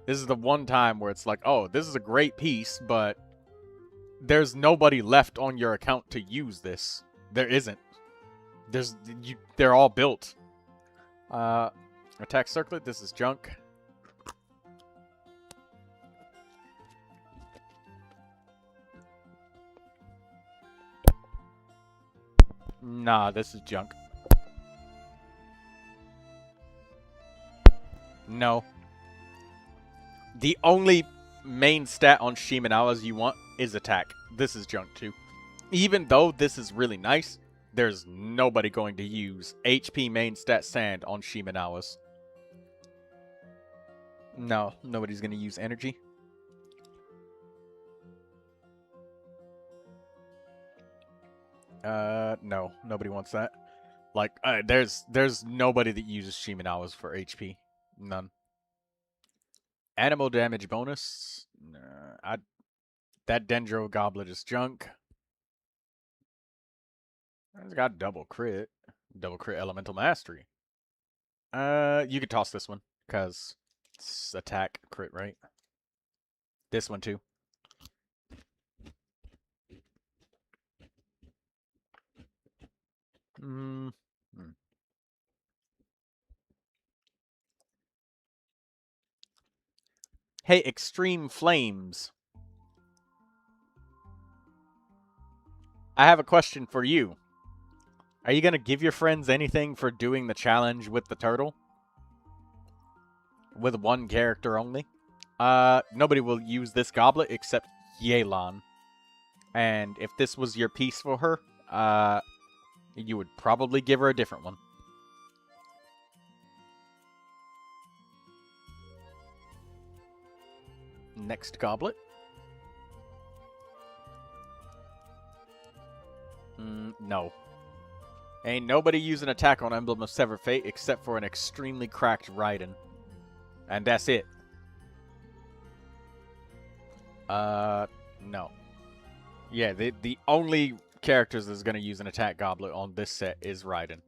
Speaker 5: This is the one time where it's like, oh, this is a great piece, but there's nobody left on your account to use this. There isn't. They're all built. Attack circlet, this is junk. Nah, this is junk. No. The only main stat on Shimenawa's you want is attack. This is junk too. Even though this is really nice, there's nobody going to use HP main stat sand on Shimenawa's. No, nobody's going to use energy. No, nobody wants that. Like, there's nobody that uses Shimenawa's for HP. None. Animal damage bonus. Nah, that Dendro Goblet is junk. It's got double crit. Double crit elemental mastery. You could toss this one, because it's attack crit, right? This one too. Hey, Extreme Flames. I have a question for you. Are you going to give your friends anything for doing the challenge with the turtle? With one character only? Nobody will use this goblet except Yelan. And if this was your piece for her, you would probably give her a different one. Next goblet. No. Ain't nobody using attack on Emblem of Severed Fate except for an extremely cracked Raiden. And that's it. No. Yeah, the only characters that's gonna use an attack goblet on this set is Raiden.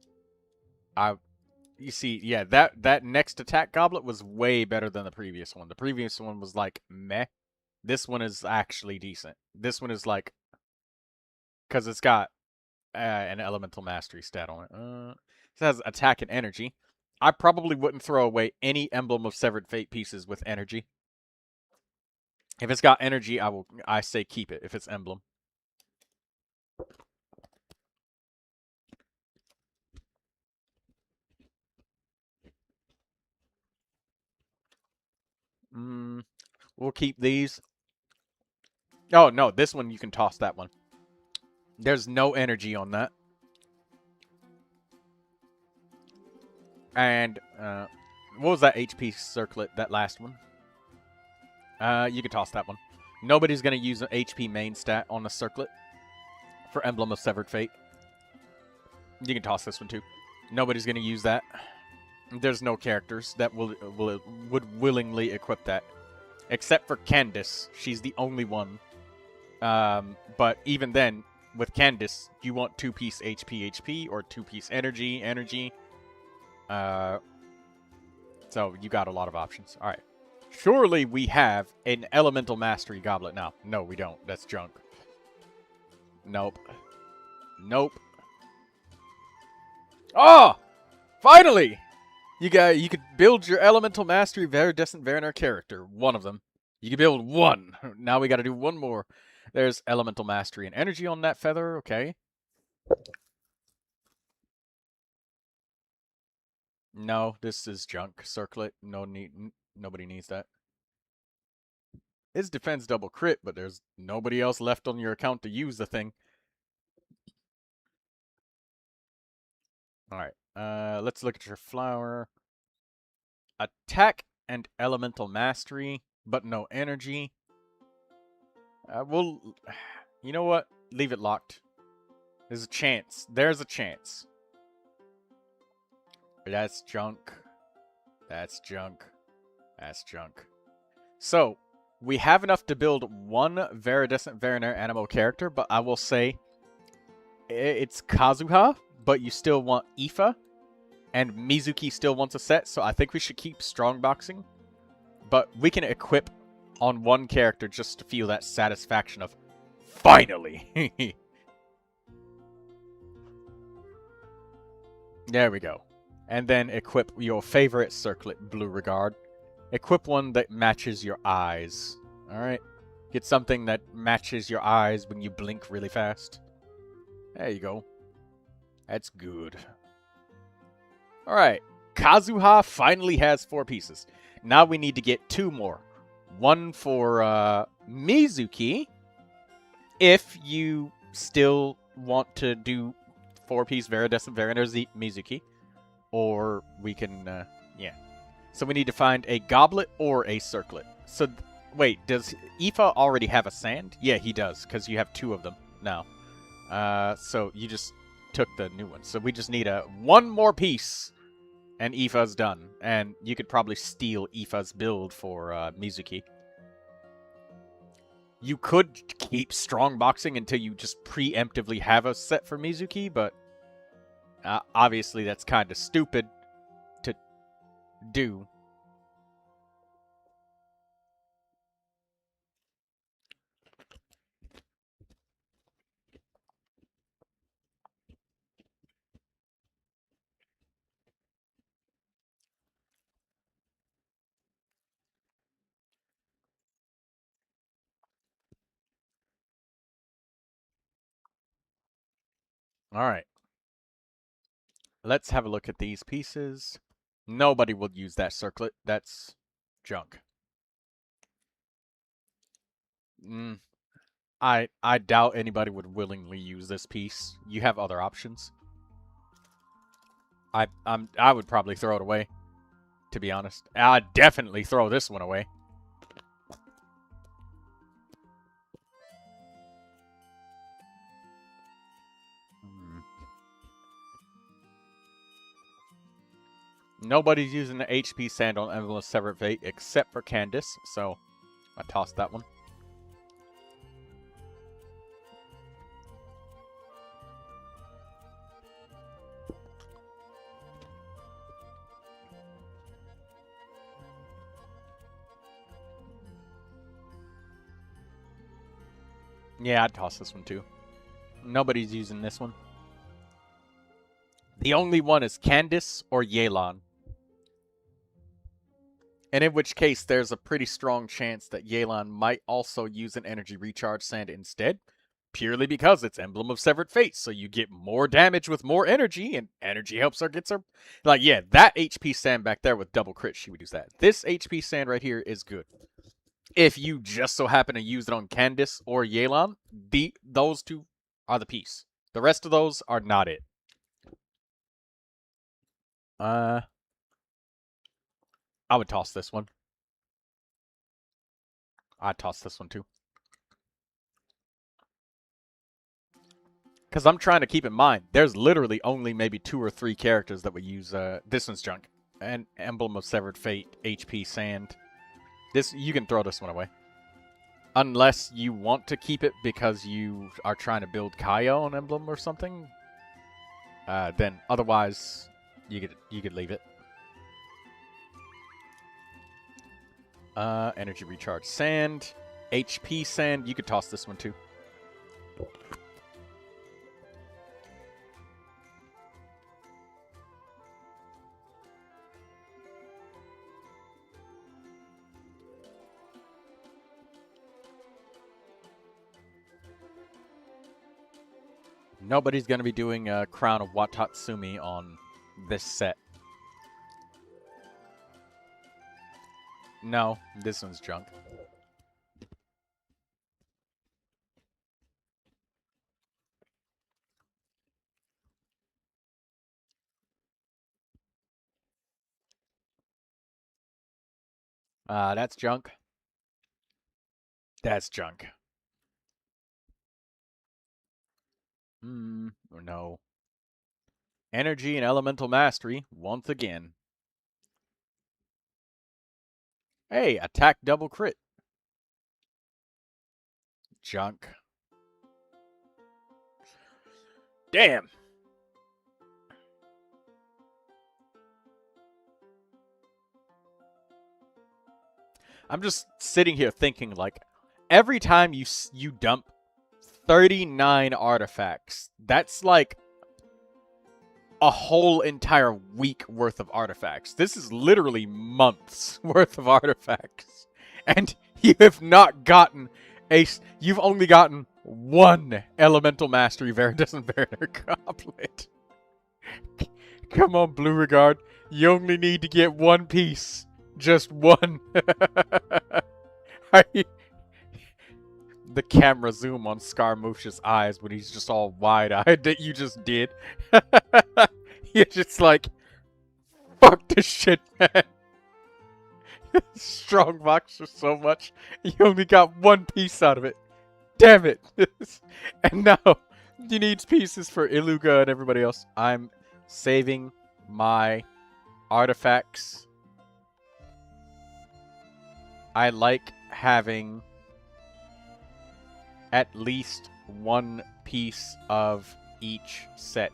Speaker 5: You see, yeah, that next attack goblet was way better than the previous one. The previous one was like meh. This one is actually decent. This one is like, because it's got an elemental mastery stat on it. It has attack and energy. I probably wouldn't throw away any Emblem of Severed Fate pieces with energy. If it's got energy, I say keep it if it's emblem. We'll keep these. Oh, no, this one you can toss that one. There's no energy on that. And, what was that HP circlet, that last one? You can toss that one. Nobody's going to use an HP main stat on a circlet for Emblem of Severed Fate. You can toss this one too. Nobody's going to use that. There's no characters that would willingly equip that. Except for Candace. She's the only one. But even then, with Candace, you want 2-piece HP or 2-piece energy. So you got a lot of options. Alright. Surely we have an Elemental Mastery Goblet now. No, we don't. That's junk. Nope. Nope. Oh! Finally! You could build your Elemental Mastery Viridescent Veriner character. One of them. You can build one. Now we gotta do one more. There's Elemental Mastery and Energy on that feather. Okay. No, this is junk. Circlet. Nobody needs that. It's defense double crit, but there's nobody else left on your account to use the thing. Alright. Let's look at your flower. Attack and Elemental Mastery, but no energy. You know what? Leave it locked. There's a chance. There's a chance. That's junk. That's junk. That's junk. So, we have enough to build one Viridescent Veriner Animo character, but I will say it's Kazuha, but you still want Aoife, and Mizuki still wants a set, so I think we should keep Strongboxing. But we can equip on one character just to feel that satisfaction of, finally! There we go. And then equip your favorite circlet, Blue Regard. Equip one that matches your eyes. Alright? Get something that matches your eyes when you blink really fast. There you go. That's good. Alright. Kazuha finally has 4 pieces. Now we need to get 2 more. One for Mizuki. If you still want to do 4-piece Viridescent Mizuki. Or we can, yeah. So we need to find a goblet or a circlet. So, wait, does Aoife already have a sand? Yeah, he does, because you have 2 of them now. So you just took the new one. So we just need one more piece, and Aoife's done. And you could probably steal Aoife's build for Mizuki. You could keep strongboxing until you just preemptively have a set for Mizuki, but obviously that's kind of stupid to do. Alright. Let's have a look at these pieces. Nobody will use that circlet. That's junk. I doubt anybody would willingly use this piece. You have other options. I would probably throw it away, to be honest. I'd definitely throw this one away. Nobody's using the HP sand on Emblem of Severed Fate except for Candace, so I tossed that one. Yeah, I'd toss this one too. Nobody's using this one. The only one is Candace or Yelan. And in which case, there's a pretty strong chance that Yelan might also use an energy recharge sand instead. Purely because it's Emblem of Severed Fate, so you get more damage with more energy, and energy helps her get her... Like, yeah, that HP sand back there with double crit, she would use that. This HP sand right here is good. If you just so happen to use it on Candace or Yelan, those 2 are the piece. The rest of those are not it. I would toss this one. I'd toss this one too. Because I'm trying to keep in mind, there's literally only maybe 2 or 3 characters that would use this one's junk. An Emblem of Severed Fate, HP Sand. You can throw this one away. Unless you want to keep it because you are trying to build Kaya on Emblem or something. Then otherwise, you could leave it. Energy recharge sand. HP sand. You could toss this one too. Nobody's going to be doing Crown of Watatsumi on this set. No, this one's junk. That's junk. That's junk. Or no. Energy and Elemental Mastery, once again. Hey, attack double crit. Junk. Damn. I'm just sitting here thinking, like, every time you dump 39 artifacts, that's like a whole entire week worth of artifacts. This is literally months worth of artifacts. And you have not gotten you've only gotten 1 Elemental Mastery Viridescent Barrier Goblet. Come on, Blue Regard. You only need to get one piece. Just one. The camera zoom on Scaramouche's eyes when he's just all wide-eyed that you just did. You're just like, fuck this shit, man. Strong box for so much. You only got one piece out of it. Damn it. And now, you need pieces for Iluga and everybody else. I'm saving my artifacts. I like having at least one piece of each set.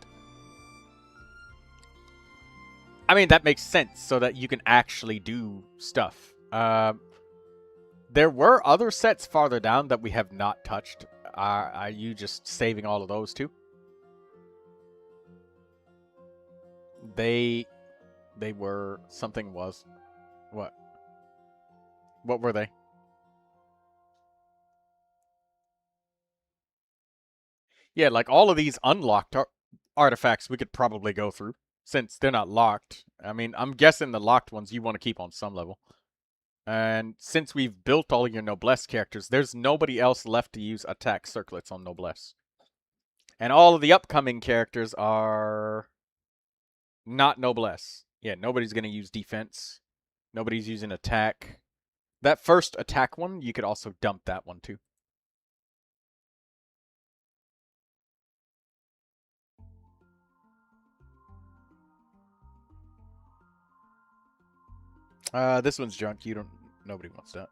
Speaker 5: I mean, that makes sense, so that you can actually do stuff. There were other sets farther down that we have not touched. Are you just saving all of those too? They were... Something was... What? What were they? Yeah, like all of these unlocked artifacts we could probably go through, since they're not locked. I mean, I'm guessing the locked ones you want to keep on some level. And since we've built all your Noblesse characters, there's nobody else left to use attack circlets on Noblesse. And all of the upcoming characters are not Noblesse. Yeah, nobody's going to use defense. Nobody's using attack. That first attack one, you could also dump that one too. This one's junk. Nobody wants that.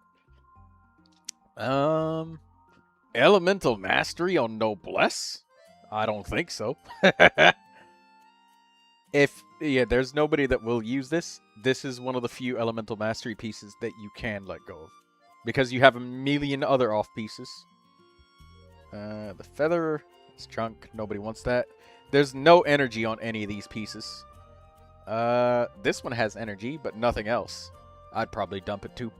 Speaker 5: Elemental Mastery on Noblesse? I don't think so. Yeah, there's nobody that will use this. This is one of the few Elemental Mastery pieces that you can let go of. Because you have a million other off pieces. The feather is junk. Nobody wants that. There's no energy on any of these pieces. This one has energy, but nothing else. I'd probably dump it too.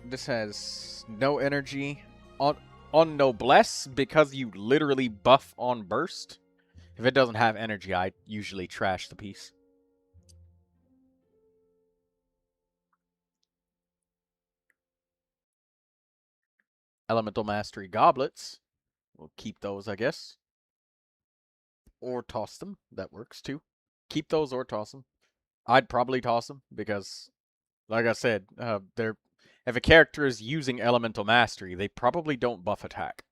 Speaker 5: This has no energy. On Noblesse, because you literally buff on burst. If it doesn't have energy, I usually trash the piece. Elemental Mastery goblets. We'll keep those, I guess. Or toss them. That works too. Keep those or toss them. I'd probably toss them because, like I said, if a character is using Elemental Mastery, they probably don't buff attack.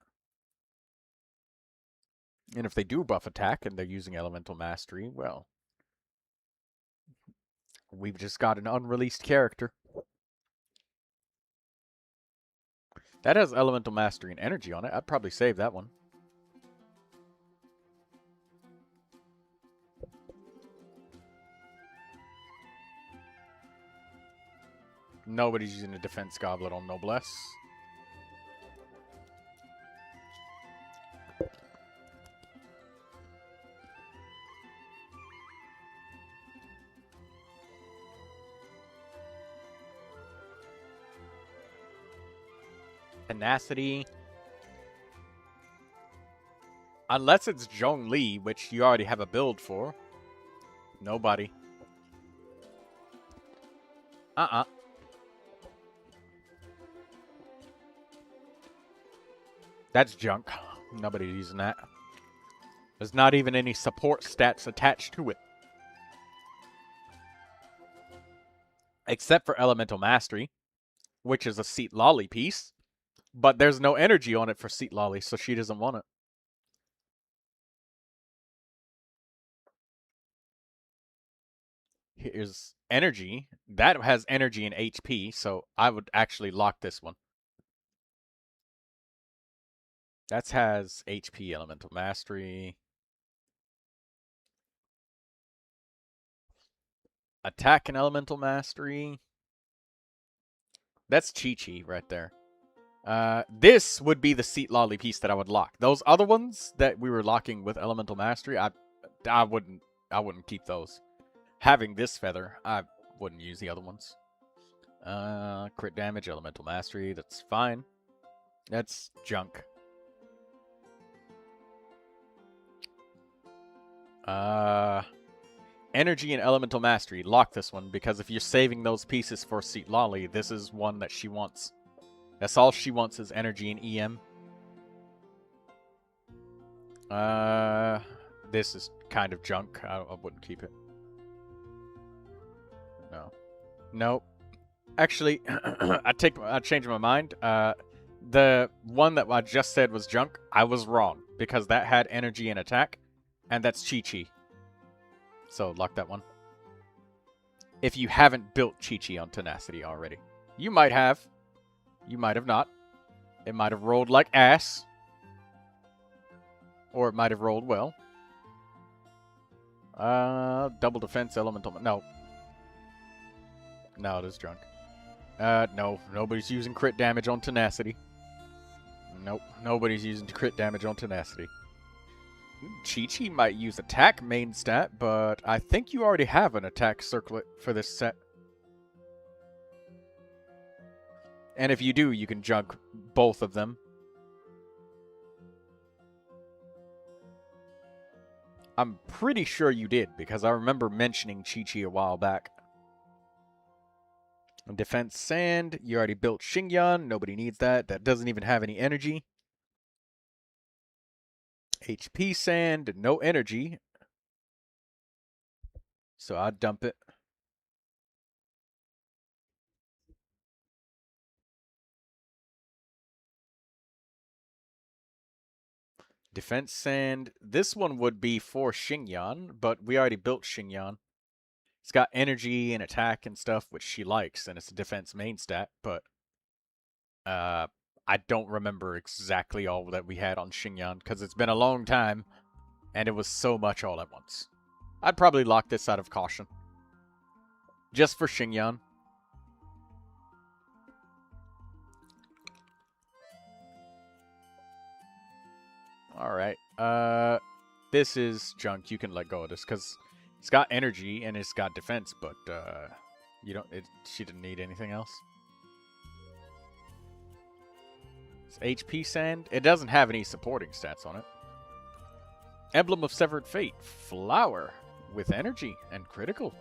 Speaker 5: And if they do buff attack and they're using Elemental Mastery, well, we've just got an unreleased character. That has Elemental Mastery and energy on it. I'd probably save that one. Nobody's using a defense goblet on Noblesse. Tenacity. Unless it's Zhongli, which you already have a build for. Nobody. That's junk. Nobody's using that. There's not even any support stats attached to it. Except for Elemental Mastery, which is a Seat Lolly piece. But there's no energy on it for Seat Lolly, so she doesn't want it. Here's energy. That has energy and HP, so I would actually lock this one. That has HP, Elemental Mastery. Attack and Elemental Mastery. That's Chi-Chi right there. This would be the Seat Lolly piece that I would lock. Those other ones that we were locking with Elemental Mastery, I wouldn't keep those. Having this feather, I wouldn't use the other ones. Crit damage, Elemental Mastery, that's fine. That's junk. Energy and Elemental Mastery. Lock this one, because if you're saving those pieces for Seat Lolly, this is one that she wants. That's all she wants is energy and EM. This is kind of junk. I wouldn't keep it. No. Nope. Actually, I changed my mind. The one that I just said was junk, I was wrong, because that had energy and attack, and that's Chi-Chi. So, lock that one. If you haven't built Chi-Chi on Tenacity already. You might have. You might have not. It might have rolled like ass. Or it might have rolled well. Double defense, elemental... No. No, it is junk. No. Nobody's using crit damage on Tenacity. Nope. Nobody's using crit damage on Tenacity. Chi-Chi might use attack main stat, but I think you already have an attack circlet for this set. And if you do, you can junk both of them. I'm pretty sure you did, because I remember mentioning Chi-Chi a while back. Defense Sand, you already built Xingyan, nobody needs that. That doesn't even have any energy. HP Sand, no energy. So I'd dump it. Defense Sand. This one would be for Xingyan, but we already built Xingyan. It's got energy and attack and stuff, which she likes, and it's a defense main stat, but I don't remember exactly all that we had on Xingyan, because it's been a long time, and it was so much all at once. I'd probably lock this out of caution. Just for Xingyan. Alright, this is junk. You can let go of this, because it's got energy, and it's got defense, but, she didn't need anything else. It's HP Sand. It doesn't have any supporting stats on it. Emblem of Severed Fate. Flower. With energy and critical.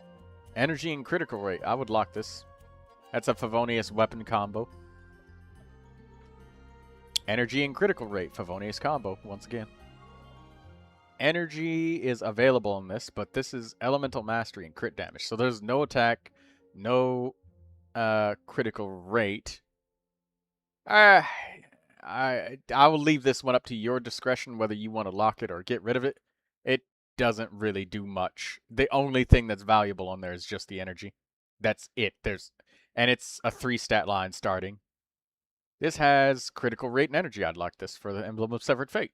Speaker 5: Energy and critical rate. I would lock this. That's a Favonius weapon combo. Energy and critical rate. Favonius combo, once again. Energy is available in this, but this is Elemental Mastery and crit damage. So there's no attack, no critical rate. I will leave this one up to your discretion whether you want to lock it or get rid of it. It doesn't really do much. The only thing that's valuable on there is just the energy. That's it. And it's a 3-stat line starting. This has critical rate and energy. I'd lock this for the Emblem of Severed Fate.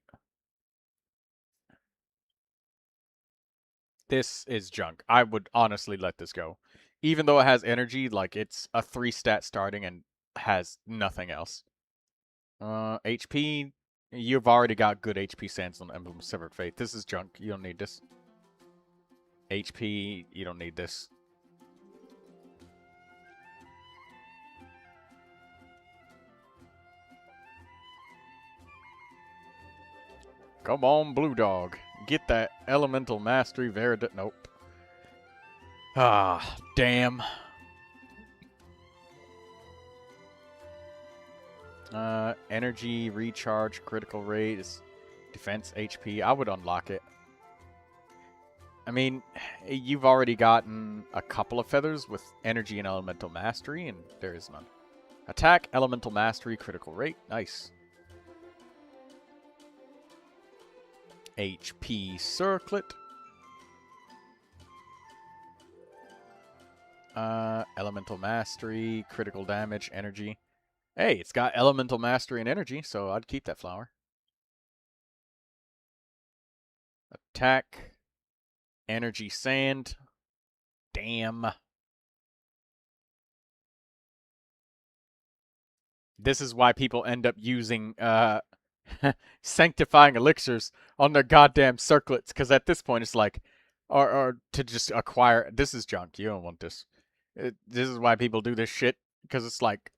Speaker 5: This is junk. I would honestly let this go. Even though it has energy, like it's a 3-stat starting and has nothing else. HP, you've already got good HP Sands on Emblem of Severed Fate. This is junk. You don't need this. HP, you don't need this. Come on, Blue Dog. Get that Elemental Mastery Nope. Ah, damn. Energy, recharge, critical rate, is defense, HP. I would unlock it. I mean, you've already gotten a couple of feathers with energy and elemental mastery, and there is none. Attack, elemental mastery, critical rate. Nice. HP circlet. Elemental mastery, critical damage, energy. Hey, it's got elemental mastery and energy, so I'd keep that flower. Attack. Energy sand. Damn. This is why people end up using sanctifying elixirs on their goddamn circlets, because at this point it's like, or to just acquire. This is junk. You don't want this. This is why people do this shit, because it's like,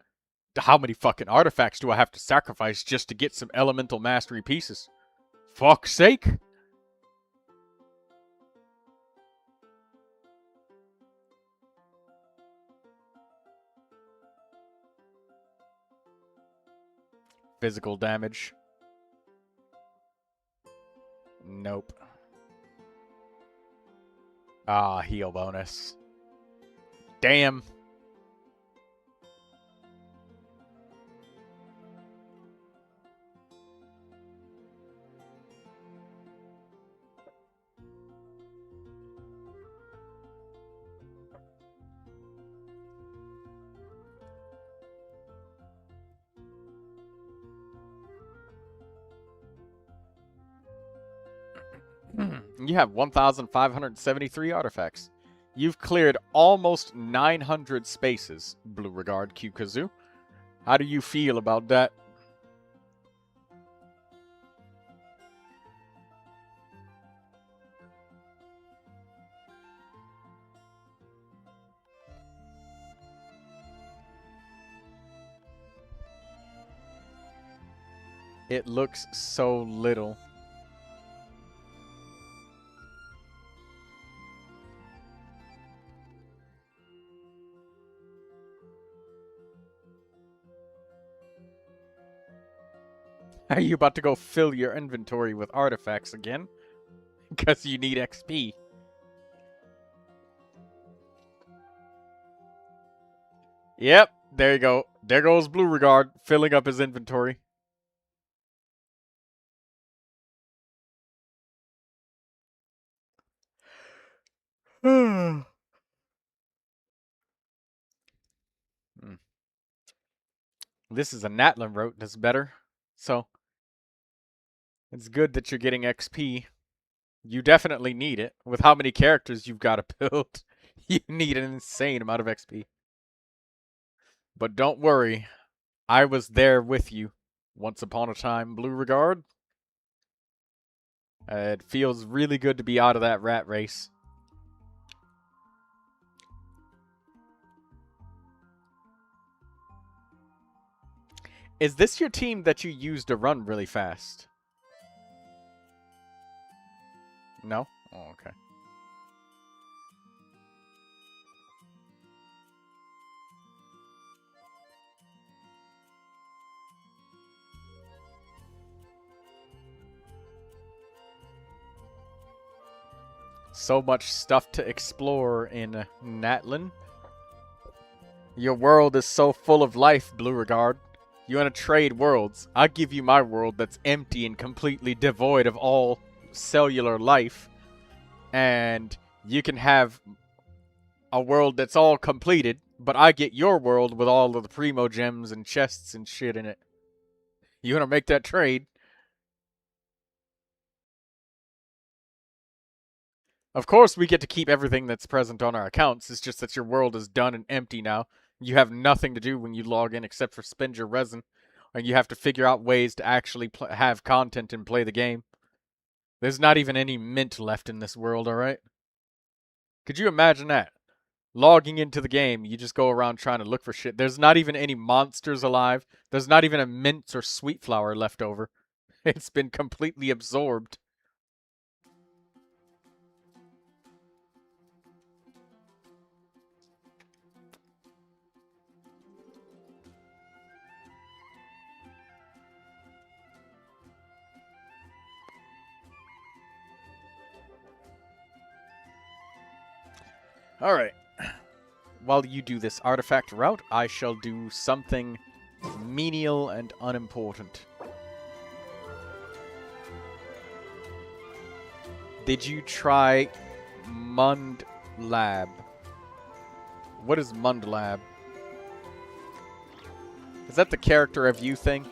Speaker 5: How many fucking artifacts do I have to sacrifice just to get some elemental mastery pieces? Fuck's sake! Physical damage. Nope. Ah, heal bonus. Damn. You have 1,573 artifacts. You've cleared almost 900 spaces, Blue Regard Q-Kazoo. How do you feel about that? It looks so little. Are you about to go fill your inventory with artifacts again? Because you need XP. Yep, there you go. There goes Blue Regard, filling up his inventory. Hmm. This is a Natlin route that's better. So, it's good that you're getting XP. You definitely need it. With how many characters you've got to build, you need an insane amount of XP. But don't worry, I was there with you once upon a time, Blue Regard. It feels really good to be out of that rat race. Is this your team that you use to run really fast? No? Oh, okay. So much stuff to explore in Natlin. Your world is so full of life, Blue Regard. You want to trade worlds? I'll give you my world that's empty and completely devoid of all cellular life. And you can have a world that's all completed, but I get your world with all of the Primogems and chests and shit in it. You want to make that trade? Of course, we get to keep everything that's present on our accounts. It's just that your world is done and empty now. You have nothing to do when you log in except for spend your resin. And you have to figure out ways to actually have content and play the game. There's not even any mint left in this world, alright? Could you imagine that? Logging into the game, you just go around trying to look for shit. There's not even any monsters alive. There's not even a mint or sweet flower left over. It's been completely absorbed. Alright. While you do this artifact route, I shall do something menial and unimportant. Did you try Mund Lab? What is Mund Lab? Is that the character of you thing?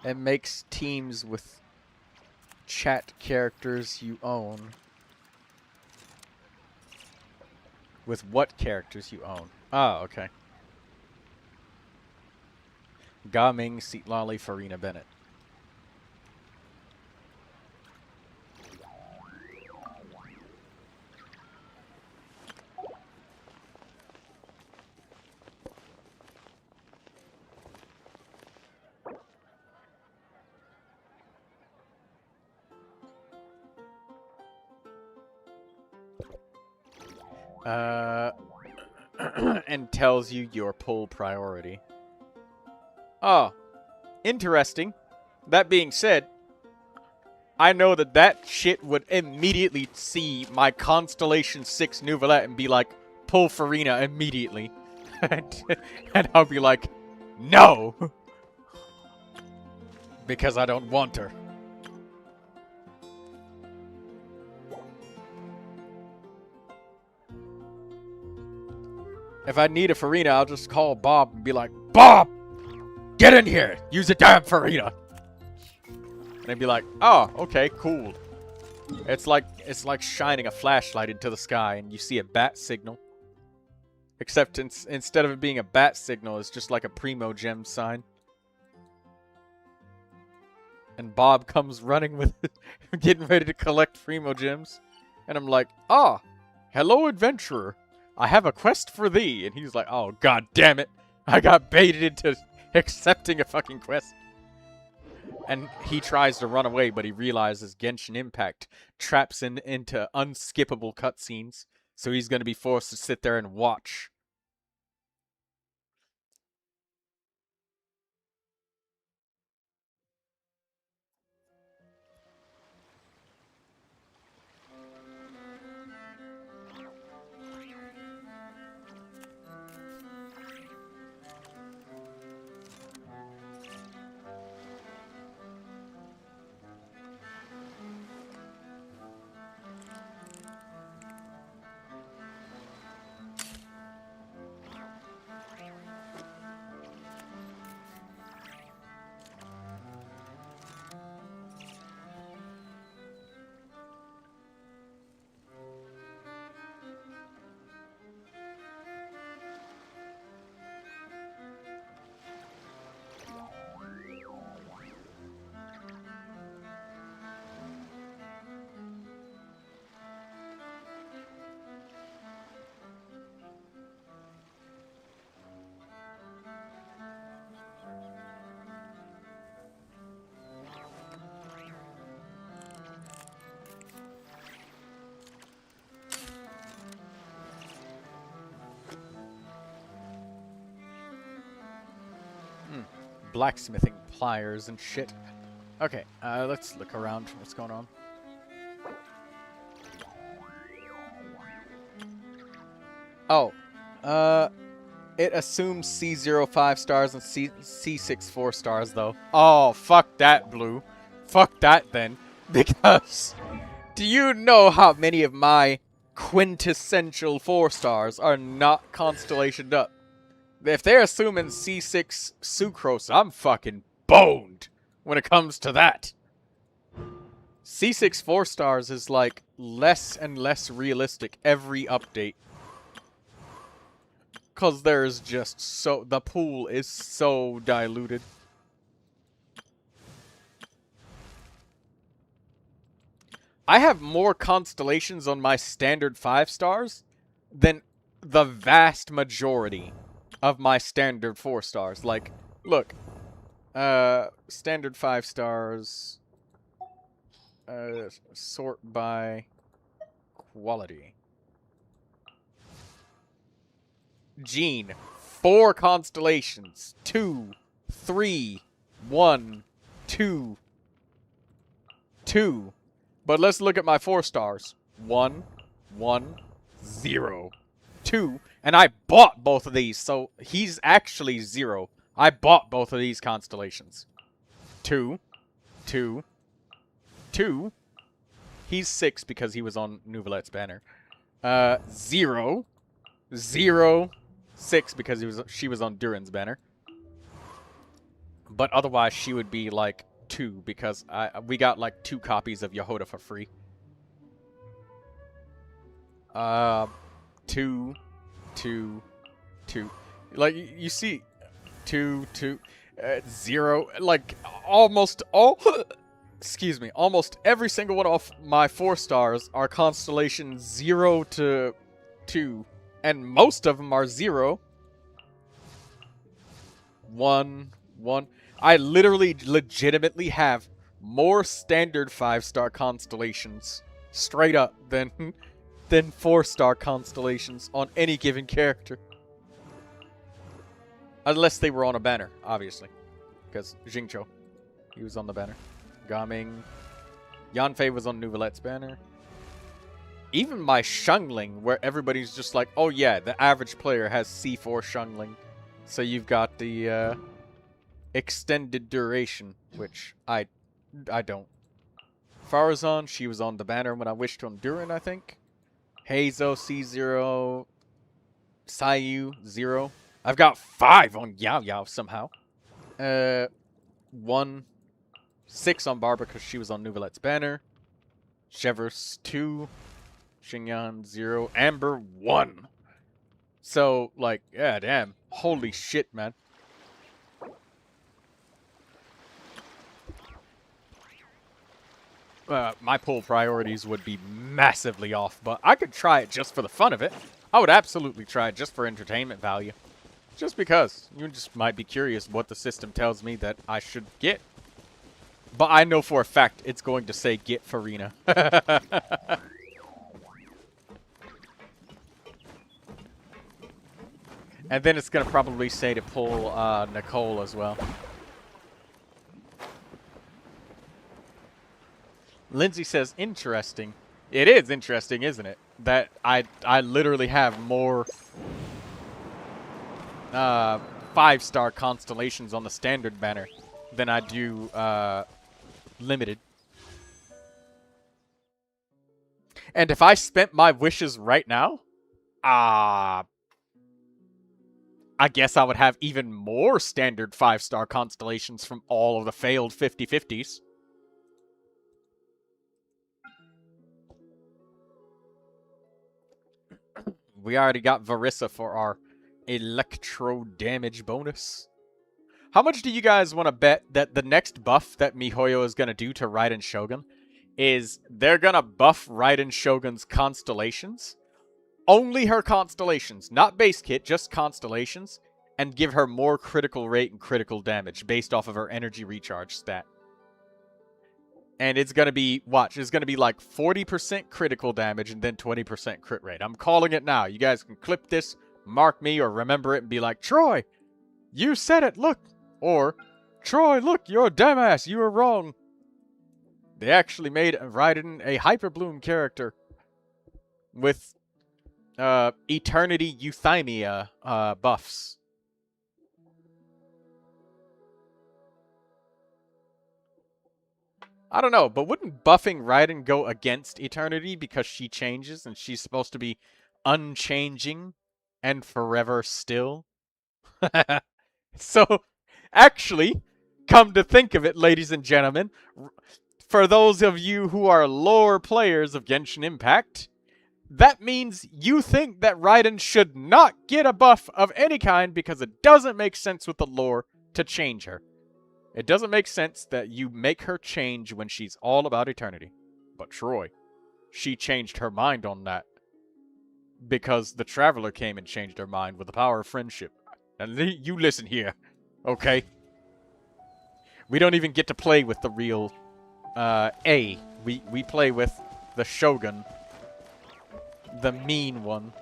Speaker 5: It makes teams with chat characters you own. With what characters you own? Oh, okay. Gaming, Seatlolly, Farina Bennett. And tells you your pull priority. Oh, interesting. That being said, I know that that shit would immediately see my Constellation 6 Neuvilette and be like, pull Farina immediately. And I'll be like, no! Because I don't want her. If I need a Farina, I'll just call Bob and be like, Bob! Get in here! Use a damn Farina! And they'd be like, oh, okay, cool. It's like shining a flashlight into the sky and you see a bat signal. Except instead of it being a bat signal, it's just like a Primogems sign. And Bob comes running with it, getting ready to collect Primogems. And I'm like, ah, hello adventurer. I have a quest for thee. And he's like, oh, god damn it. I got baited into accepting a fucking quest. And he tries to run away, but he realizes Genshin Impact traps him into unskippable cutscenes. So he's going to be forced to sit there and watch. Blacksmithing pliers and shit. Okay, let's look around for what's going on. Oh, it assumes C0 5 stars and C6 4 stars though. Oh, fuck that, Blue. Fuck that then. Because do you know how many of my quintessential 4 stars are not constellationed up? If they're assuming C6 Sucrose, I'm fucking boned when it comes to that. C6 4 stars is like less and less realistic every update. Because there's just so... the pool is so diluted. I have more constellations on my standard 5 stars than the vast majority of my standard 4 stars. Like, look. Standard 5 stars. Sort by quality. Gene. 4 constellations. 2, 3, 1, 2, 2. But let's look at my 4 stars. 1, 1, 0, 2. And I bought both of these, so he's actually 0. I bought both of these constellations. 2, 2, 2. He's 6 because he was on Neuvilette's banner. 0, 0, 6 because she was on Durin's banner. But otherwise, she would be like 2 because we got like 2 copies of Yehoda for free. 2, 2, 2. Like, you see, 2, 2. 0. Like, almost all... excuse me. Almost every single one of my 4 stars are constellations 0 to 2. And most of them are 0. 1, 1. I literally, legitimately have more standard 5-star constellations straight up than 4-star constellations on any given character. Unless they were on a banner, obviously. Because Xingqiu, he was on the banner. Gaming. Yanfei was on Neuvilette's banner. Even my Shungling, where everybody's just like, oh yeah, the average player has C4 Shungling. So you've got the extended duration, which I don't. Farazan, she was on the banner when I wished on Durin, I think. Hazo, C0. Sayu, 0. I've got 5 on Yao Yao somehow. 1. 6 on Barbara because she was on Neuvilette's banner. Chevers, 2. Xingyan, 0. Amber, 1. So, like, yeah, damn. Holy shit, man. My pull priorities would be massively off, but I could try it just for the fun of it. I would absolutely try it just for entertainment value. Just because. You just might be curious what the system tells me that I should get. But I know for a fact it's going to say get Farina. And then it's going to probably say to pull Nicole as well. Lindsay says, interesting. It is interesting, isn't it? That I literally have more 5-star constellations on the standard banner than I do limited. And if I spent my wishes right now, I guess I would have even more standard 5-star constellations from all of the failed 50/50s. We already got Varissa for our electro damage bonus. How much do you guys want to bet that the next buff that MiHoYo is going to do to Raiden Shogun is they're going to buff Raiden Shogun's constellations? Only her constellations, not base kit, just constellations, and give her more critical rate and critical damage based off of her energy recharge stat. And it's going to be, watch, it's going to be like 40% critical damage and then 20% crit rate. I'm calling it now. You guys can clip this, mark me, or remember it and be like, Troy, you said it, look. Or, Troy, look, you're a dumbass, you were wrong. They actually made Raiden a Hyper Bloom character with Eternity Euthymia buffs. I don't know, but wouldn't buffing Raiden go against Eternity because she changes and she's supposed to be unchanging and forever still? So, actually, come to think of it, ladies and gentlemen, for those of you who are lore players of Genshin Impact, that means you think that Raiden should not get a buff of any kind because it doesn't make sense with the lore to change her. It doesn't make sense that you make her change when she's all about eternity. But Troy, she changed her mind on that. Because the Traveler came and changed her mind with the power of friendship. And you listen here, okay? We don't even get to play with the real A. We play with the Shogun. The mean one.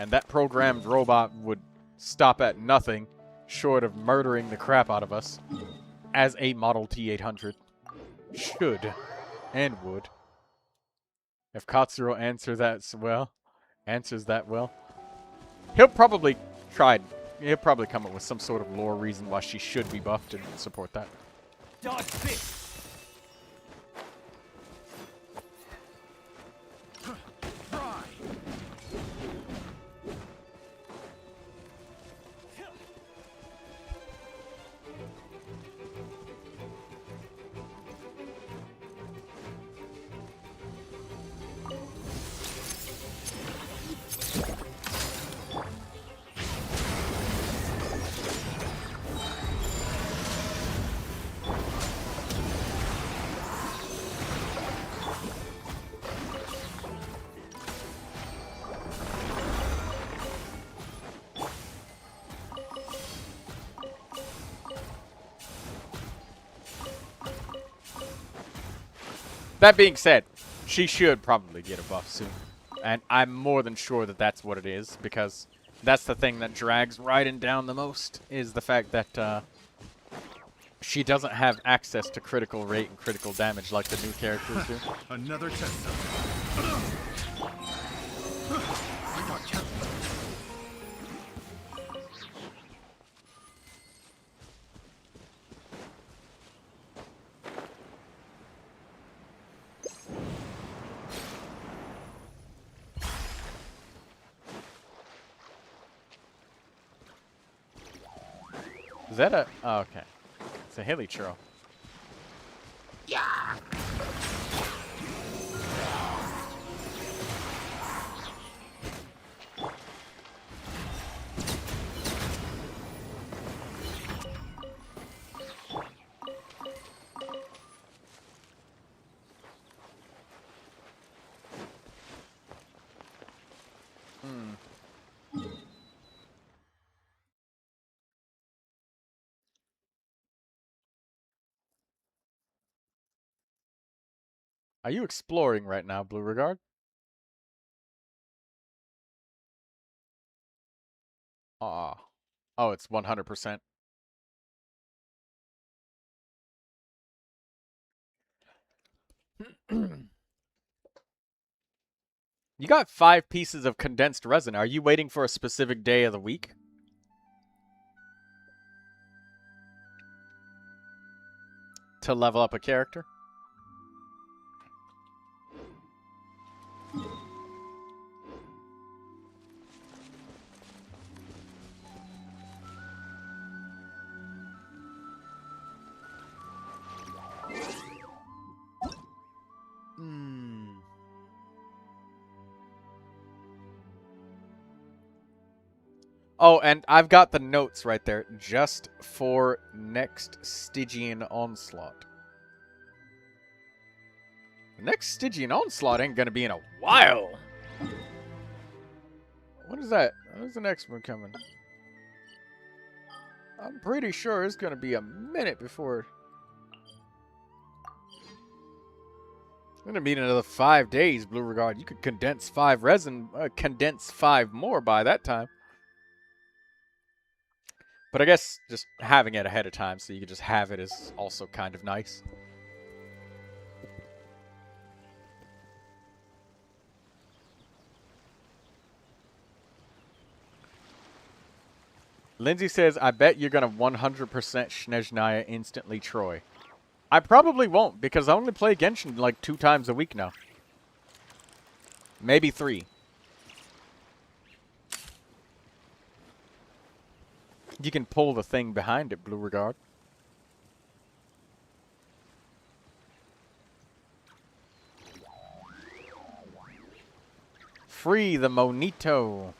Speaker 5: And that programmed robot would stop at nothing short of murdering the crap out of us as a Model T-800 should and would. If Katsuro answers that well, he'll probably come up with some sort of lore reason why she should be buffed and support that.
Speaker 7: Dodge this!
Speaker 5: That being said, she should probably get a buff soon. And I'm more than sure that that's what it is, because that's the thing that drags Raiden down the most, is the fact that she doesn't have access to critical rate and critical damage like the new characters do.
Speaker 9: Another test zone.
Speaker 5: Is that a... Oh, okay. It's a hilly churro.
Speaker 6: Yeah.
Speaker 5: Are you exploring right now, Blue Regard? Oh, it's 100%. You got 5 pieces of condensed resin. Are you waiting for a specific day of the week? To level up a character? Oh, and I've got the notes right there just for next Stygian Onslaught. The next Stygian Onslaught ain't gonna be in a while. What is that? When's the next one coming? I'm pretty sure it's gonna be a minute before. It's gonna be in another 5 days, Blue Regard. You could condense 5 resin, condense 5 more by that time. But I guess just having it ahead of time so you can just have it is also kind of nice. Lindsay says, I bet you're going to 100% Snezhnaya instantly Troy. I probably won't, because I only play Genshin like 2 times a week now. Maybe 3. You can pull the thing behind it, Blue Regard. Free the Monito.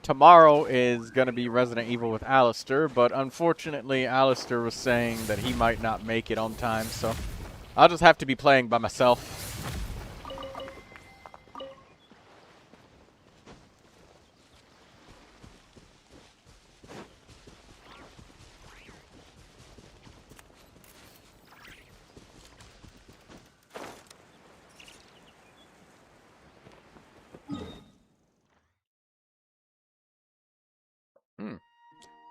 Speaker 5: Tomorrow is going to be Resident Evil with Alistair, but unfortunately Alistair was saying that he might not make it on time, so I'll just have to be playing by myself.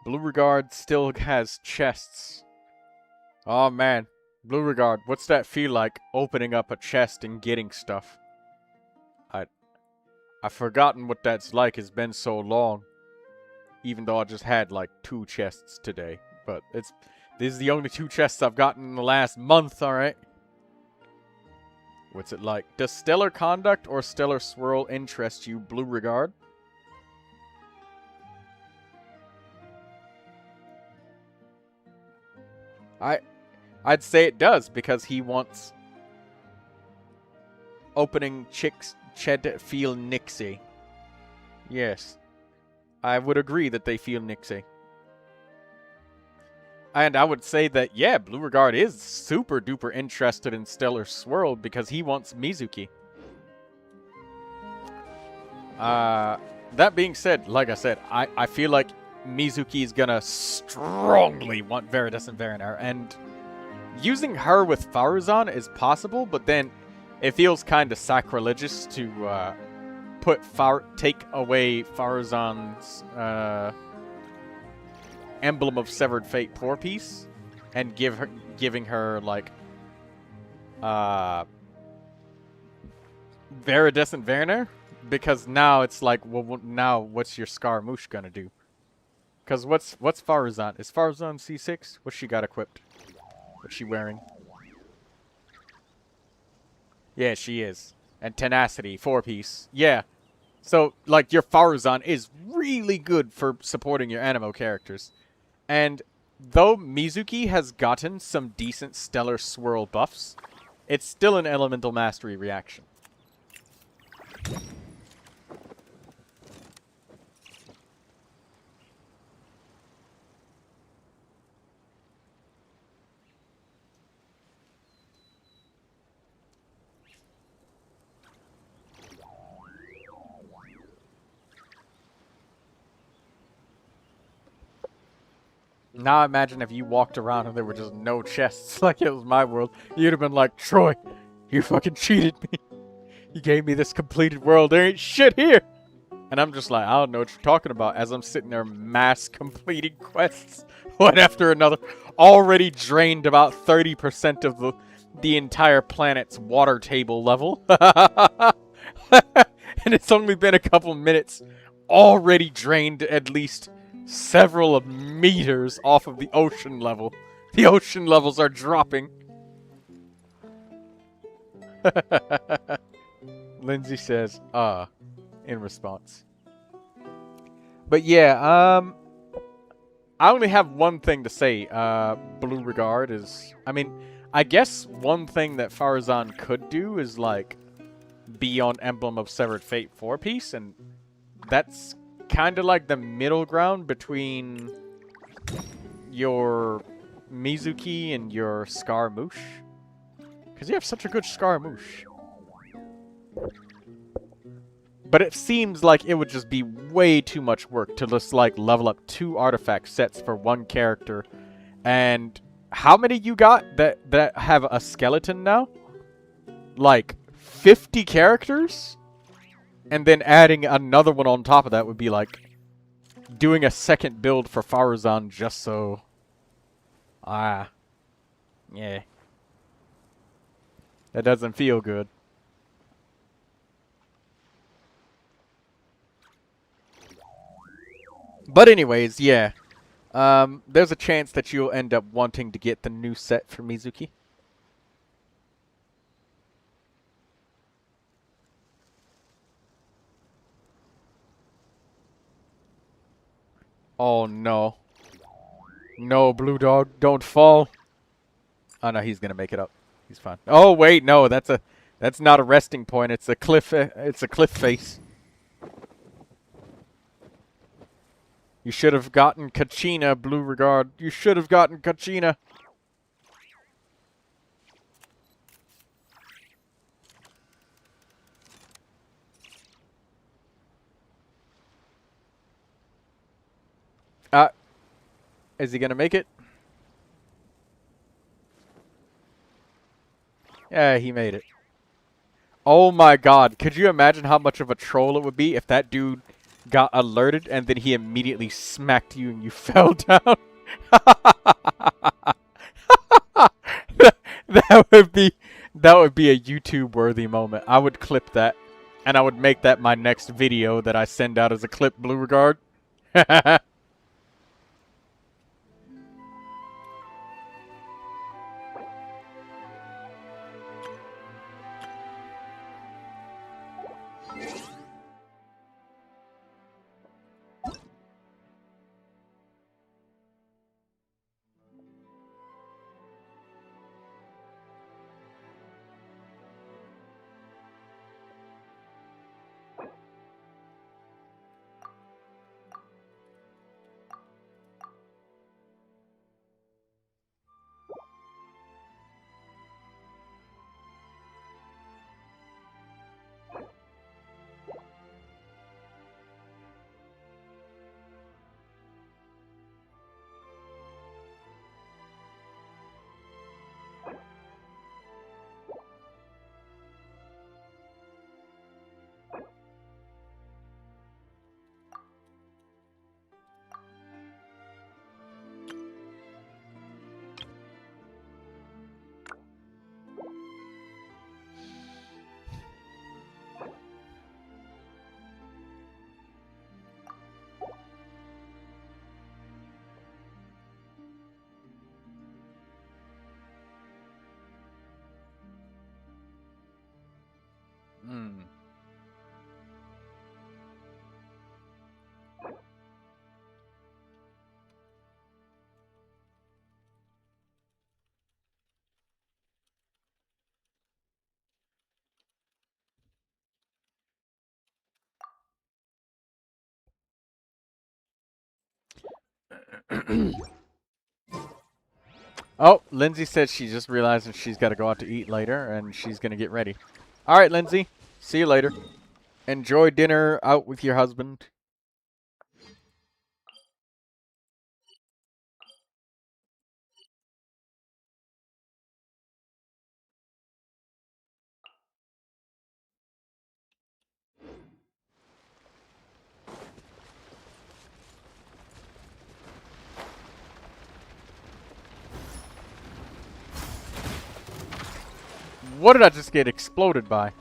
Speaker 5: Blue Regard still has chests. Oh man, Blue Regard, what's that feel like, opening up a chest and getting stuff? I've forgotten what that's like, it's been so long. Even though I just had like 2 chests today. But this is the only 2 chests I've gotten in the last month, alright? What's it like? Does Stellar Conduct or Stellar Swirl interest you, Blue Regard? I'd say it does, because he wants opening chicks Ched feel nixie. Yes. I would agree that they feel nixie. And I would say that, yeah, Blue Regard is super duper interested in Stellar Swirl because he wants Mizuki. That being said, like I said, I feel like Mizuki is gonna strongly want Viridescent Varinair, and using her with Faruzan is possible, but then it feels kind of sacrilegious to take away Faruzan's Emblem of Severed Fate 4-piece and giving her like Viridescent Varinair, because now it's like, well, now what's your Scaramouche gonna do? Because what's Faruzan? Is Faruzan C6? What's she got equipped? What's she wearing? Yeah, she is. And Tenacity, 4-piece. Yeah. So, like, your Faruzan is really good for supporting your Anemo characters. And though Mizuki has gotten some decent Stellar Swirl buffs, it's still an Elemental Mastery reaction. Now imagine if you walked around and there were just no chests like it was my world. You'd have been like, Troy, you fucking cheated me. You gave me this completed world. There ain't shit here. And I'm just like, I don't know what you're talking about, as I'm sitting there mass completing quests one after another. Already drained about 30% of the entire planet's water table level. And it's only been a couple minutes. Already drained at least several meters off of the ocean level. The ocean levels are dropping. Lindsay says, in response. But yeah, I only have one thing to say. Blue Regard is, I mean, I guess one thing that Faruzan could do is, like, be on Emblem of Severed Fate 4-piece, and that's kind of like the middle ground between your Mizuki and your Scaramouche. Because you have such a good Scaramouche. But it seems like it would just be way too much work to just, like, level up 2 artifact sets for one character. And how many you got that have a skeleton now? Like, 50 characters? And then adding another one on top of that would be like doing a second build for Faruzan just so... yeah. That doesn't feel good. But anyways, yeah. There's a chance that you'll end up wanting to get the new set for Mizuki. Oh no. No, Blue Dog, don't fall. Oh no, he's gonna make it up. He's fine. Oh wait, no, that's That's not a resting point. It's a cliff. It's a cliff face. You should have gotten Kachina, Blue Regard. You should have gotten Kachina. Is he gonna make it? Yeah, he made it. Oh my god, could you imagine how much of a troll it would be if that dude got alerted and then he immediately smacked you and you fell down? That would be a YouTube worthy moment. I would clip that and I would make that my next video that I send out as a clip, Blue Regard. Oh, Lindsay said she just realized that she's got to go out to eat later, and she's going to get ready. All right, Lindsay. See you later. Enjoy dinner out with your husband. What did I just get exploded by?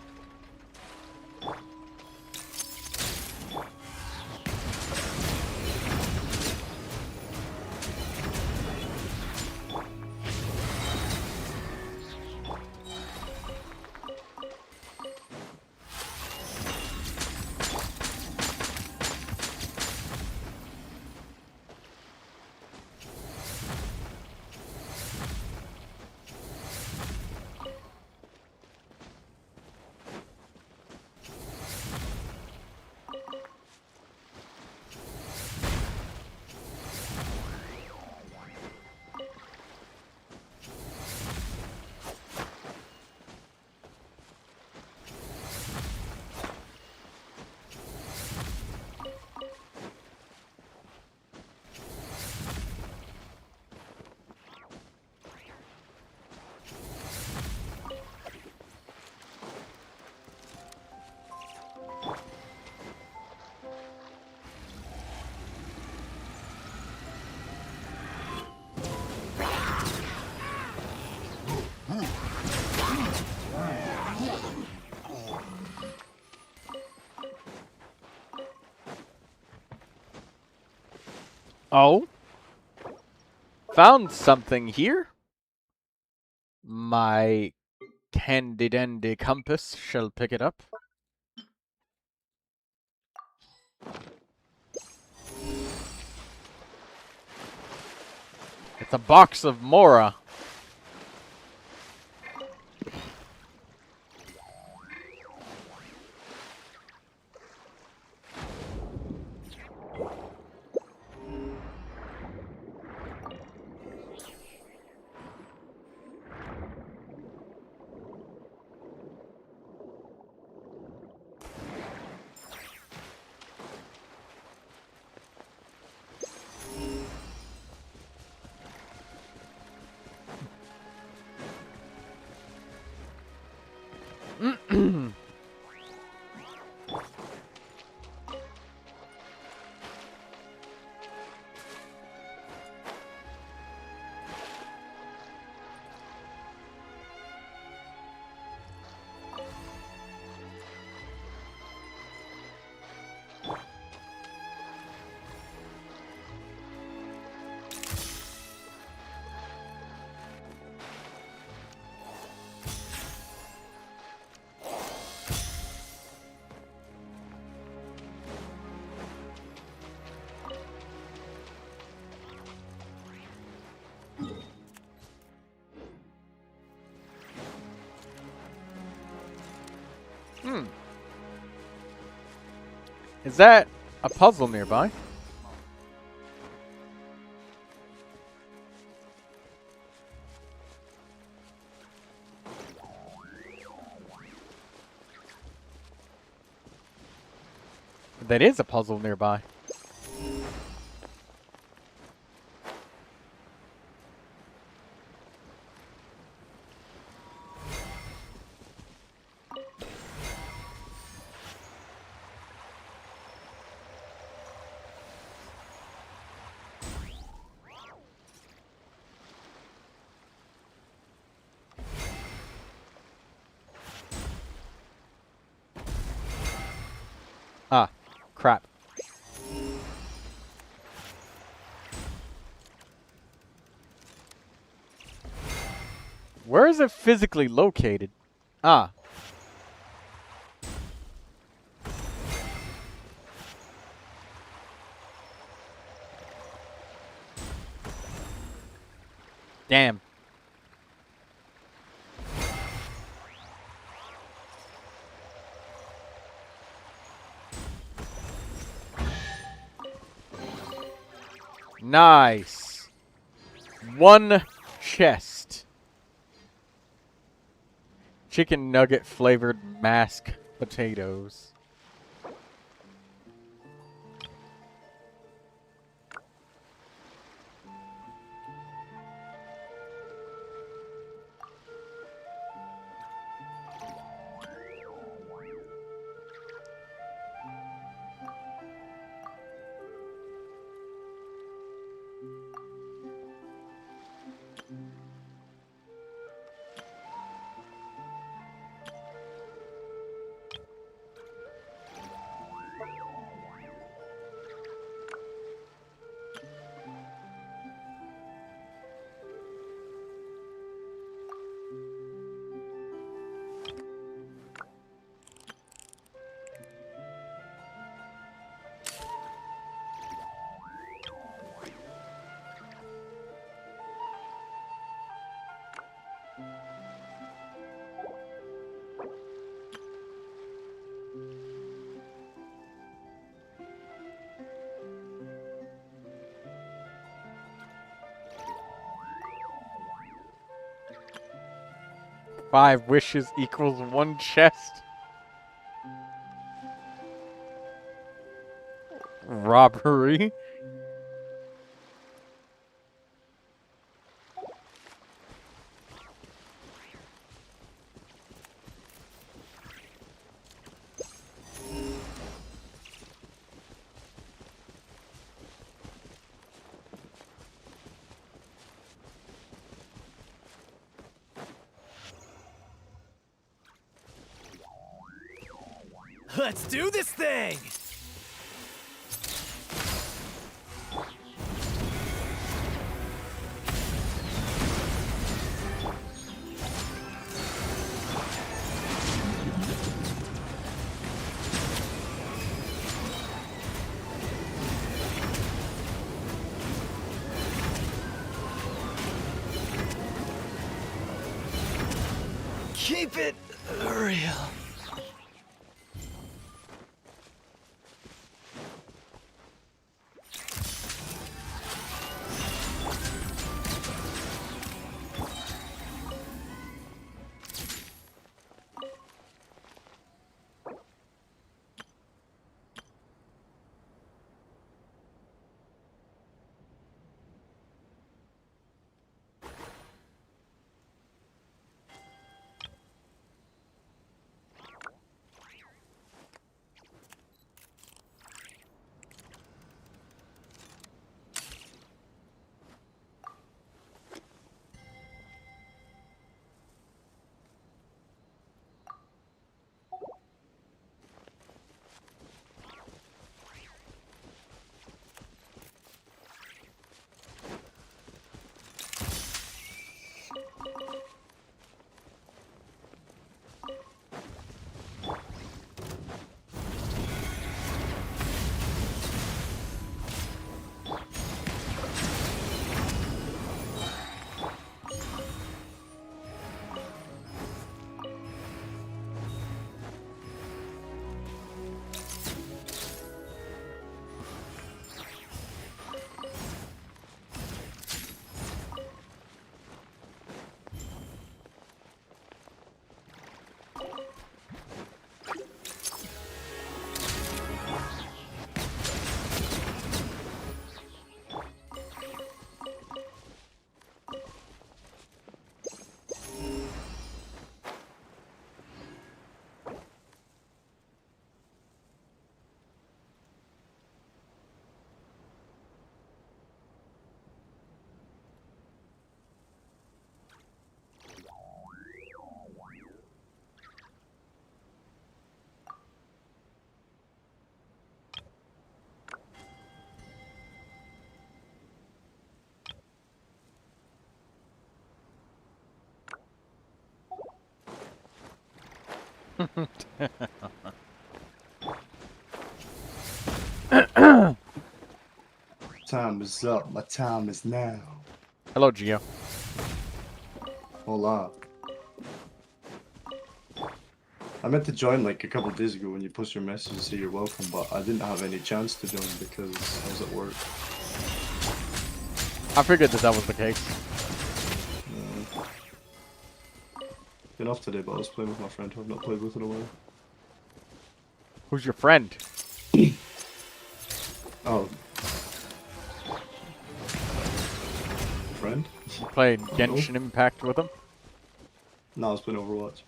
Speaker 5: Oh. Found something here. My handy dandy compass shall pick it up. It's a box of Mora. Is that a puzzle nearby? That is a puzzle nearby. Ah, crap. Where is it physically located? Ah. Damn. Nice. One chest. Chicken nugget flavored mashed potatoes. Five wishes equals one chest. Robbery.
Speaker 7: Let's do this thing! Keep it real.
Speaker 9: Time is up. My time is now.
Speaker 5: Hello, Gio.
Speaker 9: Hola. I meant to join like a couple of days ago when you post your message and say you're welcome, but I didn't have any chance to join because I was at work.
Speaker 5: I figured that was the case.
Speaker 9: Been off today, but I was playing with my friend who I've not played with in a while.
Speaker 5: Who's your friend?
Speaker 9: Oh. Friend?
Speaker 5: You played Genshin Impact with him?
Speaker 9: No, I was playing Overwatch.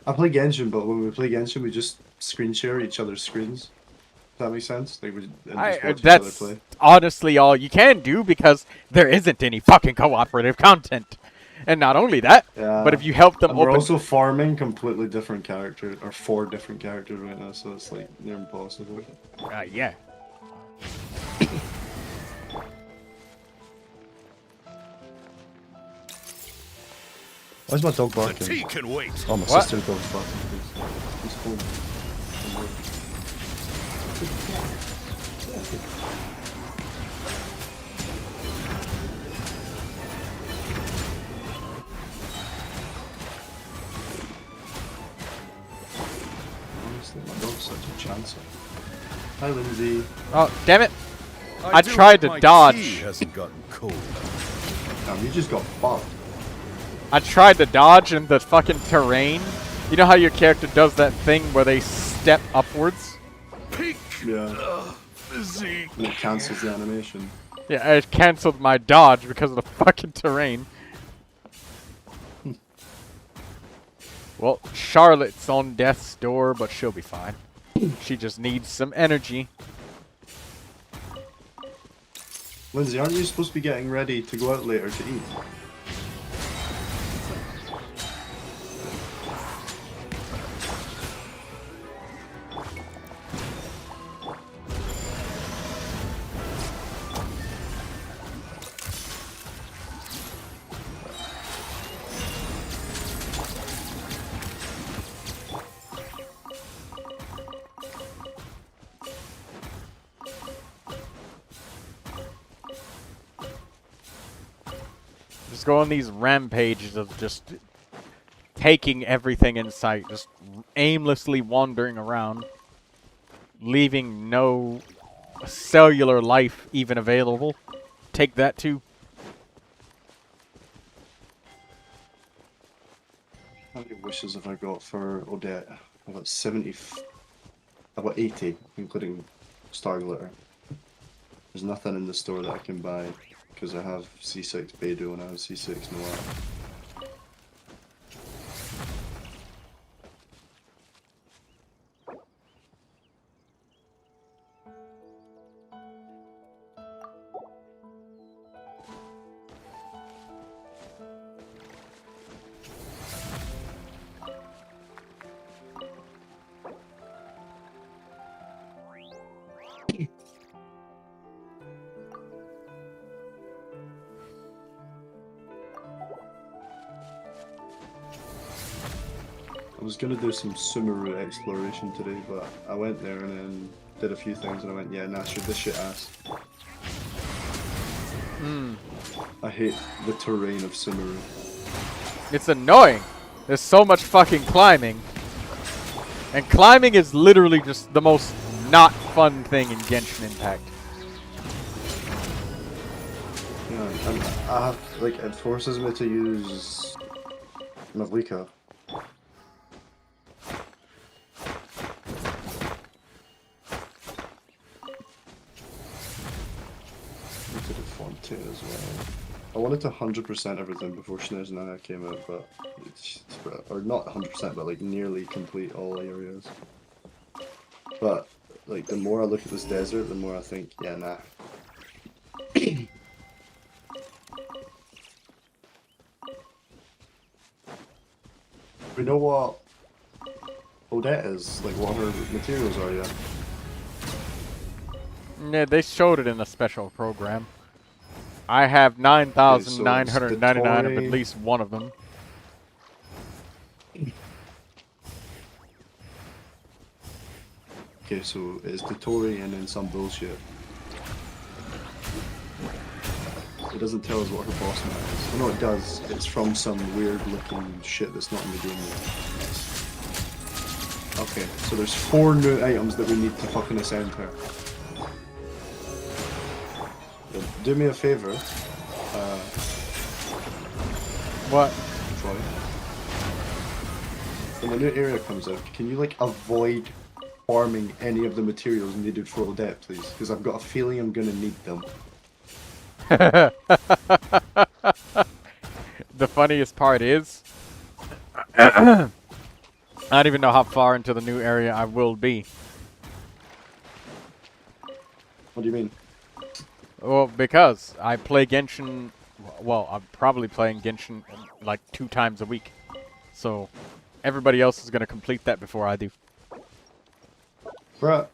Speaker 9: I play Genshin, but when we play Genshin, we just screen share each other's screens. Does that make sense? Like we just watch each other
Speaker 5: That's
Speaker 9: play.
Speaker 5: honestly all you can do because there isn't any fucking cooperative content. And not only that, but if you help them
Speaker 9: and we're
Speaker 5: open...
Speaker 9: also farming completely different characters, or 4 different characters right now, so it's like near impossible.
Speaker 5: Yeah.
Speaker 9: Why's my dog barking?
Speaker 7: Tea can wait.
Speaker 9: Oh, my
Speaker 5: What?
Speaker 9: sister's dog's barking. He's home. Honestly, my dog's such a chancer. Hi, Lindsay.
Speaker 5: Oh, damn it. I tried to dodge.
Speaker 7: Hasn't gotten cold.
Speaker 9: Damn, you just got fucked.
Speaker 5: I tried to dodge in the fucking terrain. You know how your character does that thing where they step upwards?
Speaker 7: Peak
Speaker 9: Yeah.
Speaker 7: physique.
Speaker 9: And it cancels the animation.
Speaker 5: Yeah, it canceled my dodge because of the fucking terrain. Well, Charlotte's on death's door, but she'll be fine. She just needs some energy.
Speaker 9: Lindsay, aren't you supposed to be getting ready to go out later to eat?
Speaker 5: Just go on these rampages of just taking everything in sight, just aimlessly wandering around, leaving no cellular life even available. Take that too.
Speaker 9: How many wishes have I got for Odette? I've got 70. I've got 80, including Star Glitter. There's nothing in the store that I can buy because I have C6 Beidou and I have C6 Noir. I was gonna do some Sumeru exploration today, but I went there and then did a few things and I went, yeah, nah, this shit ass. I hate the terrain of Sumeru.
Speaker 5: It's annoying. There's so much fucking climbing. And climbing is literally just the most not fun thing in Genshin Impact.
Speaker 9: Yeah, and I have, like, it forces me to use Mavlika. As well. I wanted to 100% everything before Snares and Nana came out, but it's or not 100%, but like nearly complete all areas. But like the more I look at this desert, the more I think, yeah, nah. We know what Odette is, like what her materials are, yeah.
Speaker 5: Yeah, they showed it in a special program. I have 9,999 of at least one of them.
Speaker 9: Okay, so it's Dotori and then some bullshit. It doesn't tell us what her boss man is. Oh no, it does. It's from some weird looking shit that's not in the game yet. Okay, so there's 4 new items that we need to fucking ascend her. Do me a favor.
Speaker 5: What?
Speaker 9: Troy. When the new area comes out, can you like avoid farming any of the materials needed for Odette, please? Because I've got a feeling I'm gonna need them.
Speaker 5: The funniest part is, I don't even know how far into the new area I will be.
Speaker 9: What do you mean?
Speaker 5: Well, because I play Genshin. Well, I'm probably playing Genshin like 2 times a week. So everybody else is gonna complete that before I do.
Speaker 9: Bruh,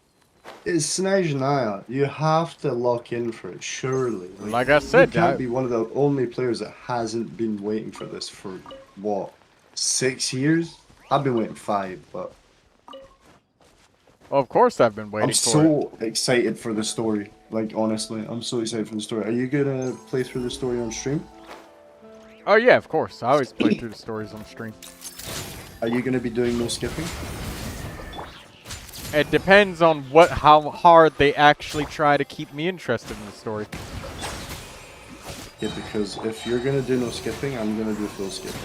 Speaker 9: it's Snezhnaya. You have to lock in for it, surely.
Speaker 5: Like I said,
Speaker 9: you can't be one of the only players that hasn't been waiting for this for, what, 6 years? I've been waiting 5, but...
Speaker 5: Well, of course I've been waiting
Speaker 9: I'm
Speaker 5: for
Speaker 9: so excited for the story. Like, honestly, I'm so excited for the story. Are you gonna play through the story on stream?
Speaker 5: Oh yeah, of course. I always play through the stories on stream.
Speaker 9: Are you gonna be doing no skipping?
Speaker 5: It depends on how hard they actually try to keep me interested in the story.
Speaker 9: Yeah, because if you're gonna do no skipping, I'm gonna do full skipping.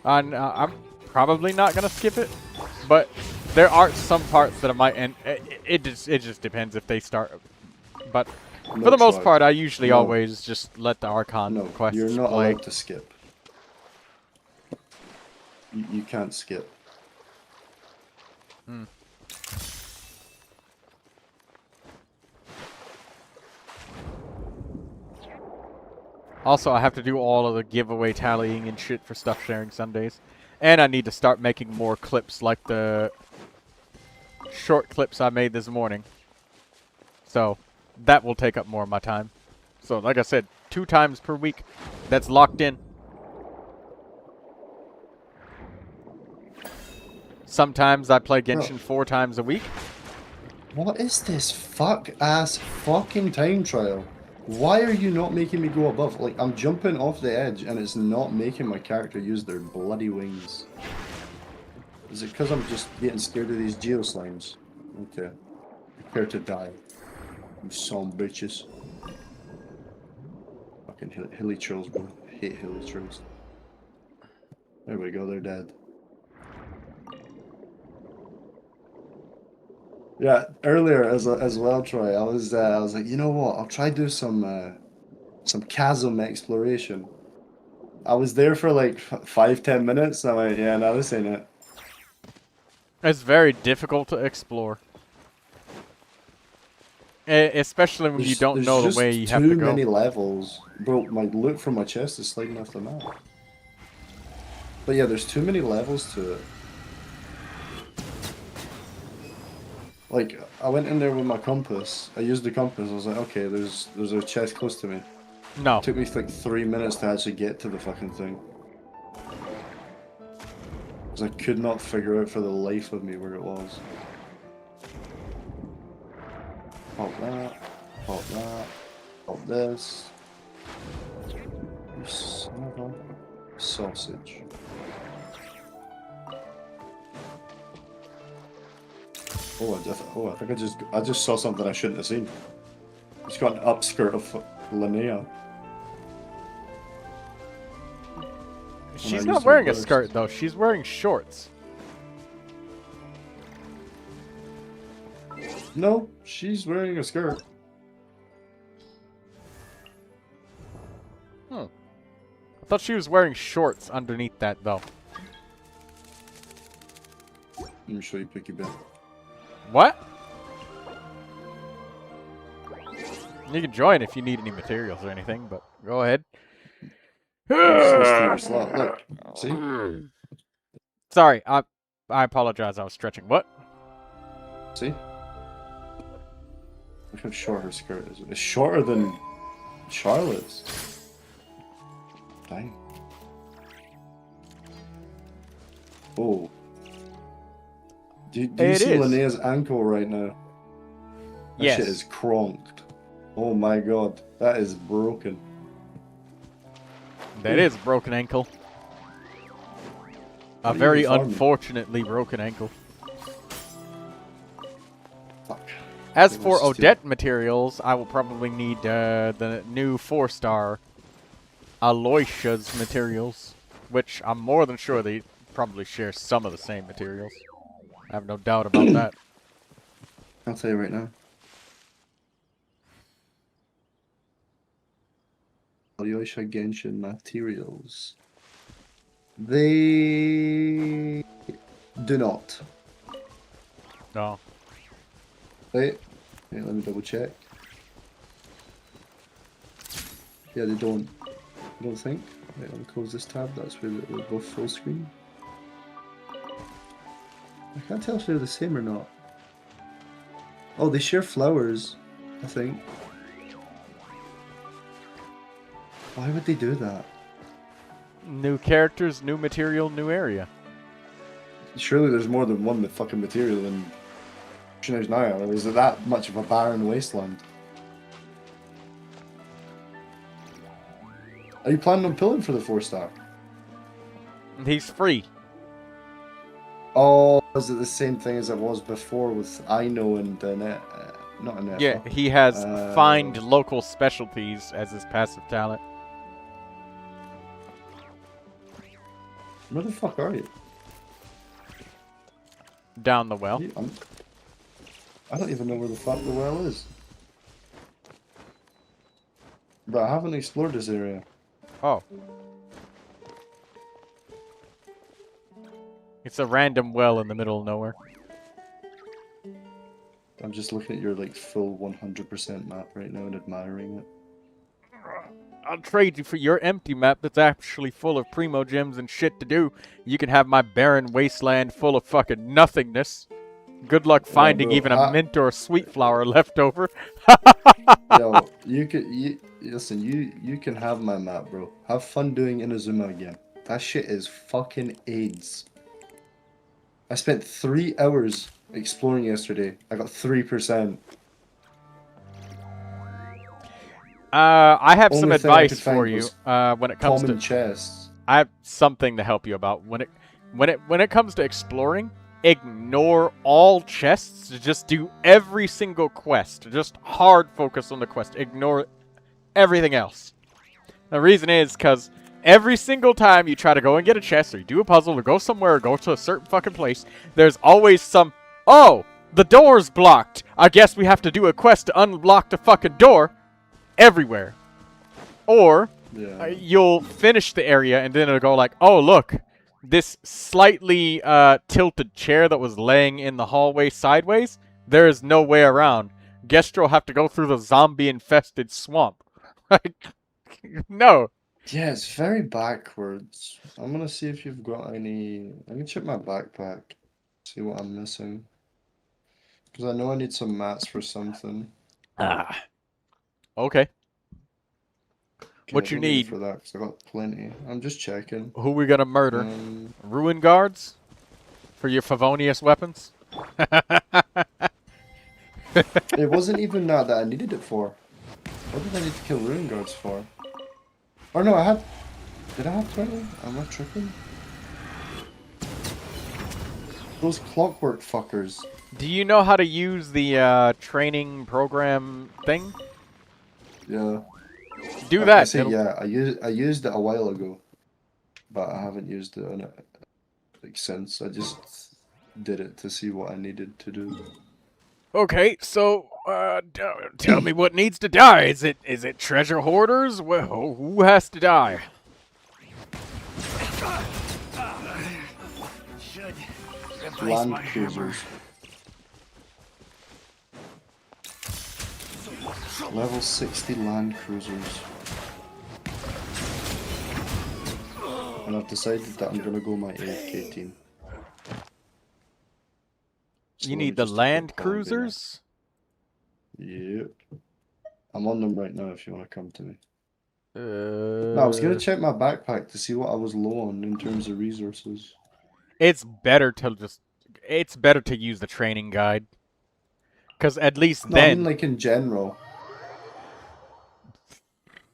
Speaker 5: I'm probably not gonna skip it, but there are some parts that I might, and it just depends if they start. But for the most part, I usually always just let the Archon quests
Speaker 9: you're not
Speaker 5: play.
Speaker 9: allowed to skip. You can't skip.
Speaker 5: Hmm. Also, I have to do all of the giveaway tallying and shit for stuff sharing Sundays. And I need to start making more clips like the short clips I made this morning. So, that will take up more of my time. So, like I said, 2 times per week. That's locked in. Sometimes I play Genshin 4 times a week.
Speaker 9: What is this fuck-ass fucking time trial? Why are you not making me go above? Like, I'm jumping off the edge and it's not making my character use their bloody wings. Is it because I'm just getting scared of these geoslimes? Okay. Prepare to die. You some bitches. Fucking hilly trolls, bro. I hate hilly trolls. There we go, they're dead. Yeah, earlier as well, Troy, I was like, you know what? I'll try do some chasm exploration. I was there for like 5-10 minutes. And I went, yeah, no, this ain't it.
Speaker 5: It's very difficult to explore. Especially when you don't know the way you have to go.
Speaker 9: There's too many levels. Bro, my loot from my chest is sliding off the map. But yeah, there's too many levels to it. Like, I went in there with my compass. I used the compass. I was like, okay, there's a chest close to me.
Speaker 5: No.
Speaker 9: It took me like 3 minutes to actually get to the fucking thing. Because I could not figure out for the life of me where it was. Pop that. Pop that. Pop this. You son of a sausage. Oh, I think I just saw something I shouldn't have seen. It's got an upskirt of Linnea.
Speaker 5: She's not wearing a skirt though. She's wearing shorts.
Speaker 9: No, she's wearing a skirt.
Speaker 5: I thought she was wearing shorts underneath that though.
Speaker 9: Let me show you Picky Ben.
Speaker 5: What? You can join if you need any materials or anything, but go ahead.
Speaker 9: Look, see?
Speaker 5: Sorry, I apologize. I was stretching. What?
Speaker 9: See? Look how short her skirt is. It's shorter than Charlotte's. Dang. Oh. Do you
Speaker 5: It
Speaker 9: see
Speaker 5: is.
Speaker 9: Linnea's ankle right now? That
Speaker 5: Yes.
Speaker 9: shit is cronked. Oh my god, that is broken.
Speaker 5: That is a broken ankle. A
Speaker 9: What are you
Speaker 5: very
Speaker 9: farming?
Speaker 5: unfortunately broken ankle.
Speaker 9: Fuck.
Speaker 5: As
Speaker 9: It
Speaker 5: for
Speaker 9: was just
Speaker 5: Odette materials, I will probably need the new 4-star Aloysia's materials, which I'm more than sure they probably share some of the same materials. I have no doubt about that.
Speaker 9: I'll tell you right now. Alyosha Genshin materials. They do not.
Speaker 5: No.
Speaker 9: Wait, let me double check. Yeah, they don't. I don't think. Wait, let me close this tab. That's where they're both full screen. I can't tell if they're the same or not. Oh, they share flowers, I think. Why would they do that?
Speaker 5: New characters, new material, new area.
Speaker 9: Surely there's more than one fucking material in Shinai's Naya, or is it that much of a barren wasteland? Are you planning on pulling for the 4-star?
Speaker 5: He's free.
Speaker 9: Oh, is it the same thing as it was before with Aino and not Anefa?
Speaker 5: Yeah, he has find local specialties as his passive talent.
Speaker 9: Where the fuck are you?
Speaker 5: Down the well.
Speaker 9: I don't even know where the fuck the well is. But I haven't explored this area.
Speaker 5: Oh. It's a random well in the middle of nowhere.
Speaker 9: I'm just looking at your like full 100% map right now and admiring it.
Speaker 5: I'll trade you for your empty map that's actually full of Primogems and shit to do. You can have my barren wasteland full of fucking nothingness. Good luck finding
Speaker 9: bro,
Speaker 5: even a mint or a sweet flower left over.
Speaker 9: Yo, you can have my map, bro. Have fun doing Inazuma again. That shit is fucking AIDS. I spent 3 hours exploring yesterday. I got 3%.
Speaker 5: I have some
Speaker 9: Only thing I
Speaker 5: advice
Speaker 9: could find
Speaker 5: for you
Speaker 9: was
Speaker 5: when it comes
Speaker 9: Common
Speaker 5: to
Speaker 9: chests.
Speaker 5: I have something to help you about. When it comes to exploring, ignore all chests. Just do every single quest. Just hard focus on the quest. Ignore everything else. The reason is because every single time you try to go and get a chest, or you do a puzzle, or go somewhere, or go to a certain fucking place, there's always some, oh, the door's blocked. I guess we have to do a quest to unlock the fucking door. Everywhere. Or
Speaker 9: Yeah.
Speaker 5: you'll finish the area and then it'll go like, oh look, this slightly tilted chair that was laying in the hallway sideways, there is no way around. Guess you'll have to go through the zombie infested swamp. Like, no.
Speaker 9: Yeah, it's very backwards. I'm gonna see if you've got any. I can check my backpack, see what I'm missing. Because I know I need some mats for something.
Speaker 5: Okay.
Speaker 9: Okay,
Speaker 5: What
Speaker 9: I
Speaker 5: you
Speaker 9: don't
Speaker 5: need?
Speaker 9: for that? Because I got plenty. I'm just checking.
Speaker 5: Who we gonna murder? Ruin guards? For your Favonius weapons?
Speaker 9: It wasn't even that I needed it for. What did I need to kill ruin guards for? Or no, I had. Did I have 20? Am I tripping? Those clockwork fuckers.
Speaker 5: Do you know how to use the training program thing?
Speaker 9: Yeah.
Speaker 5: Do
Speaker 9: I
Speaker 5: that.
Speaker 9: say
Speaker 5: it'll-
Speaker 9: yeah. I used it a while ago, but I haven't used it on it like since. I just did it to see what I needed to do.
Speaker 5: Okay, so tell me what needs to die. Is it treasure hoarders? Well, who has to die?
Speaker 7: Should
Speaker 9: Land cruisers. Level 60 land cruisers. And I've decided that I'm gonna go my AFK team. So
Speaker 5: You
Speaker 9: let me
Speaker 5: need the
Speaker 9: just take
Speaker 5: land
Speaker 9: a call,
Speaker 5: cruisers?
Speaker 9: Yep. I'm on them right now if you want to come to me.
Speaker 5: No,
Speaker 9: No, I was gonna check my backpack to see what I was low on in terms of resources.
Speaker 5: It's better to just it's better to use the training guide. Because at least
Speaker 9: No, I
Speaker 5: then...
Speaker 9: mean like in general.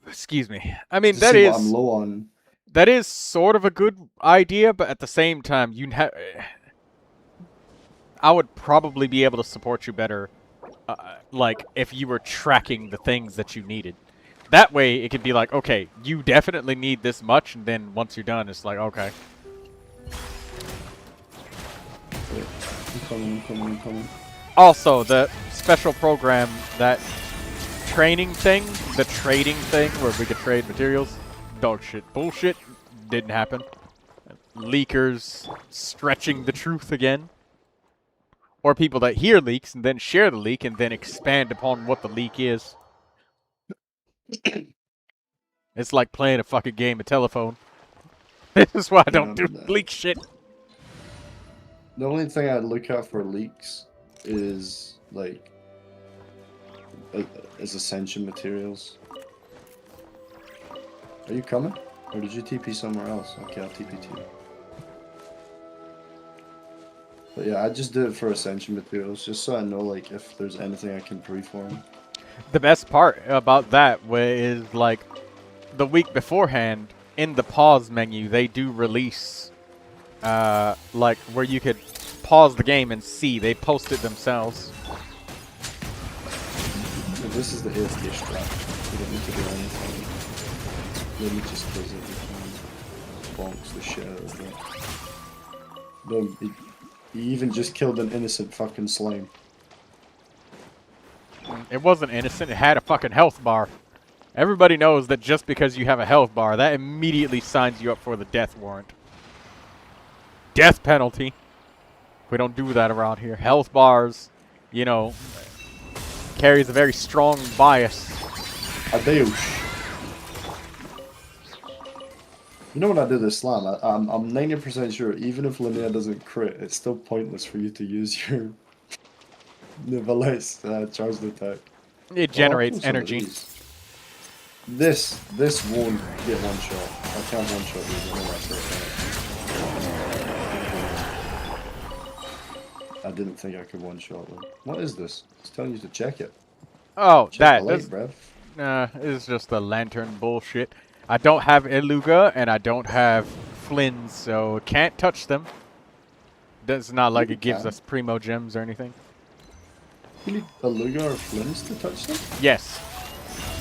Speaker 5: Excuse me. I mean,
Speaker 9: To
Speaker 5: that
Speaker 9: see what I'm
Speaker 5: is...
Speaker 9: low on.
Speaker 5: That is sort of a good idea, but at the same time, I would probably be able to support you better, like, if you were tracking the things that you needed. That way, it could be like, okay, you definitely need this much, and then once you're done, it's like, okay.
Speaker 9: I'm coming.
Speaker 5: Also, the special program, that training thing, the trading thing, where we could trade materials, dog shit, bullshit, didn't happen. Leakers stretching the truth again. Or people that hear leaks and then share the leak and then expand upon what the leak is. It's like playing a fucking game of telephone. This is why I don't do leak shit.
Speaker 9: The only thing I'd look out for leaks is like is ascension materials. Are you coming? Or did you TP somewhere else? Okay, I'll TP to you. But yeah, I just did it for ascension materials, just so I know like if there's anything I can pre-form.
Speaker 5: The best part about that is like the week beforehand in the pause menu they do release like where you could pause the game and see. They post it themselves.
Speaker 9: So this is the ASK strat. You don't need to do anything. Let me just visit and bonks the shit out of it. No, he even just killed an innocent fucking slime.
Speaker 5: It wasn't innocent, it had a fucking health bar. Everybody knows that just because you have a health bar, that immediately signs you up for the death warrant. Death penalty. We don't do that around here. Health bars, you know, carries a very strong bias.
Speaker 9: Adeus. You know what I did this slam? I'm 90% sure even if Linnea doesn't crit, it's still pointless for you to use your Neuvilette charged attack.
Speaker 5: It generates energy.
Speaker 9: This won't get one shot. I can't one shot these. I didn't think I could one shot them. What is this? It's telling you to check it.
Speaker 5: Oh,
Speaker 9: Check the light, bruv.
Speaker 5: It's just the lantern bullshit. I don't have Eluga and I don't have Flynns, so can't touch them. It's not like it gives us Primogems or anything.
Speaker 9: You need Eluga or Flynns to touch them?
Speaker 5: Yes.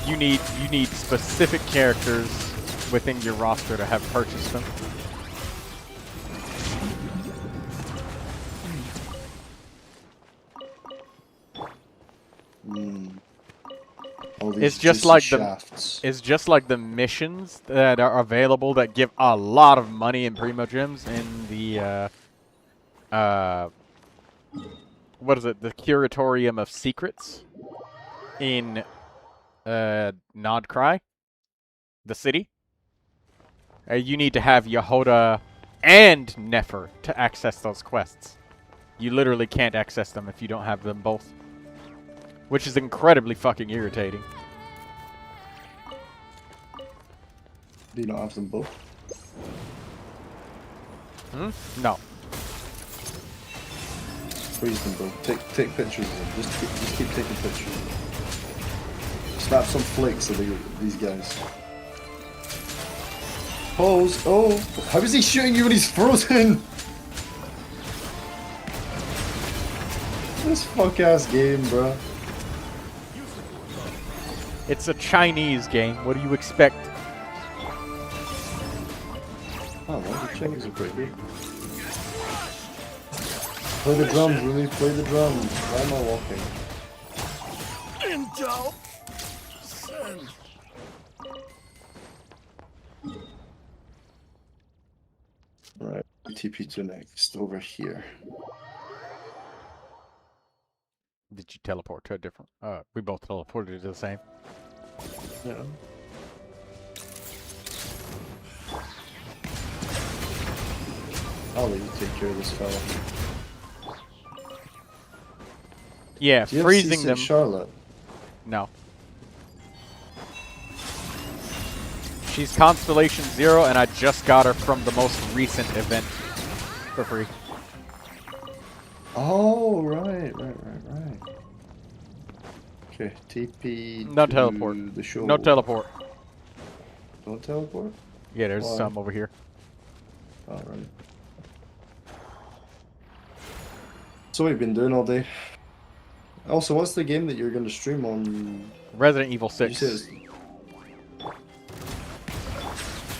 Speaker 5: You need specific characters within your roster to have purchased them. It's just like the missions that are available that give a lot of money in Primogems in the what is it? The Curatorium of Secrets in Nodcry, the city. You need to have Yehoda and Nefer to access those quests. You literally can't access them if you don't have them both. Which is incredibly fucking irritating.
Speaker 9: Do you not have them both?
Speaker 5: No.
Speaker 9: Freeze them both. Take pictures of them. Just keep taking pictures. Snap some flicks of these guys. Pose. Oh, how is he shooting you when he's frozen? This fuck ass game, bro.
Speaker 5: It's a Chinese game. What do you expect?
Speaker 9: Oh, well, the Chinese are pretty good. Play the drums, Lily. Play the drums. Why am I walking?
Speaker 7: Intel. Send.
Speaker 9: Right. TP to next. Over here.
Speaker 5: Did you teleport to a different... we both teleported to the same.
Speaker 9: Yeah. I'll let you take care of this fella.
Speaker 5: Yeah,
Speaker 9: Do you
Speaker 5: freezing
Speaker 9: have
Speaker 5: them...
Speaker 9: Charlotte?
Speaker 5: No. She's Constellation 0, and I just got her from the most recent event for free.
Speaker 9: Oh, right. Okay, TP
Speaker 5: No
Speaker 9: to
Speaker 5: teleport.
Speaker 9: the show.
Speaker 5: No teleport.
Speaker 9: Don't teleport?
Speaker 5: Yeah, there's
Speaker 9: Why?
Speaker 5: some over here.
Speaker 9: Alright. So what have you been doing all day? Also, what's the game that you're going to stream on?
Speaker 5: Resident Evil 6.
Speaker 9: You said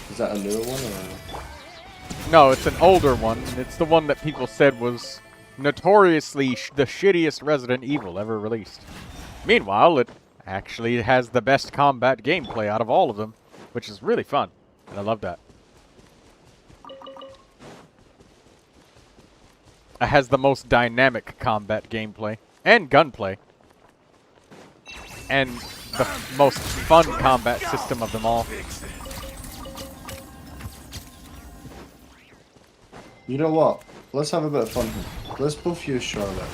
Speaker 9: is that a newer one or?
Speaker 5: No, it's an older one. It's the one that people said was notoriously the shittiest Resident Evil ever released. Meanwhile, it actually has the best combat gameplay out of all of them, which is really fun, and I love that. It has the most dynamic combat gameplay and gunplay, and the most fun combat system of them all.
Speaker 9: You know what? Let's have a bit of fun here. Let's both use Charlotte.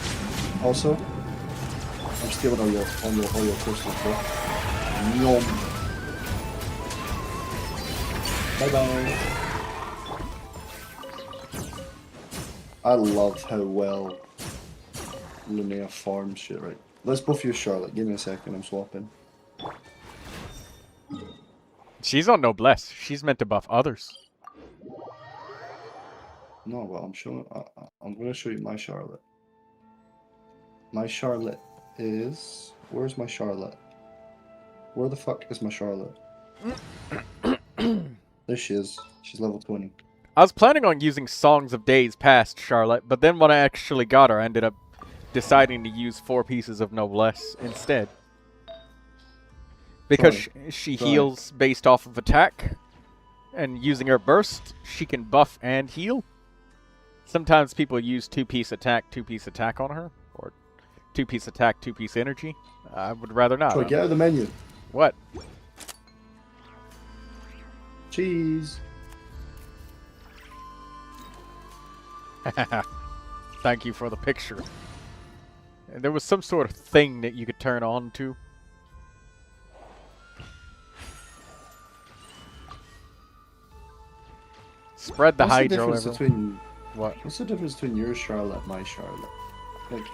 Speaker 9: Also, I'm stealing all your crystals, bro. Nom. Bye bye. I love how well Linnea farms shit, right? Let's both use Charlotte. Give me a second, I'm swapping.
Speaker 5: She's on Noblesse. She's meant to buff others.
Speaker 9: No, but I'm showing. I'm gonna show you my Charlotte. My Charlotte is. Where's my Charlotte? Where the fuck is my Charlotte? There she is. She's level 20.
Speaker 5: I was planning on using Songs of Days Past Charlotte, but then when I actually got her, I ended up deciding to use 4 pieces of Noblesse instead. Because she heals based off of attack, and using her burst, she can buff and heal. Sometimes people use 2-piece attack, 2-piece attack on her, or 2-piece attack, 2-piece energy. I would rather not.
Speaker 9: Troy, get out of the menu.
Speaker 5: What?
Speaker 9: Cheese.
Speaker 5: Thank you for the picture. There was some sort of thing that you could turn on to. Spread the hydro everywhere.
Speaker 9: What's the difference between your Charlotte and my Charlotte? Like,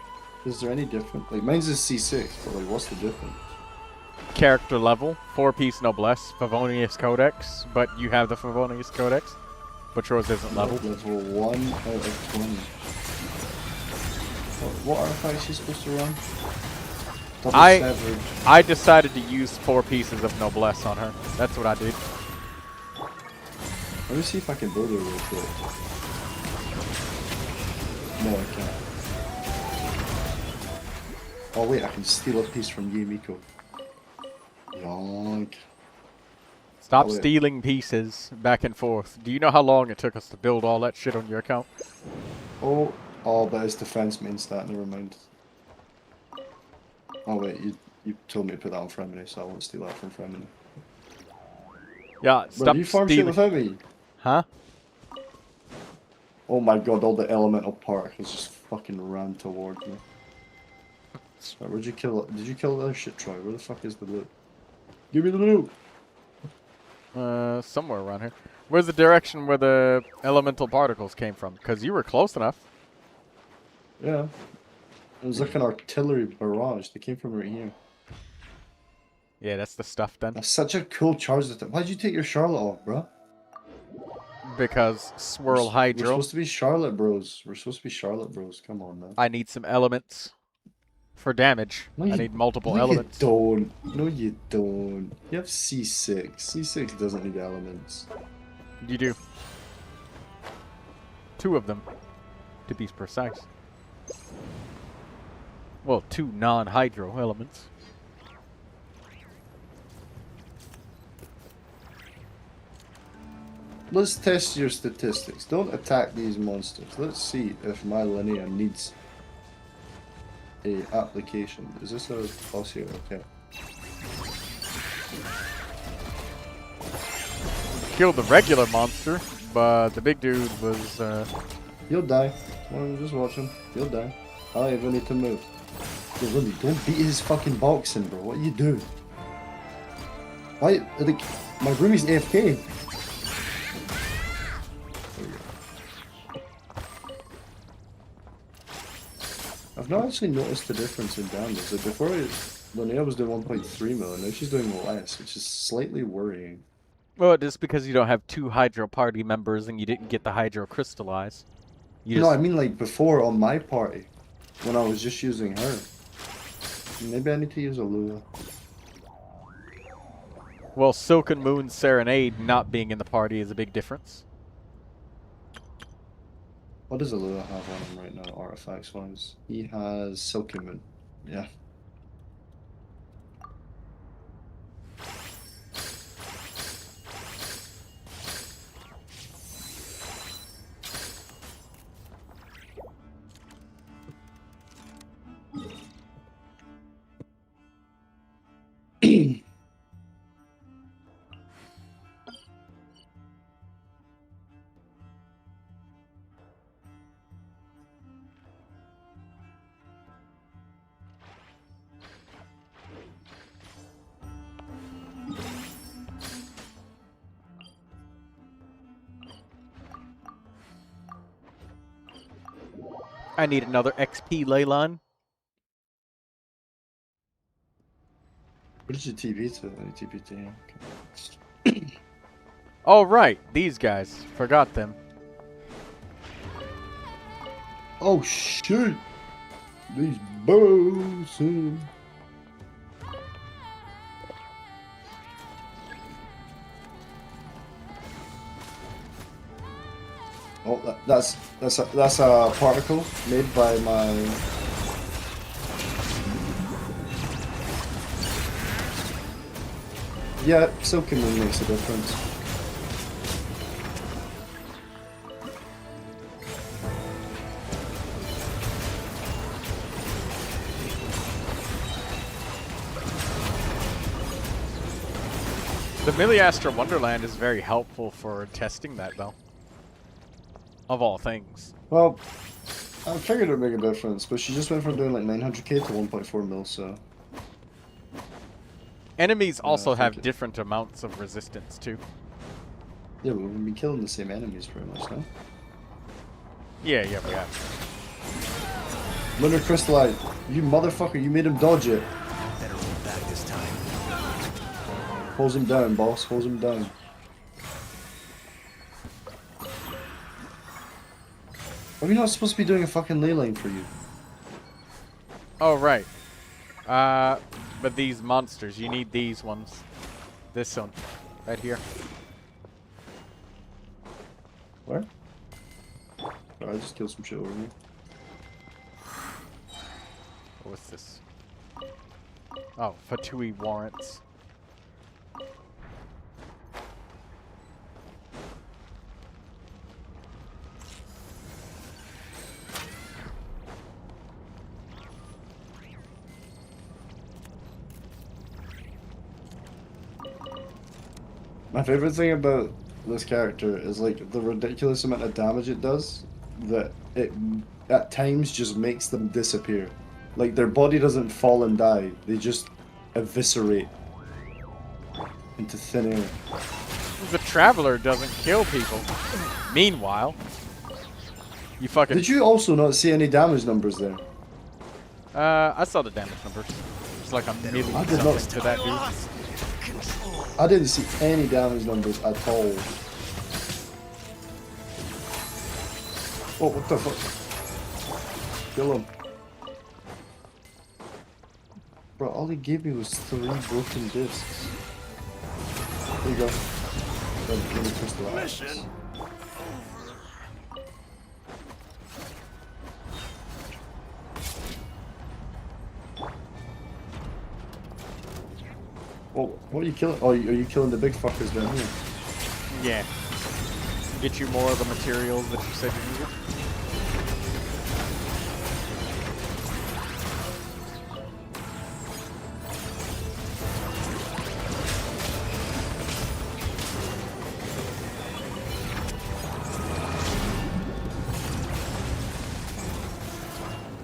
Speaker 9: is there any difference? Like, mine's is C6, but like, what's the difference?
Speaker 5: Character level, 4-piece Noblesse, Favonius Codex, but you have the Favonius Codex, but yours isn't leveled.
Speaker 9: Level 1 out of 20. What artifact is she supposed to run?
Speaker 5: I decided to use 4 pieces of Noblesse on her. That's what I did.
Speaker 9: Let me see if I can build her real quick. No, I can't. Oh wait, I can steal a piece from Yumiko. Yonk.
Speaker 5: Stop stealing pieces back and forth. Do you know how long it took us to build all that shit on your account?
Speaker 9: Oh, but it's defense main stat, never mind. Oh wait, you told me to put that on Fremini, so I won't steal that from Fremini.
Speaker 5: Yeah, stop
Speaker 9: Bro, you farm shit without me?
Speaker 5: Huh?
Speaker 9: Oh my god, all the elemental particles just fucking ran towards me. Right, where'd you kill it? Did you kill the other shit, Troy? Where the fuck is the loot? Give me the loot!
Speaker 5: Somewhere around here. Where's the direction where the elemental particles came from? Because you were close enough.
Speaker 9: Yeah. It was like an artillery barrage. They came from right here.
Speaker 5: Yeah, that's the stuff then.
Speaker 9: That's such a cool charge. Why'd you take your Charlotte off, bro?
Speaker 5: Because Swirl Hydro.
Speaker 9: We're supposed to be Charlotte bros. We're supposed to be Charlotte bros. Come on, man.
Speaker 5: I need some elements for damage. I need multiple elements.
Speaker 9: No, you don't. No, you don't. You have C6. C6 doesn't need elements.
Speaker 5: You do. 2 of them, to be precise. Well, 2 non-hydro elements.
Speaker 9: Let's test your statistics. Don't attack these monsters. Let's see if my Linnea needs a application. Is this a boss here? Okay.
Speaker 5: Killed the regular monster, but the big dude was,
Speaker 9: He'll die. Well, just watch him. He'll die. I don't even need to move. Yo, Lily, don't beat his fucking boxing, bro. What are you doing? Why? Like, my roomie's AFK. not actually noticed the difference in damage. Like before, Linnea was doing 1.3 mil, and now she's doing less, which is slightly worrying.
Speaker 5: Well, just because you don't have 2 Hydro party members and you didn't get the Hydro crystallize. You
Speaker 9: No,
Speaker 5: just...
Speaker 9: I mean like before on my party, when I was just using her. Maybe I need to use Alua.
Speaker 5: Well, Silken Moon Serenade not being in the party is a big difference.
Speaker 9: What does Alua have on him right now, artifacts wise? He has Silken Moon. Yeah.
Speaker 5: I need another XP Leyline.
Speaker 9: What did you TP to? TP to him. Okay.
Speaker 5: Oh, right. These guys. Forgot them.
Speaker 9: Oh shit! These bows. Oh, that's a particle made by my. Yeah, Silken Moon makes a difference.
Speaker 5: The Milliastra Wonderland is very helpful for testing that, though. Of all things.
Speaker 9: Well, I figured it would make a difference, but she just went from doing like 900k to 1.4 mil, so.
Speaker 5: Enemies also
Speaker 9: I
Speaker 5: have
Speaker 9: think
Speaker 5: different amounts of resistance, too.
Speaker 9: Yeah, but we've been killing the same enemies pretty much, no?
Speaker 5: Yeah, we have.
Speaker 9: Lunar Crystallite, you motherfucker, you made him dodge it.
Speaker 3: Better roll back this time.
Speaker 9: Hose him down, boss, hose him down. Are we not supposed to be doing a fucking ley line for you?
Speaker 5: Oh, right. But these monsters, you need these ones. This one. Right here.
Speaker 9: Where? Oh, I just killed some shit over here.
Speaker 5: What's this? Oh, Fatui warrants.
Speaker 9: My favorite thing about this character is like the ridiculous amount of damage it does, that it at times just makes them disappear. Like their body doesn't fall and die, they just eviscerate into thin air.
Speaker 5: The Traveler doesn't kill people. Meanwhile, you fucking...
Speaker 9: Did you also not see any damage numbers there?
Speaker 5: I saw the damage numbers. It's like a million
Speaker 9: I did not-
Speaker 5: something to that dude.
Speaker 9: I didn't see any damage numbers at all. Oh, what the fuck? Kill him. Bro, all he gave me was 3 broken discs. There you go. Let me crystallize. Oh, what are you killing? Oh, are you killing the big fuckers down here?
Speaker 5: Yeah. Get you more of the materials that you said you needed.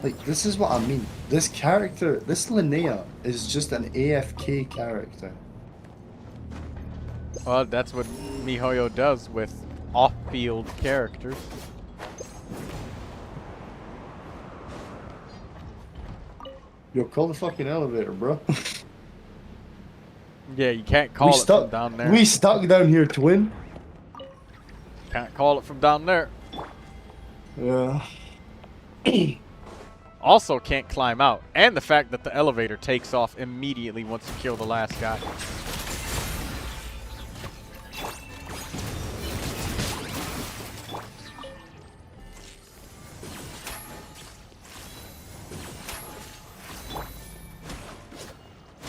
Speaker 9: Like, this is what I mean. This character, this Linnea, is just an AFK character.
Speaker 5: Well, that's what MiHoYo does with off-field characters.
Speaker 9: Yo, call the fucking elevator, bro.
Speaker 5: Yeah, you can't call it from down there.
Speaker 9: We stuck down here, twin.
Speaker 5: Can't call it from down there.
Speaker 9: Yeah.
Speaker 5: Also can't climb out. And the fact that the elevator takes off immediately once you kill the last guy.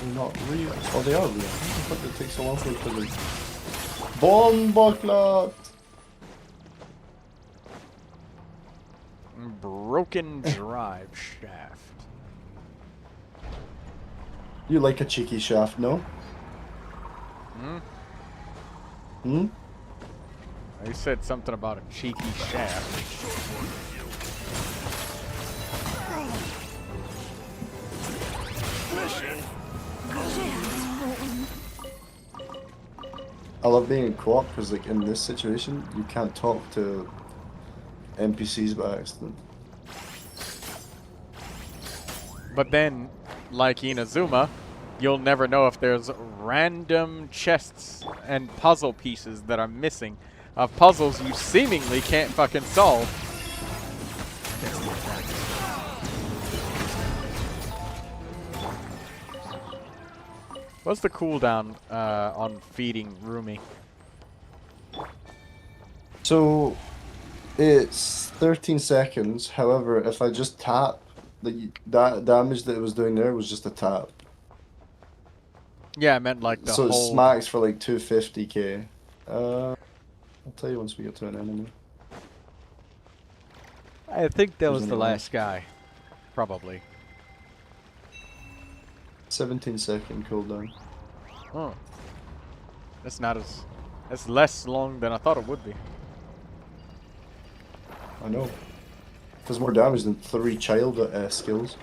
Speaker 9: They're not real. Oh, they are real. How the fuck did it take so long for it to be? Bomboclat!
Speaker 5: Broken drive shaft.
Speaker 9: You like a cheeky shaft, no?
Speaker 5: Hmm?
Speaker 9: Hmm?
Speaker 5: You said something about a cheeky shaft.
Speaker 9: I love being in co-op because, like, in this situation, you can't talk to NPCs by accident.
Speaker 5: But then, like Inazuma, you'll never know if there's random chests and puzzle pieces that are missing of puzzles you seemingly can't fucking solve. What's the cooldown on feeding Rumi?
Speaker 9: So, it's 13 seconds. However, if I just tap, that damage that it was doing there was just a tap.
Speaker 5: Yeah, I meant like the
Speaker 9: So it
Speaker 5: whole...
Speaker 9: smacks for like 250k. I'll tell you once we get to an enemy.
Speaker 5: I think that was
Speaker 9: There's
Speaker 5: the
Speaker 9: anyone
Speaker 5: last guy. Probably.
Speaker 9: 17-second cooldown.
Speaker 5: Oh. That's not as... That's less long than I thought it would be.
Speaker 9: I know. Does more damage than 3 child skills.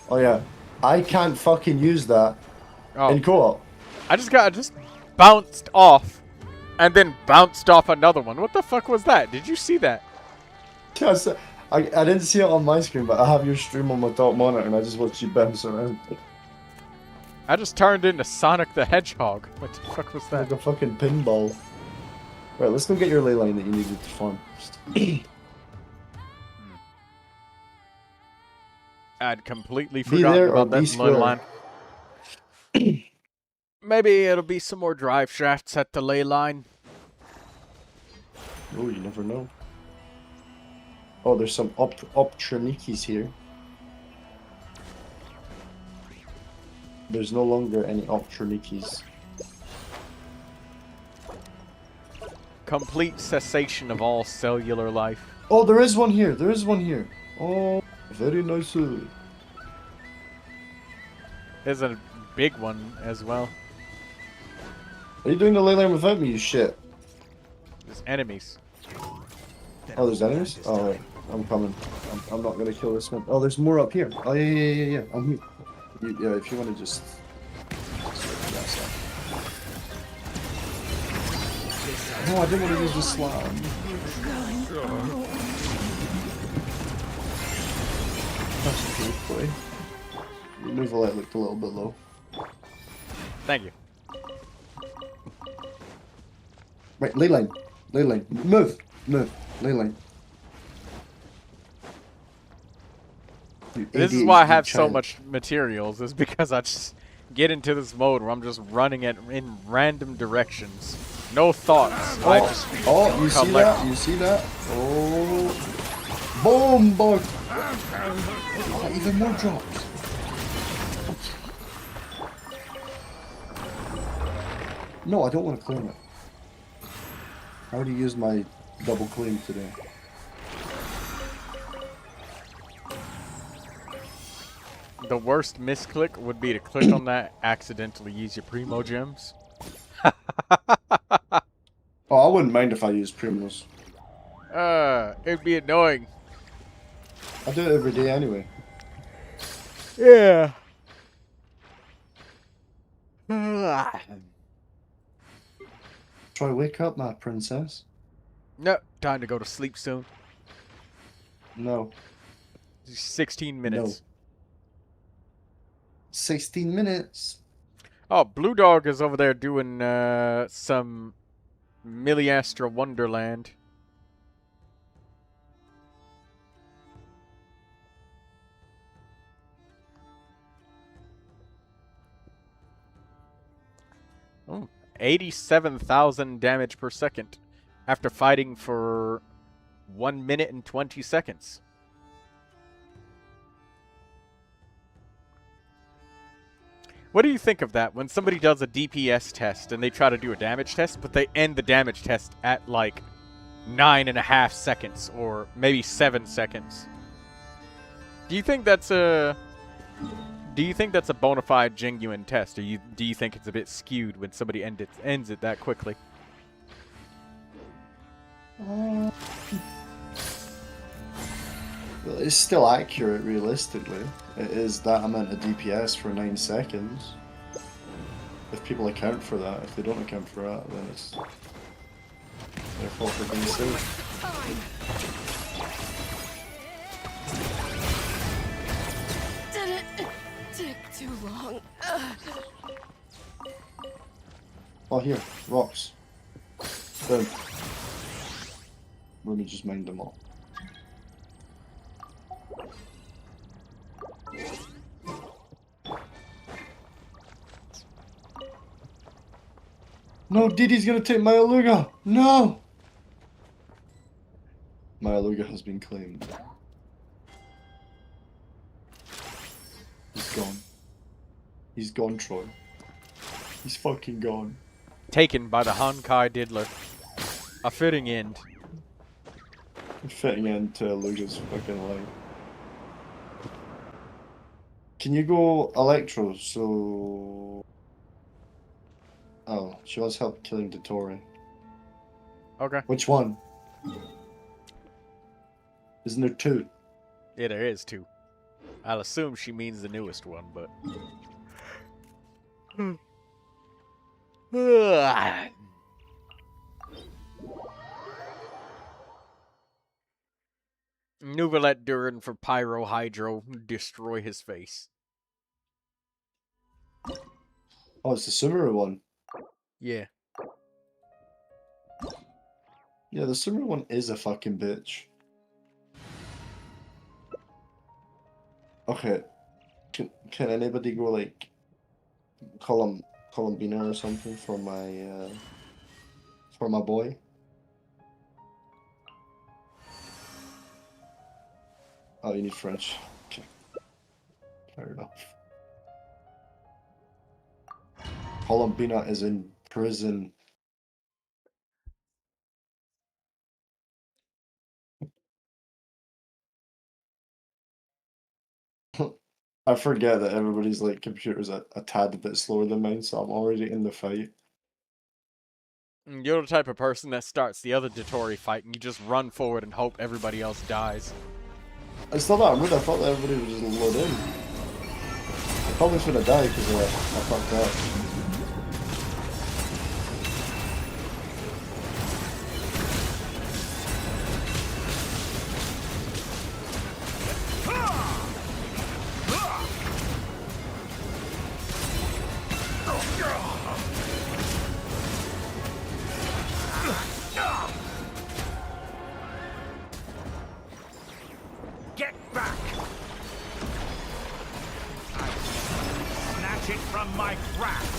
Speaker 9: Oh yeah. I can't fucking use that in co-op.
Speaker 5: I just bounced off and then bounced off another one. What the fuck was that? Did you see that?
Speaker 9: Yes, I didn't see it on my screen, but I have your stream on my top monitor and I just watched you bounce around.
Speaker 5: I just turned into Sonic the Hedgehog. What the fuck was that?
Speaker 9: Like a fucking pinball. Right, let's go get your ley line that you needed to farm.
Speaker 5: I'd completely
Speaker 9: Be
Speaker 5: forgotten
Speaker 9: there or
Speaker 5: about
Speaker 9: be
Speaker 5: that ley
Speaker 9: square.
Speaker 5: line. Maybe it'll be some more drive shafts at the ley line.
Speaker 9: Oh, you never know. Oh, there's some Optronikis here. There's no longer any Optronikis.
Speaker 5: Complete cessation of all cellular life.
Speaker 9: Oh, there is one here. There is one here. Oh, very nice.
Speaker 5: There's a big one as well.
Speaker 9: Are you doing the ley line without me, you shit?
Speaker 5: There's enemies.
Speaker 9: Oh, there's enemies? Oh, wait. I'm coming. I'm not gonna kill this one. Oh, there's more up here. Oh, yeah. I'm here. Yeah, if you want to just... No, I didn't want to use the slime. That's a good play. Your Neuvilette looked a little bit low.
Speaker 5: Thank you.
Speaker 9: Right, ley line. Ley line. Move! Ley line.
Speaker 5: This is why I have so much materials, is because I just get into this mode where I'm just running it in random directions. No thoughts. I just
Speaker 9: you see that? You see that? Oh. Boom! Bug! Oh, even more drops. No, I don't want to claim it. I already used my double claim today.
Speaker 5: The worst misclick would be to click on that, accidentally use your Primogems.
Speaker 9: Oh, I wouldn't mind if I used Primos.
Speaker 5: It'd be annoying.
Speaker 9: I do it every day anyway.
Speaker 5: Yeah.
Speaker 9: Try wake up, my princess.
Speaker 5: No, time to go to sleep soon.
Speaker 9: No.
Speaker 5: 16 minutes.
Speaker 9: 16 minutes.
Speaker 5: Oh, Blue Dog is over there doing some Milliastra Wonderland. Oh, 87,000 damage per second after fighting for 1 minute and 20 seconds. What do you think of that when somebody does a DPS test and they try to do a damage test, but they end the damage test at like 9.5 seconds or maybe 7 seconds? Do you think that's a bona fide, genuine test, or do you think it's a bit skewed when somebody ends it that quickly?
Speaker 9: Well, it's still accurate, realistically. It is that amount of DPS for 9 seconds. If people account for that, if they don't account for that, then it's their fault for being silly.
Speaker 2: Did it take too long?
Speaker 9: Oh, here, rocks. Boom. Let me just mine them all. No, Didi's gonna take my Aluga! No! My Aluga has been claimed. He's gone. He's gone, Troy. He's fucking gone.
Speaker 5: Taken by the Honkai Diddler. A fitting end.
Speaker 9: Fitting into Aluga's fucking life. Can you go Electro, so... Oh, she wants help killing Dotori.
Speaker 5: Okay.
Speaker 9: Which one? Isn't there 2?
Speaker 5: Yeah, there is 2. I'll assume she means the newest one, but... Neuvilette Durin for Pyro Hydro. Destroy his face.
Speaker 9: Oh, it's the Sumeru one.
Speaker 5: Yeah.
Speaker 9: Yeah, the Sumeru one is a fucking bitch. Okay. Can anybody go like Columbina or something for my boy? Oh, you need French. Okay. Fair enough. Columbina is in prison. I forget that everybody's like computer's a tad bit slower than mine, so I'm already in the fight.
Speaker 5: You're the type of person that starts the other Dotori fight and you just run forward and hope everybody else dies.
Speaker 9: It's not that rude, I thought that everybody would just load in. I probably should have died because I fucked up.
Speaker 7: Get back! Snatch it from my grasp!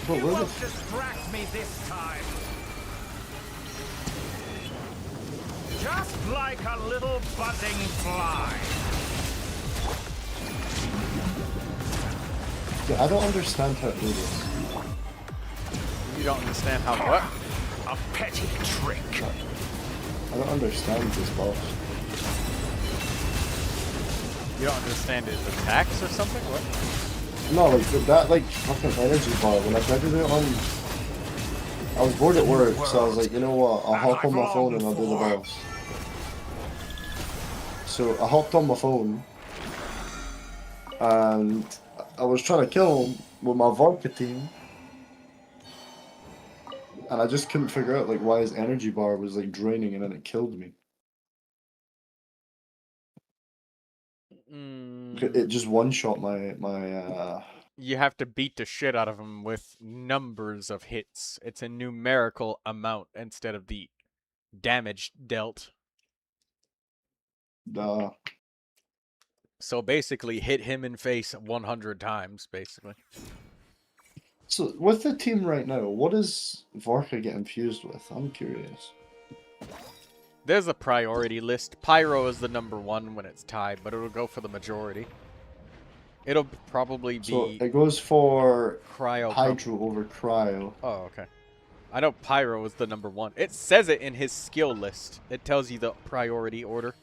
Speaker 9: But
Speaker 7: You
Speaker 9: where
Speaker 7: won't
Speaker 9: the
Speaker 7: distract me this time! Just like a little buzzing fly!
Speaker 9: Yeah, I don't understand how to do this.
Speaker 5: You don't understand how what?
Speaker 7: A petty trick!
Speaker 9: I don't understand this boss.
Speaker 5: You don't understand his attacks or something? What?
Speaker 9: No, like that like fucking energy bar, when I tried to do it on I was bored at work, so I was like, you know what, I'll hop on my phone and I'll do the boss. So I hopped on my phone and I was trying to kill him with my vodka team. And I just couldn't figure out like why his energy bar was like draining and then it killed me. It just one shot my
Speaker 5: You have to beat the shit out of him with numbers of hits. It's a numerical amount instead of the damage dealt. So basically, hit him in face 100 times, basically.
Speaker 9: So with the team right now, what does Vorka get infused with? I'm curious.
Speaker 5: There's a priority list. Pyro is the #1 when it's tied, but it'll go for the majority. It'll probably be...
Speaker 9: So it goes for
Speaker 5: Cryo.
Speaker 9: Hydro over Cryo.
Speaker 5: Oh, okay. I know Pyro is the #1. It says it in his skill list. It tells you the priority order.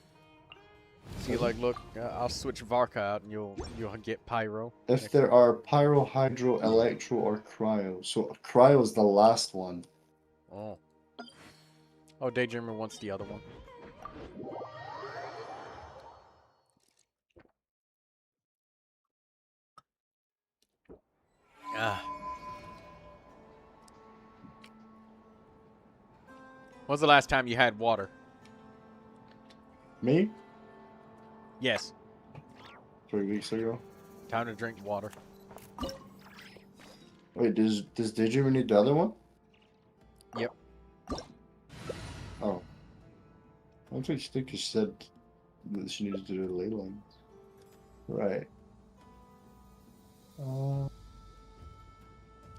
Speaker 5: See, like, look, I'll switch Varka out and you'll get Pyro.
Speaker 9: If there are Pyro, Hydro, Electro, or Cryo. So Cryo is the last one.
Speaker 5: Oh. Oh, Daydreamer wants the other one. Ah. When's the last time you had water?
Speaker 9: Me?
Speaker 5: Yes.
Speaker 9: 3 weeks ago.
Speaker 5: Time to drink water.
Speaker 9: Wait, does Daydreamer need the other one?
Speaker 5: Yep.
Speaker 9: Oh. I think she said that she needed to do the ley lines. Right.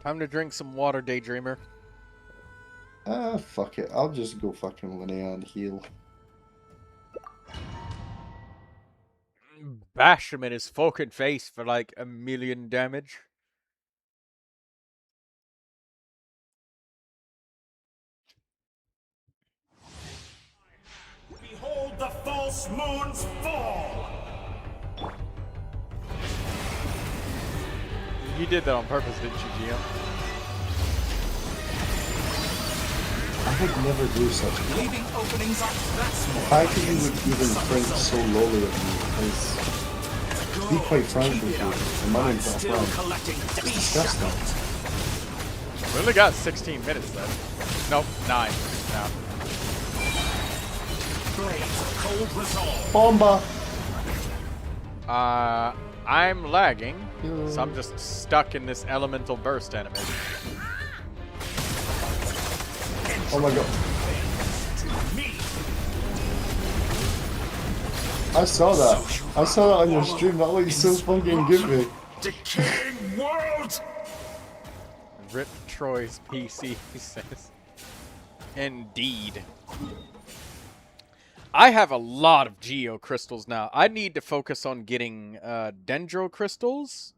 Speaker 5: Time to drink some water, Daydreamer.
Speaker 9: Fuck it. I'll just go fucking Linnea and heal.
Speaker 5: Bash him in his fucking face for like 1,000,000 damage.
Speaker 7: Behold the false moon's fall!
Speaker 5: You did that on purpose, didn't you, GM?
Speaker 9: I would never do such a thing.
Speaker 7: Leaving openings up that small.
Speaker 9: The fact that you would even think so lowly of me is, to be quite frank with you, and my name's not
Speaker 7: Still
Speaker 9: Frank,
Speaker 7: collecting
Speaker 9: it's
Speaker 7: beast
Speaker 9: disgusting.
Speaker 5: We only got 16 minutes left. Nope, 9 now.
Speaker 7: Blades of cold resolve.
Speaker 9: Bomba!
Speaker 5: I'm lagging, so I'm just stuck in this elemental burst animation.
Speaker 9: Oh my god.
Speaker 7: Me.
Speaker 9: I saw that. I saw that on your stream. That looks so fucking goofy.
Speaker 7: Decaying world.
Speaker 5: Rip Troy's PC, he says. Indeed. I have a lot of Geo crystals now. I need to focus on getting Dendro crystals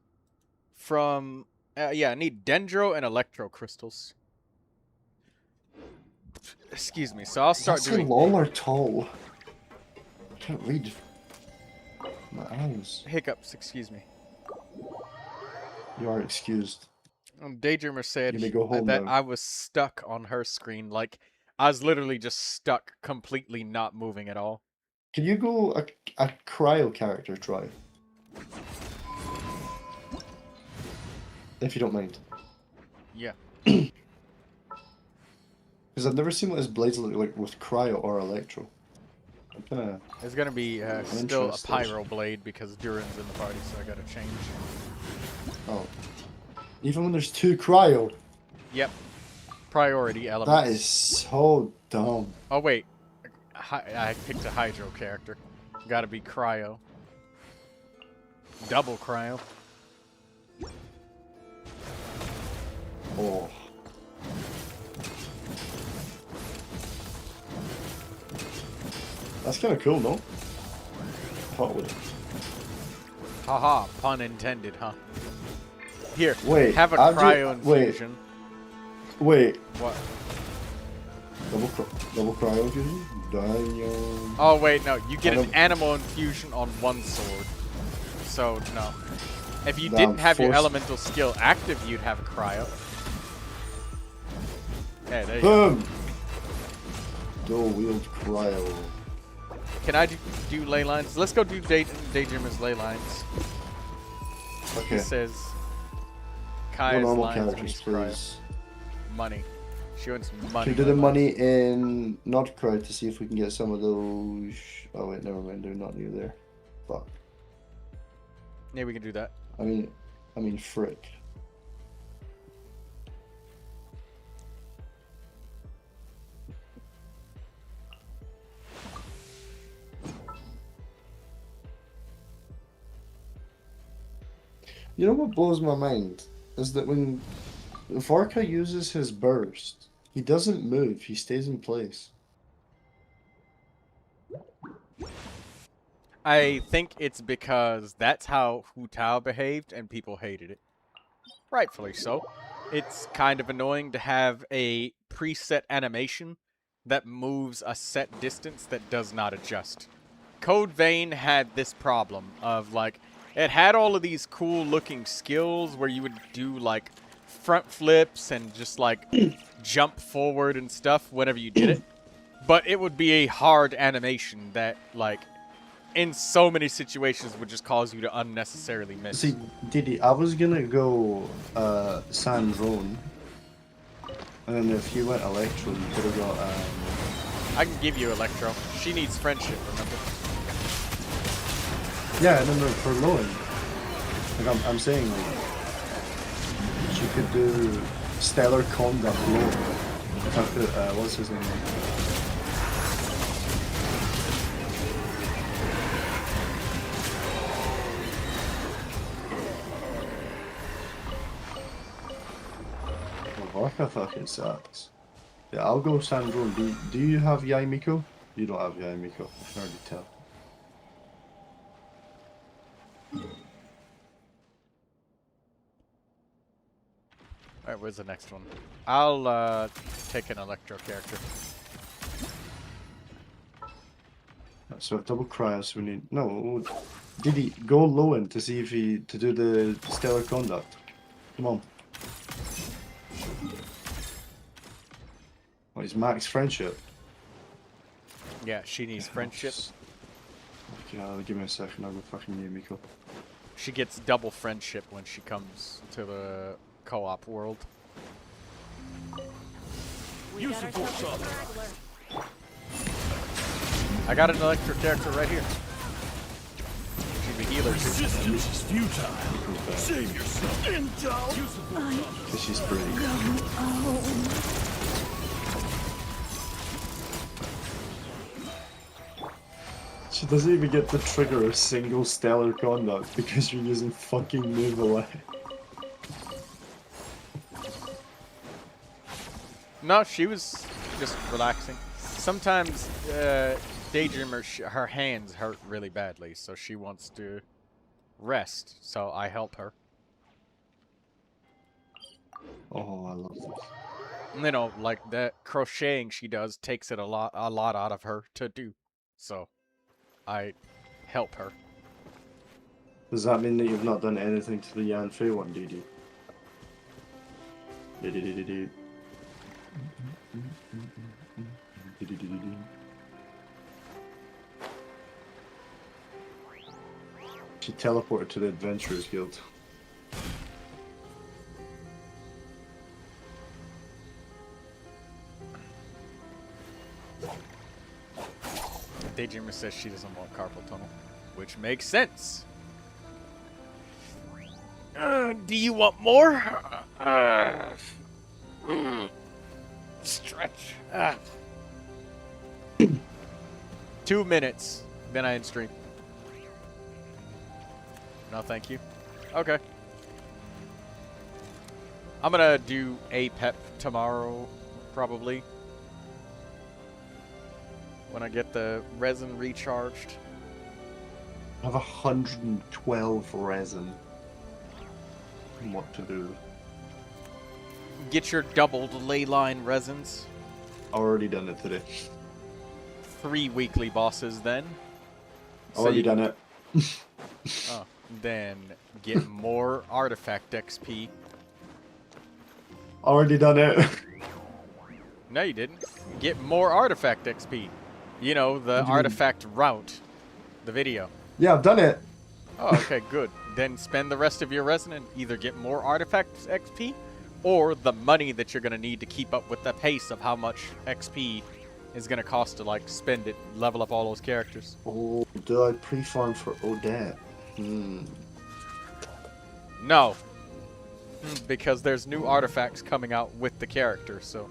Speaker 5: from... yeah, I need Dendro and Electro crystals. Excuse me, so I'll start
Speaker 9: Is that
Speaker 5: doing...
Speaker 9: long or tall? I can't read. My eyes.
Speaker 5: Hiccups, excuse me.
Speaker 9: You are excused.
Speaker 5: Daydreamer said
Speaker 9: You may go home
Speaker 5: that
Speaker 9: now.
Speaker 5: I was stuck on her screen. Like, I was literally just stuck, completely not moving at all.
Speaker 9: Can you go a cryo character try? If you don't mind.
Speaker 5: Yeah.
Speaker 9: Because I've never seen what his blades look like with cryo or electro. I'm kinda...
Speaker 5: There's gonna be still a
Speaker 9: interested.
Speaker 5: pyro blade because Durin's in the party, so I gotta change.
Speaker 9: Oh. Even when there's 2 cryo?
Speaker 5: Yep. Priority elements.
Speaker 9: That is so dumb.
Speaker 5: Oh wait, I picked a Hydro character. Gotta be cryo. Double cryo.
Speaker 9: Oh. That's kind of cool, no? Probably.
Speaker 5: Haha, pun intended, huh? Here,
Speaker 9: Wait,
Speaker 5: have a
Speaker 9: I've
Speaker 5: cryo
Speaker 9: wait.
Speaker 5: infusion.
Speaker 9: Wait.
Speaker 5: What?
Speaker 9: Double cryo infusion? Damn.
Speaker 5: Oh wait, no, you get an animal infusion on one sword. So, no. If you didn't have your elemental skill active, you'd have a cryo. Hey, there you go.
Speaker 9: Boom! Dual wield cryo.
Speaker 5: Can I do ley lines? Let's go do Daydreamer's ley lines.
Speaker 9: Okay.
Speaker 5: It says
Speaker 9: No
Speaker 5: Kai's
Speaker 9: normal
Speaker 5: lines when
Speaker 9: characters,
Speaker 5: he's cryo.
Speaker 9: please.
Speaker 5: Money. She wants money.
Speaker 9: Can we do the money in not cryo to see if we can get some of those... Oh wait, never mind. They're not near there. Fuck.
Speaker 5: Yeah, we can do that.
Speaker 9: I mean, frick. You know what blows my mind is that when Vorka uses his burst, he doesn't move, he stays in place.
Speaker 5: I think it's because that's how Hu Tao behaved and people hated it. Rightfully so. It's kind of annoying to have a preset animation that moves a set distance that does not adjust. Code Vein had this problem of, like, it had all of these cool looking skills where you would do, like, front flips and just, like, jump forward and stuff whenever you did it. But it would be a hard animation that, like, in so many situations would just cause you to unnecessarily miss.
Speaker 9: See, Didi, I was gonna go Sandrone, and then if you went Electro, you could have got.
Speaker 5: I can give you Electro. She needs friendship, remember?
Speaker 9: Yeah, and then for Lowen, like I'm saying, like she could do Stellar Conduct Lowen. If I put what's his name? Vorka fucking sucks. Yeah, I'll go Sandrone. Do you have Yaimiko? You don't have Yaimiko. I can already tell.
Speaker 5: Alright, where's the next one? I'll take an Electro character.
Speaker 9: So double cryos we need. No, did he go Lowen to see if he to do the Stellar Conduct? Come on. What is max friendship?
Speaker 5: Yeah, she needs friendship.
Speaker 9: Okay, give me a second. I'll go fucking Yumiko.
Speaker 5: She gets double friendship when she comes to the co-op world. I got an Electro character right here. She's a healer too.
Speaker 7: Resistance is futile. Save yourself.
Speaker 9: Because she's pretty. She doesn't even get to trigger a single Stellar Conduct because you're using fucking Neuvilette.
Speaker 5: No, she was just relaxing. Sometimes Daydreamer, her hands hurt really badly, so she wants to rest. So I help her.
Speaker 9: Oh, I love this.
Speaker 5: You know, like that crocheting she does takes it a lot out of her to do. So I help her.
Speaker 9: Does that mean that you've not done anything to the Yan Fei one, Didi? Didi. She teleported to the Adventurers Guild.
Speaker 5: Daydreamer says she doesn't want carpal tunnel, which makes sense. Do you want more? Stretch. 2 minutes, then I end stream. No, thank you. Okay. I'm gonna do a pep tomorrow, probably. When I get the resin recharged.
Speaker 9: I have 112 resin. What to do?
Speaker 5: Get your doubled ley line resins.
Speaker 9: Already done it today.
Speaker 5: 3 weekly bosses then.
Speaker 9: Already done it.
Speaker 5: Oh, then get more artifact XP.
Speaker 9: Already done it.
Speaker 5: No, you didn't. Get more artifact XP. You know, the artifact route. The video.
Speaker 9: Yeah, I've done it.
Speaker 5: Oh, okay, good. Then spend the rest of your resin and either get more artifact XP or the money that you're going to need to keep up with the pace of how much XP is going to cost to, like, spend it, level up all those characters.
Speaker 9: Oh, do I pre-farm for Odette?
Speaker 5: No. Because there's new artifacts coming out with the character, so.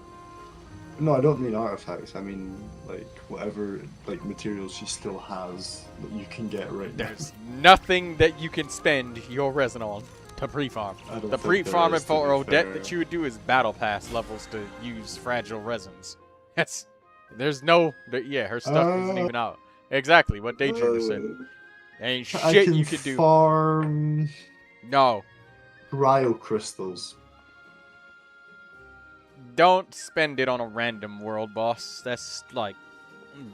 Speaker 9: No, I don't mean artifacts. I mean like whatever like materials she still has that you can get right now.
Speaker 5: There's nothing that you can spend your resin on to pre-farm.
Speaker 9: I don't
Speaker 5: The
Speaker 9: think
Speaker 5: pre-farming
Speaker 9: there is, to
Speaker 5: for
Speaker 9: be
Speaker 5: Odette
Speaker 9: fair.
Speaker 5: that you would do is battle pass levels to use fragile resins. There's no, yeah, her stuff isn't even out. Exactly what Daydreamer said. Ain't
Speaker 9: I
Speaker 5: shit
Speaker 9: can
Speaker 5: you could do.
Speaker 9: farm
Speaker 5: No,
Speaker 9: cryo crystals.
Speaker 5: don't spend it on a random world boss. That's like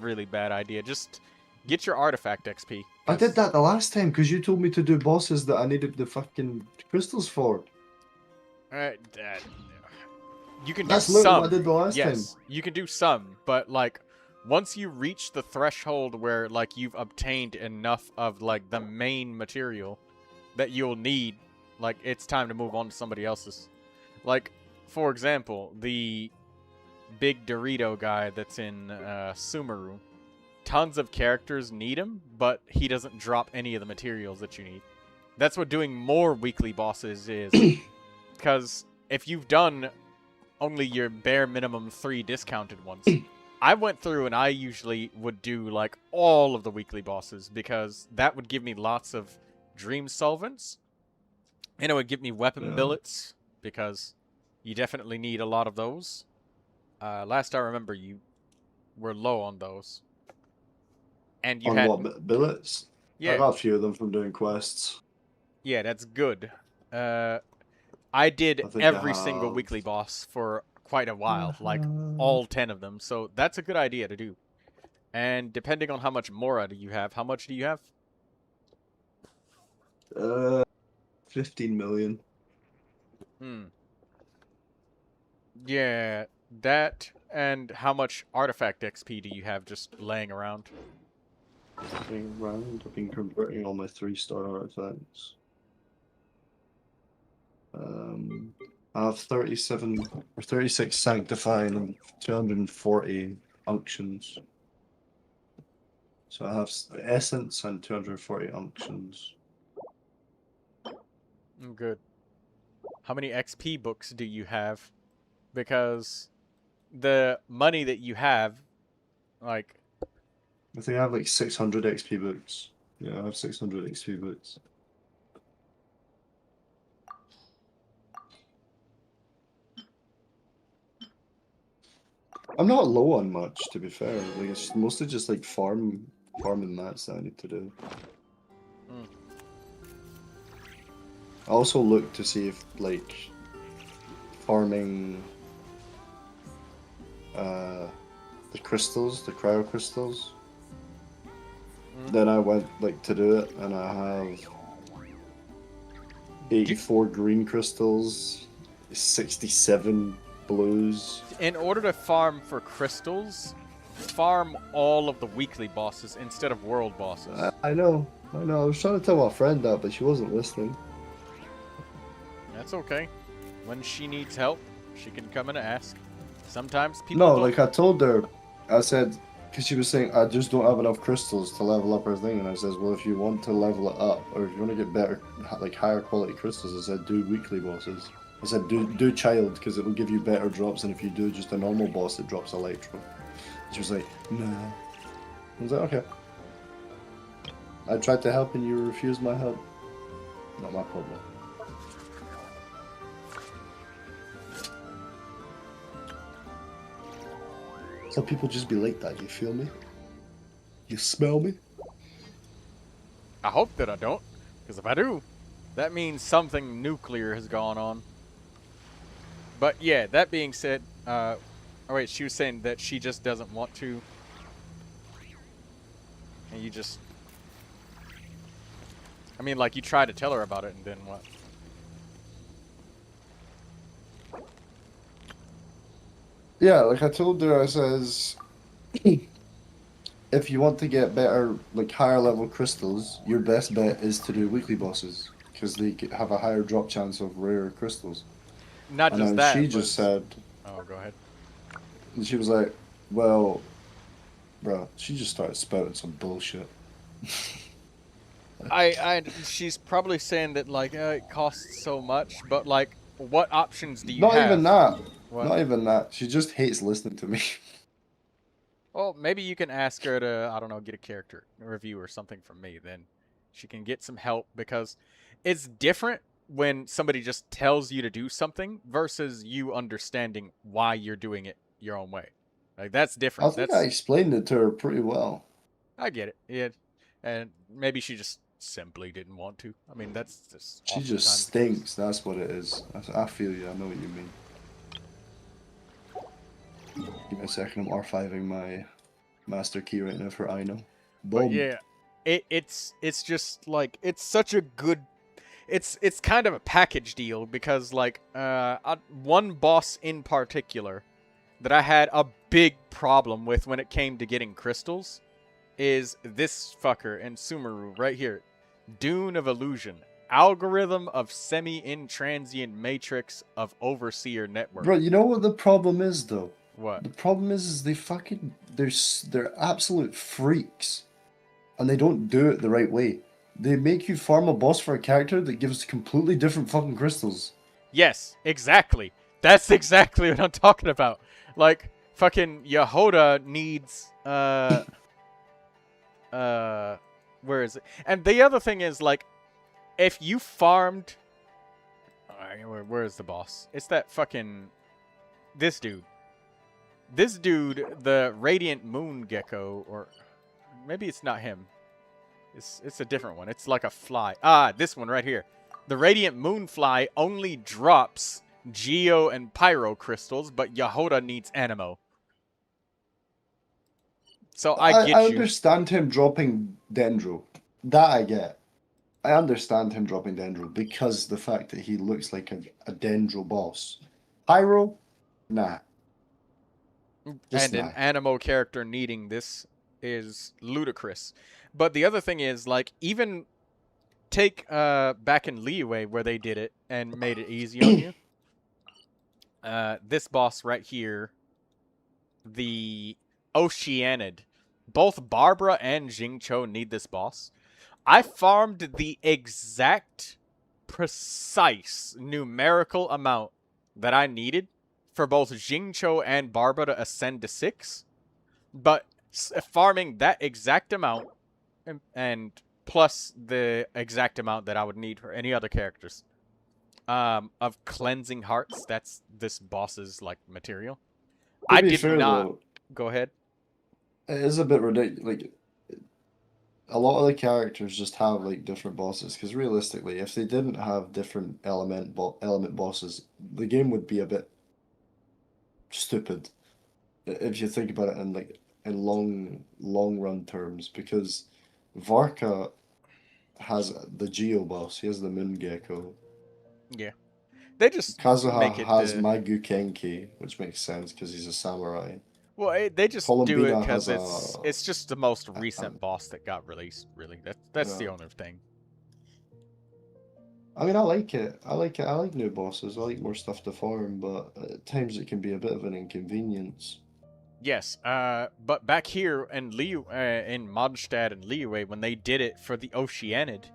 Speaker 5: really bad idea. Just get your artifact XP.
Speaker 9: I did that the last time because you told me to do bosses that I needed the fucking crystals for.
Speaker 5: You can
Speaker 9: That's
Speaker 5: do
Speaker 9: literally
Speaker 5: some.
Speaker 9: what I did the last
Speaker 5: Yes,
Speaker 9: time.
Speaker 5: you can do some, but like once you reach the threshold where like you've obtained enough of like the main material that you'll need, like it's time to move on to somebody else's. Like for example, the big Dorito guy that's in Sumeru. Tons of characters need him, but he doesn't drop any of the materials that you need. That's what doing more weekly bosses is. Because if you've done only your bare minimum 3 discounted ones, I went through and I usually would do like all of the weekly bosses because that would give me lots of dream solvents. And it would give me weapon billets because you definitely need a lot of those. Last I remember, you were low on those. And you
Speaker 9: On
Speaker 5: had
Speaker 9: what, billets?
Speaker 5: yeah,
Speaker 9: I got a few of them from doing quests.
Speaker 5: yeah, that's good. I did
Speaker 9: I think
Speaker 5: every
Speaker 9: I
Speaker 5: single
Speaker 9: have-
Speaker 5: weekly boss for quite a while, like all 10 of them. So that's a good idea to do. And depending on how much Mora do you have, how much do you have?
Speaker 9: 15 million.
Speaker 5: Yeah, that and how much artifact XP do you have just laying around?
Speaker 9: Laying around. I've been converting all my 3-star artifacts. I have 37 or 36 sanctifying and 240 unctions. So I have essence and 240 unctions.
Speaker 5: Good. How many XP books do you have? Because the money that you have, like,
Speaker 9: I think I have like 600 XP books. Yeah, I have 600 XP books. I'm not low on much, to be fair. Like it's mostly just like farming mats that I need to do. I also look to see if like farming the crystals, the cryo crystals. Then I went like to do it, and I have 84 green crystals, 67 blues.
Speaker 5: in order to farm for crystals, farm all of the weekly bosses instead of world bosses.
Speaker 9: I know. I was trying to tell my friend that, but she wasn't listening.
Speaker 5: That's okay. When she needs help, she can come and ask. Sometimes people
Speaker 9: No,
Speaker 5: don't.
Speaker 9: like I told her, I said, because she was saying, I just don't have enough crystals to level up her thing. And I says, well, if you want to level it up, or if you want to get better, like higher quality crystals, I said, do weekly bosses. I said, do child, because it will give you better drops than if you do just a normal boss that drops electro. She was like, no. I was like, okay. I tried to help and you refused my help. Not my problem. Some people just be like that, you feel me? You smell me?
Speaker 5: I hope that I don't, because if I do, that means something nuclear has gone on. But yeah, that being said, oh wait, she was saying that she just doesn't want to. And you just... I mean, like, you try to tell her about it, and then what?
Speaker 9: Yeah, like I told her, I says, if you want to get better, like higher level crystals, your best bet is to do weekly bosses, because they have a higher drop chance of rare crystals.
Speaker 5: Not
Speaker 9: And
Speaker 5: just
Speaker 9: then
Speaker 5: that,
Speaker 9: she
Speaker 5: but-
Speaker 9: just said,
Speaker 5: Oh, go ahead.
Speaker 9: and she was like, well, bro, she just started spouting some bullshit.
Speaker 5: she's probably saying that like it costs so much, but like, what options do you
Speaker 9: Not
Speaker 5: have?
Speaker 9: even that.
Speaker 5: What?
Speaker 9: Not even that. She just hates listening to me.
Speaker 5: Well, maybe you can ask her to, I don't know, get a character review or something from me. Then she can get some help, because it's different when somebody just tells you to do something versus you understanding why you're doing it your own way. Like, that's
Speaker 9: I
Speaker 5: different.
Speaker 9: think I explained it to her pretty well.
Speaker 5: I get it. Yeah, and maybe she just simply didn't want to. I mean, that's just
Speaker 9: She
Speaker 5: oftentimes
Speaker 9: just
Speaker 5: the case.
Speaker 9: stinks. That's what it is. I feel you. I know what you mean. Give me a second. I'm R5ing my master key right now for I know.
Speaker 5: But
Speaker 9: Boom.
Speaker 5: yeah, it's just like, it's such a good. It's kind of a package deal, because like one boss in particular that I had a big problem with when it came to getting crystals is this fucker in Sumeru right here. Dune of Illusion. Algorithm of semi-intransient matrix of overseer network.
Speaker 9: Bro, you know what the problem is though?
Speaker 5: What?
Speaker 9: The problem is they fucking they're absolute freaks, and they don't do it the right way. They make you farm a boss for a character that gives completely different fucking crystals.
Speaker 5: Yes, exactly. That's exactly what I'm talking about. Like, fucking Yehoda needs where is it? And the other thing is, like, if you farmed, where is the boss? It's that fucking this dude. This dude, the Radiant Moon Gecko, or maybe it's not him. It's a different one. It's like a fly. Ah, this one right here. The Radiant Moonfly only drops Geo and Pyro crystals, but Yehoda needs Anemo. So I get
Speaker 9: I
Speaker 5: you.
Speaker 9: understand him dropping Dendro. That I get. I understand him dropping Dendro because the fact that he looks like a Dendro boss. Pyro? Nah. Just
Speaker 5: And
Speaker 9: nah.
Speaker 5: an Anemo character needing this is ludicrous. But the other thing is, like, even take back in Liyue where they did it and made it easy on you. This boss right here, the Oceanid. Both Barbara and Jingcho need this boss. I farmed the exact, precise numerical amount that I needed for both Jingcho and Barbara to ascend to 6. But farming that exact amount and plus the exact amount that I would need for any other characters of cleansing hearts, that's this boss's like material.
Speaker 9: To
Speaker 5: I
Speaker 9: be
Speaker 5: did
Speaker 9: fair,
Speaker 5: not
Speaker 9: though,
Speaker 5: go ahead.
Speaker 9: it is a bit ridiculous. Like, a lot of the characters just have like different bosses. Because realistically, if they didn't have different element bosses, the game would be a bit stupid. If you think about it in like in long run terms, because Varka has the Geo boss, he has the Moon Gecko.
Speaker 5: Yeah. They just
Speaker 9: Kazuha
Speaker 5: make it
Speaker 9: has Magu Kenki, which makes sense because he's a samurai.
Speaker 5: well, they just do it
Speaker 9: Columbina
Speaker 5: because
Speaker 9: has
Speaker 5: it's just the most recent boss that got released. Really, that's the
Speaker 9: Yeah.
Speaker 5: only thing.
Speaker 9: I mean, I like it. I like it. I like new bosses. I like more stuff to farm, but at times it can be a bit of an inconvenience.
Speaker 5: Yes, but back here in in Mondstadt and Liyue, when they did it for the Oceanid,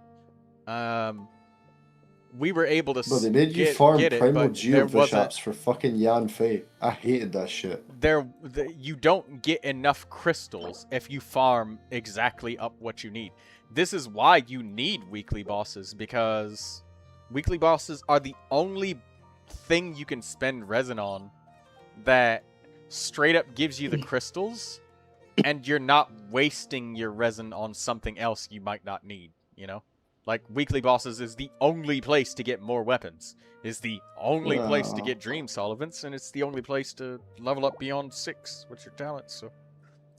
Speaker 5: we were able to
Speaker 9: But they made you farm
Speaker 5: get it,
Speaker 9: Primal
Speaker 5: but there wasn't.
Speaker 9: Geobishops for fucking Yan Fei. I hated that shit.
Speaker 5: You don't get enough crystals if you farm exactly up what you need. This is why you need weekly bosses, because weekly bosses are the only thing you can spend resin on that straight up gives you the crystals, and you're not wasting your resin on something else you might not need, you know? Like, weekly bosses is the only place to get more weapons, is the only place to get dream solvents, and it's the only place to level up beyond 6 with your talents, so...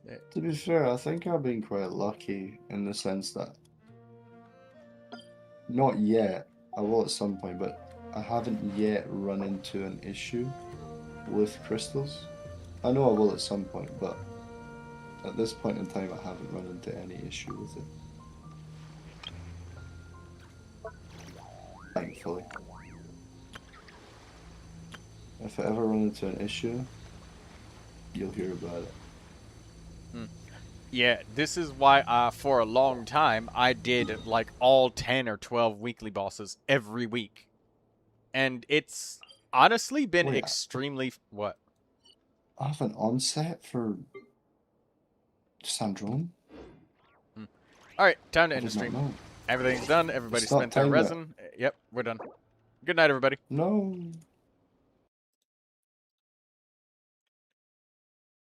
Speaker 5: Yeah.
Speaker 9: To be fair, I think I've been quite lucky in the sense that not yet, I will at some point, but I haven't yet run into an issue with crystals. I know I will at some point, but at this point in time I haven't run into any issue with it. Thankfully. If I ever run into an issue, you'll hear about it.
Speaker 5: Yeah, this is why for a long time I did like all 10 or 12 weekly bosses every week. And it's honestly been
Speaker 9: Wait,
Speaker 5: extremely what?
Speaker 9: I have an onset for Sandrone?
Speaker 5: Alright, time to
Speaker 9: I
Speaker 5: end the
Speaker 9: did not
Speaker 5: stream.
Speaker 9: know.
Speaker 5: Everything's done. Everybody
Speaker 9: Stop
Speaker 5: spent their
Speaker 9: time yet.
Speaker 5: resin. Yep, we're done. Good night, everybody.
Speaker 9: No.